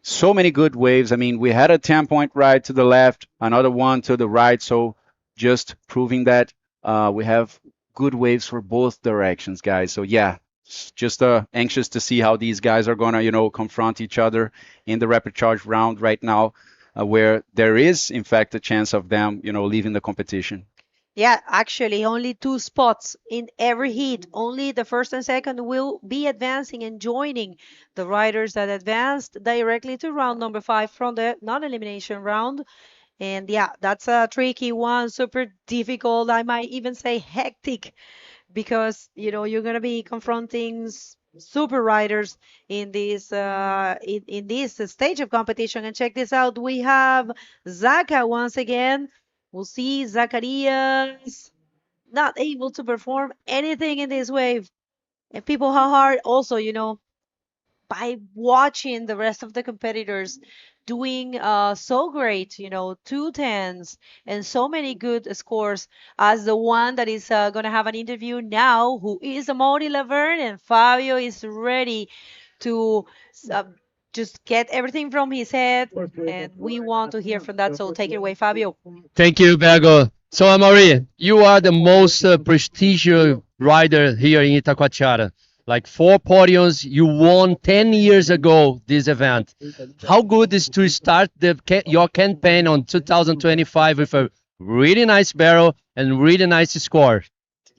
so many good waves. I mean, we had a 10-point ride to the left, another one to the right, so just proving that we have good waves for both directions, guys. So yeah, just anxious to see how these guys are gonna, confront each other in the rapid charge round right now, where there is in fact a chance of them, leaving the competition. Yeah, actually, only 2 spots in every heat. Only the first and second will be advancing and joining the riders that advanced directly to round number 5 from the non-elimination round. And yeah, that's a tricky one, super difficult. I might even say hectic, because you're gonna be confronting super riders in this in this stage of competition. And check this out, we have Zaka once again. We'll see Zacarias not able to perform anything in this wave, and people how hard also, by watching the rest of the competitors doing so great, 2 10s and so many good scores, as the one that is going to have an interview now, who is Amaury Laverne, and Fabio is ready to just get everything from his head, and we want to hear from that. So take it away, Fabio. Thank you, Bego. So, Amaury, you are the most prestigious rider here in Itacoatiara. Like 4 podiums, you won 10 years ago this event. How good is to start your campaign on 2025 with a really nice barrel and really nice score?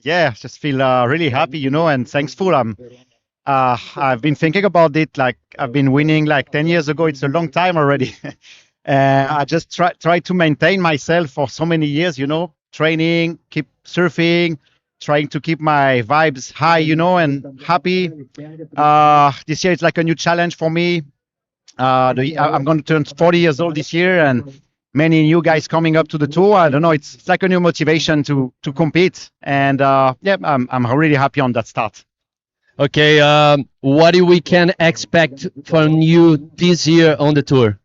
Yeah, just feel really happy, and thankful. I've been thinking about it. Like I've been winning like 10 years ago. It's a long time already. I just try to maintain myself for so many years, training, keep surfing, trying to keep my vibes high, and happy. This year it's like a new challenge for me. I'm going to turn 40 years old this year, and many new guys coming up to the tour. I don't know. It's like a new motivation to compete, and I'm really happy on that start. Okay, what do we can expect from you this year on the tour?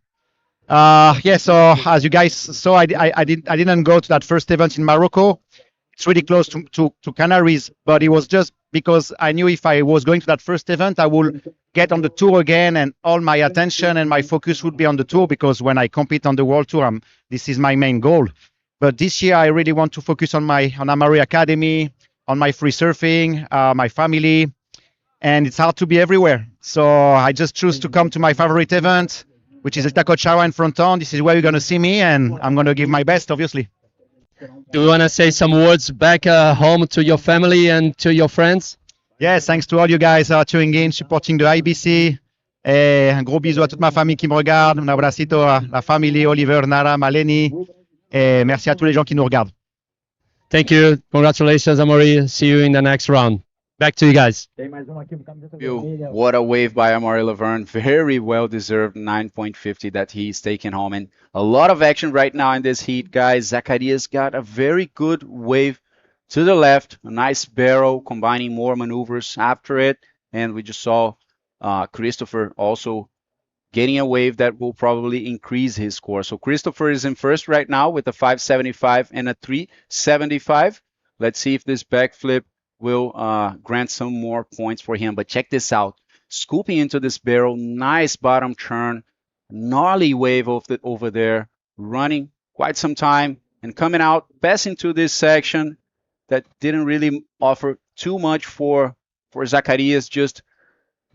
So as you guys saw, I didn't go to that first event in Morocco. It's really close to Canaries, but it was just because I knew if I was going to that first event, I would get on the tour again, and all my attention and my focus would be on the tour, because when I compete on the World Tour, this is my main goal. But this year, I really want to focus on Amaury Academy, on my free surfing, my family, and it's hard to be everywhere. So I just choose to come to my favorite event, which is Itacoatiara in Fronton. This is where you're going to see me, and I'm going to give my best, obviously. Do you want to say some words back home to your family and to your friends? Yes, thanks to all you guys tuning in, supporting the IBC. Un gros bisou à toute ma famille qui me regarde. Un abracito à la famille, Oliver, Nara, Maleni. Merci à tous les gens qui nous regardent. Thank you. Congratulations, Amaury. See you in the next round. Back to you guys. What a wave by Amaury Laverne. Very well deserved 9.50 that he's taking home. And a lot of action right now in this heat, guys. Zacarias got a very good wave to the left. A nice barrel, combining more maneuvers after it. And we just saw Christopher also getting a wave that will probably increase his score. So Christopher is in first right now with a 575 and a 375. Let's see if this backflip will grant some more points for him. But check this out. Scooping into this barrel, nice bottom turn, gnarly wave over there, running quite some time, and coming out, passing to this section that didn't really offer too much for Zacarias, just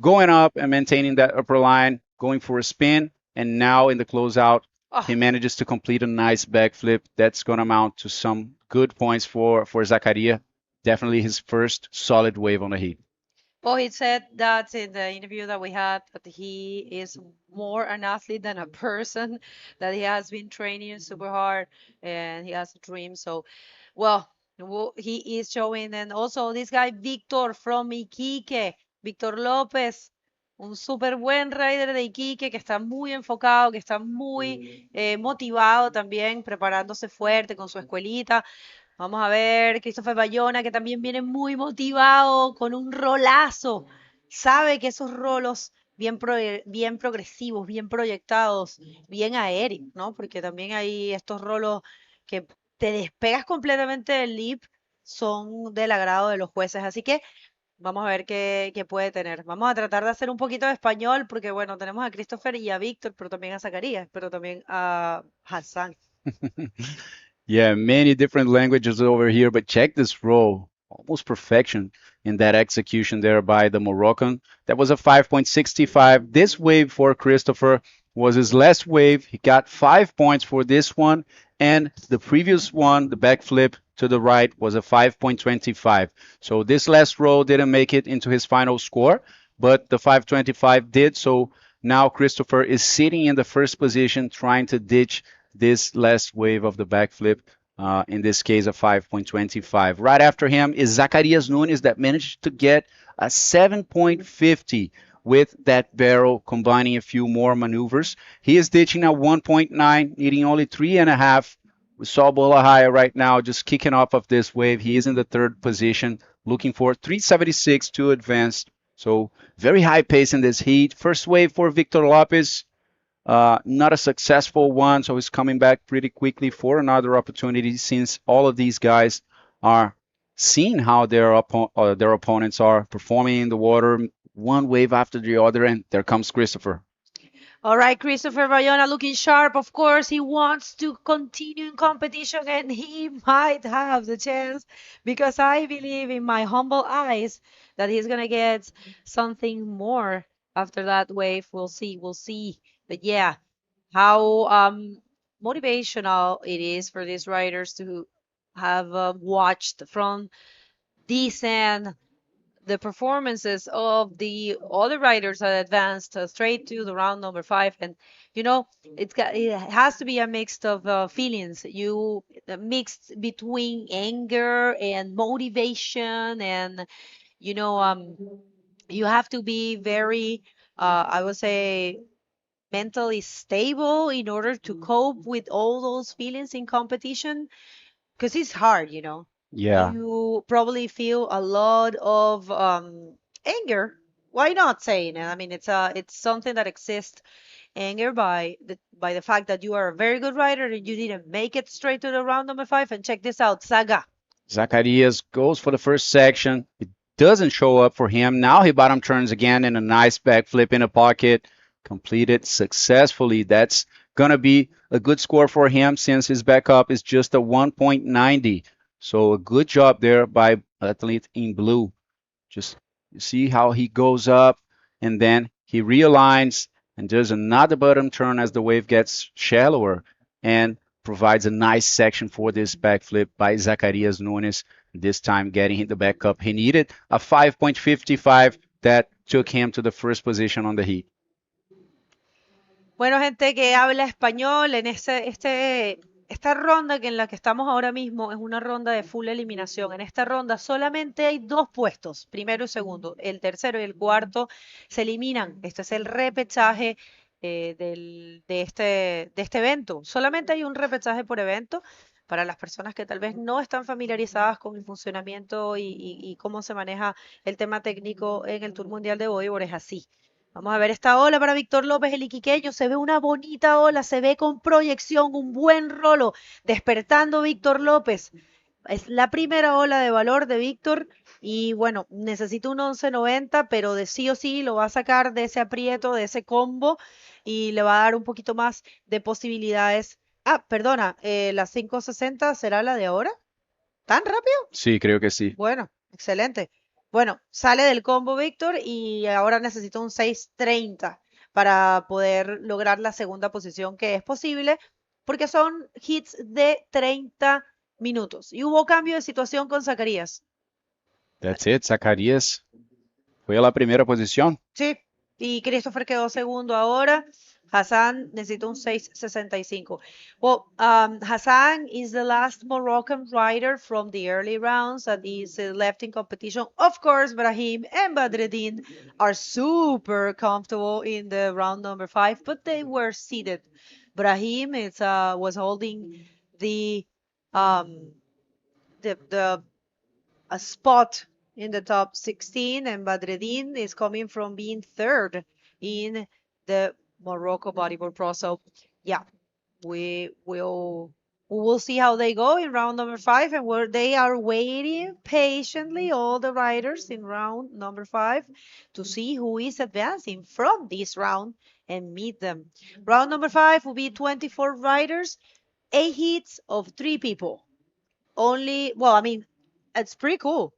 going up and maintaining that upper line, going for a spin, and now in the closeout, he manages to complete a nice backflip. That's going to amount to some good points for Zaccaria. Definitely his first solid wave on the heat. Well, he said that in the interview that we had, that he is more an athlete than a person, that he has been training super hard and he has a dream. So, well, he is showing. And also this guy, Víctor from Iquique, Víctor López, un súper buen rider de Iquique que está muy enfocado, que está muy motivado también, preparándose fuerte con su escuelita. Vamos a ver, Christopher Bayona, que también viene muy motivado, con un rolazo. Sabe que esos rolos bien progresivos, bien proyectados, bien aéreos, ¿no? Porque también hay estos rolos que te despegas completamente del lip, son del agrado de los jueces. Así que vamos a ver qué puede tener. Vamos a tratar de hacer un poquito de español, porque bueno, tenemos a Christopher y a Víctor, pero también a Zacarías, pero también a Hassan. Yeah, many different languages over here, but check this roll. Almost perfection in that execution there by the Moroccan. That was a 5.65. This wave for Christopher was his last wave. He got 5 points for this one. And the previous one, the backflip to the right, was a 5.25. So this last roll didn't make it into his final score, but the 5.25 did. So now Christopher is sitting in the first position, trying to ditch this last wave of the backflip, in this case a 5.25. Right after him is Zacarias Nunes, that managed to get a 7.50 with that barrel, combining a few more maneuvers. He is ditching a 1.9, needing only 3.5. We saw Bolahaya right now just kicking off of this wave. He is in the third position, looking for 376 to advance. So very high pace in this heat. First wave for Victor Lopez. Not a successful one, so he's coming back pretty quickly for another opportunity, since all of these guys are seeing how their opponents are performing in the water, one wave after the other, and there comes Christopher. All right, Christopher Bayona looking sharp. Of course, he wants to continue in competition, and he might have the chance, because I believe in my humble eyes that he's going to get something more after that wave. We'll see. But yeah, how motivational it is for these riders to have watched from this end the performances of the other riders that advanced straight to the round number 5. And it has to be a mix of feelings, mixed between anger and motivation, and you have to be very I would say mentally stable in order to cope with all those feelings in competition, because it's hard. Yeah. You probably feel a lot of anger. Why not saying it? I mean, it's something that exists. Anger by the fact that you are a very good rider and you didn't make it straight to the round number 5. And check this out, Saga. Zacarias goes for the first section. It doesn't show up for him. Now he bottom turns again in a nice backflip in a pocket. Completed successfully. That's going to be a good score for him, since his backup is just a 1.90. So a good job there by athlete in blue. Just you see how he goes up and then he realigns and does another bottom turn as the wave gets shallower, and provides a nice section for this backflip by Zacarias Nunes, this time getting the backup he needed. A 5.55 that took him to the first position on the heat. Bueno, gente que habla español, en esta ronda en la que estamos ahora mismo es una ronda de full eliminación. En esta ronda solamente hay 2 puestos, primero y segundo. El tercero y el cuarto se eliminan. Este es el repechaje de este evento. Solamente hay un repechaje por evento. Para las personas que tal vez no están familiarizadas con el funcionamiento y cómo se maneja el tema técnico en el Tour Mundial de Bodyboard, es así. Vamos a ver esta ola para Víctor López, el iquiqueño. Se ve una bonita ola, se ve con proyección, un buen rolo. Despertando Víctor López. Es la primera ola de valor de Víctor. Y bueno, necesita un 11.90, pero de sí o sí lo va a sacar de ese aprieto, de ese combo. Y le va a dar un poquito más de posibilidades. Ah, perdona, la 5.60 será la de ahora. ¿Tan rápido? Sí, creo que sí. Bueno, excelente. Bueno, sale del combo Víctor y ahora necesita un 6:30 para poder lograr la segunda posición que es posible, porque son hits de 30 minutos. Y hubo cambio de situación con Zacarías. That's it. Zacarias fue a la primera posición. Sí, y Christopher quedó segundo ahora. Hassan necesita un 6:65. Well, Hassan is the last Moroccan rider from the early rounds that is left in competition. Of course, Brahim and Badreddin are super comfortable in the round number 5, but they were seated. Brahim was holding the a spot in the top 16, and Badreddin is coming from being third in the Morocco Bodyboard Pro. So yeah, we will see how they go in round number 5, and they are waiting patiently, all the riders in round number 5, to see who is advancing from this round and meet them. Round number 5 will be 24 riders, 8 heats of 3 people. It's pretty cool.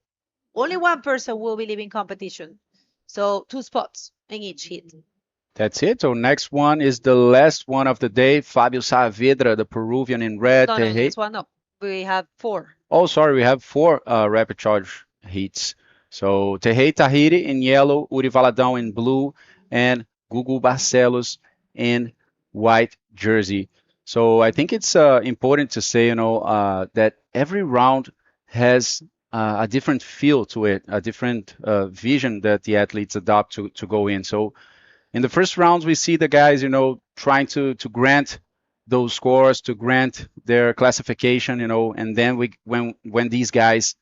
Only one person will be leaving competition. So 2 spots in each heat. That's it. So next one is the last one of the day. Fabio Saavedra, the Peruvian in red. No, this one, no. We have 4. Oh, sorry, we have 4 rapid charge heats. So Terrei Tahiri in yellow, Uri Valadão in blue, and Gugu Barcelos in white jersey. So I think it's important to say, that every round has a different feel to it, a different vision that the athletes adopt to go in. So in the first rounds, we see the guys, trying to grant those scores, to grant their classification, and then when these guys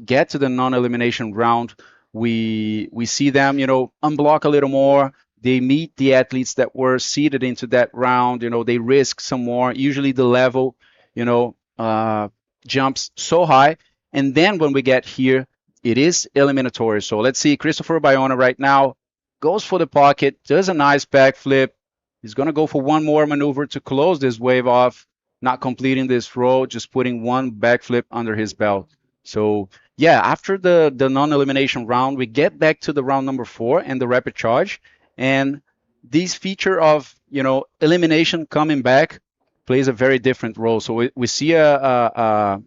get to the non-elimination round, we see them, unblock a little more. They meet the athletes that were seeded into that round. They risk some more. Usually the level, jumps so high. And then when we get here, it is eliminatory. So let's see, Christopher Bayona right now goes for the pocket, does a nice backflip. He's going to go for one more maneuver to close this wave off, not completing this row, just putting one backflip under his belt. So yeah, after the non-elimination round, we get back to the round number 4 and the rapid charge. And this feature of, elimination coming back plays a very different role. So we see a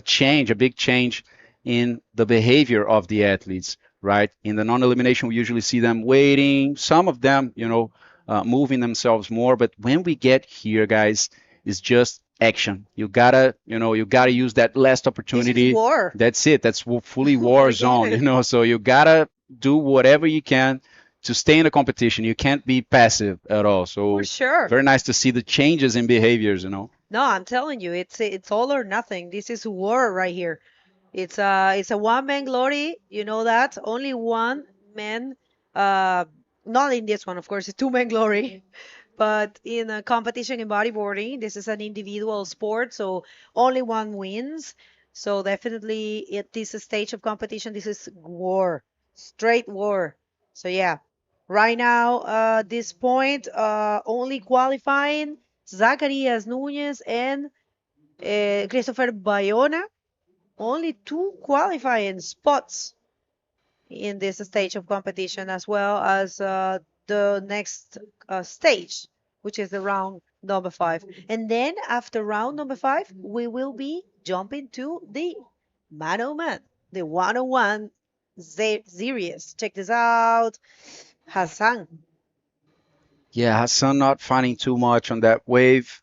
change, a big change in the behavior of the athletes, right? In the non-elimination, we usually see them waiting, some of them, moving themselves more. But when we get here, guys, it's just action. You gotta use that last opportunity. This is war. That's it. That's fully war zone, So you gotta do whatever you can to stay in the competition. You can't be passive at all. So For sure. Very nice to see the changes in behaviors, No, I'm telling you, it's all or nothing. This is war right here. It's a one-man glory, that. Only one man, not in this one, of course, it's two-man glory. But in a competition in bodyboarding, this is an individual sport, so only one wins. So definitely at this stage of competition, this is war, straight war. So yeah, right now, this point, only qualifying Zacarias Núñez and Christopher Bayona. Only 2 qualifying spots in this stage of competition, as well as the next stage, which is the round number 5. And then after round number 5, we will be jumping to the man-o-man, the 101 series. Check this out. Hassan. Yeah, Hassan not finding too much on that wave.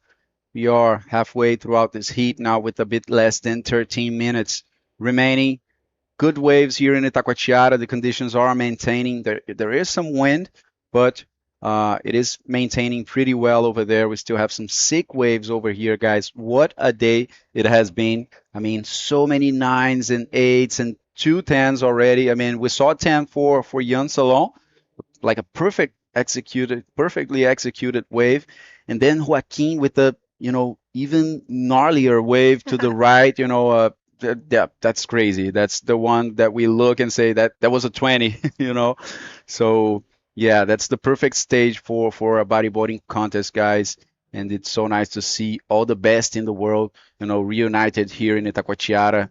We are halfway throughout this heat now with a bit less than 13 minutes remaining. Good waves here in Itacoatiara. The conditions are maintaining. There is some wind, but it is maintaining pretty well over there. We still have some sick waves over here, guys. What a day it has been. I mean, so many 9s and 8s and 2 10s already. I mean, we saw 10 for Jan Salon, like a perfectly executed wave. And then Joaquin with the, even gnarlier wave to the right, that's crazy. That's the one that we look and say that was a 20, So yeah, that's the perfect stage for a bodyboarding contest, guys. And it's so nice to see all the best in the world, reunited here in Itacoatiara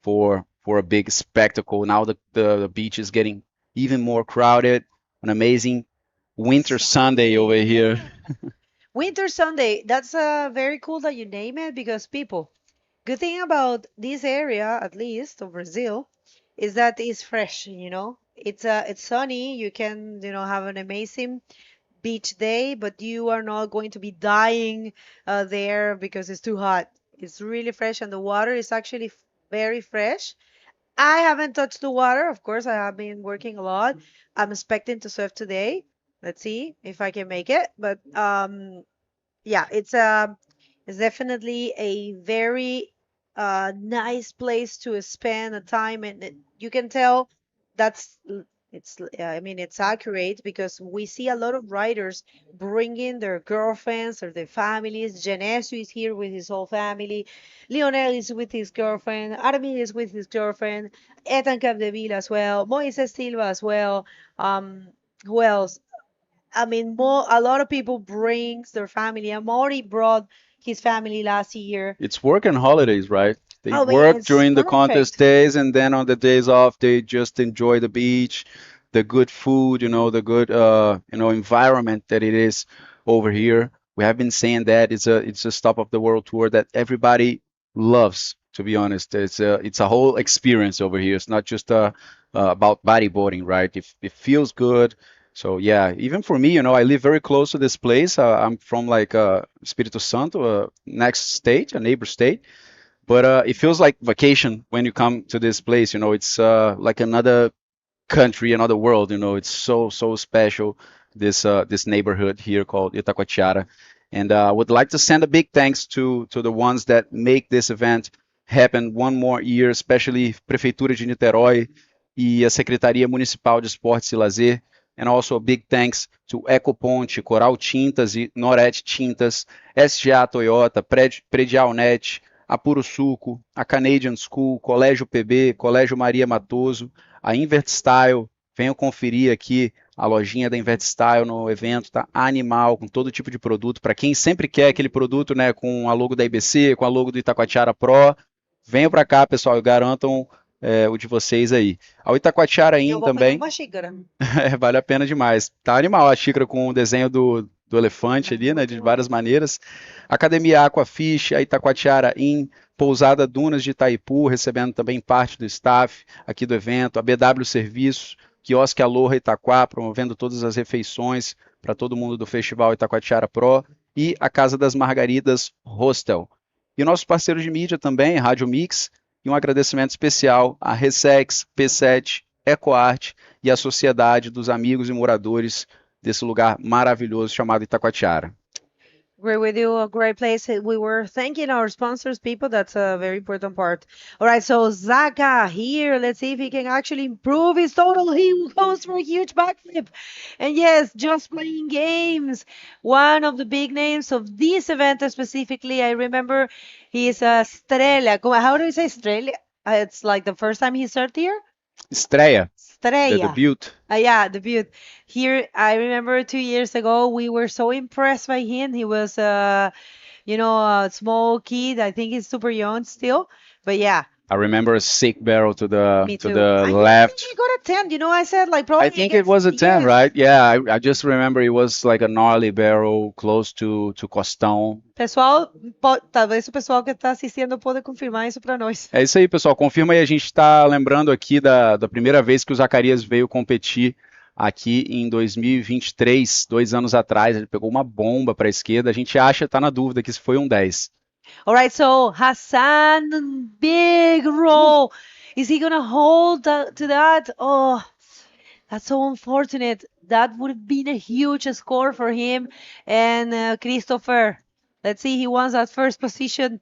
for for a big spectacle. Now the beach is getting even more crowded. An amazing winter Sunday over here. Winter Sunday. That's very cool that you name it because people, good thing about this area, at least of Brazil, is that it's fresh, you know. It's sunny. You can, have an amazing beach day, but you are not going to be dying there because it's too hot. It's really fresh and the water is actually very fresh. I haven't touched the water. Of course, I have been working a lot. I'm expecting to surf today. Let's see if I can make it. But yeah, it's definitely a very nice place to spend a time, and you can tell that's it's accurate because we see a lot of riders bringing their girlfriends or their families. Genesio is here with his whole family. Lionel is with his girlfriend. Armin is with his girlfriend. Ethan Capdeville as well. Moises Silva as well. Who else? I mean, a lot of people brings their family. Amori brought his family last year. It's work and holidays, right? They Oh, man, work it's during the perfect. contest days, and then on the days off, they just enjoy the beach, the good food, the good environment that it is over here. We have been saying that it's a stop of the world tour that everybody loves. To be honest, it's a whole experience over here. It's not just about bodyboarding, right? It feels good. So yeah, even for me, I live very close to this place. I'm from like Espírito Santo, next state, a neighbor state. But it feels like vacation when you come to this place. It's like another country, another world. It's so special. This neighborhood here called Itacoatiara, and I would like to send a big thanks to the ones that make this event happen one more year, especially Prefeitura de Niterói e a Secretaria Municipal de Esporte e Lazer. And also a big thanks to Ecoponte, Coral Tintas e Norete Tintas, SGA Toyota, Predial Net, Apuro Suco, a Canadian School, Colégio PB, Colégio Maria Matoso, a Invert Style. Venham conferir aqui a lojinha da Invert Style no evento, tá animal, com todo tipo de produto. Para quem sempre quer aquele produto, né, com a logo da IBC, com a logo do Itacoatiara Pro, venham para cá, pessoal, e garantam o de vocês aí. Ao Itacoatiara Eu vou também. pegar uma xícara. Vale a pena demais. Tá animal a xícara com o desenho do elefante ali, né, de várias maneiras. Academia Aquafish, a Itacoatiara Pousada Dunas de Itaipu, recebendo também parte do staff aqui do evento. A BW Serviços, Quiosque Aloha Itaquá, promovendo todas as refeições para todo mundo do Festival Itacoatiara Pro. E a Casa das Margaridas Hostel. E o nosso parceiro de mídia também, Rádio Mix. E um agradecimento especial à Ressex, P7, EcoArt e à Sociedade dos Amigos e Moradores desse lugar maravilhoso chamado Itacoatiara. Agree with you. A great place. We were thanking our sponsors, people. That's a very important part. All right, so Zaka here. Let's see if he can actually improve his total. He goes for a huge backflip. And yes, just playing games. One of the big names of this event specifically. I remember he's Estrella. How do you say Estrella? It's like the first time he served here? Estreia. Estrella. The debut. Yeah, debut. Here, I remember 2 years ago, we were so impressed by him. He was, a small kid. I think he's super young still. But yeah. I remember a sick barrel to the Me to too. the I left. think he got a 10. I said like probably. I think it was a 10, right? Yeah, I just remember it was like a gnarly barrel close to Costão. Pessoal, talvez o pessoal que está assistindo pode confirmar isso para nós. É isso aí, pessoal. Confirma aí. A gente está lembrando aqui da primeira vez que o Zacarias veio competir aqui em 2023, 2 anos atrás. Ele pegou uma bomba para a esquerda. A gente acha, tá na dúvida que se foi um 10. All right, so Hassan, big roll. Is he gonna hold to that? Oh, that's so unfortunate. That would have been a huge score for him. And Christopher, let's see, he wants that first position.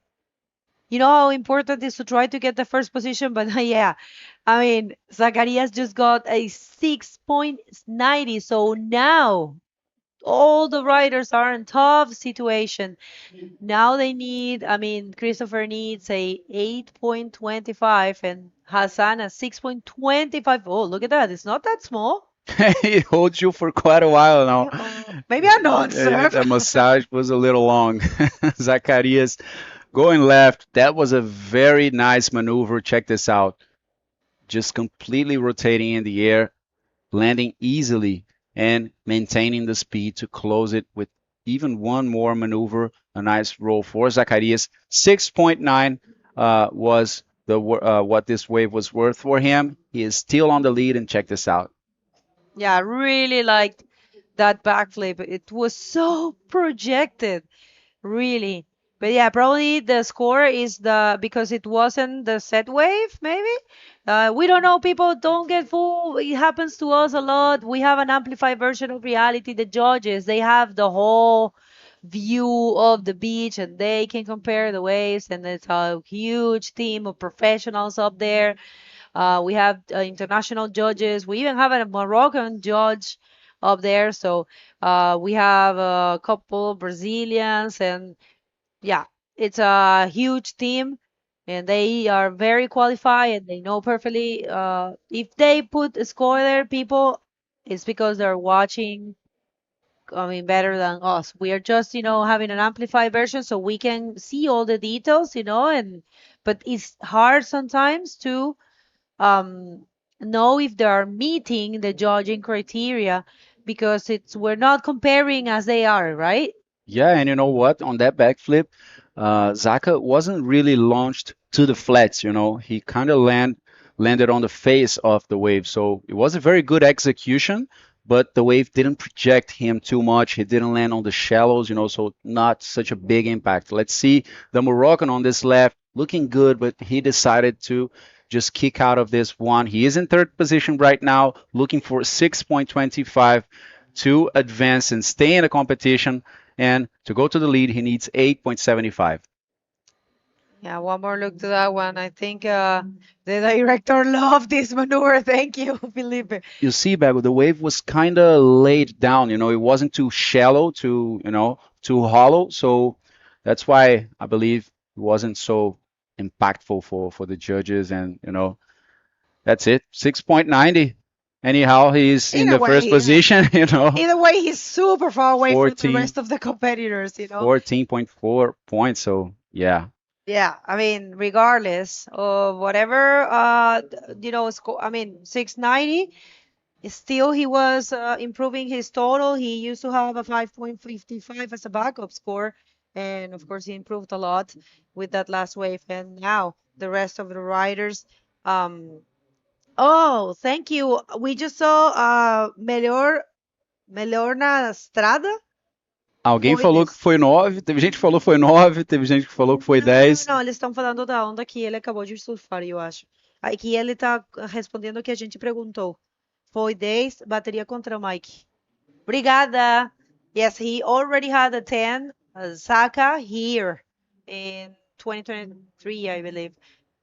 You know how important it is to try to get the first position, but yeah, I mean, Zacharias just got a 6.90, so now all the riders are in tough situation. Now they need, Christopher needs a 8.25 and Hassan a 6.25. Oh, look at that. It's not that small. It holds you for quite a while now. Maybe I'm not, sir. The massage was a little long. Zacarias going left. That was a very nice maneuver. Check this out. just completely rotating in the air, landing easily, and maintaining the speed to close it with even one more maneuver. A nice roll for Zacarias. 6.9 was what this wave was worth for him. He is still on the lead, and check this out. Yeah, I really liked that backflip. It was so projected, really. But yeah, probably the score is because it wasn't the set wave, maybe. We don't know. People don't get fooled. It happens to us a lot. We have an amplified version of reality. The judges, they have the whole view of the beach and they can compare the waves, and it's a huge team of professionals up there. We have international judges. We even have a Moroccan judge up there. So we have a couple of Brazilians, and yeah, it's a huge team, and they are very qualified, and they know perfectly. If they put a score there, people, it's because they're watching. I mean, better than us. We are just, having an amplified version so we can see all the details, but it's hard sometimes to um, know if they are meeting the judging criteria because we're not comparing as they are, right? Yeah, and you know what? On that backflip, Zaka wasn't really launched to the flats, He kind of landed on the face of the wave. So it was a very good execution, but the wave didn't project him too much. He didn't land on the shallows, so not such a big impact. Let's see the Moroccan on this left, looking good, but he decided to just kick out of this one. He is in third position right now, looking for 6.25 to advance and stay in the competition. And to go to the lead, he needs 8.75. Yeah, one more look to that one. I think the director loved this maneuver. Thank you, Felipe. You see, Bago, the wave was kind of laid down. It wasn't too shallow, too hollow. So that's why I believe it wasn't so impactful for the judges. And, that's it. 6.90. Anyhow, he's in the first position, Either way, he's super far away from the 14. rest of the competitors, 14.4 points. So, yeah. Yeah, I mean, regardless of whatever, 690, still he was improving his total. He used to have a 5.55 as a backup score, and of course, he improved a lot with that last wave. And now the rest of the riders. Oh, thank you. We just saw Melhor na Estrada. Alguém falou que foi 9, teve gente que falou que foi 9, teve gente que falou que foi 10. Não, eles estão falando da onda que ele acabou de surfar, eu acho. Aqui ele tá respondendo o que a gente perguntou. Foi 10, bateria contra o Mike. Obrigada. Yes, he already had a 10, Saka here in 2023, I believe.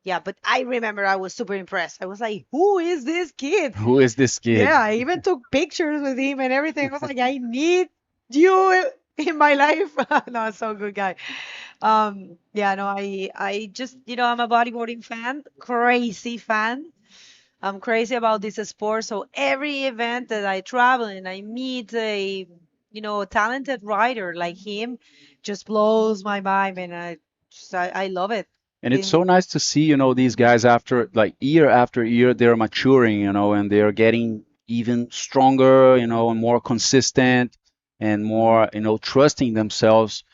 Yeah, but I remember I was super impressed. I was like, who is this kid? Who is this kid? Yeah, I even took pictures with him and everything. I was like, I need you in my life. No, so good guy. Yeah, no, I just, I'm a bodyboarding fan, crazy fan. I'm crazy about this sport. So every event that I travel and I meet a, talented rider like him just blows my mind, and I love it. And it's so nice to see, these guys after year after year, they're maturing, and they're getting even stronger, and more consistent and more, trusting themselves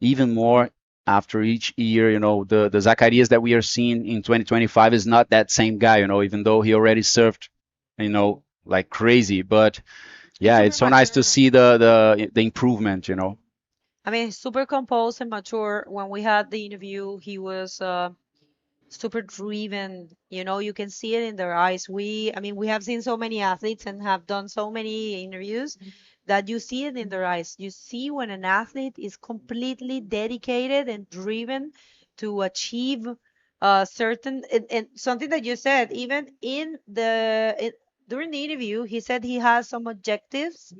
even more after each year. The Zacarias that we are seeing in 2025 is not that same guy, even though he already surfed, like crazy. But yeah, it's so nice to see the improvement, I mean, super composed and mature. When we had the interview, he was super driven. You can see it in their eyes. We have seen so many athletes and have done so many interviews that you see it in their eyes. You see when an athlete is completely dedicated and driven to achieve certain, and something that you said, even during the interview, he said he has some objectives,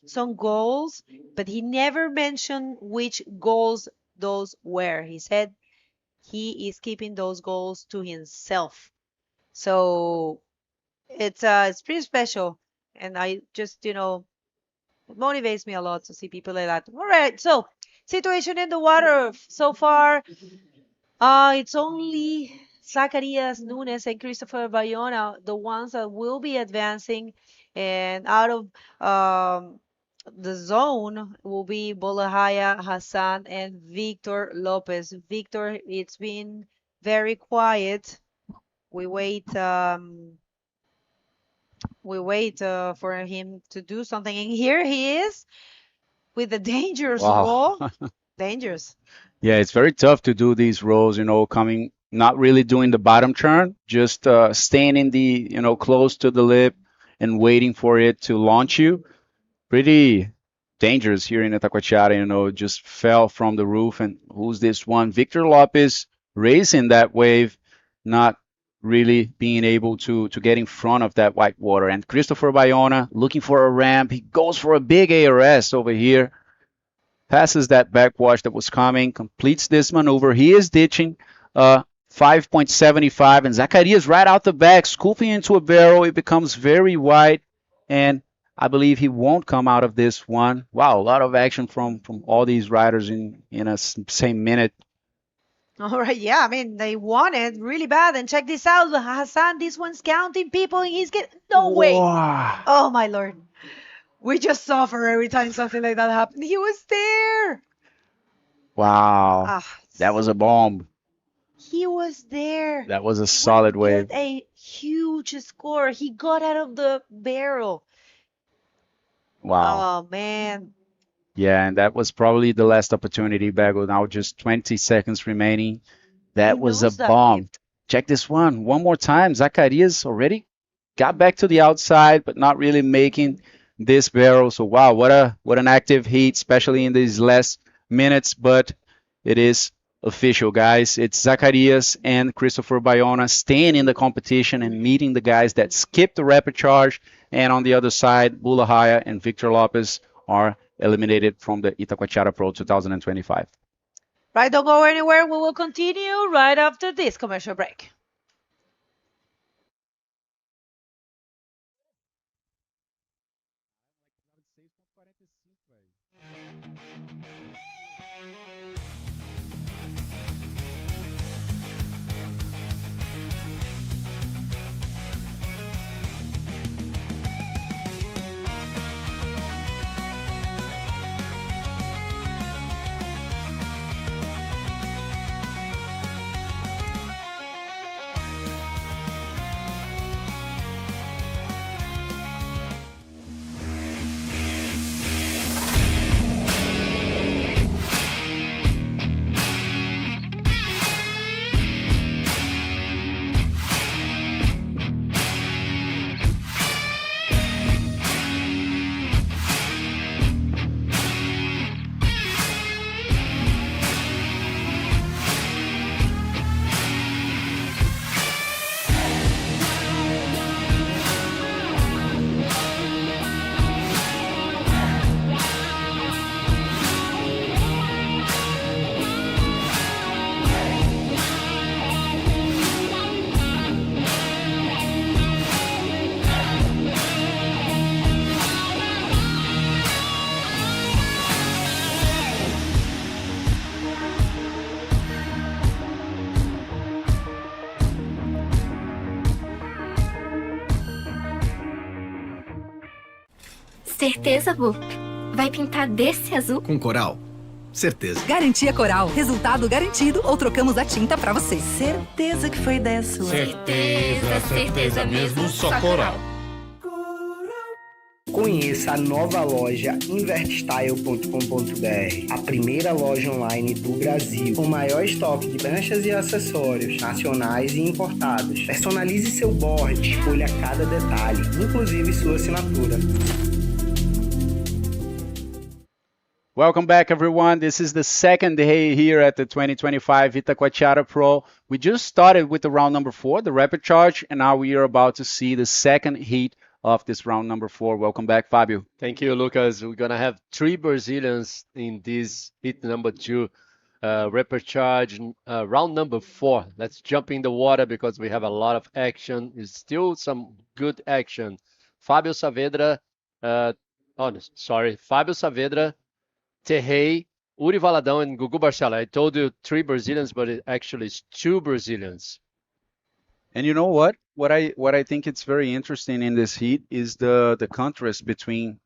some goals, but he never mentioned which goals those were. He said he is keeping those goals to himself. So it's pretty special, and I just it motivates me a lot to see people like that. All right, so situation in the water so far, it's only Zacarias Nunes and Christopher Bayona, the ones that will be advancing, and out of the zone will be Bolahaya Hassan and Victor Lopez. Victor, it's been very quiet. We wait for him to do something, and here he is with the dangerous Wow. roll. Dangerous. Yeah, it's very tough to do these rolls, coming, not really doing the bottom turn, just staying in the, close to the lip and waiting for it to launch you. Pretty dangerous here in Itacoatiara, just fell from the roof. And who's this one? Victor Lopez racing that wave, not really being able to get in front of that white water. And Christopher Bayona looking for a ramp. He goes for a big ARS over here. Passes that backwash that was coming, completes this maneuver. He is ditching 5.75, and Zacarias right out the back, scooping into a barrel. It becomes very wide, and I believe he won't come out of this one. Wow, a lot of action from all these riders in a same minute. All right, yeah, I mean, they want it really bad. And check this out, Hassan, this one's counting people, and he's getting, no way. Wow. Oh, my Lord. We just suffer every time something like that happened. He was there. Wow. That was a bomb. He was there. That was a solid wave. Get a huge score. He got out of the barrel. Wow. Oh, man. Yeah, and that was probably the last opportunity, Bago. Now just 20 seconds remaining. That was a knows that bomb. Check this one more time. Zacarias already got back to the outside, but not really making this barrel. So wow, what an active heat, especially in these last minutes. But it is official, guys. It's Zacarias and Christopher Bayona staying in the competition and meeting the guys that skipped the rapid charge. And on the other side, Bulahaya and Victor Lopez are eliminated from the Itacoatiara Pro 2025. Right, don't go anywhere. We will continue right after this commercial break. Certeza, Bu? Vai pintar desse azul? Com coral? Certeza. Garantia Coral. Resultado garantido ou trocamos a tinta pra você. Certeza que foi ideia sua. Certeza mesmo, só coral. Conheça a nova loja invertstyle.com.br, a primeira loja online do Brasil, com o maior estoque de pranchas e acessórios nacionais e importados. Personalize seu board, escolha cada detalhe, inclusive sua assinatura. Welcome back, everyone. This is the second day here at the 2025 Itacoatiara Pro. We just started with the round number 4, the rapid charge, and now we are about to see the second heat of this round number 4. Welcome back, Fabio. Thank you, Lucas. We're going to have 3 Brazilians in this heat number 2, rapid charge, round number 4. Let's jump in the water because we have a lot of action. It's still some good action. Fabio Saavedra, Fabio Saavedra, Terrei, Uri Valadão, and Gugu Barcela. I told you 3 Brazilians, but it actually is 2 Brazilians. And you know what? What I think it's very interesting in this heat is the contrast between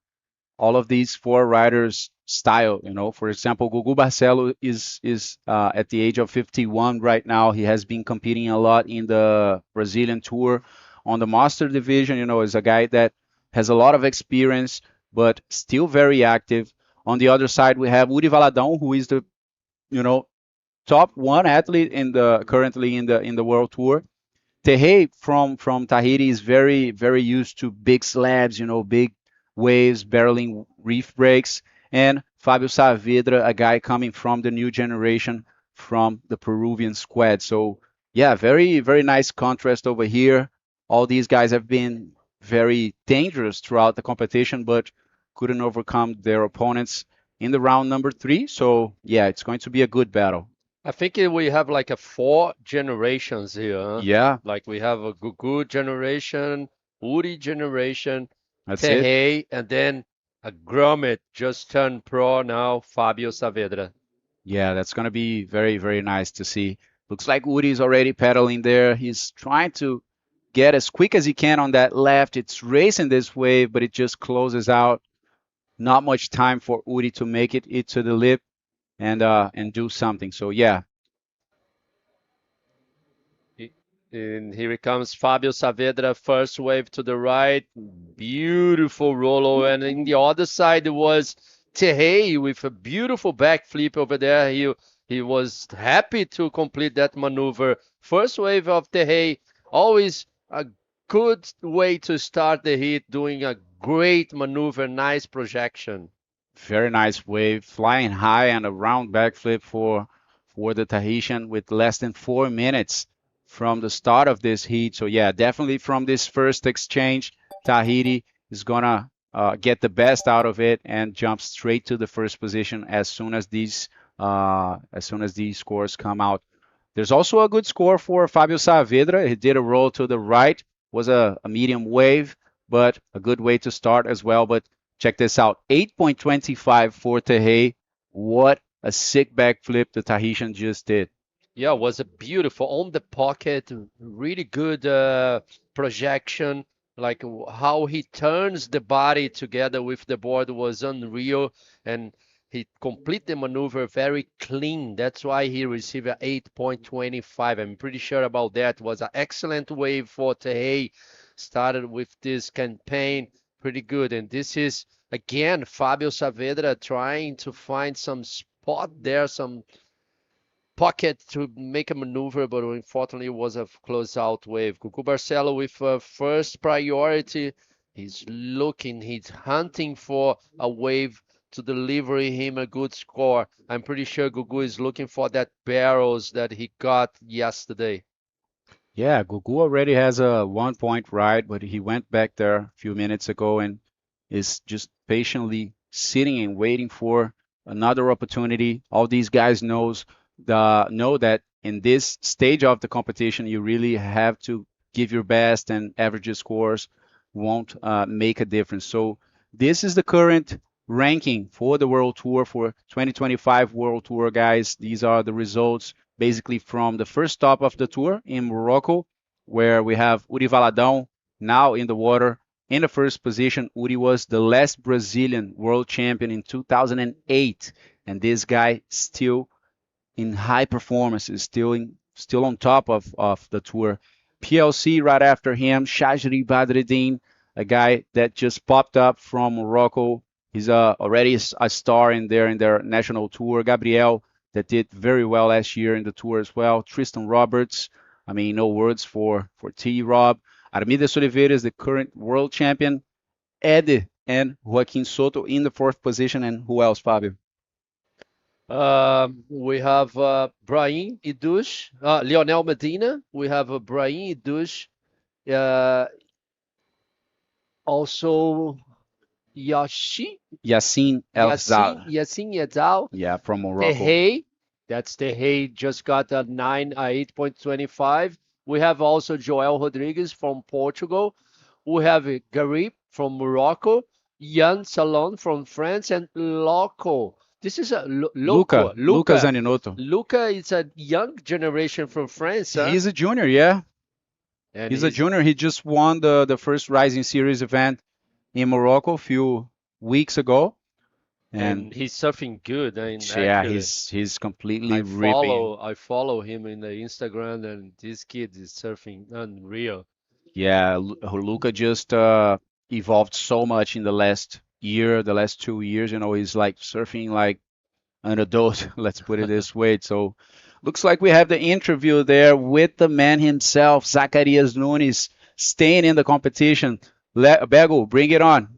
all of these four riders' style. You know, for example, Gugu Barcelo is at the age of 51 right now. He has been competing a lot in the Brazilian Tour on the Master Division. You know, is a guy that has a lot of experience, but still very active. On the other side, we have Uri Valadão, who is the you know top one athlete in the currently in the World Tour. Terrey from Tahiti is very used to big slabs, you know, big waves, barreling reef breaks, and Fabio Saavedra, a guy coming from the new generation from the Peruvian squad. So yeah, very nice contrast over here. All these guys have been very dangerous throughout the competition, but couldn't overcome their opponents in the round number 3. So yeah, it's going to be a good battle. I think we have like a 4 generations here. Huh? Yeah. Like we have a Gugu generation, Uri generation, That's it. Terrey, and then a Gromit just turned pro now, Fabio Saavedra. Yeah, that's going to be very nice to see. Looks like Uri is already pedaling there. He's trying to get as quick as he can on that left. It's racing this wave, but it just closes out. Not much time for Uri to make it to the lip and do something. So yeah. And here it comes Fabio Saavedra, first wave to the right. Beautiful rollo. And in the other side, it was Terrey with a beautiful backflip over there. He was happy to complete that maneuver. First wave of Terrey, always a good way to start the heat, doing a great maneuver, nice projection. Very nice wave, flying high and a round backflip for the Tahitian with less than 4 minutes from the start of this heat. So yeah, definitely from this first exchange, Tahiti is gonna get the best out of it and jump straight to the first position as soon as these scores come out. There's also a good score for Fabio Saavedra. He did a roll to the right, was a medium wave, but a good way to start as well. But check this out, 8.25 for Terrey. What a sick backflip the Tahitian just did. Yeah, it was a beautiful on the pocket, really good projection. Like how he turns the body together with the board was unreal, and he complete the maneuver very clean. That's why he received a 8.25. I'm pretty sure about that. It was an excellent wave for Terrey. Started with this campaign pretty good, and this is again Fabio Saavedra trying to find some spot there, some pocket to make a maneuver, but unfortunately it was a close-out wave. Gugu Barcelo with first priority. He's hunting for a wave to deliver him a good score. I'm pretty sure Gugu is looking for that barrels that he got yesterday. Yeah, Gugu already has a 1-point ride, but he went back there a few minutes ago and is just patiently sitting and waiting for another opportunity. All these guys know that in this stage of the competition, you really have to give your best, and average scores won't make a difference. So this is the current ranking for the World Tour for 2025 World Tour, guys. These are the results basically from the first stop of the tour in Morocco, where we have Uri Valadão now in the water. In the first position, Uri was the last Brazilian world champion in 2008, and this guy still in high performances, still on top of the tour. PLC right after him, Shajri Badreddin, a guy that just popped up from Morocco. He's already a star in their national tour. Gabriel, that did very well last year in the tour as well. Tristan Roberts, I mean, no words for T-Rob. Armides Oliveira is the current world champion. Ed and Joaquim Soto in the 4th position. And who else, Fabio? We have Brahim Idouche, Lionel Medina. We have Brahim Idouche. Also Yassin Elzal. Yassin Elzal. Yeah, from Morocco. Terrey. That's Terrey, just got a 8.25. We have also Joel Rodrigues from Portugal. We have Garib from Morocco. Yann Salon from France, and Loco. This is a Luca Zaninotto. Luca is a young generation from France. Huh? He's a junior, yeah. And He's a junior. He just won the first Rising Series event in Morocco a few weeks ago. and he's surfing good. And Yeah, actually, he's completely ripping. I follow him in the Instagram, and this kid is surfing unreal. Yeah, Luca just evolved so much in the last year, the last 2 years. You know, he's like surfing like an adult, let's put it this way. So looks like we have the interview there with the man himself, Zacarias Nunes, staying in the competition. Bego, bring it on.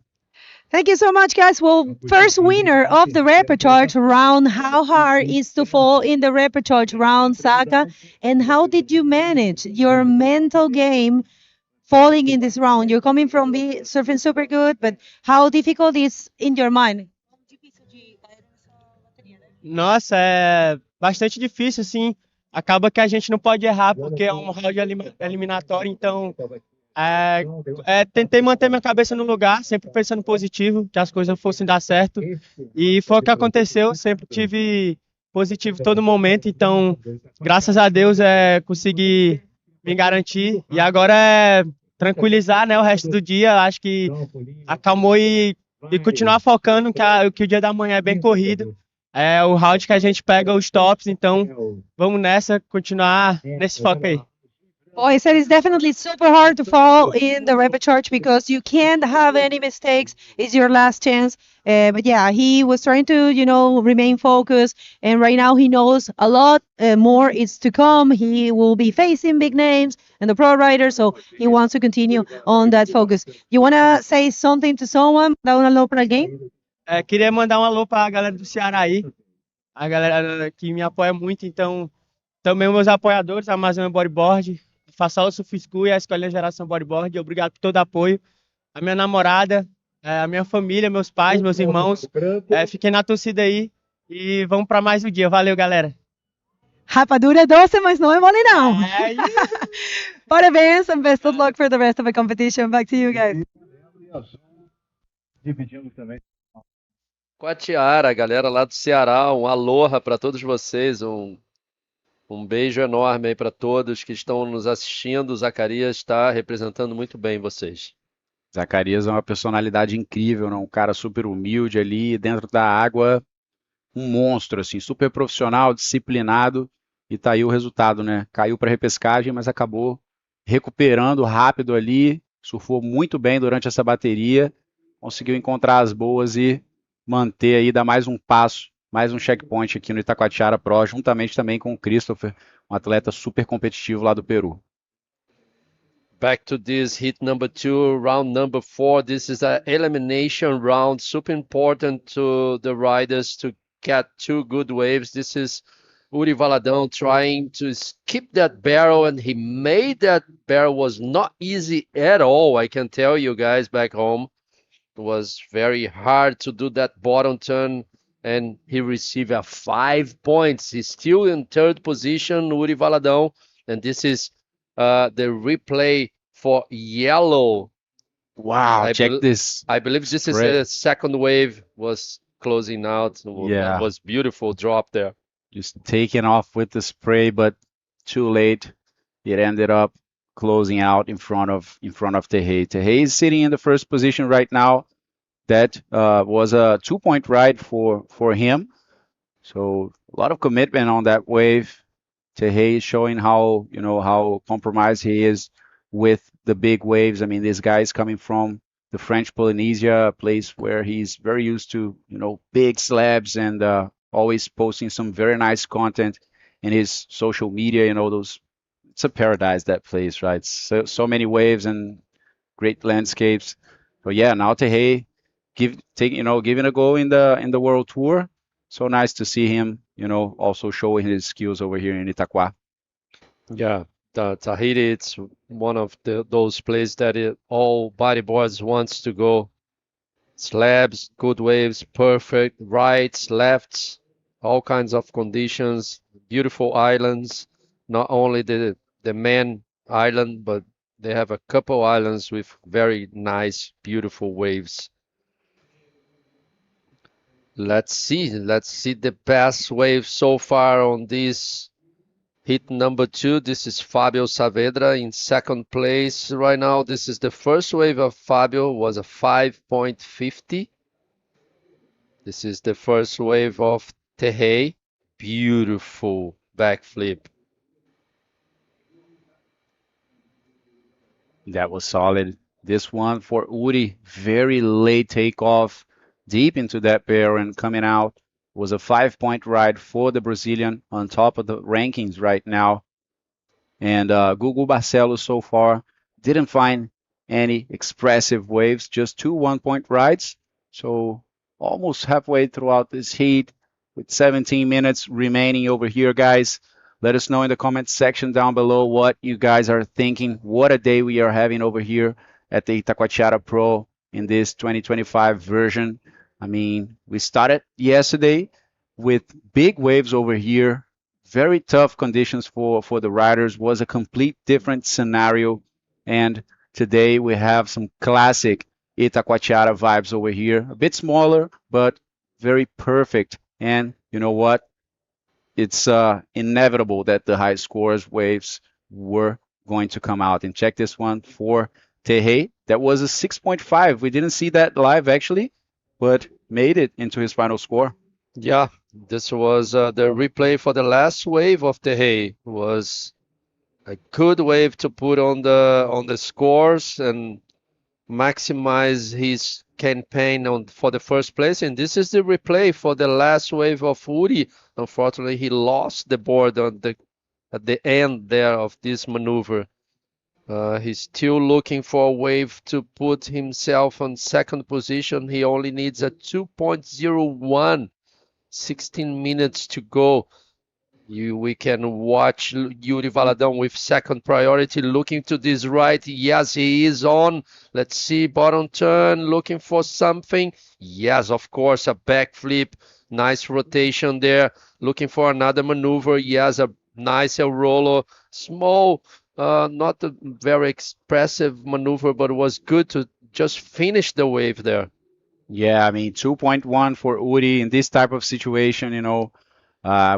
Thank you so much, guys. Well, first winner of the repechage round. How hard is to fall in the repechage round, Saka? And how did you manage your mental game falling in this round? You're coming from surfing super good, but how difficult is in your mind? Nossa, é bastante difícil, assim. Acaba que a gente não pode errar, porque é um round eliminatório, então tentei manter minha cabeça no lugar, sempre pensando positivo, que as coisas fossem dar certo. E foi o que aconteceu, sempre tive positivo todo momento, então, graças a Deus, consegui me garantir. E agora é tranquilizar, né, o resto do dia. Acho que acalmou e continuar focando, que o dia da manhã é bem corrido. É o round que a gente pega os tops, então vamos nessa, continuar nesse foco aí. Oh, he said it's definitely super hard to fall in the repechage because you can't have any mistakes. It's your last chance. But yeah, he was trying to, remain focused. And right now he knows a lot more is to come. He will be facing big names and the pro riders. So he wants to continue on that focus. You want to say something to someone? Dar um alô para alguém? Queria mandar um alô para a galera do Ceará aí. A galera que me apoia muito. Então, também meus apoiadores, a Amazônia Bodyboard. Faça o Surf School e a Escolinha Geração Bodyboard. Obrigado por todo o apoio. A minha namorada, a minha família, meus pais, meus irmãos. Fiquem na torcida aí e vamos para mais um dia. Valeu, galera. Rapadura é doce, mas não é mole não. Parabéns and best of luck for the rest of the competition. Back to you guys. Dividimos também. Coatiara, galera lá do Ceará, um aloha para todos vocês, um beijo enorme aí para todos que estão nos assistindo. O Zacarias está representando muito bem vocês. Zacarias é uma personalidade incrível, né? Um cara super humilde ali dentro da água, um monstro, assim, super profissional, disciplinado, e tá aí o resultado, né? Caiu para repescagem, mas acabou recuperando rápido ali, surfou muito bem durante essa bateria, conseguiu encontrar as boas e manter aí, dar mais um passo, mais um checkpoint aqui no Itacoatiara Pro, juntamente também com o Christopher, um atleta super competitivo lá do Peru. Back to this heat number 2, round number 4. This is an elimination round, super important to the riders to get 2 good waves. This is Uri Valadão trying to skip that barrel, and he made that barrel. Was not easy at all, I can tell you guys back home. It was very hard to do that bottom turn, and he received 5 points. He's still in 3rd position, Uri Valadão, and this is the replay for yellow. Wow, check this. I believe this is the second wave was closing out. Yeah. That was beautiful drop there. Just taking off with the spray, but too late. It ended up closing out in front of Tehei. Tehei is sitting in the 1st position right now. That was a 2-point ride for him. So a lot of commitment on that wave. Tehei is showing how compromised he is with the big waves. I mean, this guy is coming from the French Polynesia, a place where he's very used to, big slabs and always posting some very nice content in his social media. It's a paradise, that place, right? So many waves and great landscapes. So yeah, now Tehei giving a go in the World Tour. So nice to see him, also showing his skills over here in Itaquá. Yeah, Tahiti, it's one of those places that all bodyboards wants to go. Slabs, good waves, perfect, rights, lefts, all kinds of conditions, beautiful islands. Not only the main island, but they have a couple islands with very nice, beautiful waves. Let's see the best wave so far on this Heat number 2, this is Fabio Saavedra in second place right now. This is the first wave of Fabio, was a 5.50. This is the first wave of Tehei. Beautiful backflip. That was solid. This one for Uri, very late takeoff, deep into that barrel and coming out. Was a 5-point ride for the Brazilian, on top of the rankings right now. And Gugu Barcelos so far didn't find any expressive waves, just 2 1-point rides. So almost halfway throughout this heat with 17 minutes remaining over here, guys. Let us know in the comment section down below what you guys are thinking. What a day we are having over here at the Itacoatiara Pro in this 2025 version. I mean, we started yesterday with big waves over here. Very tough conditions for the riders. Was a complete different scenario. And today we have some classic Itacoatiara vibes over here. A bit smaller, but very perfect. And you know what? It's inevitable that the high scores waves were going to come out. And check this one for Tehei. That was a 6.5. We didn't see that live actually, but made it into his final score. Yeah, this was the replay for the last wave of Tehei. Was a good wave to put on the scores and maximize his campaign for the first place. And this is the replay for the last wave of Uri. Unfortunately, he lost the board at the end there of this maneuver. He's still looking for a wave to put himself on second position. He only needs a 2.01, 16 minutes to go. We can watch Yuri Valadão with second priority, looking to this right. Yes, he is on. Let's see, bottom turn, looking for something. Yes, of course, a backflip. Nice rotation there. Looking for another maneuver. Yes, a nice El Rolo. Small, not a very expressive maneuver, but it was good to just finish the wave there. Yeah, I mean, 2.1 for Uri in this type of situation, you know.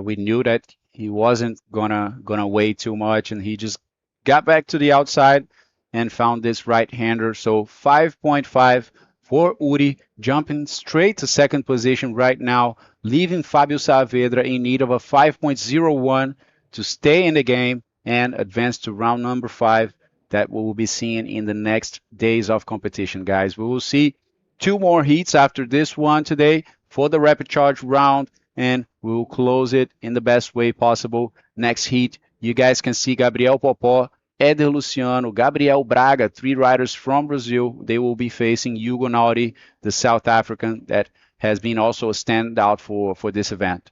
We knew that he wasn't gonna wait too much, and he just got back to the outside and found this right-hander. So 5.5 for Uri, jumping straight to second position right now, leaving Fabio Saavedra in need of a 5.01 to stay in the game and advance to round number 5 that we will be seeing in the next days of competition, guys. We will see 2 more heats after this one today for the rapid charge round, and we will close it in the best way possible. Next heat, you guys can see Gabriel Popó, Éder Luciano, Gabriel Braga, 3 riders from Brazil. They will be facing Hugo Nauri, the South African that has been also a standout for this event.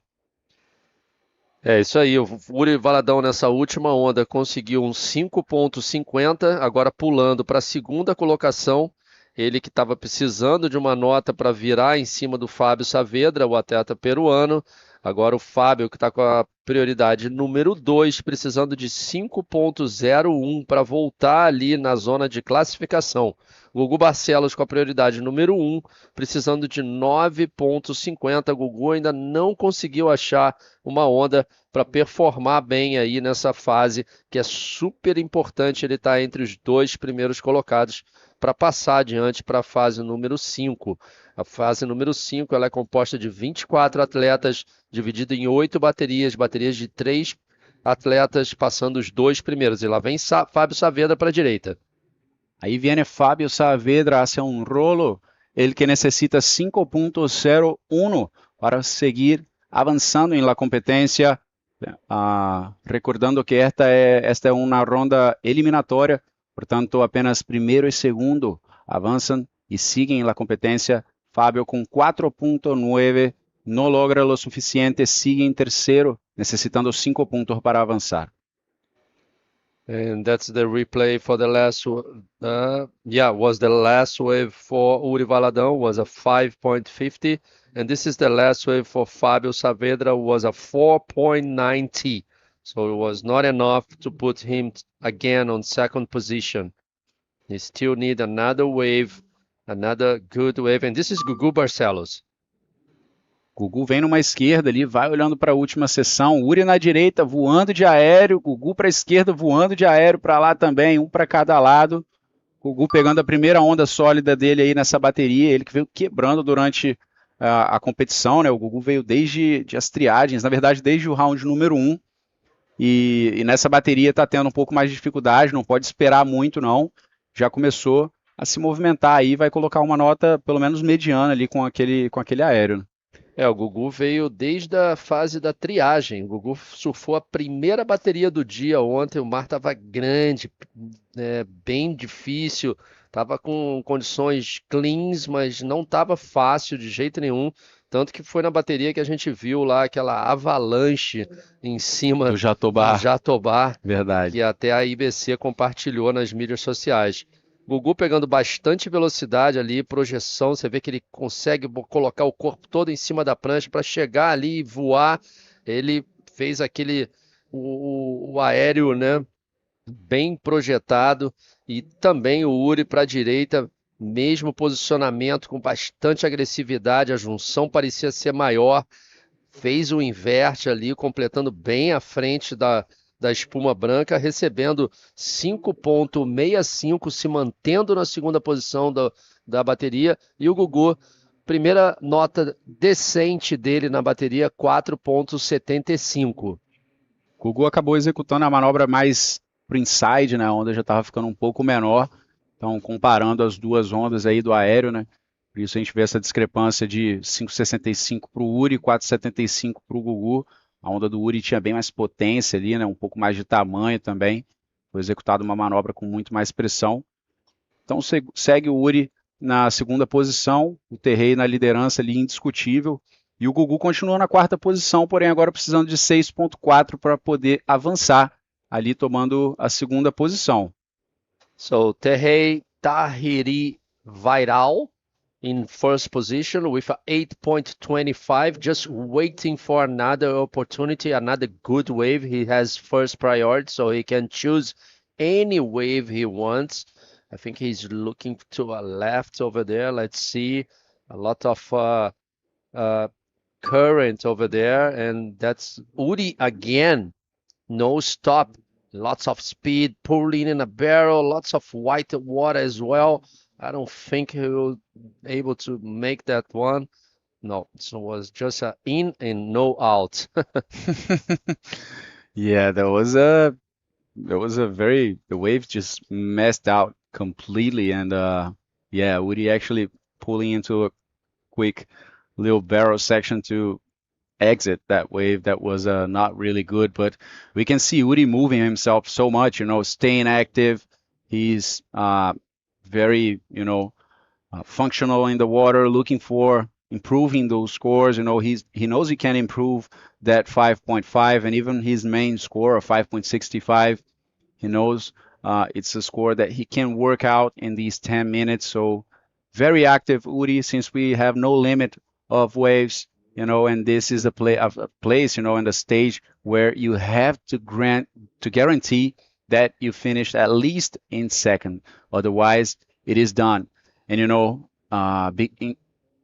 É isso aí, o Uri Valadão nessa última onda conseguiu um 5.50, agora pulando para a segunda colocação. Ele que estava precisando de uma nota para virar em cima do Fábio Saavedra, o atleta peruano. Agora o Fábio, que está com a prioridade número 2, precisando de 5.01 para voltar ali na zona de classificação. Gugu Barcelos com a prioridade número 1, precisando de 9.50. Gugu ainda não conseguiu achar uma onda para performar bem aí nessa fase, que é super importante ele estar entre os 2 primeiros colocados para passar adiante para a fase número 5. A fase número 5 ela é composta de 24 atletas, dividida em 8 baterias de 3 atletas, passando os 2 primeiros. E lá vem Fábio Saavedra para a direita. Aí viene Fábio Saavedra hacia un rolo, el que necesita 5.01 para seguir avanzando en la competencia. Recordando que esta é uma ronda eliminatória, portanto apenas primeiro e segundo avançam e seguem na competência. Fábio com 4.9 não logra o suficiente, sigue em terceiro, necessitando 5 pontos para avançar. And that's the replay for the last, was the last wave for Uri Valadão, was a 5.50. And this is the last wave for Fábio Saavedra, was a 4.90. So it was not enough to put him again on second position. He still need another wave, another good wave. And this is Gugu Barcelos. Gugu vem numa esquerda ali, vai olhando para a última sessão. Uri na direita, voando de aéreo. Gugu para a esquerda, voando de aéreo para lá também, um para cada lado. Gugu pegando a primeira onda sólida dele aí nessa bateria. Ele que veio quebrando durante a competição, né? O Gugu veio desde as triagens, na verdade, desde o round número 1. E nessa bateria está tendo um pouco mais de dificuldade, não pode esperar muito, não. Já começou a se movimentar aí, vai colocar uma nota pelo menos mediana ali com aquele aéreo, né? O Gugu veio desde a fase da triagem. O Gugu surfou a primeira bateria do dia ontem. O mar estava grande, bem difícil. Estava com condições cleans, mas não estava fácil de jeito nenhum. Tanto que foi na bateria que a gente viu lá aquela avalanche em cima do Jatobá. Verdade. Que até a IBC compartilhou nas mídias sociais. Gugu pegando bastante velocidade ali, projeção, você vê que ele consegue colocar o corpo todo em cima da prancha para chegar ali e voar. Ele fez o aéreo, né, bem projetado, e também o Uri para a direita, mesmo posicionamento, com bastante agressividade, a junção parecia ser maior, fez o inverte ali, completando bem à frente da espuma branca, recebendo 5,65, se mantendo na segunda posição da bateria. E o Gugu, primeira nota decente dele na bateria, 4,75. Gugu acabou executando a manobra mais pro inside, né? A onda já estava ficando um pouco menor. Então, comparando as duas ondas aí do aéreo, né? Por isso a gente vê essa discrepância de 5,65 para o Uri, 4,75 para o Gugu. A onda do Uri tinha bem mais potência ali, né? Um pouco mais de tamanho também. Foi executada uma manobra com muito mais pressão. Então segue o Uri na segunda posição, o Terrei na liderança ali indiscutível. E o Gugu continua na quarta posição, porém agora precisando de 6,4 para poder avançar, ali tomando a segunda posição. So Terrei Tahiri Vairal in first position with a 8,25, just waiting for another opportunity, another good wave. He has first priority, so he can choose any wave he wants. I think he's looking to a left over there. Let's see, a lot of current over there, and that's Uri again, no stop, lots of speed, pulling in a barrel, lots of white water as well. I don't think he will be able to make that one. No, so it was just a in and no out. Yeah, the wave just messed out completely, and yeah, Woody actually pulling into a quick little barrel section to exit that wave that was not really good. But we can see Woody moving himself so much, staying active. He's very, functional in the water, looking for improving those scores. He knows he can improve that 5.5 and even his main score of 5.65. He knows it's a score that he can work out in these 10 minutes. So very active Uri, since we have no limit of waves, and this is a place, and a stage where you have to guarantee that you finish at least in second. Otherwise, it is done. And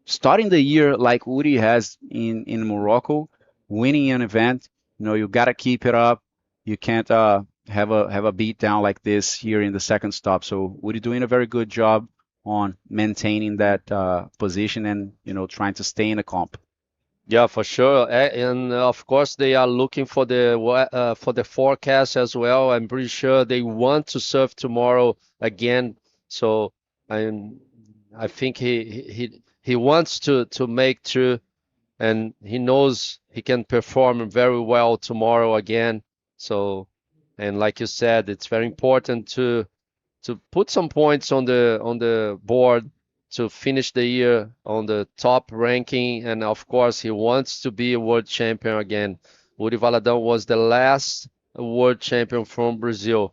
starting the year like Uri has in Morocco, winning an event, you gotta keep it up. You can't have a beat down like this here in the second stop. So Uri doing a very good job on maintaining that position and trying to stay in the comp. Yeah, for sure. And of course, they are looking for the forecast as well. I'm pretty sure they want to surf tomorrow again. So I think he wants to make true, and he knows he can perform very well tomorrow again. So, and like you said, it's very important to put some points on the board to finish the year on the top ranking, and of course he wants to be a world champion again. Uri Valadão was the last world champion from Brazil.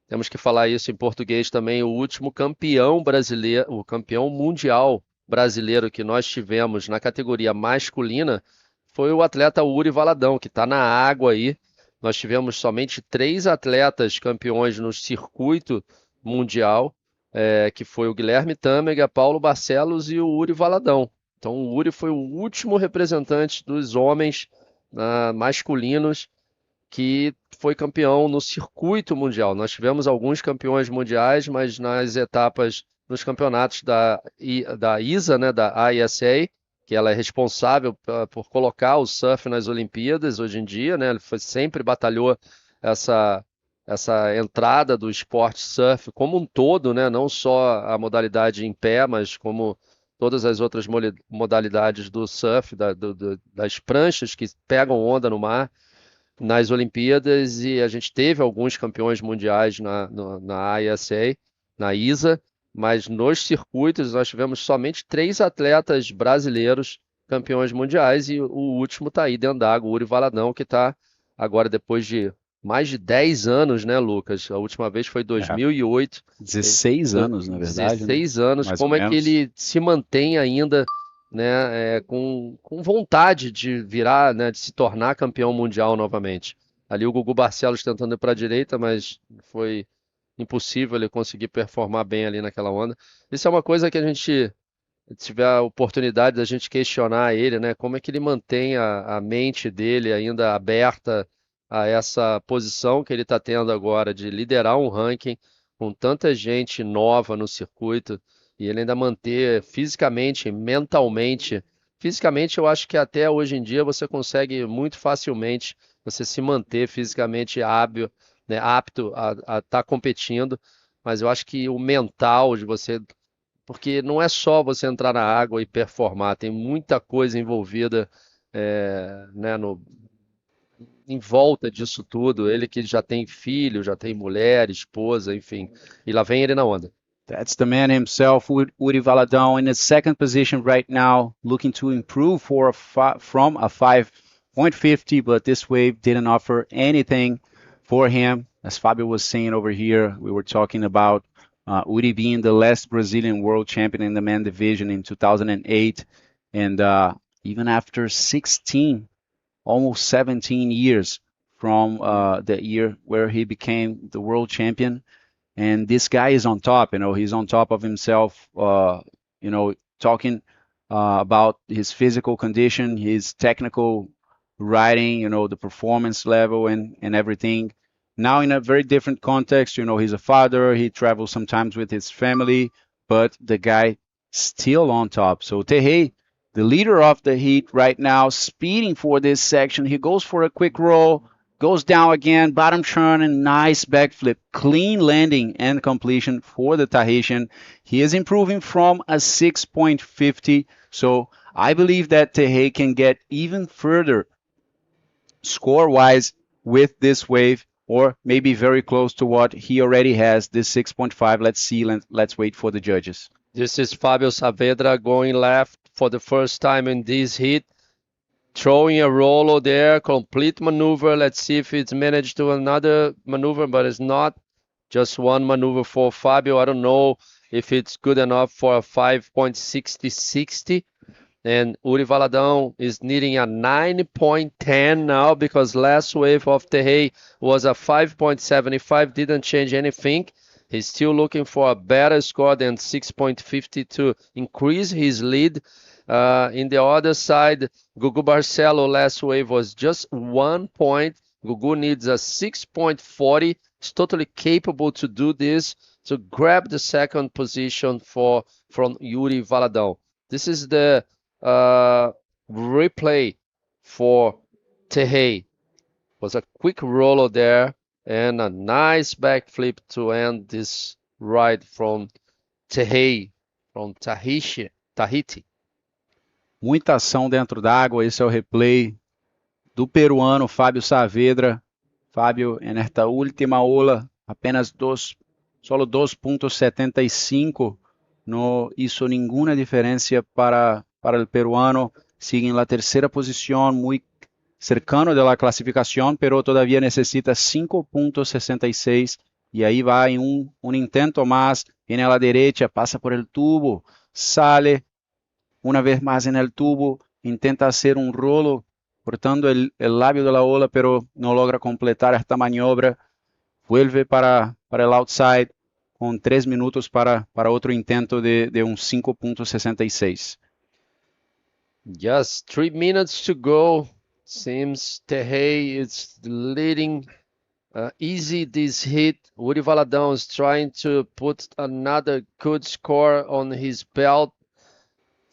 Temos que falar isso em português também. O último campeão brasileiro, o campeão mundial brasileiro que nós tivemos na categoria masculina foi o atleta Uri Valadão, que está na água aí. Nós tivemos somente 3 atletas campeões no circuito mundial, que foi o Guilherme Tâmega, Paulo Barcelos e o Uri Valadão. Então o Uri foi o último representante dos homens masculinos que foi campeão no circuito mundial. Nós tivemos alguns campeões mundiais, mas nas etapas, nos campeonatos da ISA, né, da ISA, que ela é responsável por colocar o surf nas Olimpíadas hoje em dia, né? Ele sempre batalhou essa entrada do esporte surf como um todo, né? Não só a modalidade em pé, mas como todas as outras modalidades do surf, das pranchas que pegam onda no mar, nas Olimpíadas, e a gente teve alguns campeões mundiais na ISA, na ISA, mas nos circuitos nós tivemos somente 3 atletas brasileiros campeões mundiais, e o último está aí dentro d'água, o Uri Valadão, que está agora depois de mais de 10 anos, né, Lucas? A última vez foi 2008. 16 anos, na verdade. 16 anos. Mais Como ou é que menos. ele se mantém ainda, né, com vontade de virar, né, de se tornar campeão mundial novamente? Ali o Gugu Barcelos tentando ir para a direita, mas foi impossível ele conseguir performar bem ali naquela onda. Isso é uma coisa que a gente tiver a oportunidade da gente questionar ele, né? Como é que ele mantém a mente dele ainda aberta a essa posição que ele está tendo agora de liderar um ranking com tanta gente nova no circuito, e ele ainda manter fisicamente, mentalmente. Fisicamente, eu acho que até hoje em dia você consegue muito facilmente você se manter fisicamente hábil, né, apto a estar competindo, mas eu acho que o mental de você, porque não é só você entrar na água e performar, tem muita coisa envolvida, né, em volta disso tudo. Ele que já tem filho, já tem mulher, esposa, enfim, e lá vem ele na onda. That's the man himself, Uri Valadão, in the second position right now, looking to improve from a 5.50, but this wave didn't offer anything for him. As Fabio was saying over here, we were talking about Uri being the last Brazilian world champion in the man division in 2008, and even after 16, almost 17 years from the year where he became the world champion. And this guy is on top, he's on top of himself, talking about his physical condition, his technical riding, the performance level and everything. Now in a very different context, he's a father, he travels sometimes with his family, but the guy still on top. So Terrei, the leader of the heat right now, speeding for this section. He goes for a quick roll, goes down again, bottom turn, and nice backflip. Clean landing and completion for the Tahitian. He is improving from a 6.50. So I believe that Terrei can get even further score-wise with this wave, or maybe very close to what he already has, this 6.5. Let's see, let's wait for the judges. This is Fabio Saavedra going left for the first time in this heat. Throwing a roller there, complete maneuver. Let's see if it's managed to another maneuver, but it's not. Just one maneuver for Fabio. I don't know if it's good enough for a 5.60. And Uri Valadão is needing a 9.10 now, because last wave of Terrei was a 5.75. Didn't change anything. He's still looking for a better score than 6.50 to increase his lead. In the other side, Gugu Barcelo last wave was just 1 point. Gugu needs a 6.40. He's totally capable to do this, to grab the second position from Uri Valadão. This is the replay for Terrei. Was a quick roller there and a nice backflip to end this ride from Terrei, from Tahiti. Muita ação dentro d'água. Esse é o replay do peruano Fabio Saavedra. Fábio, nesta última ola, apenas solo 2.75. No hizo ninguna diferencia para el peruano. Sigue en la tercera posición, muy cercano de la clasificación, pero todavía necesita 5.66. Y ahí va en un intento más. Viene a la derecha, pasa por el tubo, sale una vez más en el tubo, intenta hacer un rolo, cortando el labio de la ola, pero no logra completar esta maniobra. Vuelve para el outside con 3 minutos para otro intento de un 5.66. Yes, 3 minutes to go. Seems Terrei is leading easy this hit. Woody Valadão is trying to put another good score on his belt.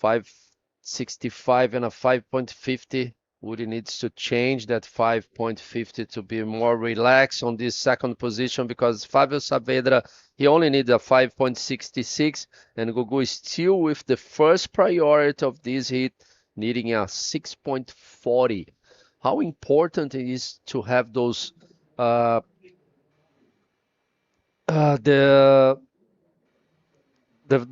5.65 and a 5.50. Woody needs to change that 5.50 to be more relaxed on this second position because Fábio Saavedra, he only needs a 5.66 and Gugu is still with the first priority of this hit, needing a 6.40. How important it is to have those the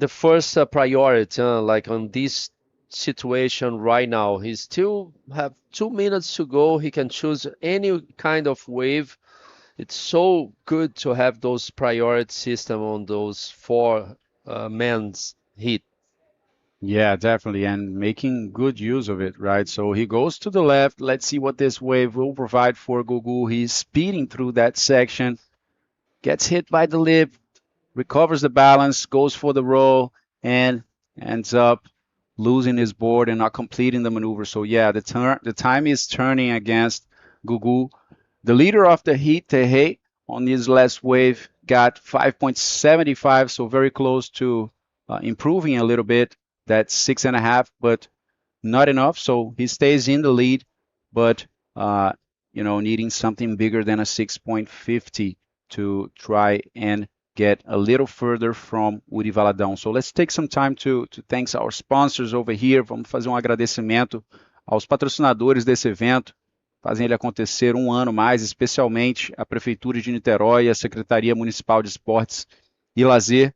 first priority, like on this situation right now. He still have 2 minutes to go. He can choose any kind of wave. It's so good to have those priority system on those four men's hit. Yeah, definitely, and making good use of it, right? So he goes to the left. Let's see what this wave will provide for Gugu. He's speeding through that section, gets hit by the lip, recovers the balance, goes for the roll, and ends up losing his board and not completing the maneuver. So yeah, the time is turning against Gugu. The leader of the heat, Terrei, on his last wave got 5.75, so very close to improving a little bit. That's 6.5, but not enough. So he stays in the lead, but needing something bigger than a 6.50 to try and get a little further from Woody Valadão. So let's take some time to thank our sponsors over here. Vamos fazer um agradecimento aos patrocinadores desse evento, fazem ele acontecer um ano mais, especialmente a Prefeitura de Niterói, a Secretaria Municipal de Esportes e Lazer.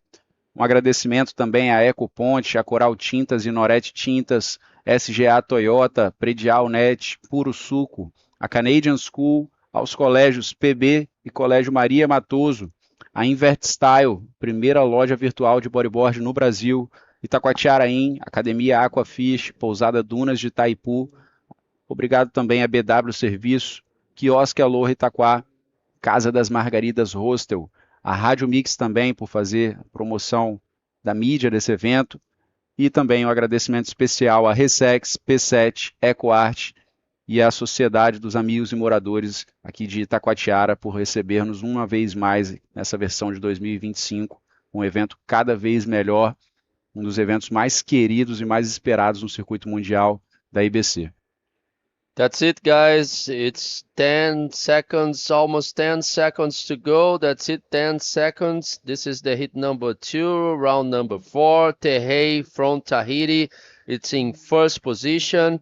Um agradecimento também à Ecoponte, a Coral Tintas e Norete Tintas, SGA Toyota, Predial Net, Puro Suco, a Canadian School, aos colégios PB e Colégio Maria Matoso, a Invert Style, primeira loja virtual de bodyboard no Brasil, Itacoatiara In, Academia Aquafish, Pousada Dunas de Itaipu. Obrigado também a BW Serviço, Quiosque Aloha Itaquá, Casa das Margaridas Hostel, a Rádio Mix também por fazer a promoção da mídia desse evento, e também um agradecimento especial a Ressex, P7, EcoArt e a Sociedade dos Amigos e Moradores aqui de Itacoatiara por receber-nos uma vez mais nessa versão de 2025, um evento cada vez melhor, um dos eventos mais queridos e mais esperados no circuito mundial da IBC. That's it, guys. It's 10 seconds, almost 10 seconds to go. That's it, 10 seconds. This is the hit number 2, round number 4. Terrei from Tahiti. It's in first position.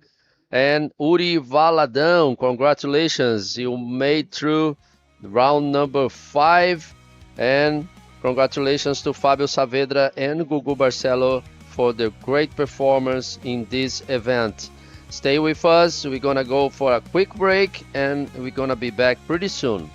And Uri Valadão, congratulations. You made through round number 5. And congratulations to Fábio Saavedra and Gugu Barcelo for the great performance in this event. Stay with us. We're gonna go for a quick break and we're gonna be back pretty soon.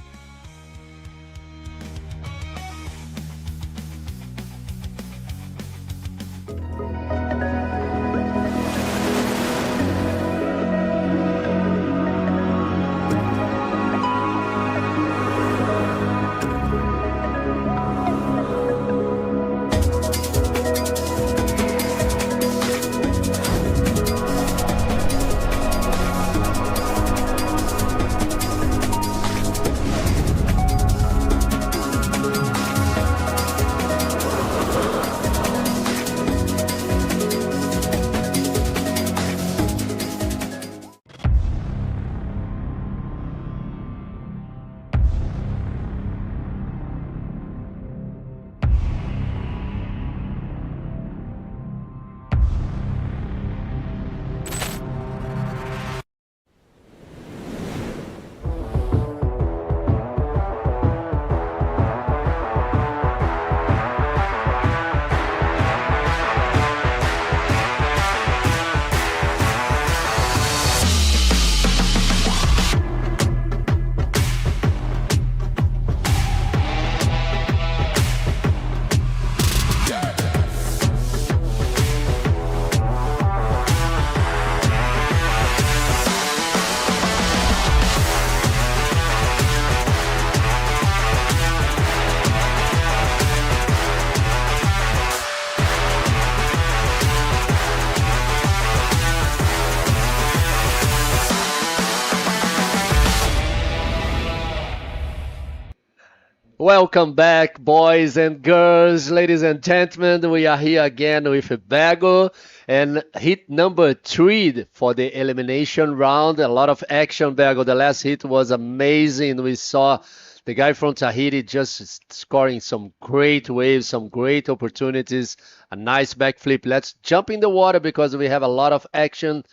Welcome back, boys and girls, ladies and gentlemen. We are here again with Bago and hit number 3 for the elimination round. A lot of action, Bago. The last hit was amazing. We saw the guy from Tahiti just scoring some great waves, some great opportunities, a nice backflip. Let's jump in the water because we have a lot of action.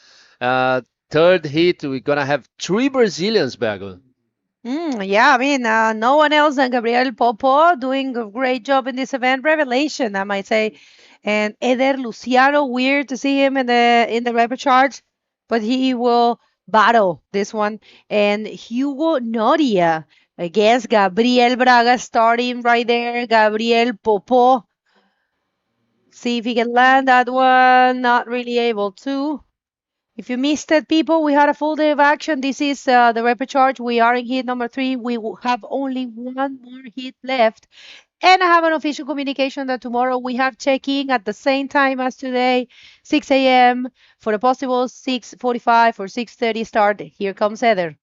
Third hit, we're going to have 3 Brazilians, Bago. Yeah, I mean, no one else than Gabriel Popo doing a great job in this event. Revelation, I might say. And Eder Luciano, weird to see him in the repechage, but he will battle this one. And Hugo Noria against Gabriel Braga, starting right there. Gabriel Popo. See if he can land that one. Not really able to. If you missed it, people, we had a full day of action. This is the repechage. We are in hit number 3. We will have only one more hit left. And I have an official communication that tomorrow we have check-in at the same time as today, 6 a.m. for a possible 6:45 or 6:30 start. Here comes Eder.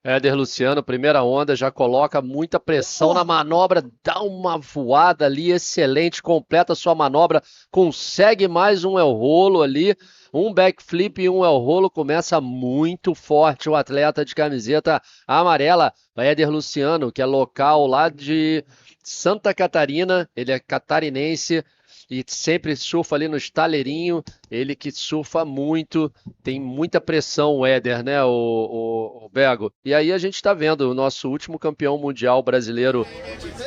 Éder Luciano, primeira onda, já coloca muita pressão na manobra, dá uma voada ali, excelente, completa sua manobra, consegue mais um el rolo ali, um backflip e um el rolo, começa muito forte o atleta de camiseta amarela, Éder Luciano, que é local lá de Santa Catarina, ele é catarinense, e sempre surfa ali no estaleirinho, ele que surfa muito, tem muita pressão o Éder, né, o Bego? E aí a gente está vendo o nosso último campeão mundial brasileiro,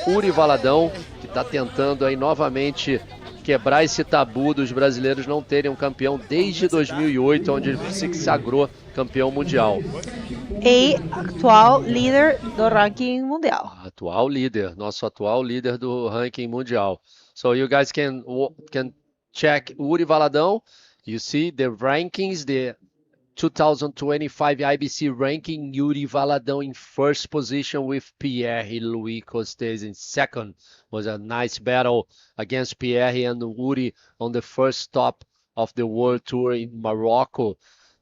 Uri Valadão, que está tentando aí novamente quebrar esse tabu dos brasileiros não terem um campeão desde 2008, onde ele se sagrou campeão mundial. E atual líder do ranking mundial. Atual líder, nosso atual líder do ranking mundial. So you guys can check Uri Valadão. You see the rankings, the 2025 IBC ranking, Uri Valadão in first position with Pierre-Louis Costes in second. Was a nice battle against Pierre and Uri on the first stop of the World Tour in Morocco.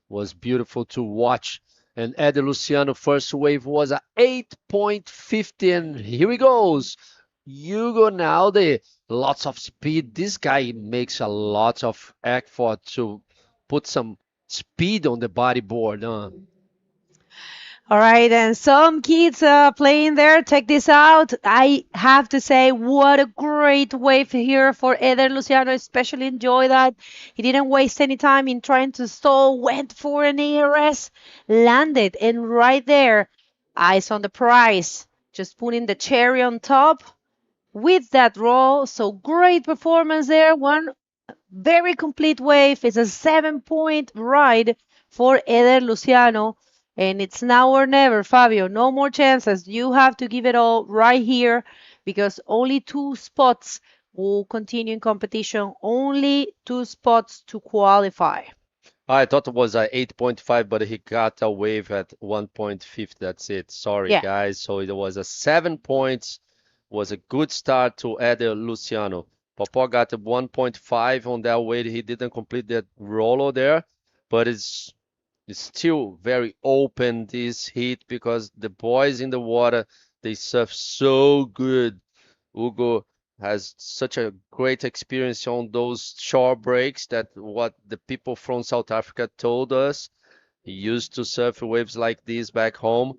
Was beautiful to watch. And Eder Luciano first wave was a 8.50 and here he goes. Hugo Nalde, lots of speed. This guy makes a lot of effort to put some speed on the bodyboard. All right, and some kids playing there. Check this out. I have to say, what a great wave here for Eder Luciano. Especially enjoy that. He didn't waste any time in trying to stall. Went for an ARS, landed, and right there, eyes on the prize. Just putting the cherry on top with that roll. So great performance there. One very complete wave. It's a 7-point ride for Eder Luciano. And it's now or never, Fabio. No more chances. You have to give it all right here because only 2 spots will continue in competition. Only 2 spots to qualify. I thought it was a 8.5, but he got a wave at 1.50. That's it. Sorry, guys. So it was a 7 points. Was a good start to Eder Luciano. Popó got a 1.5 on that wave. He didn't complete that roller there, but it's still very open this heat because the boys in the water, they surf so good. Hugo has such a great experience on those shore breaks that what the people from South Africa told us. He used to surf waves like this back home.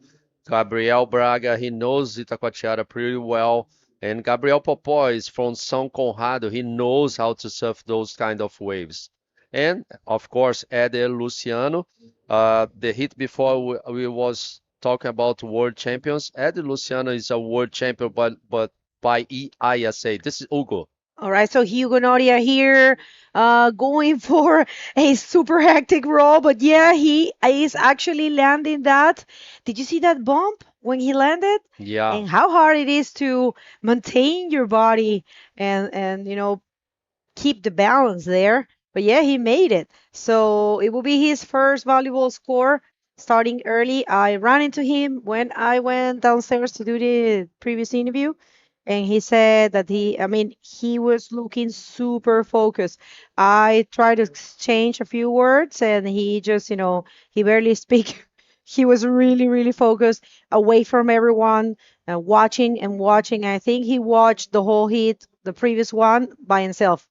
Gabriel Braga, he knows Itacoatiara pretty well. And Gabriel Popó is from São Conrado. He knows how to surf those kind of waves. And, of course, Eder Luciano. The hit before we was talking about world champions. Eder Luciano is a world champion, but by EISA. This is Hugo. All right, so Hugo Noria here going for a super hectic roll. But yeah, he is actually landing that. Did you see that bump when he landed? Yeah. And how hard it is to maintain your body and keep the balance there. But yeah, he made it. So it will be his first volleyball score starting early. I ran into him when I went downstairs to do the previous interview. And he said that he was looking super focused. I tried to exchange a few words and he just, he barely speak he was really, really focused, away from everyone, watching and watching. I think he watched the whole heat, the previous one, by himself.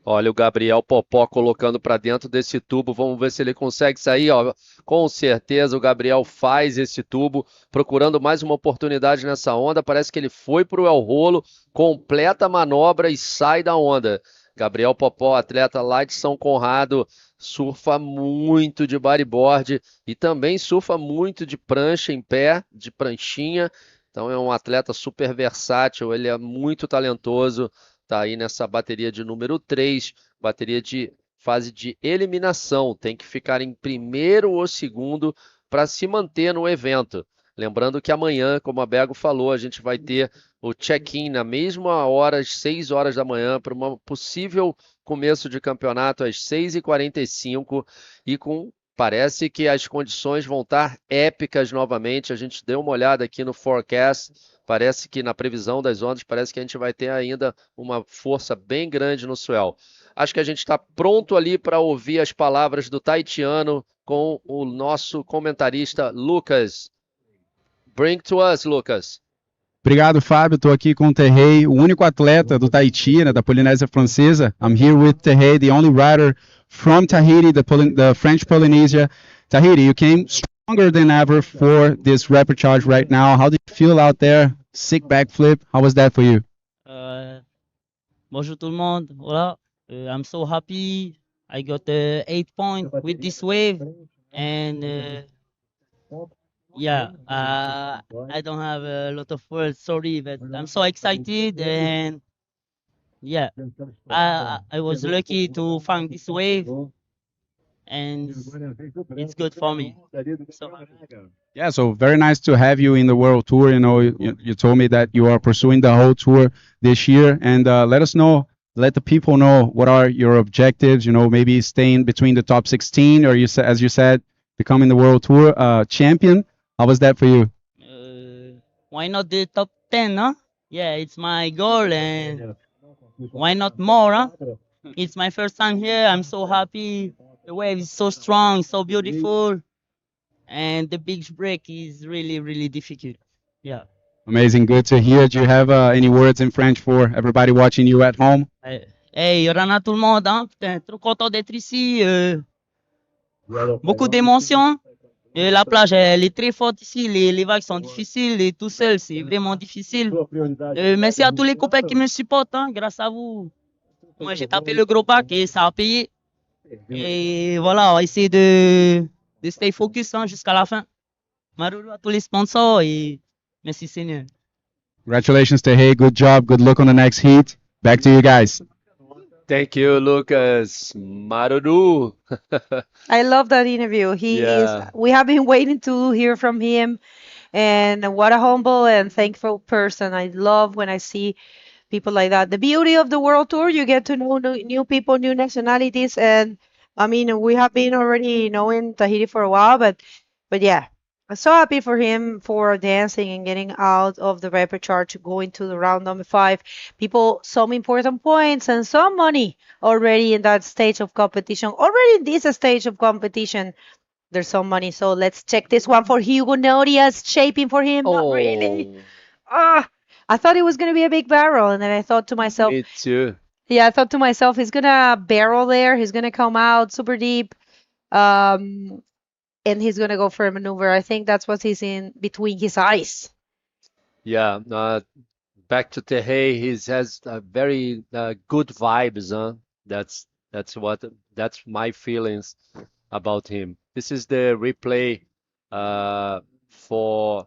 Olha o Gabriel Popó colocando para dentro desse tubo. Vamos ver se ele consegue sair. Ó. Com certeza o Gabriel faz esse tubo, procurando mais uma oportunidade nessa onda. Parece que ele foi para o El Rolo, completa a manobra e sai da onda. Gabriel Popó, atleta lá de São Conrado, surfa muito de bodyboard e também surfa muito de prancha em pé, de pranchinha. Então é um atleta super versátil, ele é muito talentoso. Tá aí nessa bateria de número 3, bateria de fase de eliminação. Tem que ficar em primeiro ou segundo para se manter no evento. Lembrando que amanhã, como a Bego falou, a gente vai ter o check-in na mesma hora, às 6 horas da manhã, para um possível começo de campeonato às 6h45 e parece que as condições vão estar épicas novamente. A gente deu uma olhada aqui no forecast. Parece que na previsão das ondas, parece que a gente vai ter ainda uma força bem grande no swell. Acho que a gente está pronto ali para ouvir as palavras do taitiano com o nosso comentarista Lucas. Bring to us, Lucas. Obrigado, Fábio. Estou aqui com o Terrei, o único atleta do Tahiti, né, da Polinésia Francesa. I'm here with Terrei, the only rider from Tahiti, the French Polynesia. Tahiti, you came stronger than ever for this rapid charge right now. How do you feel out there? Sick backflip. How was that for you? Bonjour tout le monde. Voilà. I'm so happy. I got 8 points with this wave, and yeah, I don't have a lot of words. Sorry, but I'm so excited, and yeah, I was lucky to find this wave, and it's good for me. So, Yeah, so very nice to have you in the World Tour. You know, you told me that you are pursuing the whole tour this year, and let the people know what are your objectives. You know, maybe staying between the top 16, or as you said, becoming the World Tour champion. How was that for you? why not the top 10, huh? Yeah, it's my goal, and why not more, huh? It's my first time here. I'm so happy. The wave is so strong, so beautiful, and the big break is really, really difficult. Yeah. Amazing, good to hear. Do you have any words in French for everybody watching you at home? Hey, Rana tout le monde, hein? Putain, trop content d'être ici. Beaucoup d'émotions. La plage, elle est très forte ici. Les vagues sont difficiles et tout seul, c'est vraiment difficile. Merci à tous les copains qui me supportent. Hein? Grâce à vous, moi, j'ai tapé le gros pack et ça a payé. Et voilà, on va essayer de stay focus hein, jusqu'à la fin. Maruru à tous les sponsors et merci Seigneur. Congratulations to Hey, good job, good luck on the next heat. Back to you guys. Thank you, Lucas. Maruru. I love that interview. We have been waiting to hear from him, and what a humble and thankful person. I love when I see people like that. The beauty of the World Tour, you get to know new people, new nationalities, and I mean, we have been already knowing Tahiti for a while, but yeah, I'm so happy for him for dancing and getting out of the rapid charge to go into the round number 5. People, some important points and some money already in that stage of competition. Already in this stage of competition, there's some money. So let's check this one for Hugo Norias, shaping for him. Not really. I thought it was going to be a big barrel, and then I thought to myself, Me too. Yeah, I thought to myself, he's going to barrel there. He's going to come out super deep. And he's going to go for a maneuver. I think that's what he's in between his eyes. Yeah, back to Terrei, he has very good vibes, huh? That's my feelings about him. This is the replay for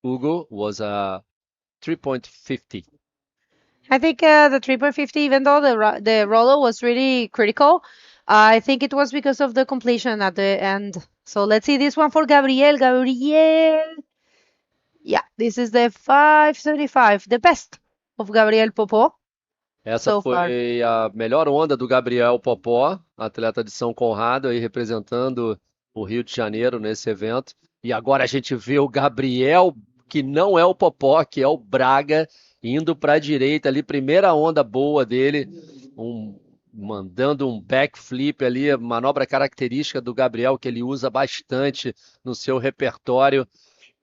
Hugo was 3.50. I think the 3.50, even though the roller was really critical, I think it was because of the completion at the end. So let's see this one for Gabriel. Yeah, this is the 535, the best of Gabriel Popó. Essa foi a melhor onda do Gabriel Popó, atleta de São Conrado, aí representando o Rio de Janeiro nesse evento. E agora a gente vê o Gabriel, que não é o Popó, que é o Braga, indo para a direita ali, primeira onda boa dele, um mandando um backflip ali, manobra característica do Gabriel, que ele usa bastante no seu repertório.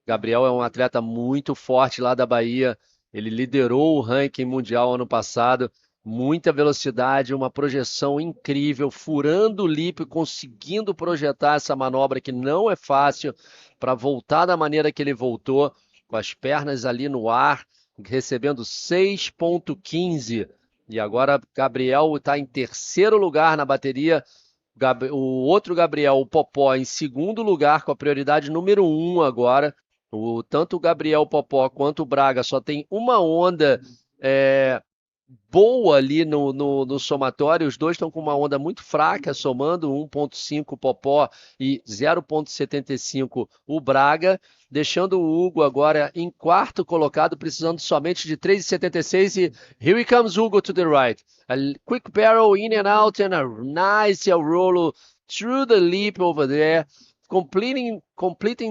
Gabriel é um atleta muito forte lá da Bahia. Ele liderou o ranking mundial ano passado. Muita velocidade, uma projeção incrível, furando o lip, conseguindo projetar essa manobra que não é fácil para voltar da maneira que ele voltou, com as pernas ali no ar, recebendo 6,15. E agora Gabriel está em terceiro lugar na bateria. O outro Gabriel, o Popó, em segundo lugar, com a prioridade número 1 agora. Tanto o Gabriel Popó quanto o Braga só tem uma onda boa ali no somatório. Os dois estão com uma onda muito fraca, somando 1,5 Popó e 0,75 o Braga, deixando o Hugo agora em quarto colocado, precisando somente de 3,76. E here he comes Hugo to the right. A quick barrel in and out and a nice roll through the leap over there. Completing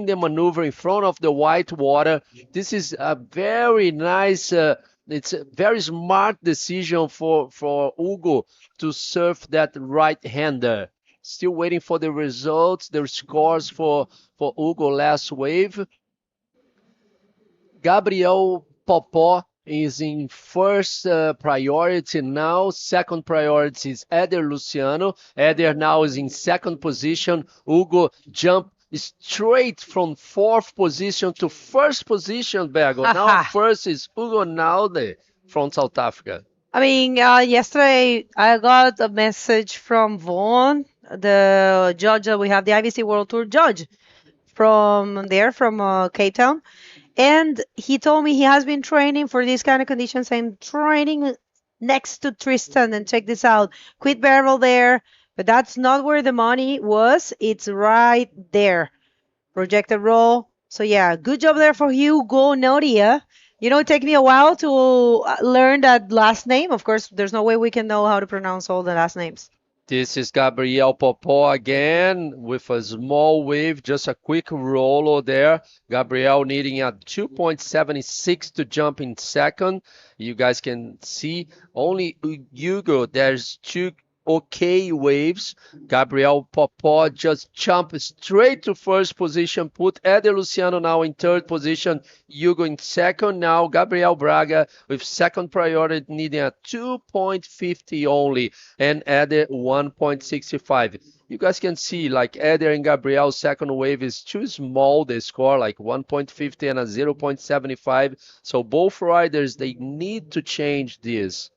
the maneuver in front of the white water. This is a very nice, it's a very smart decision for Hugo to surf that right-hander. Still waiting for the results, the scores for Hugo last wave. Gabriel Popó is in first priority now. Second priority is Eder Luciano. Eder now is in second position. Hugo jumped straight from fourth position to first position, Bergo. Now first is Hugo Naude from South Africa. I mean, yesterday I got a message from Vaughan, the judge that we have, the IBC World Tour judge from there, from Cape Town. And he told me he has been training for these kind of conditions and training next to Tristan. And check this out, quit barrel there, but that's not where the money was. It's right there, projected roll. So yeah, good job there for Hugo Noria. You know, it took me a while to learn that last name. Of course, there's no way we can know how to pronounce all the last names. This is Gabriel Popó again with a small wave, just a quick roll there. Gabriel needing a 2.76 to jump in second. You guys can see only Hugo, there's two okay waves. Gabriel Popó just jumped straight to first position, put Eder Luciano now in third position, Hugo in second. Now Gabriel Braga with second priority needing a 2.50 only, and Eder 1.65. You guys can see like Eder and Gabriel's second wave is too small, they score like 1.50 and a 0.75. So both riders, they need to change this.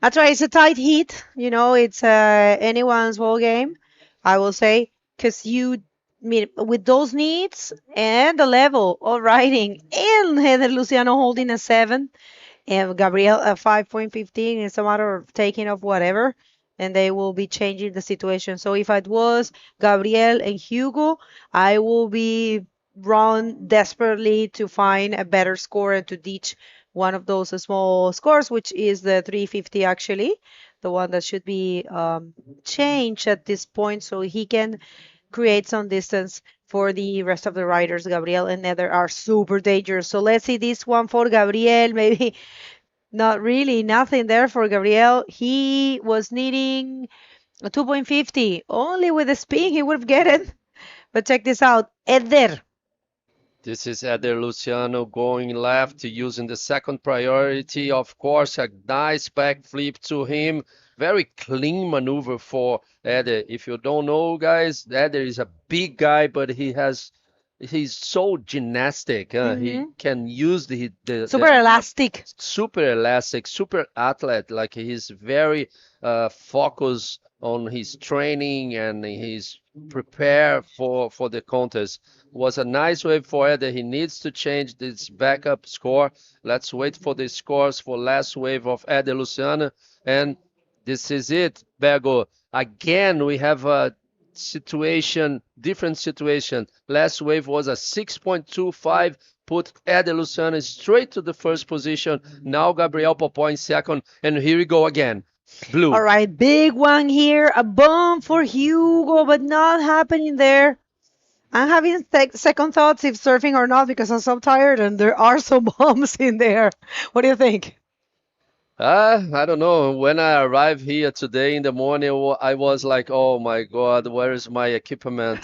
That's right. It's a tight heat. You know, it's anyone's ball game, I will say, because with those needs and the level of riding, and Eder Luciano holding a 7, and Gabriel a 5.15, it's a matter of taking off whatever, and they will be changing the situation. So if it was Gabriel and Hugo, I will be run desperately to find a better score and to ditch one of those small scores, which is the 350 actually, the one that should be changed at this point so he can create some distance for the rest of the riders. Gabriel and Eder are super dangerous. So let's see this one for Gabriel. Maybe not really, nothing there for Gabriel. He was needing a 2.50. Only with the spin he would have get it. But check this out, Eder. This is Eder Luciano going left, using the second priority. Of course, a nice backflip to him. Very clean maneuver for Eder. If you don't know, guys, Eder is a big guy, but he's so gymnastic. He can use the super elastic, super athlete. Like he's very focused on his training and he's prepared for the contest. Was a nice wave for Eder. He needs to change this backup score. Let's wait for the scores for last wave of Eder Luciano. And this is it, Bergo. Again, we have a different situation. Last wave was a 6.25, put Eder Luciano straight to the first position. Now Gabriel Popó in second. And here we go again. Blue. All right, big one here. A bomb for Hugo, but not happening there. I'm having second thoughts if surfing or not because I'm so tired and there are some bombs in there. What do you think? I don't know. When I arrived here today in the morning, I was like, oh my God, where is my equipment?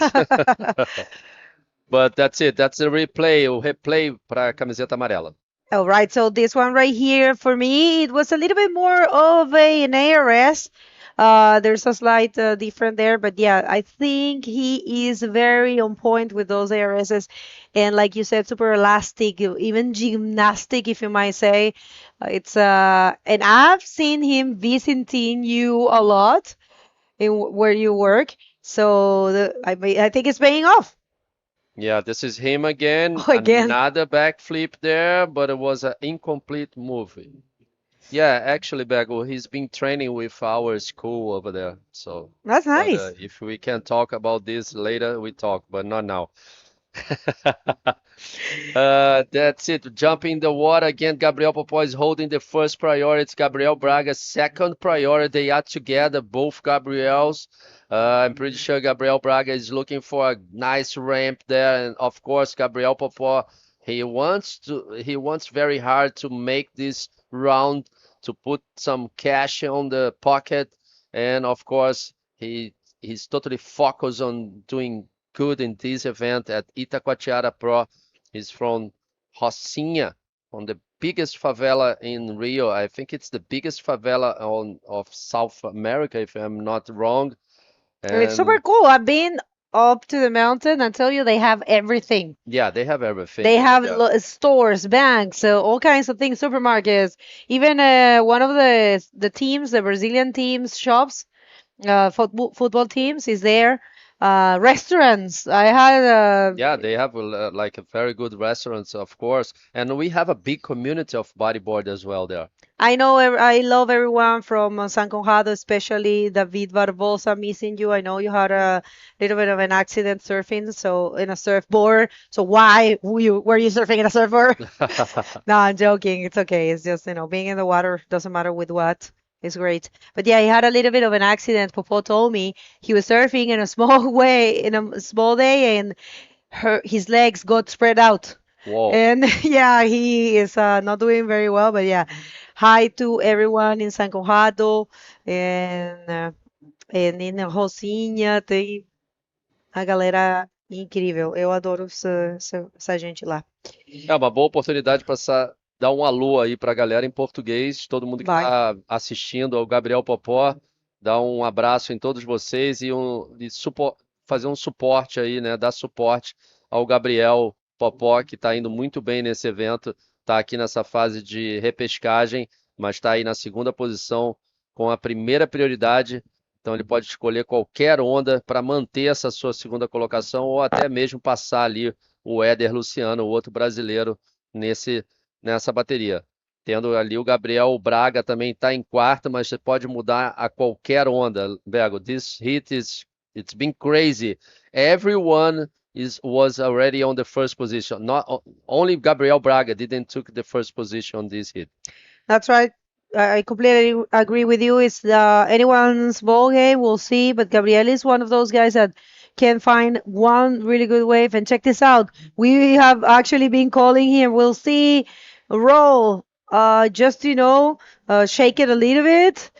But that's it. That's the replay, o replay para a camiseta amarela. All right, so this one right here, for me, it was a little bit more of an ARS. There's a slight different there, but yeah, I think he is very on point with those ARSs. And like you said, super elastic, even gymnastic, if you might say. And I've seen him visiting you a lot where you work. So I think it's paying off. Yeah, this is him again. Oh, again. Another backflip there, but it was an incomplete move. Yeah, actually, Bago, he's been training with our school over there. So, That's but, nice. if we can talk about this later, we talk, but not now. That's it. Jumping in the water again. Gabriel Popó is holding the first priority. It's Gabriel Braga's second priority. They are together, both Gabriels. I'm pretty sure Gabriel Braga is looking for a nice ramp there, and of course, Gabriel Popó, he wants very hard to make this round to put some cash on the pocket, and of course, he's totally focused on doing good in this event at Itacoatiara Pro. He's from Rocinha, on the biggest favela in Rio. I think it's the biggest favela of South America, if I'm not wrong. It's super cool. I've been up to the mountain. I tell you, they have everything. Yeah, they have everything. They have Yeah. stores, banks, all kinds of things, supermarkets. Even one of the teams, the Brazilian teams, shops, football teams is there. Restaurants. I had Yeah, they have like a very good restaurants, of course, and we have a big community of bodyboard as well there. I know I love everyone from San Conrado, especially David Barbosa, missing you. I know you had a little bit of an accident surfing, so in a surfboard. So why were you surfing in a surfboard? No, I'm joking. It's okay. It's just, being in the water doesn't matter with what. It's great. But yeah, he had a little bit of an accident. Popo told me he was surfing in a small way, in a small day, and his legs got spread out. Whoa. And yeah, he is not doing very well, but yeah. Hi to everyone in San Conrado and in Rocinha, tem a galera incrível. Eu adoro essa gente lá. É uma boa oportunidade para dar um alô aí para a galera em português, todo mundo que está assistindo ao Gabriel Popó, dar um abraço em todos vocês e fazer um suporte aí, né? Dar suporte ao Gabriel Popó, que está indo muito bem nesse evento, está aqui nessa fase de repescagem, mas está aí na segunda posição com a primeira prioridade. Então ele pode escolher qualquer onda para manter essa sua segunda colocação ou até mesmo passar ali o Éder Luciano, o outro brasileiro, nessa bateria. Tendo ali o Gabriel Braga também está em quarto, mas você pode mudar a qualquer onda, Bego. This hit it's been crazy. Everyone was already on the first position. Not only Gabriel Braga didn't took the first position on this hit. That's right. I completely agree with you. It's anyone's ball game. We'll see. But Gabriel is one of those guys that can find one really good wave. And check this out. We have actually been calling him. We'll see. Roll. Just, shake it a little bit.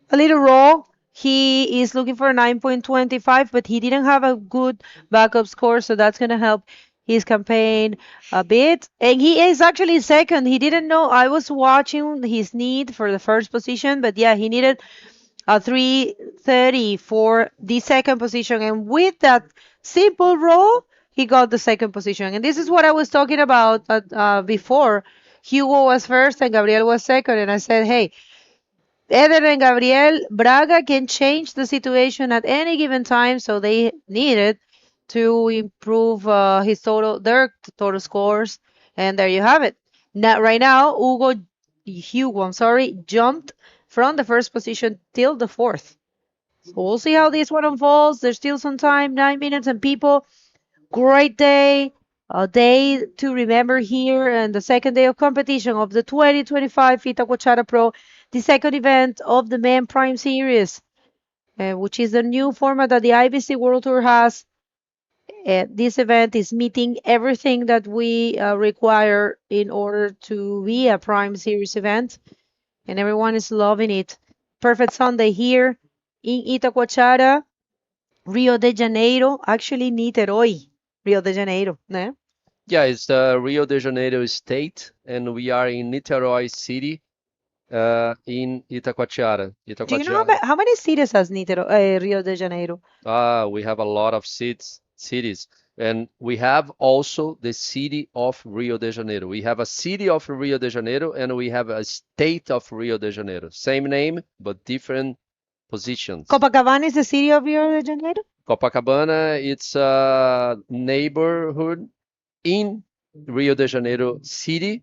A little roll. He is looking for a 9.25, but he didn't have a good backup score. So that's going to help his campaign a bit, and he is actually second. He didn't know. I was watching his need for the first position, but yeah, he needed a 3:30 for the second position, and with that simple roll, he got the second position. And this is what I was talking about before. Hugo was first and Gabriel was second, and I said, hey, Eder and Gabriel Braga can change the situation at any given time, so they needed to improve their total scores, and there you have it. Now, right now, Hugo, jumped from the first position till the fourth. So we'll see how this one unfolds. There's still some time, 9 minutes, and people, great day, a day to remember here, and the second day of competition of the 2025 Itacoatiara Pro, the second event of the Men Prime Series, which is the new format that the IBC World Tour has. This event is meeting everything that we require in order to be a Prime Series event. and everyone is loving it. Perfect Sunday here in Itacoatiara, Rio de Janeiro, actually Niterói, Rio de Janeiro, né? Yeah, it's the Rio de Janeiro state, and we are in Niterói city, in Itacoatiara. Do you know how many cities has Rio de Janeiro? We have a lot of cities, and we have also the city of Rio de Janeiro. We have a city of Rio de Janeiro, and we have a state of Rio de Janeiro. Same name, but different positions. Copacabana is the city of Rio de Janeiro? Copacabana, it's a neighborhood in Rio de Janeiro city,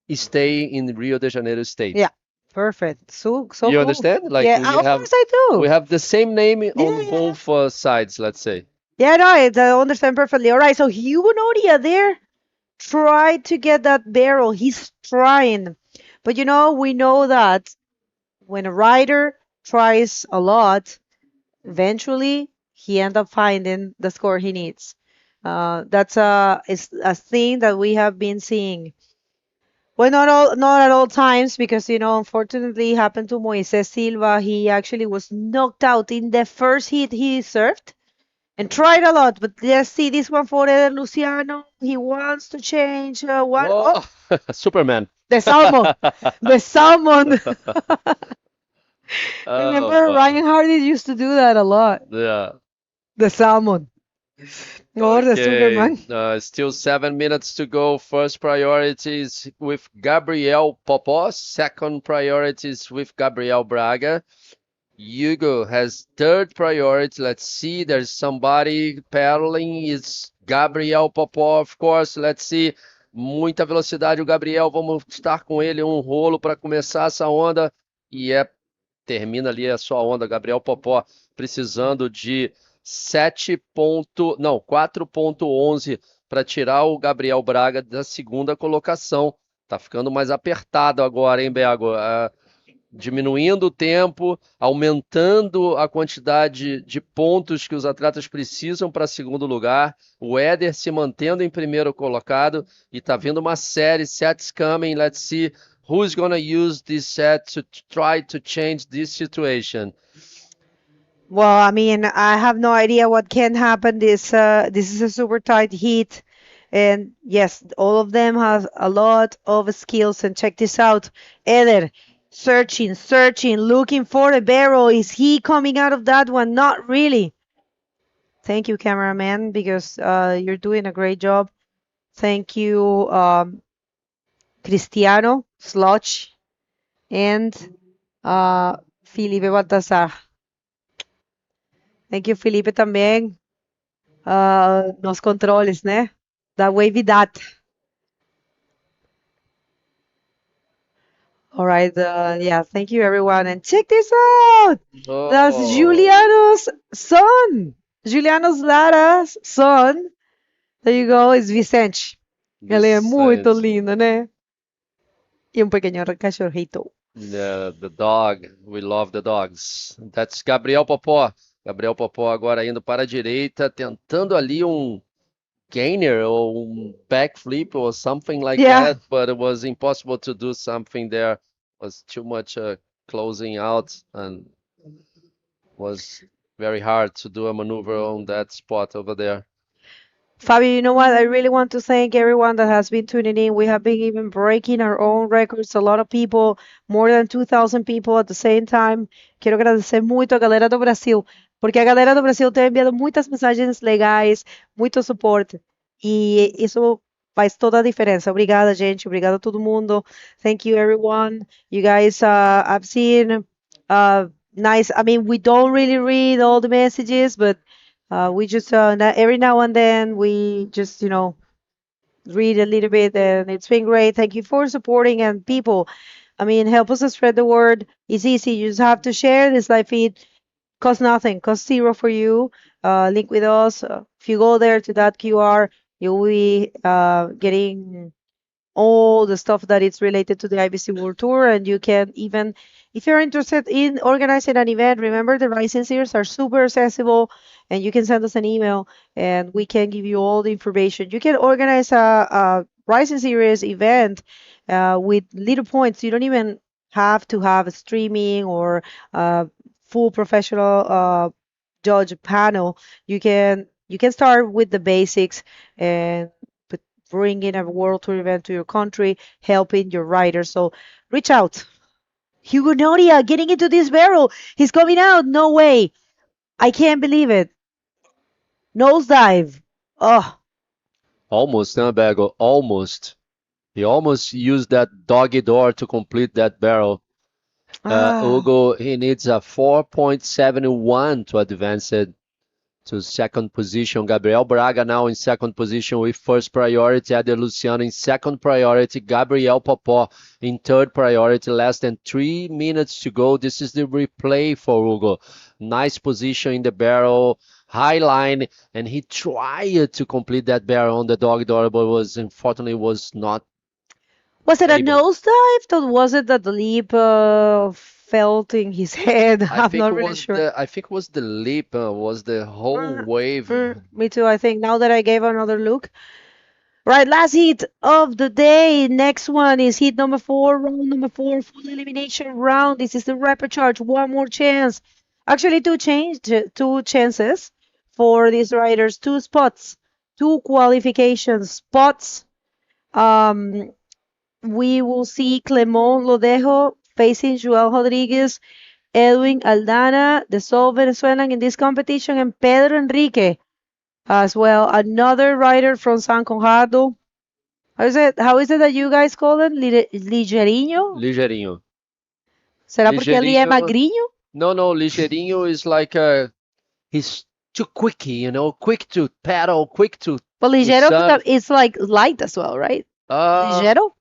staying in Rio de Janeiro state. Yeah, perfect. So You cool. understand? Like Yeah, we of have course I do. we have the same name on both sides, let's say. Yeah, no, I understand perfectly. All right, so Hugo Nodia there tried to get that barrel. He's trying. But we know that when a rider tries a lot, eventually he ends up finding the score he needs. That's it's a thing that we have been seeing. Well, not at all times, because unfortunately, it happened to Moises Silva. He actually was knocked out in the first hit he served, and tried a lot. But let's see this one for Eder Luciano. He wants to change one. Whoa. Superman. The salmon, the salmon. Oh, Remember, wow. Ryan Hardy used to do that a lot. Yeah. The salmon. Or the Superman. Still 7 minutes to go. First priority is with Gabriel Popó. Second priority is with Gabriel Braga. Hugo has third priority. Let's see. There's somebody paddling. It's Gabriel Popó, of course. Let's see. Muita velocidade o Gabriel. Vamos estar com ele um rolo para começar essa onda. E termina ali a sua onda. Gabriel Popó precisando de 4.11 para tirar o Gabriel Braga da segunda colocação. Tá ficando mais apertado agora, hein, Bego? Diminuindo o tempo, aumentando a quantidade de pontos que os atletas precisam para segundo lugar. O Éder se mantendo em primeiro colocado e tá vindo uma série, sets coming. Let's see who's gonna use this set to try to change this situation. Well, I mean, I have no idea what can happen. This is a super tight heat, and yes, all of them have a lot of skills. And check this out, Eder, searching, looking for a barrel. Is he coming out of that one? Not really. Thank you, cameraman, because you're doing a great job. Thank you, Cristiano, Sloch, and Felipe Baltazar. Thank you, Felipe, também. Nos controles, né? Da Wavy Data. All right, yeah, thank you, everyone. And check this out! That's Juliano's son! Juliano's Lara's son. There you go, it's Vicente. Ele é muito lindo, né? E pequeño cachorrito. Yeah, the dog. We love the dogs. That's Gabriel Popó. Gabriel Popó agora indo para a direita, tentando ali gainer or backflip or something like that, but it was impossible to do something there. It was too much closing out, and was very hard to do a maneuver on that spot over there. Fabio, you know what? I really want to thank everyone that has been tuning in. We have been even breaking our own records. A lot of people, more than 2,000 people at the same time. Quero agradecer muito a galera do Brasil, porque a galera do Brasil tem enviado muitas mensagens legais, muito suporte. E isso faz toda a diferença. Obrigada, gente. Obrigada a todo mundo. Thank you, everyone. You guys, I've seen nice. I mean, we don't really read all the messages, but we just every now and then we just read a little bit, and it's been great. Thank you for supporting, and people, I mean, help us to spread the word. It's easy. You just have to share this live feed. Costs nothing. Costs zero for you. Link with us. If you go there to that QR, you'll be getting all the stuff that is related to the IBC World Tour, and you can even, if you're interested in organizing an event, remember the Rising Series are super accessible, and you can send us an email and we can give you all the information. You can organize a Rising Series event with little points. You don't even have to have a streaming or full professional judge panel. You can start with the basics and bring in a World Tour event to your country, helping your riders. So reach out. Hugo Noria getting into this barrel. He's coming out. No way. I can't believe it. Nosedive. Oh, Almost, huh, Bago? Almost. He almost used that doggy door to complete that barrel. Hugo, he needs a 4.71 to advance it to second position. Gabriel Braga now in second position with first priority. Eder Luciano in second priority. Gabriel Popó in third priority. Less than 3 minutes to go. This is the replay for Hugo. Nice position in the barrel, high line, and he tried to complete that barrel on the dog door, but unfortunately was not. was it a nosedive? Or was it that the leap felt in his head? I'm not really sure. I think it was the leap, was the whole wave. Me too, I think, now that I gave another look. Right, last heat of the day. Next one is heat number 4, round number 4, full elimination round. This is the rapid charge. One more chance. Actually, two chances for these riders. 2 spots, 2 qualification spots. We will see Clemón Lodejo facing Joel Rodriguez, Edwin Aldana, the sole Venezuelan in this competition, and Pedro Enrique as well, another rider from San Conrado. How is it that you guys call him? Ligeirinho? Ligeirinho. Será porque ele é magrinho? No, Ligeirinho is like he's too quicky, quick to paddle, quick to. But ligeiro is like light as well, right? Ligeiro?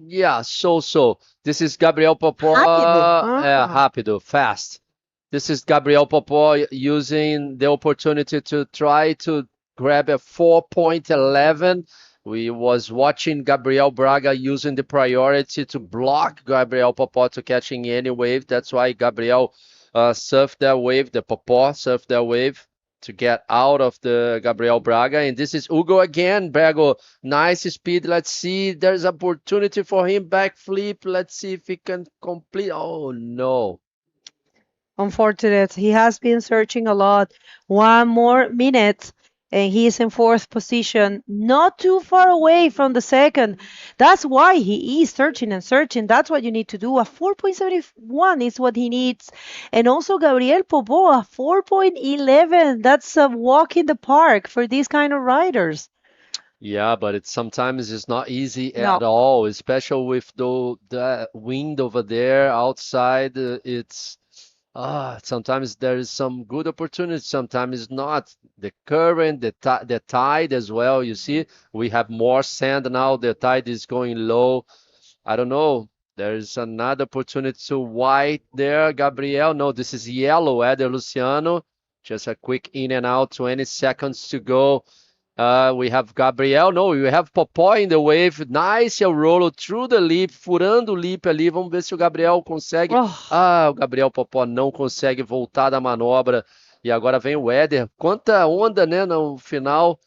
Yeah, so. This is Gabriel Popó. Rápido, fast. This is Gabriel Popó using the opportunity to try to grab a 4.11. We was watching Gabriel Braga using the priority to block Gabriel Popó to catching any wave. That's why Gabriel surfed that wave, the Popó surfed that wave to get out of the Gabriel Braga. And this is Hugo again, Brago. Nice speed. Let's see. There's opportunity for him. Backflip. Let's see if he can complete. Oh, no. Unfortunate. He has been searching a lot. 1 more minute. And he's in 4th position, not too far away from the second. That's why he is searching and searching. That's what you need to do. A 4.71 is what he needs. And also Gabriel Popó, a 4.11. That's a walk in the park for these kind of riders. Yeah, but sometimes it's not easy at all, especially with the wind over there outside. It's sometimes there is some good opportunity, sometimes not. The current, the tide as well. You see, we have more sand now. The tide is going low. I don't know. There is another opportunity to white there. Gabriel, no, this is yellow. Eder Luciano, just a quick in and out. 20 seconds to go. We have Gabriel. No, we have Popó in the wave. Nice, el rolo through the lip, furando o lip ali. Vamos ver se o Gabriel consegue. O Gabriel Popó não consegue voltar da manobra. E agora vem o Éder. Quanta onda, né, no final.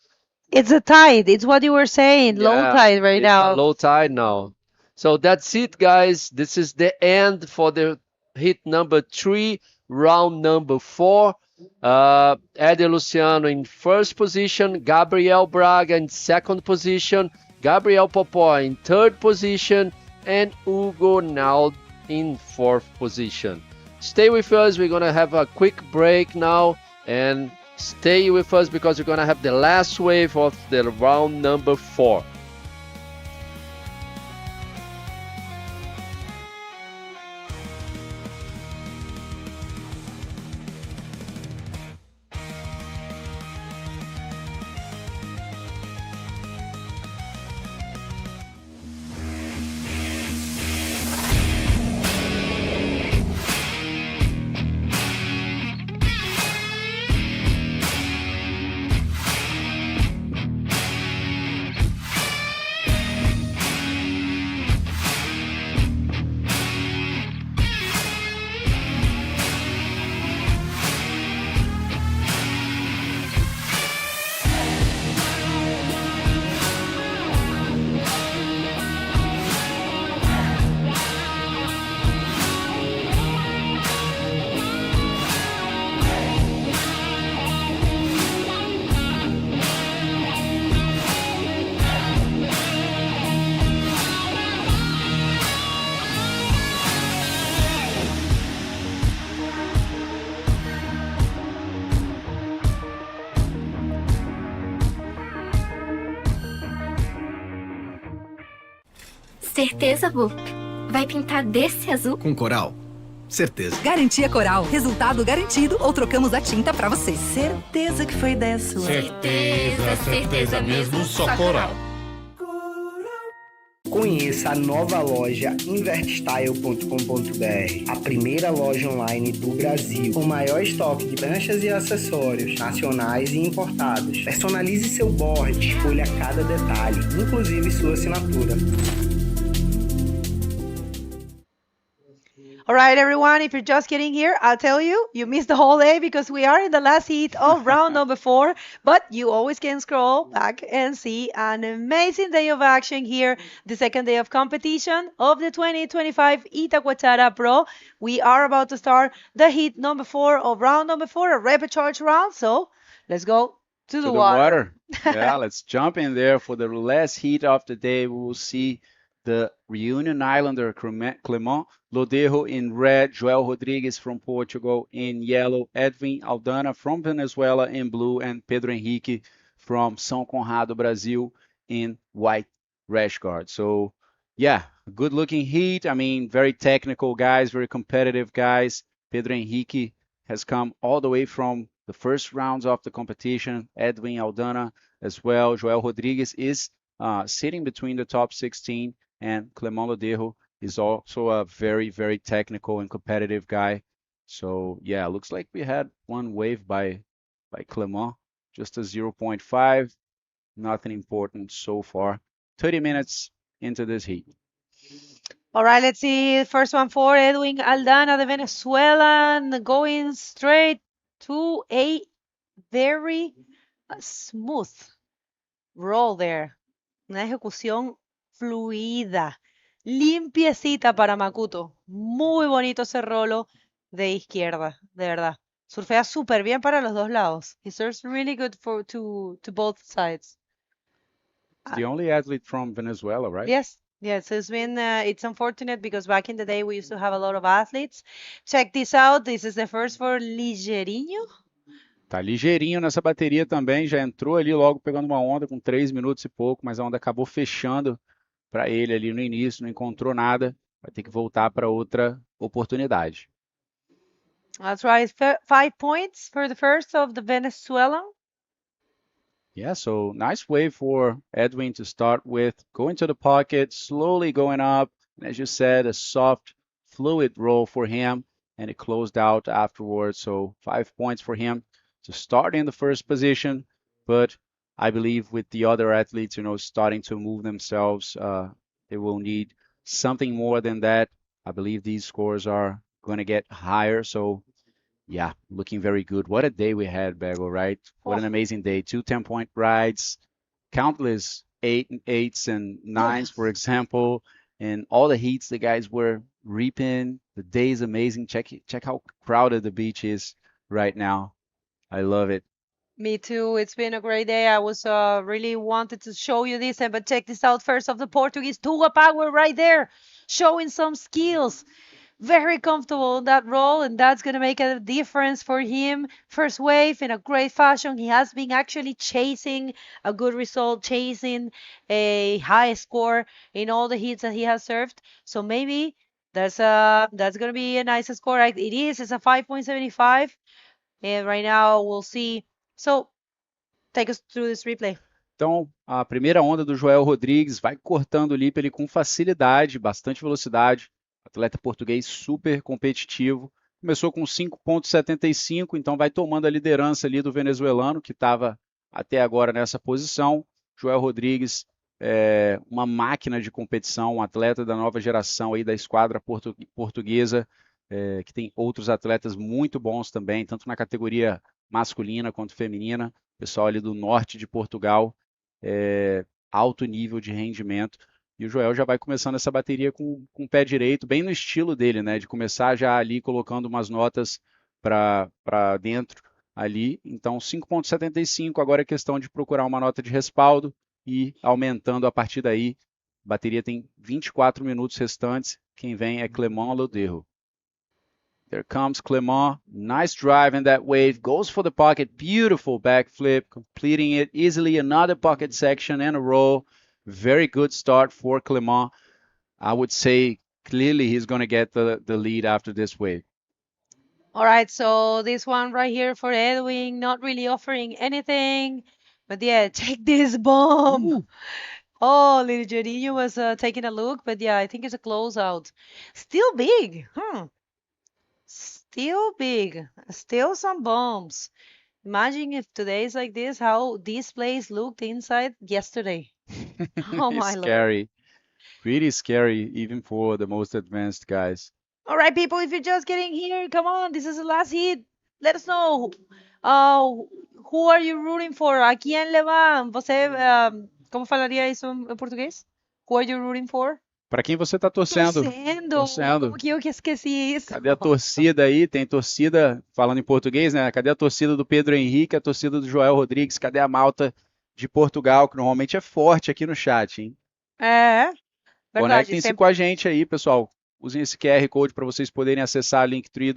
It's a tide. It's what you were saying. Low tide right now. Low tide now. So that's it, guys. This is the end for the hit number 3, round number 4. Eder Luciano in 1st position, Gabriel Braga in 2nd position, Gabriel Popó in 3rd position, and Hugo now in 4th position. Stay with us. We're going to have a quick break now, and stay with us because we're going to have the last wave of the round number 4. Certeza, Bu? Vai pintar desse azul? Com coral? Certeza. Garantia Coral. Resultado garantido ou trocamos a tinta pra você. Certeza que foi ideia sua. Certeza, certeza mesmo, só coral. Conheça a nova loja invertstyle.com.br, a primeira loja online do Brasil, com o maior estoque de pranchas e acessórios nacionais e importados. Personalize seu board, escolha cada detalhe, inclusive sua assinatura. All right, everyone, if you're just getting here, I'll tell you, you missed the whole day because we are in the last heat of round number 4, but you always can scroll back and see an amazing day of action here, the second day of competition of the 2025 Itacoatiara Pro. We are about to start the heat number 4 of round number 4, a rapid charge round, so let's go to the water. Yeah, let's jump in there for the last heat of the day. We will see the Reunion Islander Clement Lodejo in red, Joel Rodrigues from Portugal in yellow, Edwin Aldana from Venezuela in blue, and Pedro Henrique from São Conrado, Brazil in white rash guard. So yeah, good looking heat. I mean, very technical guys, very competitive guys. Pedro Henrique has come all the way from the first rounds of the competition. Edwin Aldana as well. Joel Rodrigues is sitting between the top 16, and Clement Lodejo is also a very, very technical and competitive guy. So yeah, looks like we had one wave by Clement, just a 0.5, nothing important so far. 30 minutes into this heat. All right, let's see. First one for Edwin Aldana, the Venezuelan, going straight to a very smooth roll there. Una ejecución fluida, limpiecita para Makuto. Muy bonito ese rolo de izquierda, de verdad. Surfea súper bien para los dos lados. He surfs really good to both sides. It's the only athlete from Venezuela, right? Yes, yes. It's unfortunate because back in the day we used to have a lot of athletes. Check this out. This is the first for Ligeirinho. Tá ligeirinho nessa bateria também, já entrou ali logo pegando uma onda com 3 minutos e pouco, mas a onda acabou fechando para ele ali no início, não encontrou nada, vai ter que voltar para outra oportunidade. That's right, 5 points for the first of the Venezuelan. Yeah, so nice wave for Edwin to start with, going to the pocket, slowly going up, and as you said, a soft, fluid roll for him, and it closed out afterwards, so 5 points for him to start in the first position, but I believe with the other athletes, starting to move themselves, they will need something more than that. I believe these scores are going to get higher, so yeah, looking very good. What a day we had, Bagel, right? What an amazing day. 2 10-point rides, countless 8s and 9s, for example, and all the heats the guys were reaping. The day is amazing. Check how crowded the beach is right now. I love it. Me too. It's been a great day. I was really wanted to show you this, but check this out first of the Portuguese. Tuga Power right there, showing some skills. Very comfortable in that role, and that's going to make a difference for him. First wave in a great fashion. He has been actually chasing a good result, chasing a high score in all the hits that he has served. So maybe that's going to be a nice score. Right? It's a 5.75. And right now we'll see. So take us through this replay. Então, a primeira onda do Joel Rodrigues vai cortando o lip ele com facilidade, bastante velocidade. Atleta português super competitivo. Começou com 5.75, então vai tomando a liderança ali do venezuelano, que estava até agora nessa posição. Joel Rodrigues é uma máquina de competição, um atleta da nova geração aí da esquadra portuguesa, que tem outros atletas muito bons também, tanto na categoria masculina quanto feminina. Pessoal ali do norte de Portugal, alto nível de rendimento. E o Joel já vai começando essa bateria com o pé direito, bem no estilo dele, né? De começar já ali colocando umas notas para dentro ali. Então 5.75, agora é questão de procurar uma nota de respaldo e aumentando a partir daí. A bateria tem 24 minutos restantes. Quem vem é Clement Lodejo. There comes Clement. Nice drive in that wave. Goes for the pocket. Beautiful backflip. Completing it easily. Another pocket section and a roll. Very good start for Clement. I would say clearly he's going to get the lead after this wave. All right, so this one right here for Edwin, not really offering anything, but yeah, check this bomb. Oh, little Jodinho was taking a look, but yeah, I think it's a closeout. Still big, Still big, still some bombs. Imagine if today's like this, how this place looked inside yesterday. Oh It's my Lord. scary. Pretty scary, even for the most advanced guys. All right, people, if you're just getting here, come on, this is the last hit. Let us know. Who are you rooting for? ¿A quién le van? Você, como falaria isso em português? Who are you rooting for? Para quem você tá torcendo? Torcendo. Como que eu que esqueci isso? Cadê a torcida aí? Tem torcida, falando em português, né? Cadê a torcida do Pedro Henrique, a torcida do Joel Rodrigues? Cadê a malta de Portugal, que normalmente é forte aqui no chat, hein? É, verdade. Conectem-se com a gente aí, pessoal. Usem esse QR Code para vocês poderem acessar a Linktree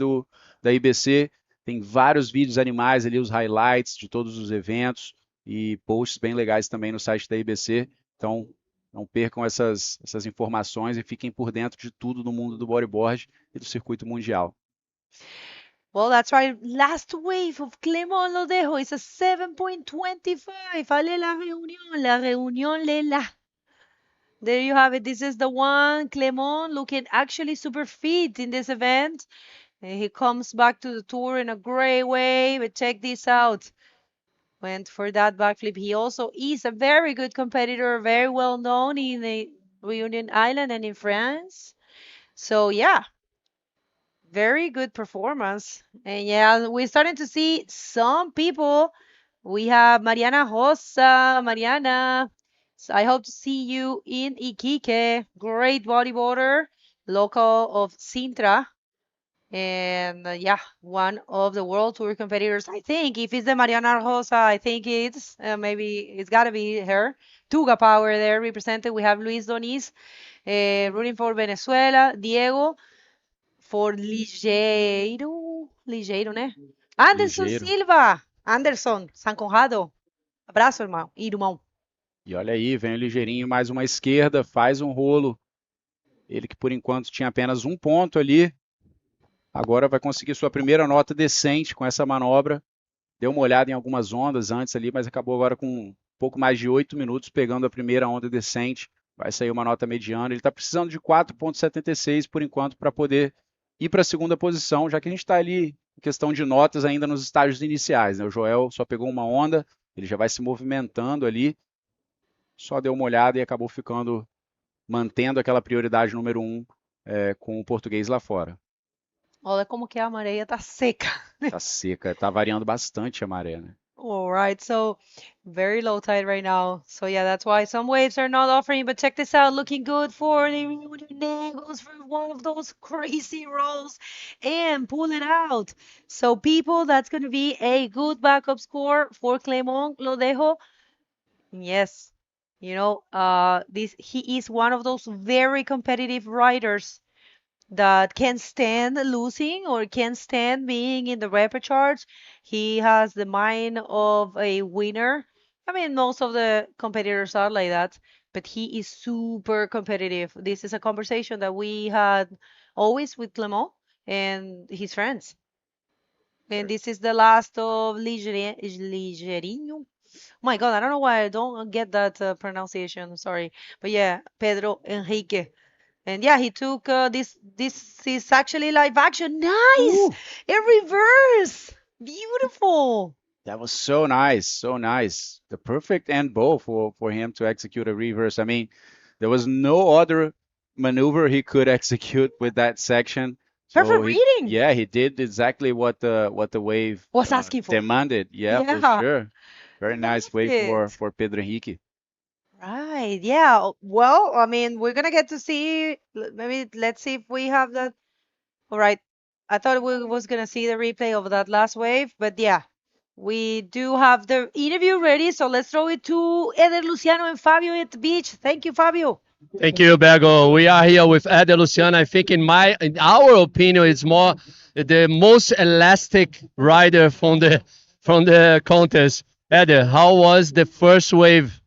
da IBC. Tem vários vídeos animais ali, os highlights de todos os eventos e posts bem legais também no site da IBC. Então, não percam essas informações e fiquem por dentro de tudo no mundo do bodyboard e do circuito mundial. Well, that's right. Last wave of Clément Lodejo is a 7.25. Allez la réunion, Lela. There you have it. This is the one. Clément looking actually super fit in this event. And he comes back to the tour in a great way. But check this out. Went for that backflip. He also is a very good competitor, very well known in the Reunion Island and in France. So yeah, very good performance. And yeah, we're starting to see some people. We have Mariana Rosa. Mariana, so I hope to see you in Iquique. Great bodyboarder, local of Sintra. And yeah, one of the World Tour competitors. I think if it's the Mariana Rosa, I think it's maybe it's got to be her. Tuga Power there represented. We have Luis Doniz rooting for Venezuela. Diego for Ligeiro, né? Anderson Ligeiro. Silva. Anderson, San Conrado. Abraço, irmão. E olha aí, vem o ligeirinho, mais uma esquerda, faz um rolo. Ele que por enquanto tinha apenas um ponto ali. Agora vai conseguir sua primeira nota decente com essa manobra. Deu uma olhada em algumas ondas antes ali, mas acabou agora com um pouco mais de 8 minutos pegando a primeira onda decente. Vai sair uma nota mediana. Ele está precisando de 4,76 por enquanto para poder ir para a segunda posição, já que a gente está ali em questão de notas ainda nos estágios iniciais, né? O Joel só pegou uma onda, ele já vai se movimentando ali. Só deu uma olhada e acabou ficando, mantendo aquela prioridade número 1 com o português lá fora. Olha como que a maré tá seca. Tá seca, tá variando bastante a maré, né? All right, so very low tide right now. So yeah, that's why some waves are not offering. But check this out, looking good for the Negros for one of those crazy rolls and pull it out. So people, that's going to be a good backup score for Clément Lodejo. Yes, you know, he is one of those very competitive riders that can't stand losing or can't stand being in the rapid charge. He has the mind of a winner. I mean, most of the competitors are like that, but he is super competitive. This is a conversation that we had always with Clément and his friends. And this is the last of Ligeirinho. Oh my God, I don't know why I don't get that pronunciation. Sorry. But yeah, Pedro Henrique. And yeah, he took this is actually live action. Nice! Ooh. A reverse! Beautiful! That was so nice, so nice. The perfect end bow for him to execute a reverse. I mean, there was no other maneuver he could execute with that section. Perfect reading! Yeah, he did exactly what the wave was asking for. Demanded. Yeah, for sure. Very nice wave for Pedro Henrique. Right, yeah. Well, I mean, we're gonna get to see, maybe let's see if we have that. All right. I thought we was gonna see the replay of that last wave, but yeah, we do have the interview ready, so let's throw it to Eder Luciano and Fabio at the beach. Thank you, Fabio. Thank you, Bergo. We are here with Eder Luciano. I think in our opinion, it's more the most elastic rider from the contest. Eder, how was the first wave?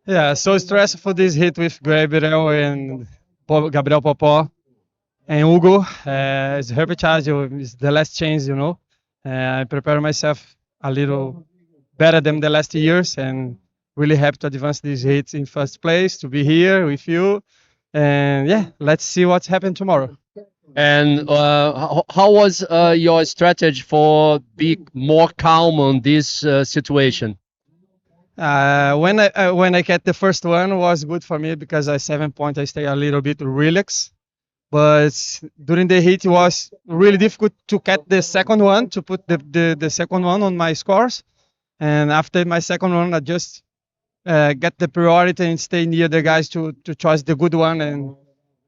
Yeah, so stressful this hit with Gabriel, and Gabriel Popó, and Hugo. It's repechage, it's the last chance, I prepare myself a little better than the last years, and really happy to advance this heat in first place, to be here with you. And yeah, let's see what's happened tomorrow. And how was your strategy for be more calm on this situation? When I get the first one was good for me because at 7 point I stay a little bit relaxed. But during the heat it was really difficult to get the second one, to put the second one on my scores. And after my second one, I just get the priority and stay near the guys to choose the good one and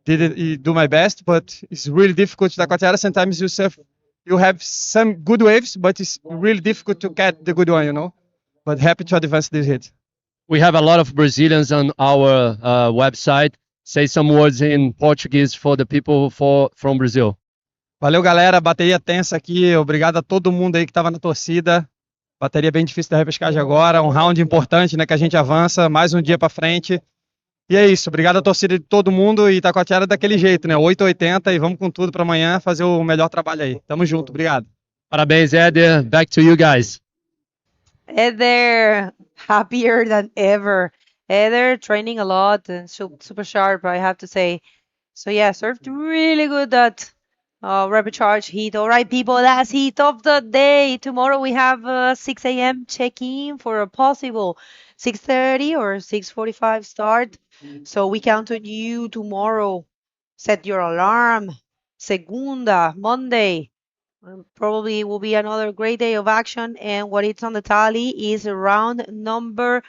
do my best. But it's really difficult. Itacoatiara, sometimes you have some good waves, but it's really difficult to get the good one, But happy to advance this hit. We have a lot of Brazilians on our website. Say some words in Portuguese for the people from Brazil. Valeu, galera. Bateria tensa aqui. Obrigado a todo mundo aí que estava na torcida. Bateria bem difícil da repescagem agora. Um round importante, né? Que a gente avança. Mais um dia para frente. E é isso. Obrigado à torcida de todo mundo. E Itacoatiara daquele jeito, né? 880 e vamos com tudo para amanhã fazer o melhor trabalho aí. Tamo junto. Obrigado. Parabéns, Éder. Back to you guys. They're happier than ever. They're training a lot and super sharp, I have to say. So yeah, served really good that rapid charge heat. All right, people, last heat of the day. Tomorrow we have 6 a.m. check-in for a possible 6:30 or 6:45 start. So we count on you tomorrow. Set your alarm. Segunda, Monday. Probably will be another great day of action. And what it's on the tally is round number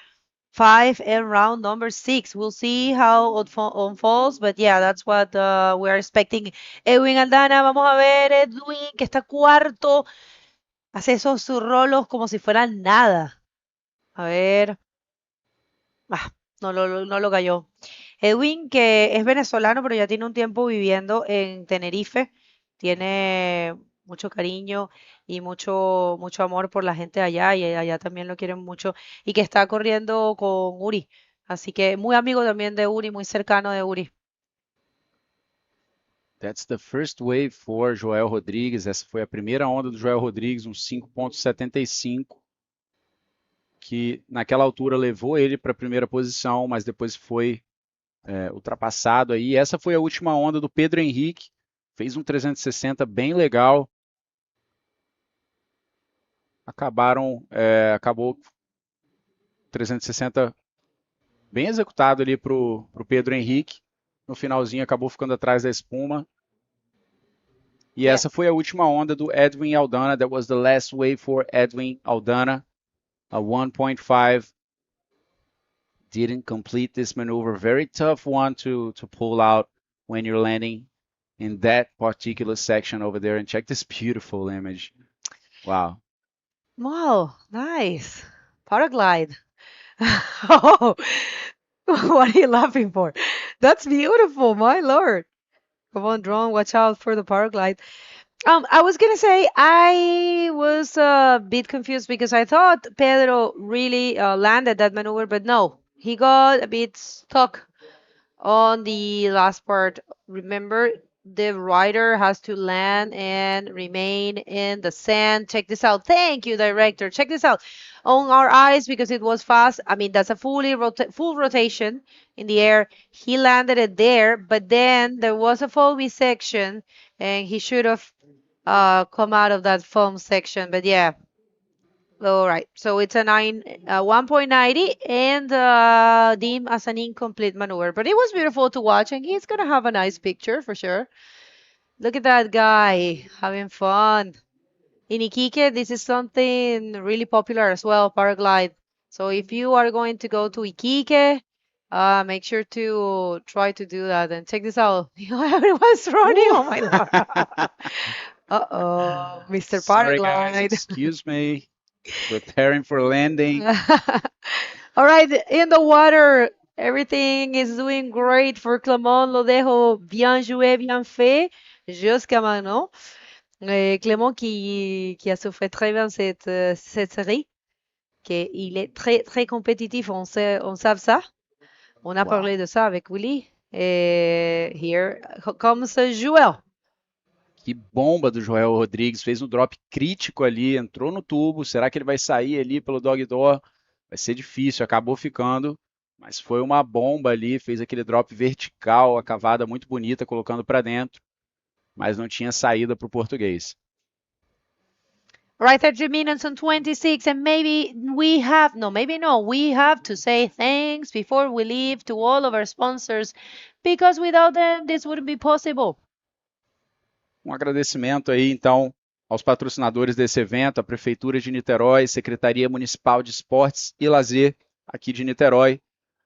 5 and round number 6. We'll see how it unfolds, but yeah, that's what we're expecting. Edwin Aldana, vamos a ver, Edwin, que está cuarto, hace esos rolos como si fueran nada. A ver. No lo cayó. Edwin, que es venezolano, pero ya tiene un tiempo viviendo en Tenerife, tiene mucho cariño y mucho amor por la gente allá, y allá también lo quieren mucho, y que está corriendo con Uri. Así que muy amigo también de Uri, muy cercano de Uri. That's the first wave for Joel Rodrigues. Essa foi a primeira onda do Joel Rodrigues, um 5,75, que naquela altura levou ele para a primeira posição, mas depois foi ultrapassado aí. Essa foi a última onda do Pedro Henrique, fez um 360 bem legal. Acabou 360 bem executado ali pro Pedro Henrique. No finalzinho acabou ficando atrás da espuma. E essa foi a última onda do Edwin Aldana. That was the last wave for Edwin Aldana. A 1.5. Didn't complete this maneuver. Very tough one to pull out when you're landing in that particular section over there. And check this beautiful image. Wow. Wow, nice. Paraglide. Oh, what are you laughing for? That's beautiful, my lord. Come on, drone, watch out for the paraglide. I was gonna say I was a bit confused because I thought Pedro really landed that maneuver, but no, he got a bit stuck on the last part. Remember, the rider has to land and remain in the sand. Check this out. Thank you, director. Check this out. On our eyes, because it was fast. I mean, that's a full rotation in the air. He landed it there, but then there was a foamy section, and he should have come out of that foam section. But yeah. All right, so it's a 1.90 and deemed as an incomplete maneuver. But it was beautiful to watch, and he's gonna have a nice picture for sure. Look at that guy having fun. In Iquique, this is something really popular as well, paraglide. So if you are going to go to Iquique, make sure to try to do that. And check this out. Everyone's running. Oh my God. Uh-oh, Mr. Sorry, Paraglide. guys. Excuse me. Preparing for landing. All right, in the water, everything is doing great for Clément. Lo dejo bien joué, bien fait jusqu'à maintenant. Clément qui a souffert très bien cette série, qu'il est très très compétitif, on sait ça. On a parlé de ça avec Willy. Here comes Joel. Que bomba do Joel Rodrigues, fez um drop crítico ali, entrou no tubo. Será que ele vai sair ali pelo dog door? Vai ser difícil, acabou ficando, mas foi uma bomba ali, fez aquele drop vertical, a cavada muito bonita, colocando para dentro, mas não tinha saída para o português. Right, 30 minutes and 26, and maybe we have, no, maybe no, we have to say thanks before we leave to all of our sponsors, because without them, this wouldn't be possible. Um agradecimento aí, então, aos patrocinadores desse evento, a Prefeitura de Niterói, Secretaria Municipal de Esportes e Lazer, aqui de Niterói,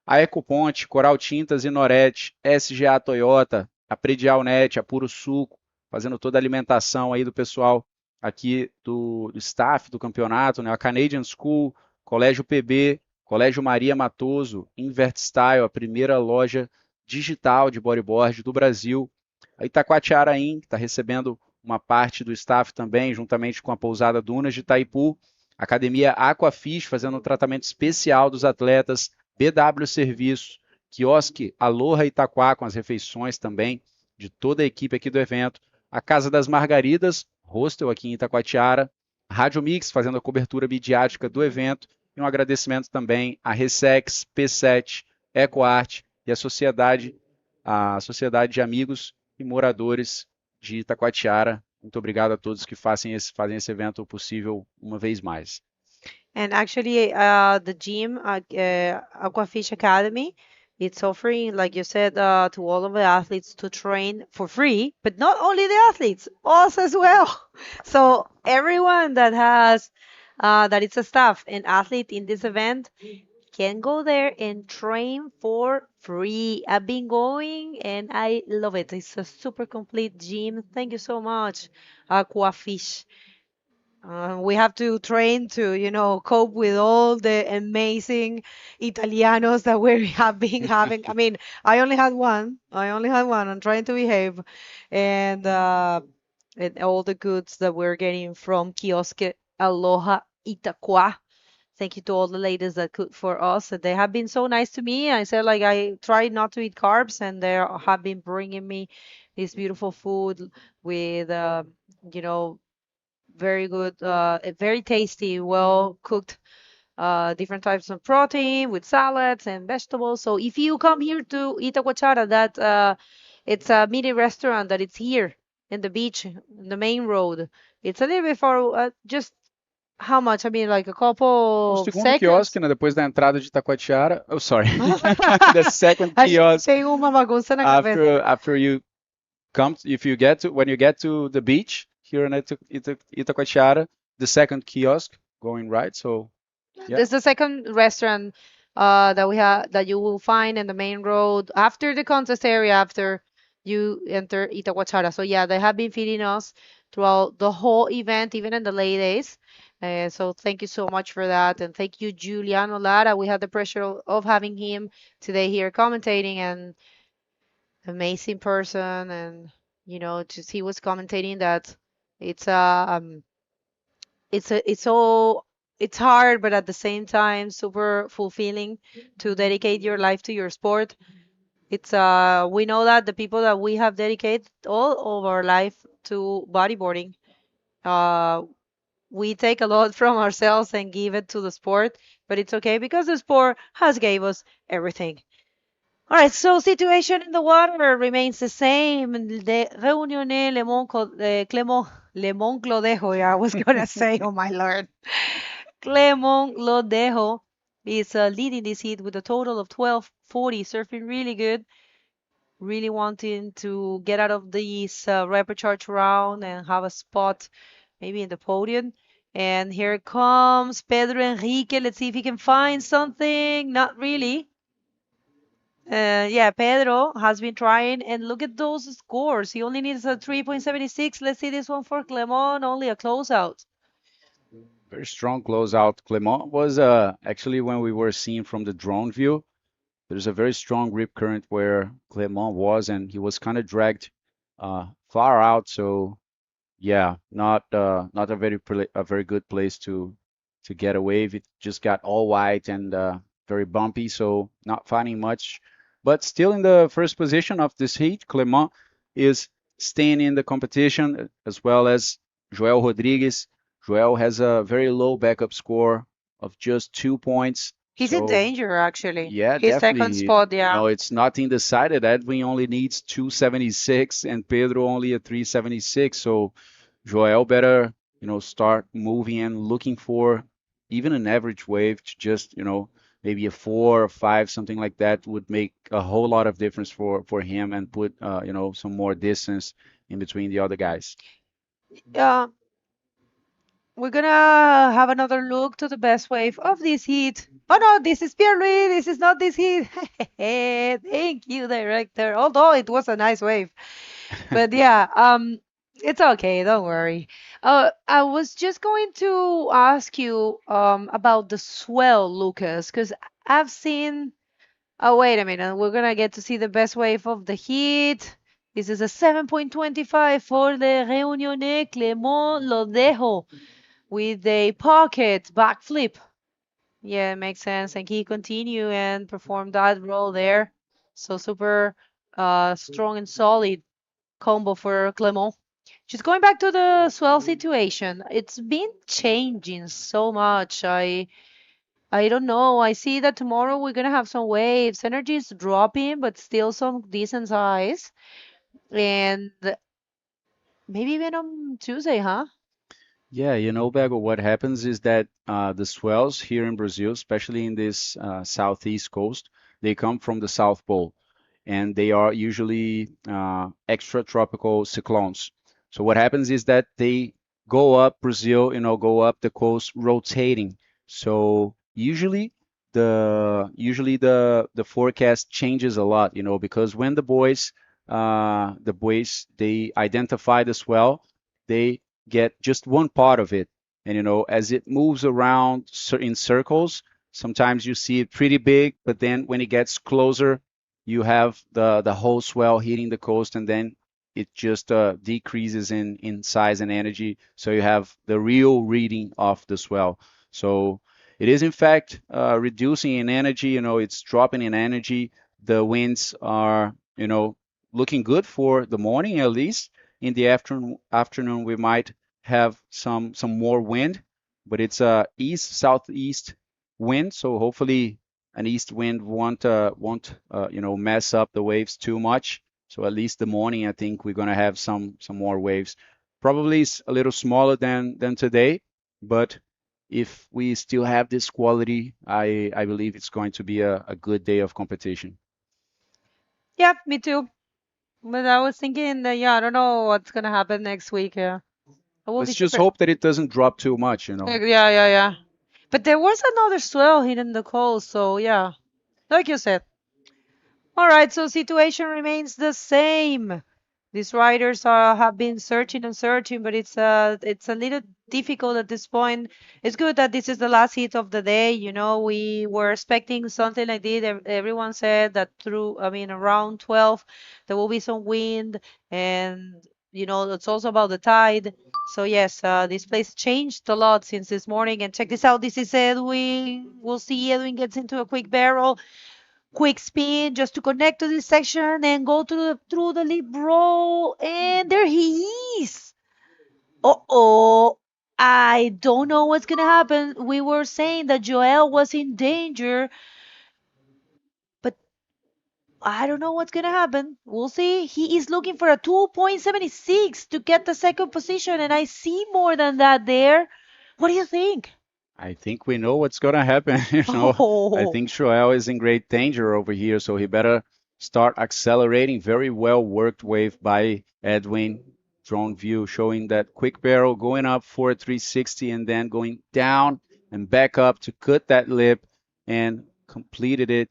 a Ecoponte, Coral Tintas e Norete, SGA Toyota, a Predial Net, a Puro Suco, fazendo toda a alimentação aí do pessoal aqui do staff do campeonato, né? A Canadian School, Colégio PB, Colégio Maria Matoso, Invert Style, a primeira loja digital de bodyboard do Brasil, a Itacoatiara que está recebendo uma parte do staff também, juntamente com a pousada Dunas de Itaipu, a Academia Aquafish, fazendo um tratamento especial dos atletas, BW Serviço, quiosque Aloha Itaquá, com as refeições também de toda a equipe aqui do evento, a Casa das Margaridas, hostel aqui em Itacoatiara, a Rádio Mix, fazendo a cobertura midiática do evento, e um agradecimento também à Ressex, P7, EcoArt e a Sociedade de Amigos e Moradores de Itacoatiara. Muito obrigado a todos que fazem esse evento possível uma vez mais. And actually, the gym, Aquafish Academy, it's offering, like you said, to all of the athletes to train for free, but not only the athletes, us as well. So everyone that has, that it's a staff and athlete in this event can go there and train for free. I've been going and I love it. It's a super complete gym. Thank you so much, Aquafish. We have to train to, cope with all the amazing Italianos that we have been having. I mean, I only had one. I'm trying to behave. And all the goods that we're getting from Kiosque Aloha Itaquá. Thank you to all the ladies that cook for us. They have been so nice to me. I said, like, I try not to eat carbs, and they have been bringing me this beautiful food with, very good, very tasty, well cooked, different types of protein with salads and vegetables. So if you come here to Itacoatiara, that it's a mini restaurant that it's here in the beach, in the main road. It's a little bit far, just how much? I mean, like a couple O segundo seconds. quiosque, né, depois da entrada de Itacoatiara. Oh, sorry. The second kiosk. Tem uma bagunça na cabeça. After you come, when you get to the beach here in Itacoatiara, the second kiosk going right. So yeah. This is the second restaurant that we have, that you will find in the main road after the contest area, after you enter Itacoatiara. So yeah, they have been feeding us throughout the whole event, even in the late days. So thank you so much for that, and thank you, Giuliano Lara. We had the pleasure of having him today here commentating, and amazing person, and just he was commentating that it's hard, but at the same time super fulfilling to dedicate your life to your sport. It's we know that the people that we have dedicated all of our life to bodyboarding, we take a lot from ourselves and give it to the sport, but it's okay because the sport has gave us everything. All right, so situation in the water remains the same. The Reunione Clemon Clodejo, yeah, I was gonna say, oh my lord. Clemon Lodejo is leading this heat with a total of 12:40, surfing really good, really wanting to get out of this rapid charge round and have a spot maybe in the podium. And here comes Pedro Enrique. Let's see if he can find something. Not really. Yeah, Pedro has been trying, and look at those scores. He only needs a 3.76. Let's see this one for Clemon, only a closeout. Very strong closeout. Clement was actually, when we were seeing from the drone view, there's a very strong rip current where Clement was, and he was kind of dragged far out. So yeah, not a very good place to get a wave. It just got all white and very bumpy, so not finding much But still in the first position of this heat, Clement is staying in the competition as well as Joel Rodrigues. Joel has a very low backup score of just 2 points. He's in danger, actually. Yeah, His second definitely. spot, yeah. It's nothing decided. Edwin only needs 276 and Pedro only a 376. So Joel better, start moving and looking for even an average wave to just, maybe a 4 or 5, something like that would make a whole lot of difference for him and put, some more distance in between the other guys. Yeah. We're gonna have another look to the best wave of this heat. Oh no, this is Pierre-Louis. This is not this heat. Thank you, director. Although it was a nice wave, but yeah, it's okay. Don't worry. I was just going to ask you about the swell, Lucas, because I've seen. Oh, wait a minute. We're gonna get to see the best wave of the heat. This is a 7.25 for the Reunione Clement Lodejo with a pocket backflip. Yeah, it makes sense. And he continue and perform that role there. So super strong and solid combo for Clement. Just going back to the swell situation, it's been changing so much. I don't know. I see that tomorrow we're gonna have some waves. Energy is dropping, but still some decent size. And maybe even on Tuesday, huh? Yeah, Bego, what happens is that the swells here in Brazil, especially in this southeast coast, they come from the South Pole, and they are usually extratropical cyclones. So what happens is that they go up Brazil, go up the coast rotating. So usually the forecast changes a lot, because when the boys they identify the swell, they get just one part of it. And as it moves around in circles, sometimes you see it pretty big, but then when it gets closer, you have the whole swell hitting the coast, and then it just decreases in size and energy. So you have the real reading of the swell. So it is in fact reducing in energy, it's dropping in energy. The winds are, looking good for the morning at least. In the afternoon we might have some more wind, but it's a east southeast wind, so hopefully an east wind won't mess up the waves too much. So at least the morning I think we're gonna have some more waves. Probably a little smaller than today, but if we still have this quality, I believe it's going to be a good day of competition. Yeah, me too. But I was thinking that, yeah, I don't know what's gonna happen next week. Yeah. I will Let's be just super. hope that it doesn't drop too much. Yeah. But there was another swell hitting the coast, so yeah, like you said. All right, so situation remains the same. These riders have been searching and searching, but it's a little difficult at this point. It's good that this is the last hit of the day. We were expecting something like this. Everyone said that around 12, there will be some wind, and it's also about the tide. So yes, this place changed a lot since this morning. And check this out. This is Edwin. We'll see Edwin gets into a quick barrel. Quick spin just to connect to this section and go through the lead roll, and there he is. Uh-oh. I don't know what's gonna happen. We were saying that Joel was in danger, but I don't know what's gonna happen. We'll see. He is looking for a 2.76 to get the second position, and I see more than that there. What do you think? I think we know what's gonna happen. I think Joel is in great danger over here, so he better start accelerating. Very well worked wave by Edwin. Drone view showing that quick barrel going up for a 360 and then going down and back up to cut that lip, and completed it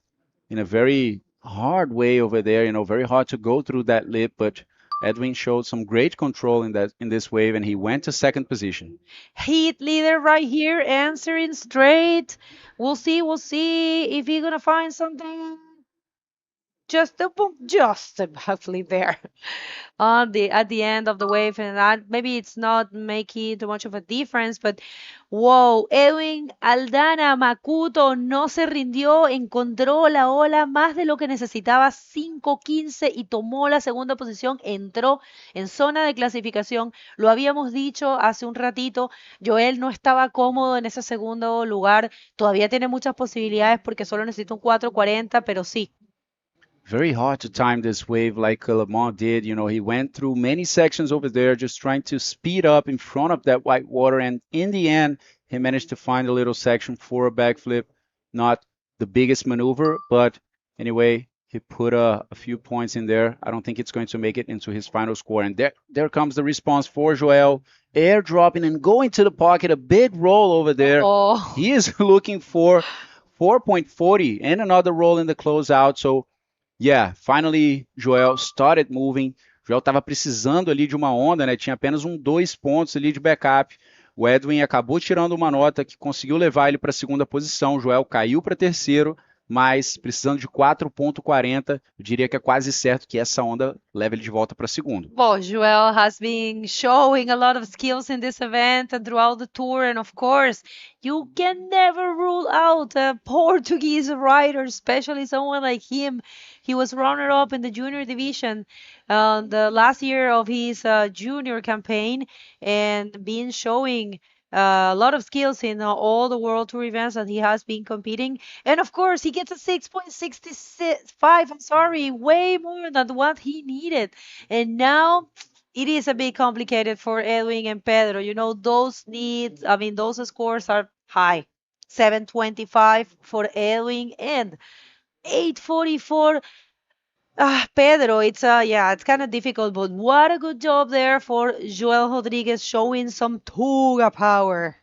in a very hard way over there. Very hard to go through that lip, but Edwin showed some great control in this wave, and he went to second position. Heat leader right here, answering straight. We'll see if he's gonna find something just a backflip there at the end of the wave, and that maybe it's not making too much of a difference, but wow, Edwin Aldana Makuto no se rindió, encontró la ola más de lo que necesitaba, 5.15 y tomó la segunda posición, entró en zona de clasificación. Lo habíamos dicho hace un ratito, Joel no estaba cómodo en ese segundo lugar, todavía tiene muchas posibilidades porque solo necesita un 4.40, pero sí. Very hard to time this wave like Lamont did. You know, he went through many sections over there just trying to speed up in front of that white water. And in the end, he managed to find a little section for a backflip. Not the biggest maneuver, but anyway, he put a few points in there. I don't think it's going to make it into his final score. And there comes the response for Joel. Airdropping and going to the pocket. A big roll over there. Oh. He is looking for 4.40 and another roll in the closeout. So yeah, finally Joel started moving. Joel estava precisando ali de uma onda, né? Tinha apenas 2 pontos ali de backup. O Edwin acabou tirando uma nota que conseguiu levar ele para a segunda posição. O Joel caiu para terceiro, mas precisando de 4.40, eu diria que é quase certo que essa onda leva ele de volta para segundo. Well, Joel has been showing a lot of skills in this event and throughout the tour, and of course, you can never rule out a Portuguese rider, especially someone like him. He was runner-up in the junior division the last year of his junior campaign, and been showing a lot of skills in all the World Tour events that he has been competing. And of course, he gets a 6.65, I'm sorry, way more than what he needed. And now it is a bit complicated for Edwin and Pedro. You know, those needs, I mean, those scores are high. 7.25 for Edwin and 8.44 Pedro. It's kind of difficult, but what a good job there for Joel Rodrigues showing some Tuga power.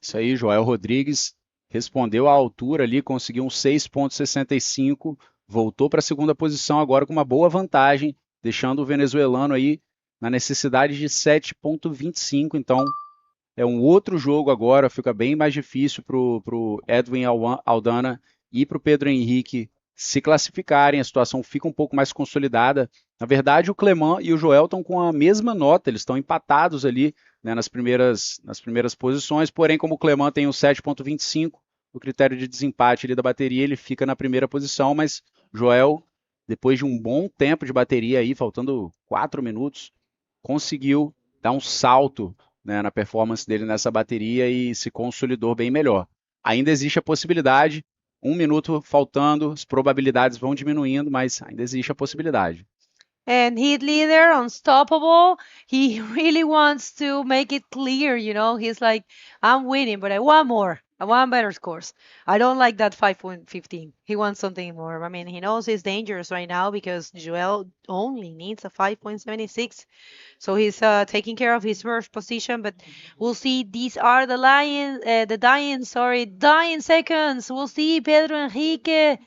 Isso aí, Joel Rodrigues respondeu à altura ali, conseguiu um 6.65, voltou para a segunda posição agora com uma boa vantagem, deixando o venezuelano aí na necessidade de 7.25, então é um outro jogo agora, fica bem mais difícil para o Edwin Aldana e para o Pedro Henrique se classificarem, a situação fica um pouco mais consolidada. Na verdade, o Clement e o Joel estão com a mesma nota, eles estão empatados ali, né, nas primeiras posições, porém, como o Clement tem o 7.25, o critério de desempate ali da bateria, ele fica na primeira posição, mas Joel, depois de um bom tempo de bateria aí, faltando 4 minutos, conseguiu dar um salto, né, na performance dele nessa bateria e se consolidou bem melhor. Ainda existe a possibilidade, 1 minuto faltando, as probabilidades vão diminuindo, mas ainda existe a possibilidade. And heat leader, unstoppable. He really wants to make it clear, you know. He's like, I'm winning, but I want more. I want better scores. I don't like that 5.15. He wants something more. I mean, he knows he's dangerous right now because Joel only needs a 5.76. So he's taking care of his first position, but we'll see. These are the dying seconds. We'll see Pedro Henrique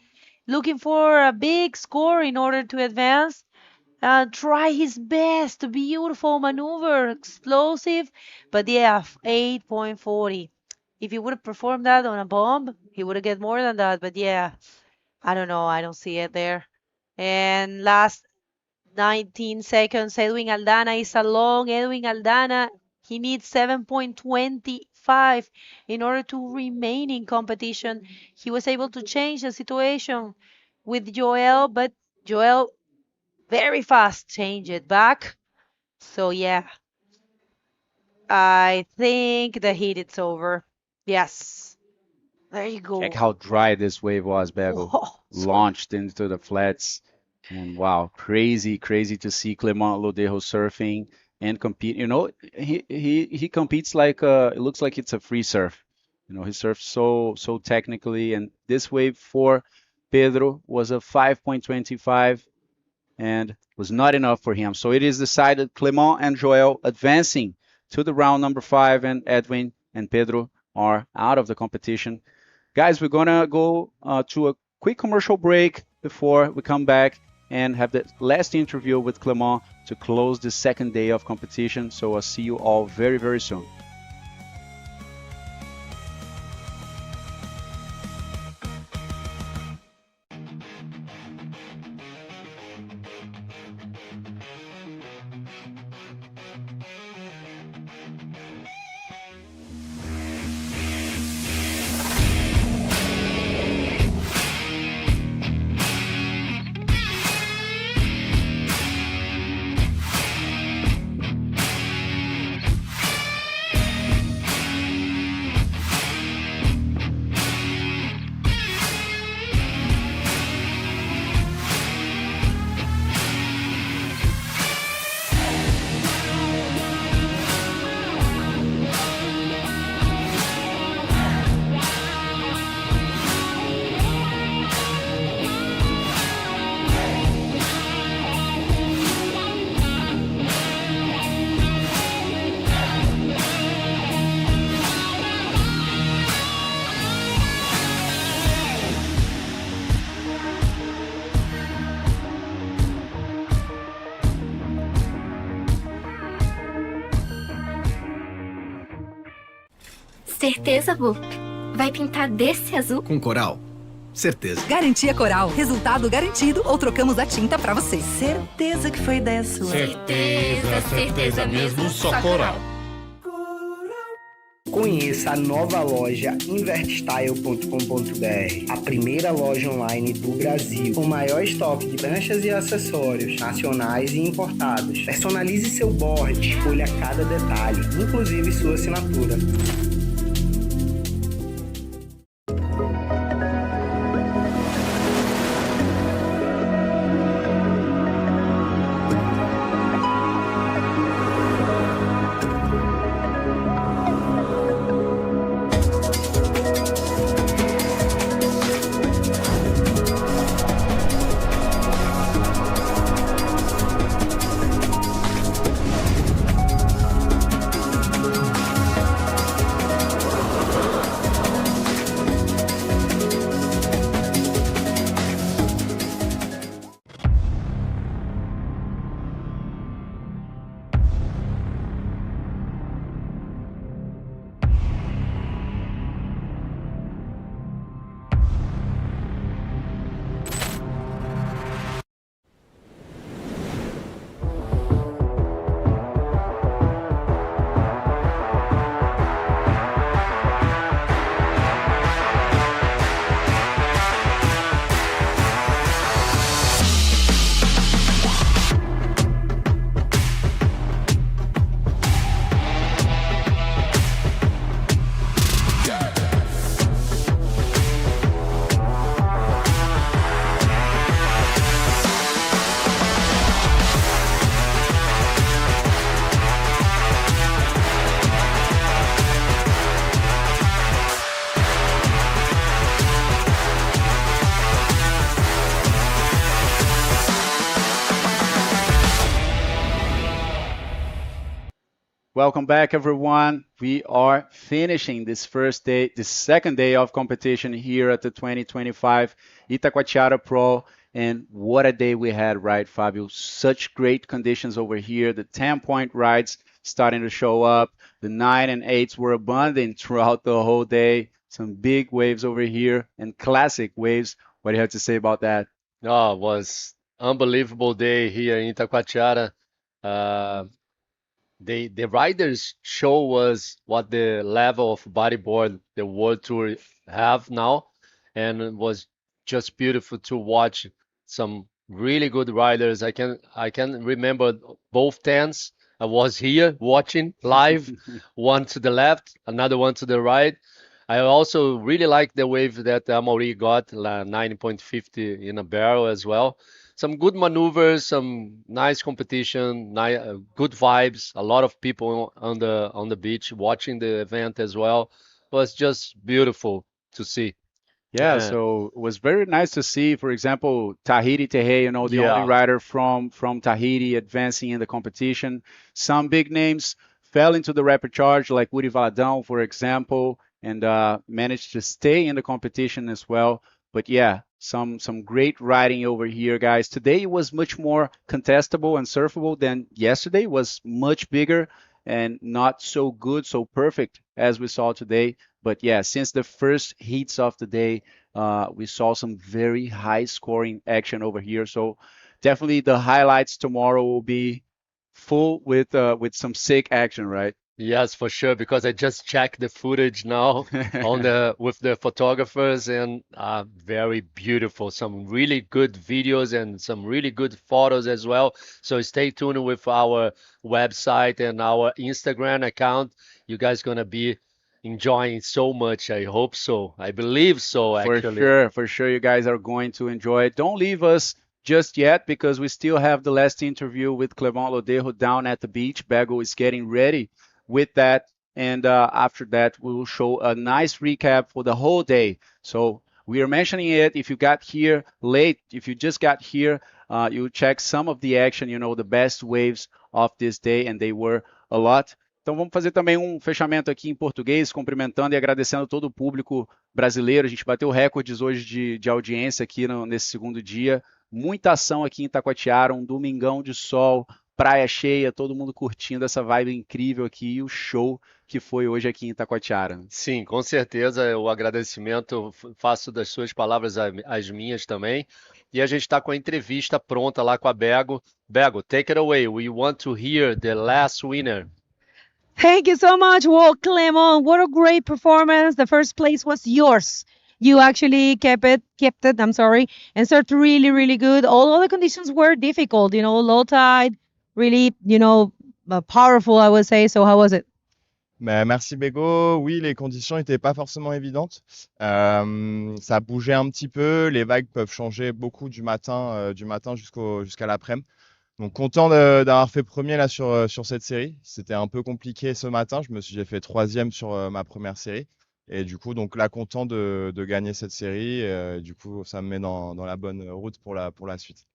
looking for a big score in order to advance. Try his best. Beautiful maneuver, explosive, but yeah, 8.40. If he would have performed that on a bomb, he would have get more than that. But yeah, I don't know. I don't see it there. And last 19 seconds, Edwin Aldana is along. Edwin Aldana, he needs 7.25 in order to remain in competition. He was able to change the situation with Joel, but Joel very fast changed it back. So yeah, I think the heat is over. Yes. There you go. Check how dry this wave was, Bagel. Launched into the flats. And wow, crazy to see Clement Lodejo surfing and compete. You know, he competes like it looks like it's a free surf. You know, he surfs so technically. And this wave for Pedro was a 5.25 and was not enough for him. So it is decided Clement and Joel advancing to the round number 5, and Edwin and Pedro are out of the competition. Guys, we're gonna go to a quick commercial break before we come back and have the last interview with Clement to close the second day of competition. So I'll see you all very soon. Certeza, Bu? Vai pintar desse azul? Com coral? Certeza. Garantia Coral. Resultado garantido ou trocamos a tinta pra você. Certeza que foi ideia sua. Certeza mesmo, só coral. Conheça a nova loja invertstyle.com.br, a primeira loja online do Brasil, com o maior estoque de pranchas e acessórios nacionais e importados. Personalize seu board, escolha cada detalhe, inclusive sua assinatura. Welcome back, everyone. We are finishing this second day of competition here at the 2025 Itacoatiara Pro. And what a day we had, right, Fabio? Such great conditions over here. The 10-point rides starting to show up. The 9 and 8s were abundant throughout the whole day. Some big waves over here and classic waves. What do you have to say about that? Oh, it was unbelievable day here in Itacoatiara. The riders show us what the level of bodyboard the World Tour have now, and it was just beautiful to watch some really good riders. I can remember both tents. I was here watching live, one to the left, another one to the right. I also really like the wave that Amaury got, 90.50 in a barrel as well. Some good maneuvers, some nice competition, good vibes. A lot of people on the beach watching the event as well. It was just beautiful to see. Yeah, so it was very nice to see, for example, Tahiti Tehe, the only rider from Tahiti advancing in the competition. Some big names fell into the rapid charge, like Woody Valadão, for example, and managed to stay in the competition as well. But yeah, some great riding over here, guys. Today was much more contestable and surfable than yesterday. It was much bigger and not so good, so perfect as we saw today. But yeah, since the first heats of the day, we saw some very high scoring action over here. So definitely the highlights tomorrow will be full with some sick action, right? Yes, for sure, because I just checked the footage now with the photographers, and very beautiful. Some really good videos and some really good photos as well. So stay tuned with our website and our Instagram account. You guys gonna be enjoying so much. I hope so. I believe so, actually. For sure, you guys are going to enjoy it. Don't leave us just yet, because we still have the last interview with Clement Lodejo down at the beach. Bagel is getting ready with that, and after that we will show a nice recap for the whole day. So we are mentioning it. If you got here late, if you just got here, you check some of the action, the best waves of this day, and they were a lot. Então vamos fazer também um fechamento aqui em português, cumprimentando e agradecendo todo o público brasileiro. A gente bateu recordes hoje de audiência aqui nesse segundo dia. Muita ação aqui em Itacoatiara, um domingão de sol, praia cheia, todo mundo curtindo essa vibe incrível aqui e o show que foi hoje aqui em Itacoatiara. Sim, com certeza o agradecimento faço das suas palavras as minhas também. E a gente está com a entrevista pronta lá com a Bego. Bego, take it away. We want to hear the last winner. Thank you so much. Well, Clement, what a great performance. The first place was yours. You actually kept it, I'm sorry, and started really, really good. All the conditions were difficult, low tide, really, powerful, I would say. So how was it? Merci Bego. Oui, les conditions n'étaient pas forcément évidentes. Ça bougeait un petit peu. Les vagues peuvent changer beaucoup du matin jusqu'à l'après-midi. Donc content d'avoir fait premier là sur cette série. C'était un peu compliqué ce matin. J'ai fait 3e sur ma première série. Et du coup, donc là, content de gagner cette série. Du coup, ça me met dans la bonne route pour la suite.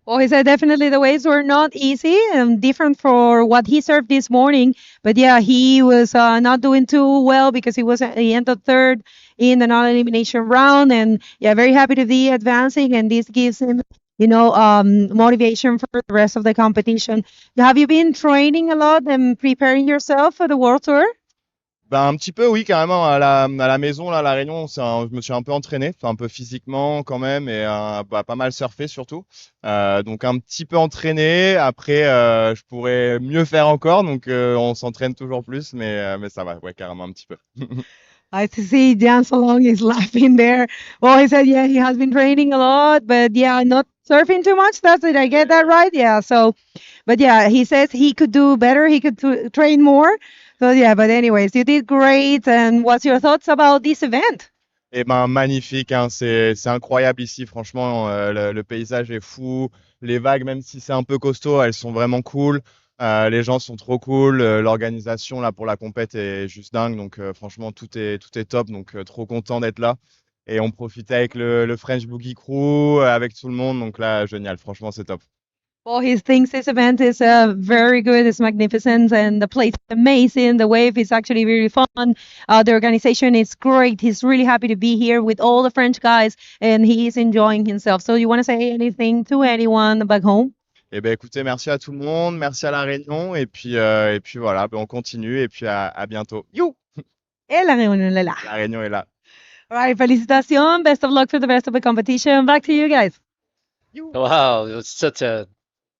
Well, he said definitely the waves were not easy and different for what he served this morning. But yeah, he was not doing too well because he ended third in the non-elimination round. And yeah, very happy to be advancing. And this gives him, motivation for the rest of the competition. Have you been training a lot and preparing yourself for the World Tour? Un petit peu, oui, carrément. À la maison, là, à La Réunion, je me suis un peu entraîné, enfin, un peu physiquement quand même, et pas mal surfé surtout. Donc un petit peu entraîné. Après, je pourrais mieux faire encore, donc on s'entraîne toujours plus, mais ça va, ouais, carrément un petit peu. I see Jan Salong is laughing there. Well, he said, yeah, he has been training a lot, but yeah, not surfing too much. Did I get that right? Yeah. So, but yeah, he says he could do better. He could train more. So yeah, but anyways, you did great. And what's your thoughts about this event? Eh ben, magnifique, hein, c'est incroyable ici, franchement, le paysage est fou. Les vagues, même si c'est un peu costaud, elles sont vraiment cool. Les gens sont trop cool. L'organisation là pour la compète est juste dingue. Donc franchement, tout est top. Donc trop content d'être là. Et on profitait avec le French Boogie Crew, avec tout le monde. Donc là, génial. Franchement, c'est top. Well, he thinks this event is very good, it's magnificent, and the place is amazing. The wave is actually really fun. The organization is great. He's really happy to be here with all the French guys, and he is enjoying himself. So you want to say anything to anyone back home? Eh ben, écoutez, merci à tout le monde, merci à La Réunion, et puis voilà, on continue, et puis à bientôt. You! Et La Réunion est là. La Réunion est là. All right, félicitations. Best of luck for the rest of the competition. Back to you guys. Wow, it was such a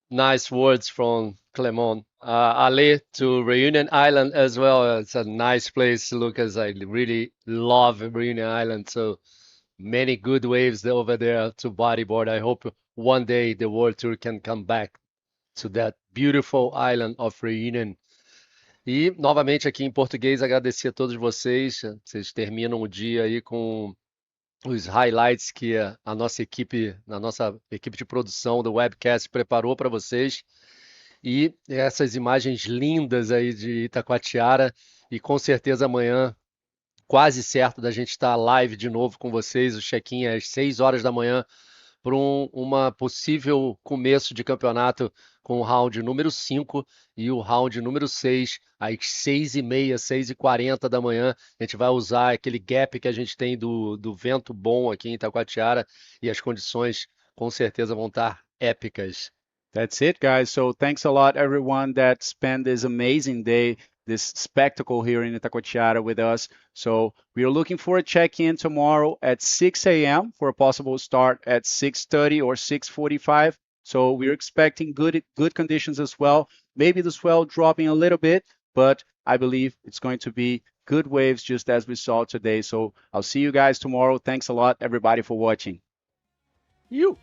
nice words from Clement. Ale to Reunion Island as well. It's a nice place to look as I really love Reunion Island. So many good waves over there to bodyboard. I hope one day the World Tour can come back to that beautiful island of Reunion. E novamente aqui em português agradecer a todos vocês. Vocês terminam o dia aí com os highlights que a nossa equipe de produção do webcast preparou para vocês e essas imagens lindas aí de Itacoatiara e com certeza amanhã quase certo da gente estar live de novo com vocês, o check-in é às 6 horas da manhã para uma possível começo de campeonato com o round número 5 e o round número 6, às 6h30, 6h40 da manhã. A gente vai usar aquele gap que a gente tem do vento bom aqui em Itacoatiara e as condições com certeza vão estar épicas. That's it, guys. So thanks a lot, everyone that spent this amazing day, this spectacle here in Itacoatiara with us. So we are looking for a check-in tomorrow at 6 a.m. for a possible start at 6:30 or 6:45. So we're expecting good conditions as well. Maybe the swell dropping a little bit, but I believe it's going to be good waves just as we saw today. So I'll see you guys tomorrow. Thanks a lot, everybody, for watching. You.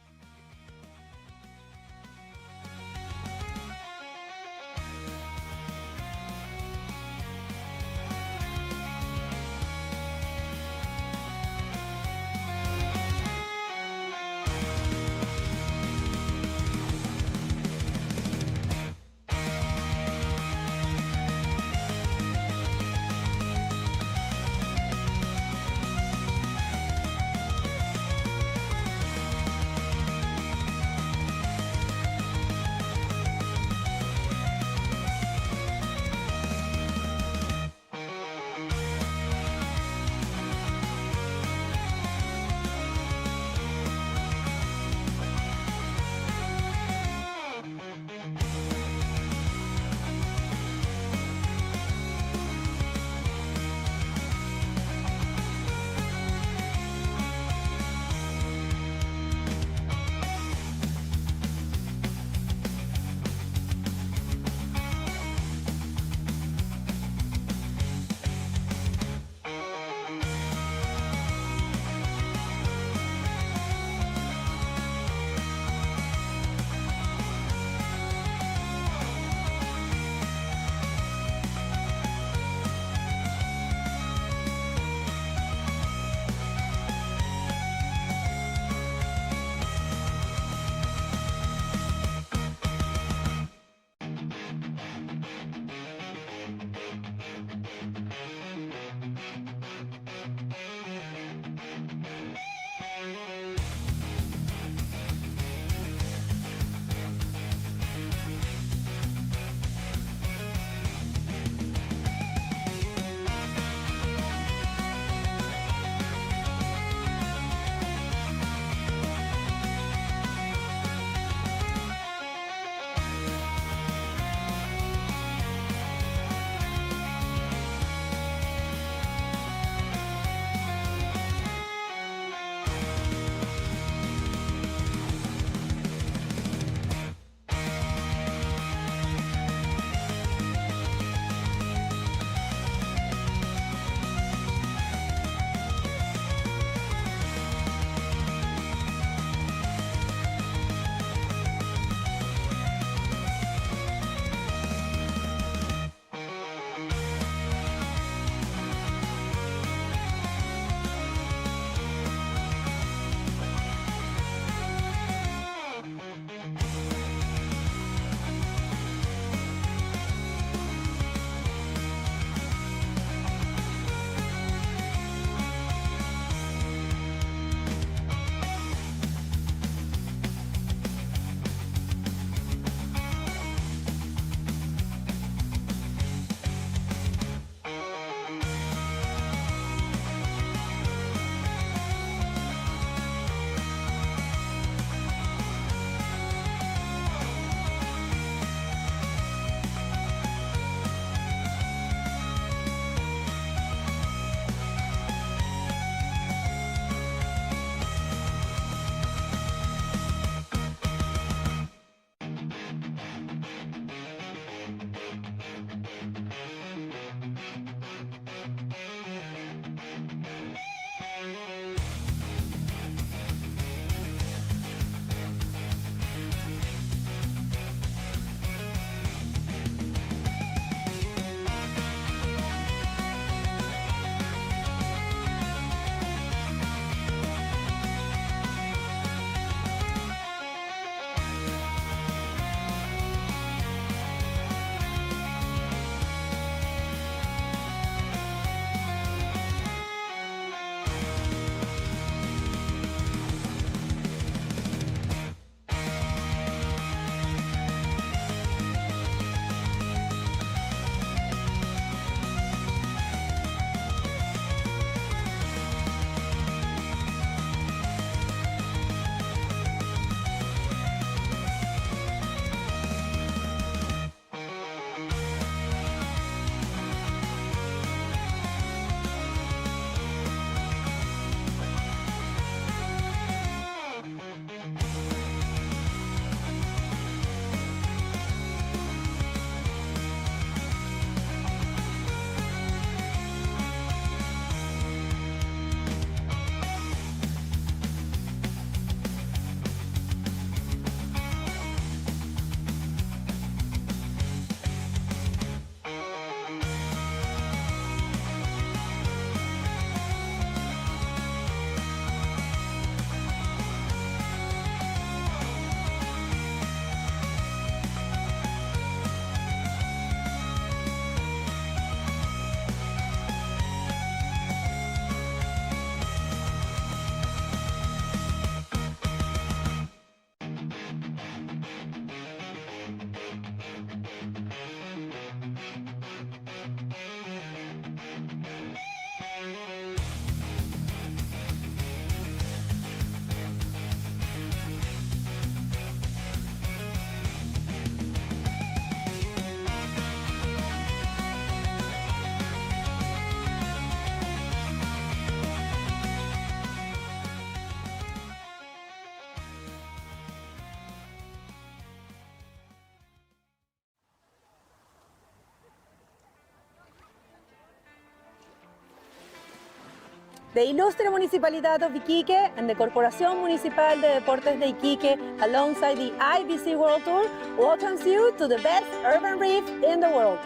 The Ilustre Municipalidad of Iquique and the Corporación Municipal de Deportes de Iquique, alongside the IBC World Tour, welcomes you to the best urban reef in the world.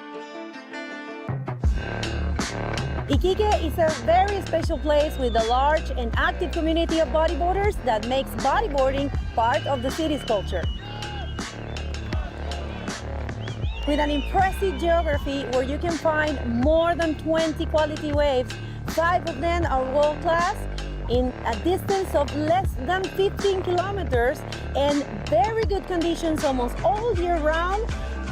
Iquique is a very special place with a large and active community of bodyboarders that makes bodyboarding part of the city's culture. With an impressive geography where you can find more than 20 quality waves, 5 of them are world class, in a distance of less than 15 kilometers and very good conditions almost all year round,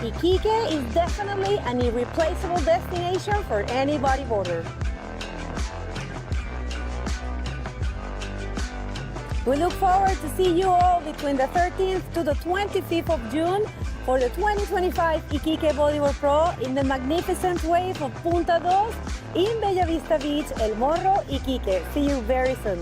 Iquique is definitely an irreplaceable destination for any bodyboarder. We look forward to see you all between the 13th to the 25th of June for the 2025 Iquique Bodyboard Pro in the magnificent wave of Punta Dos in Bella Vista Beach, El Morro, Iquique. See you very soon.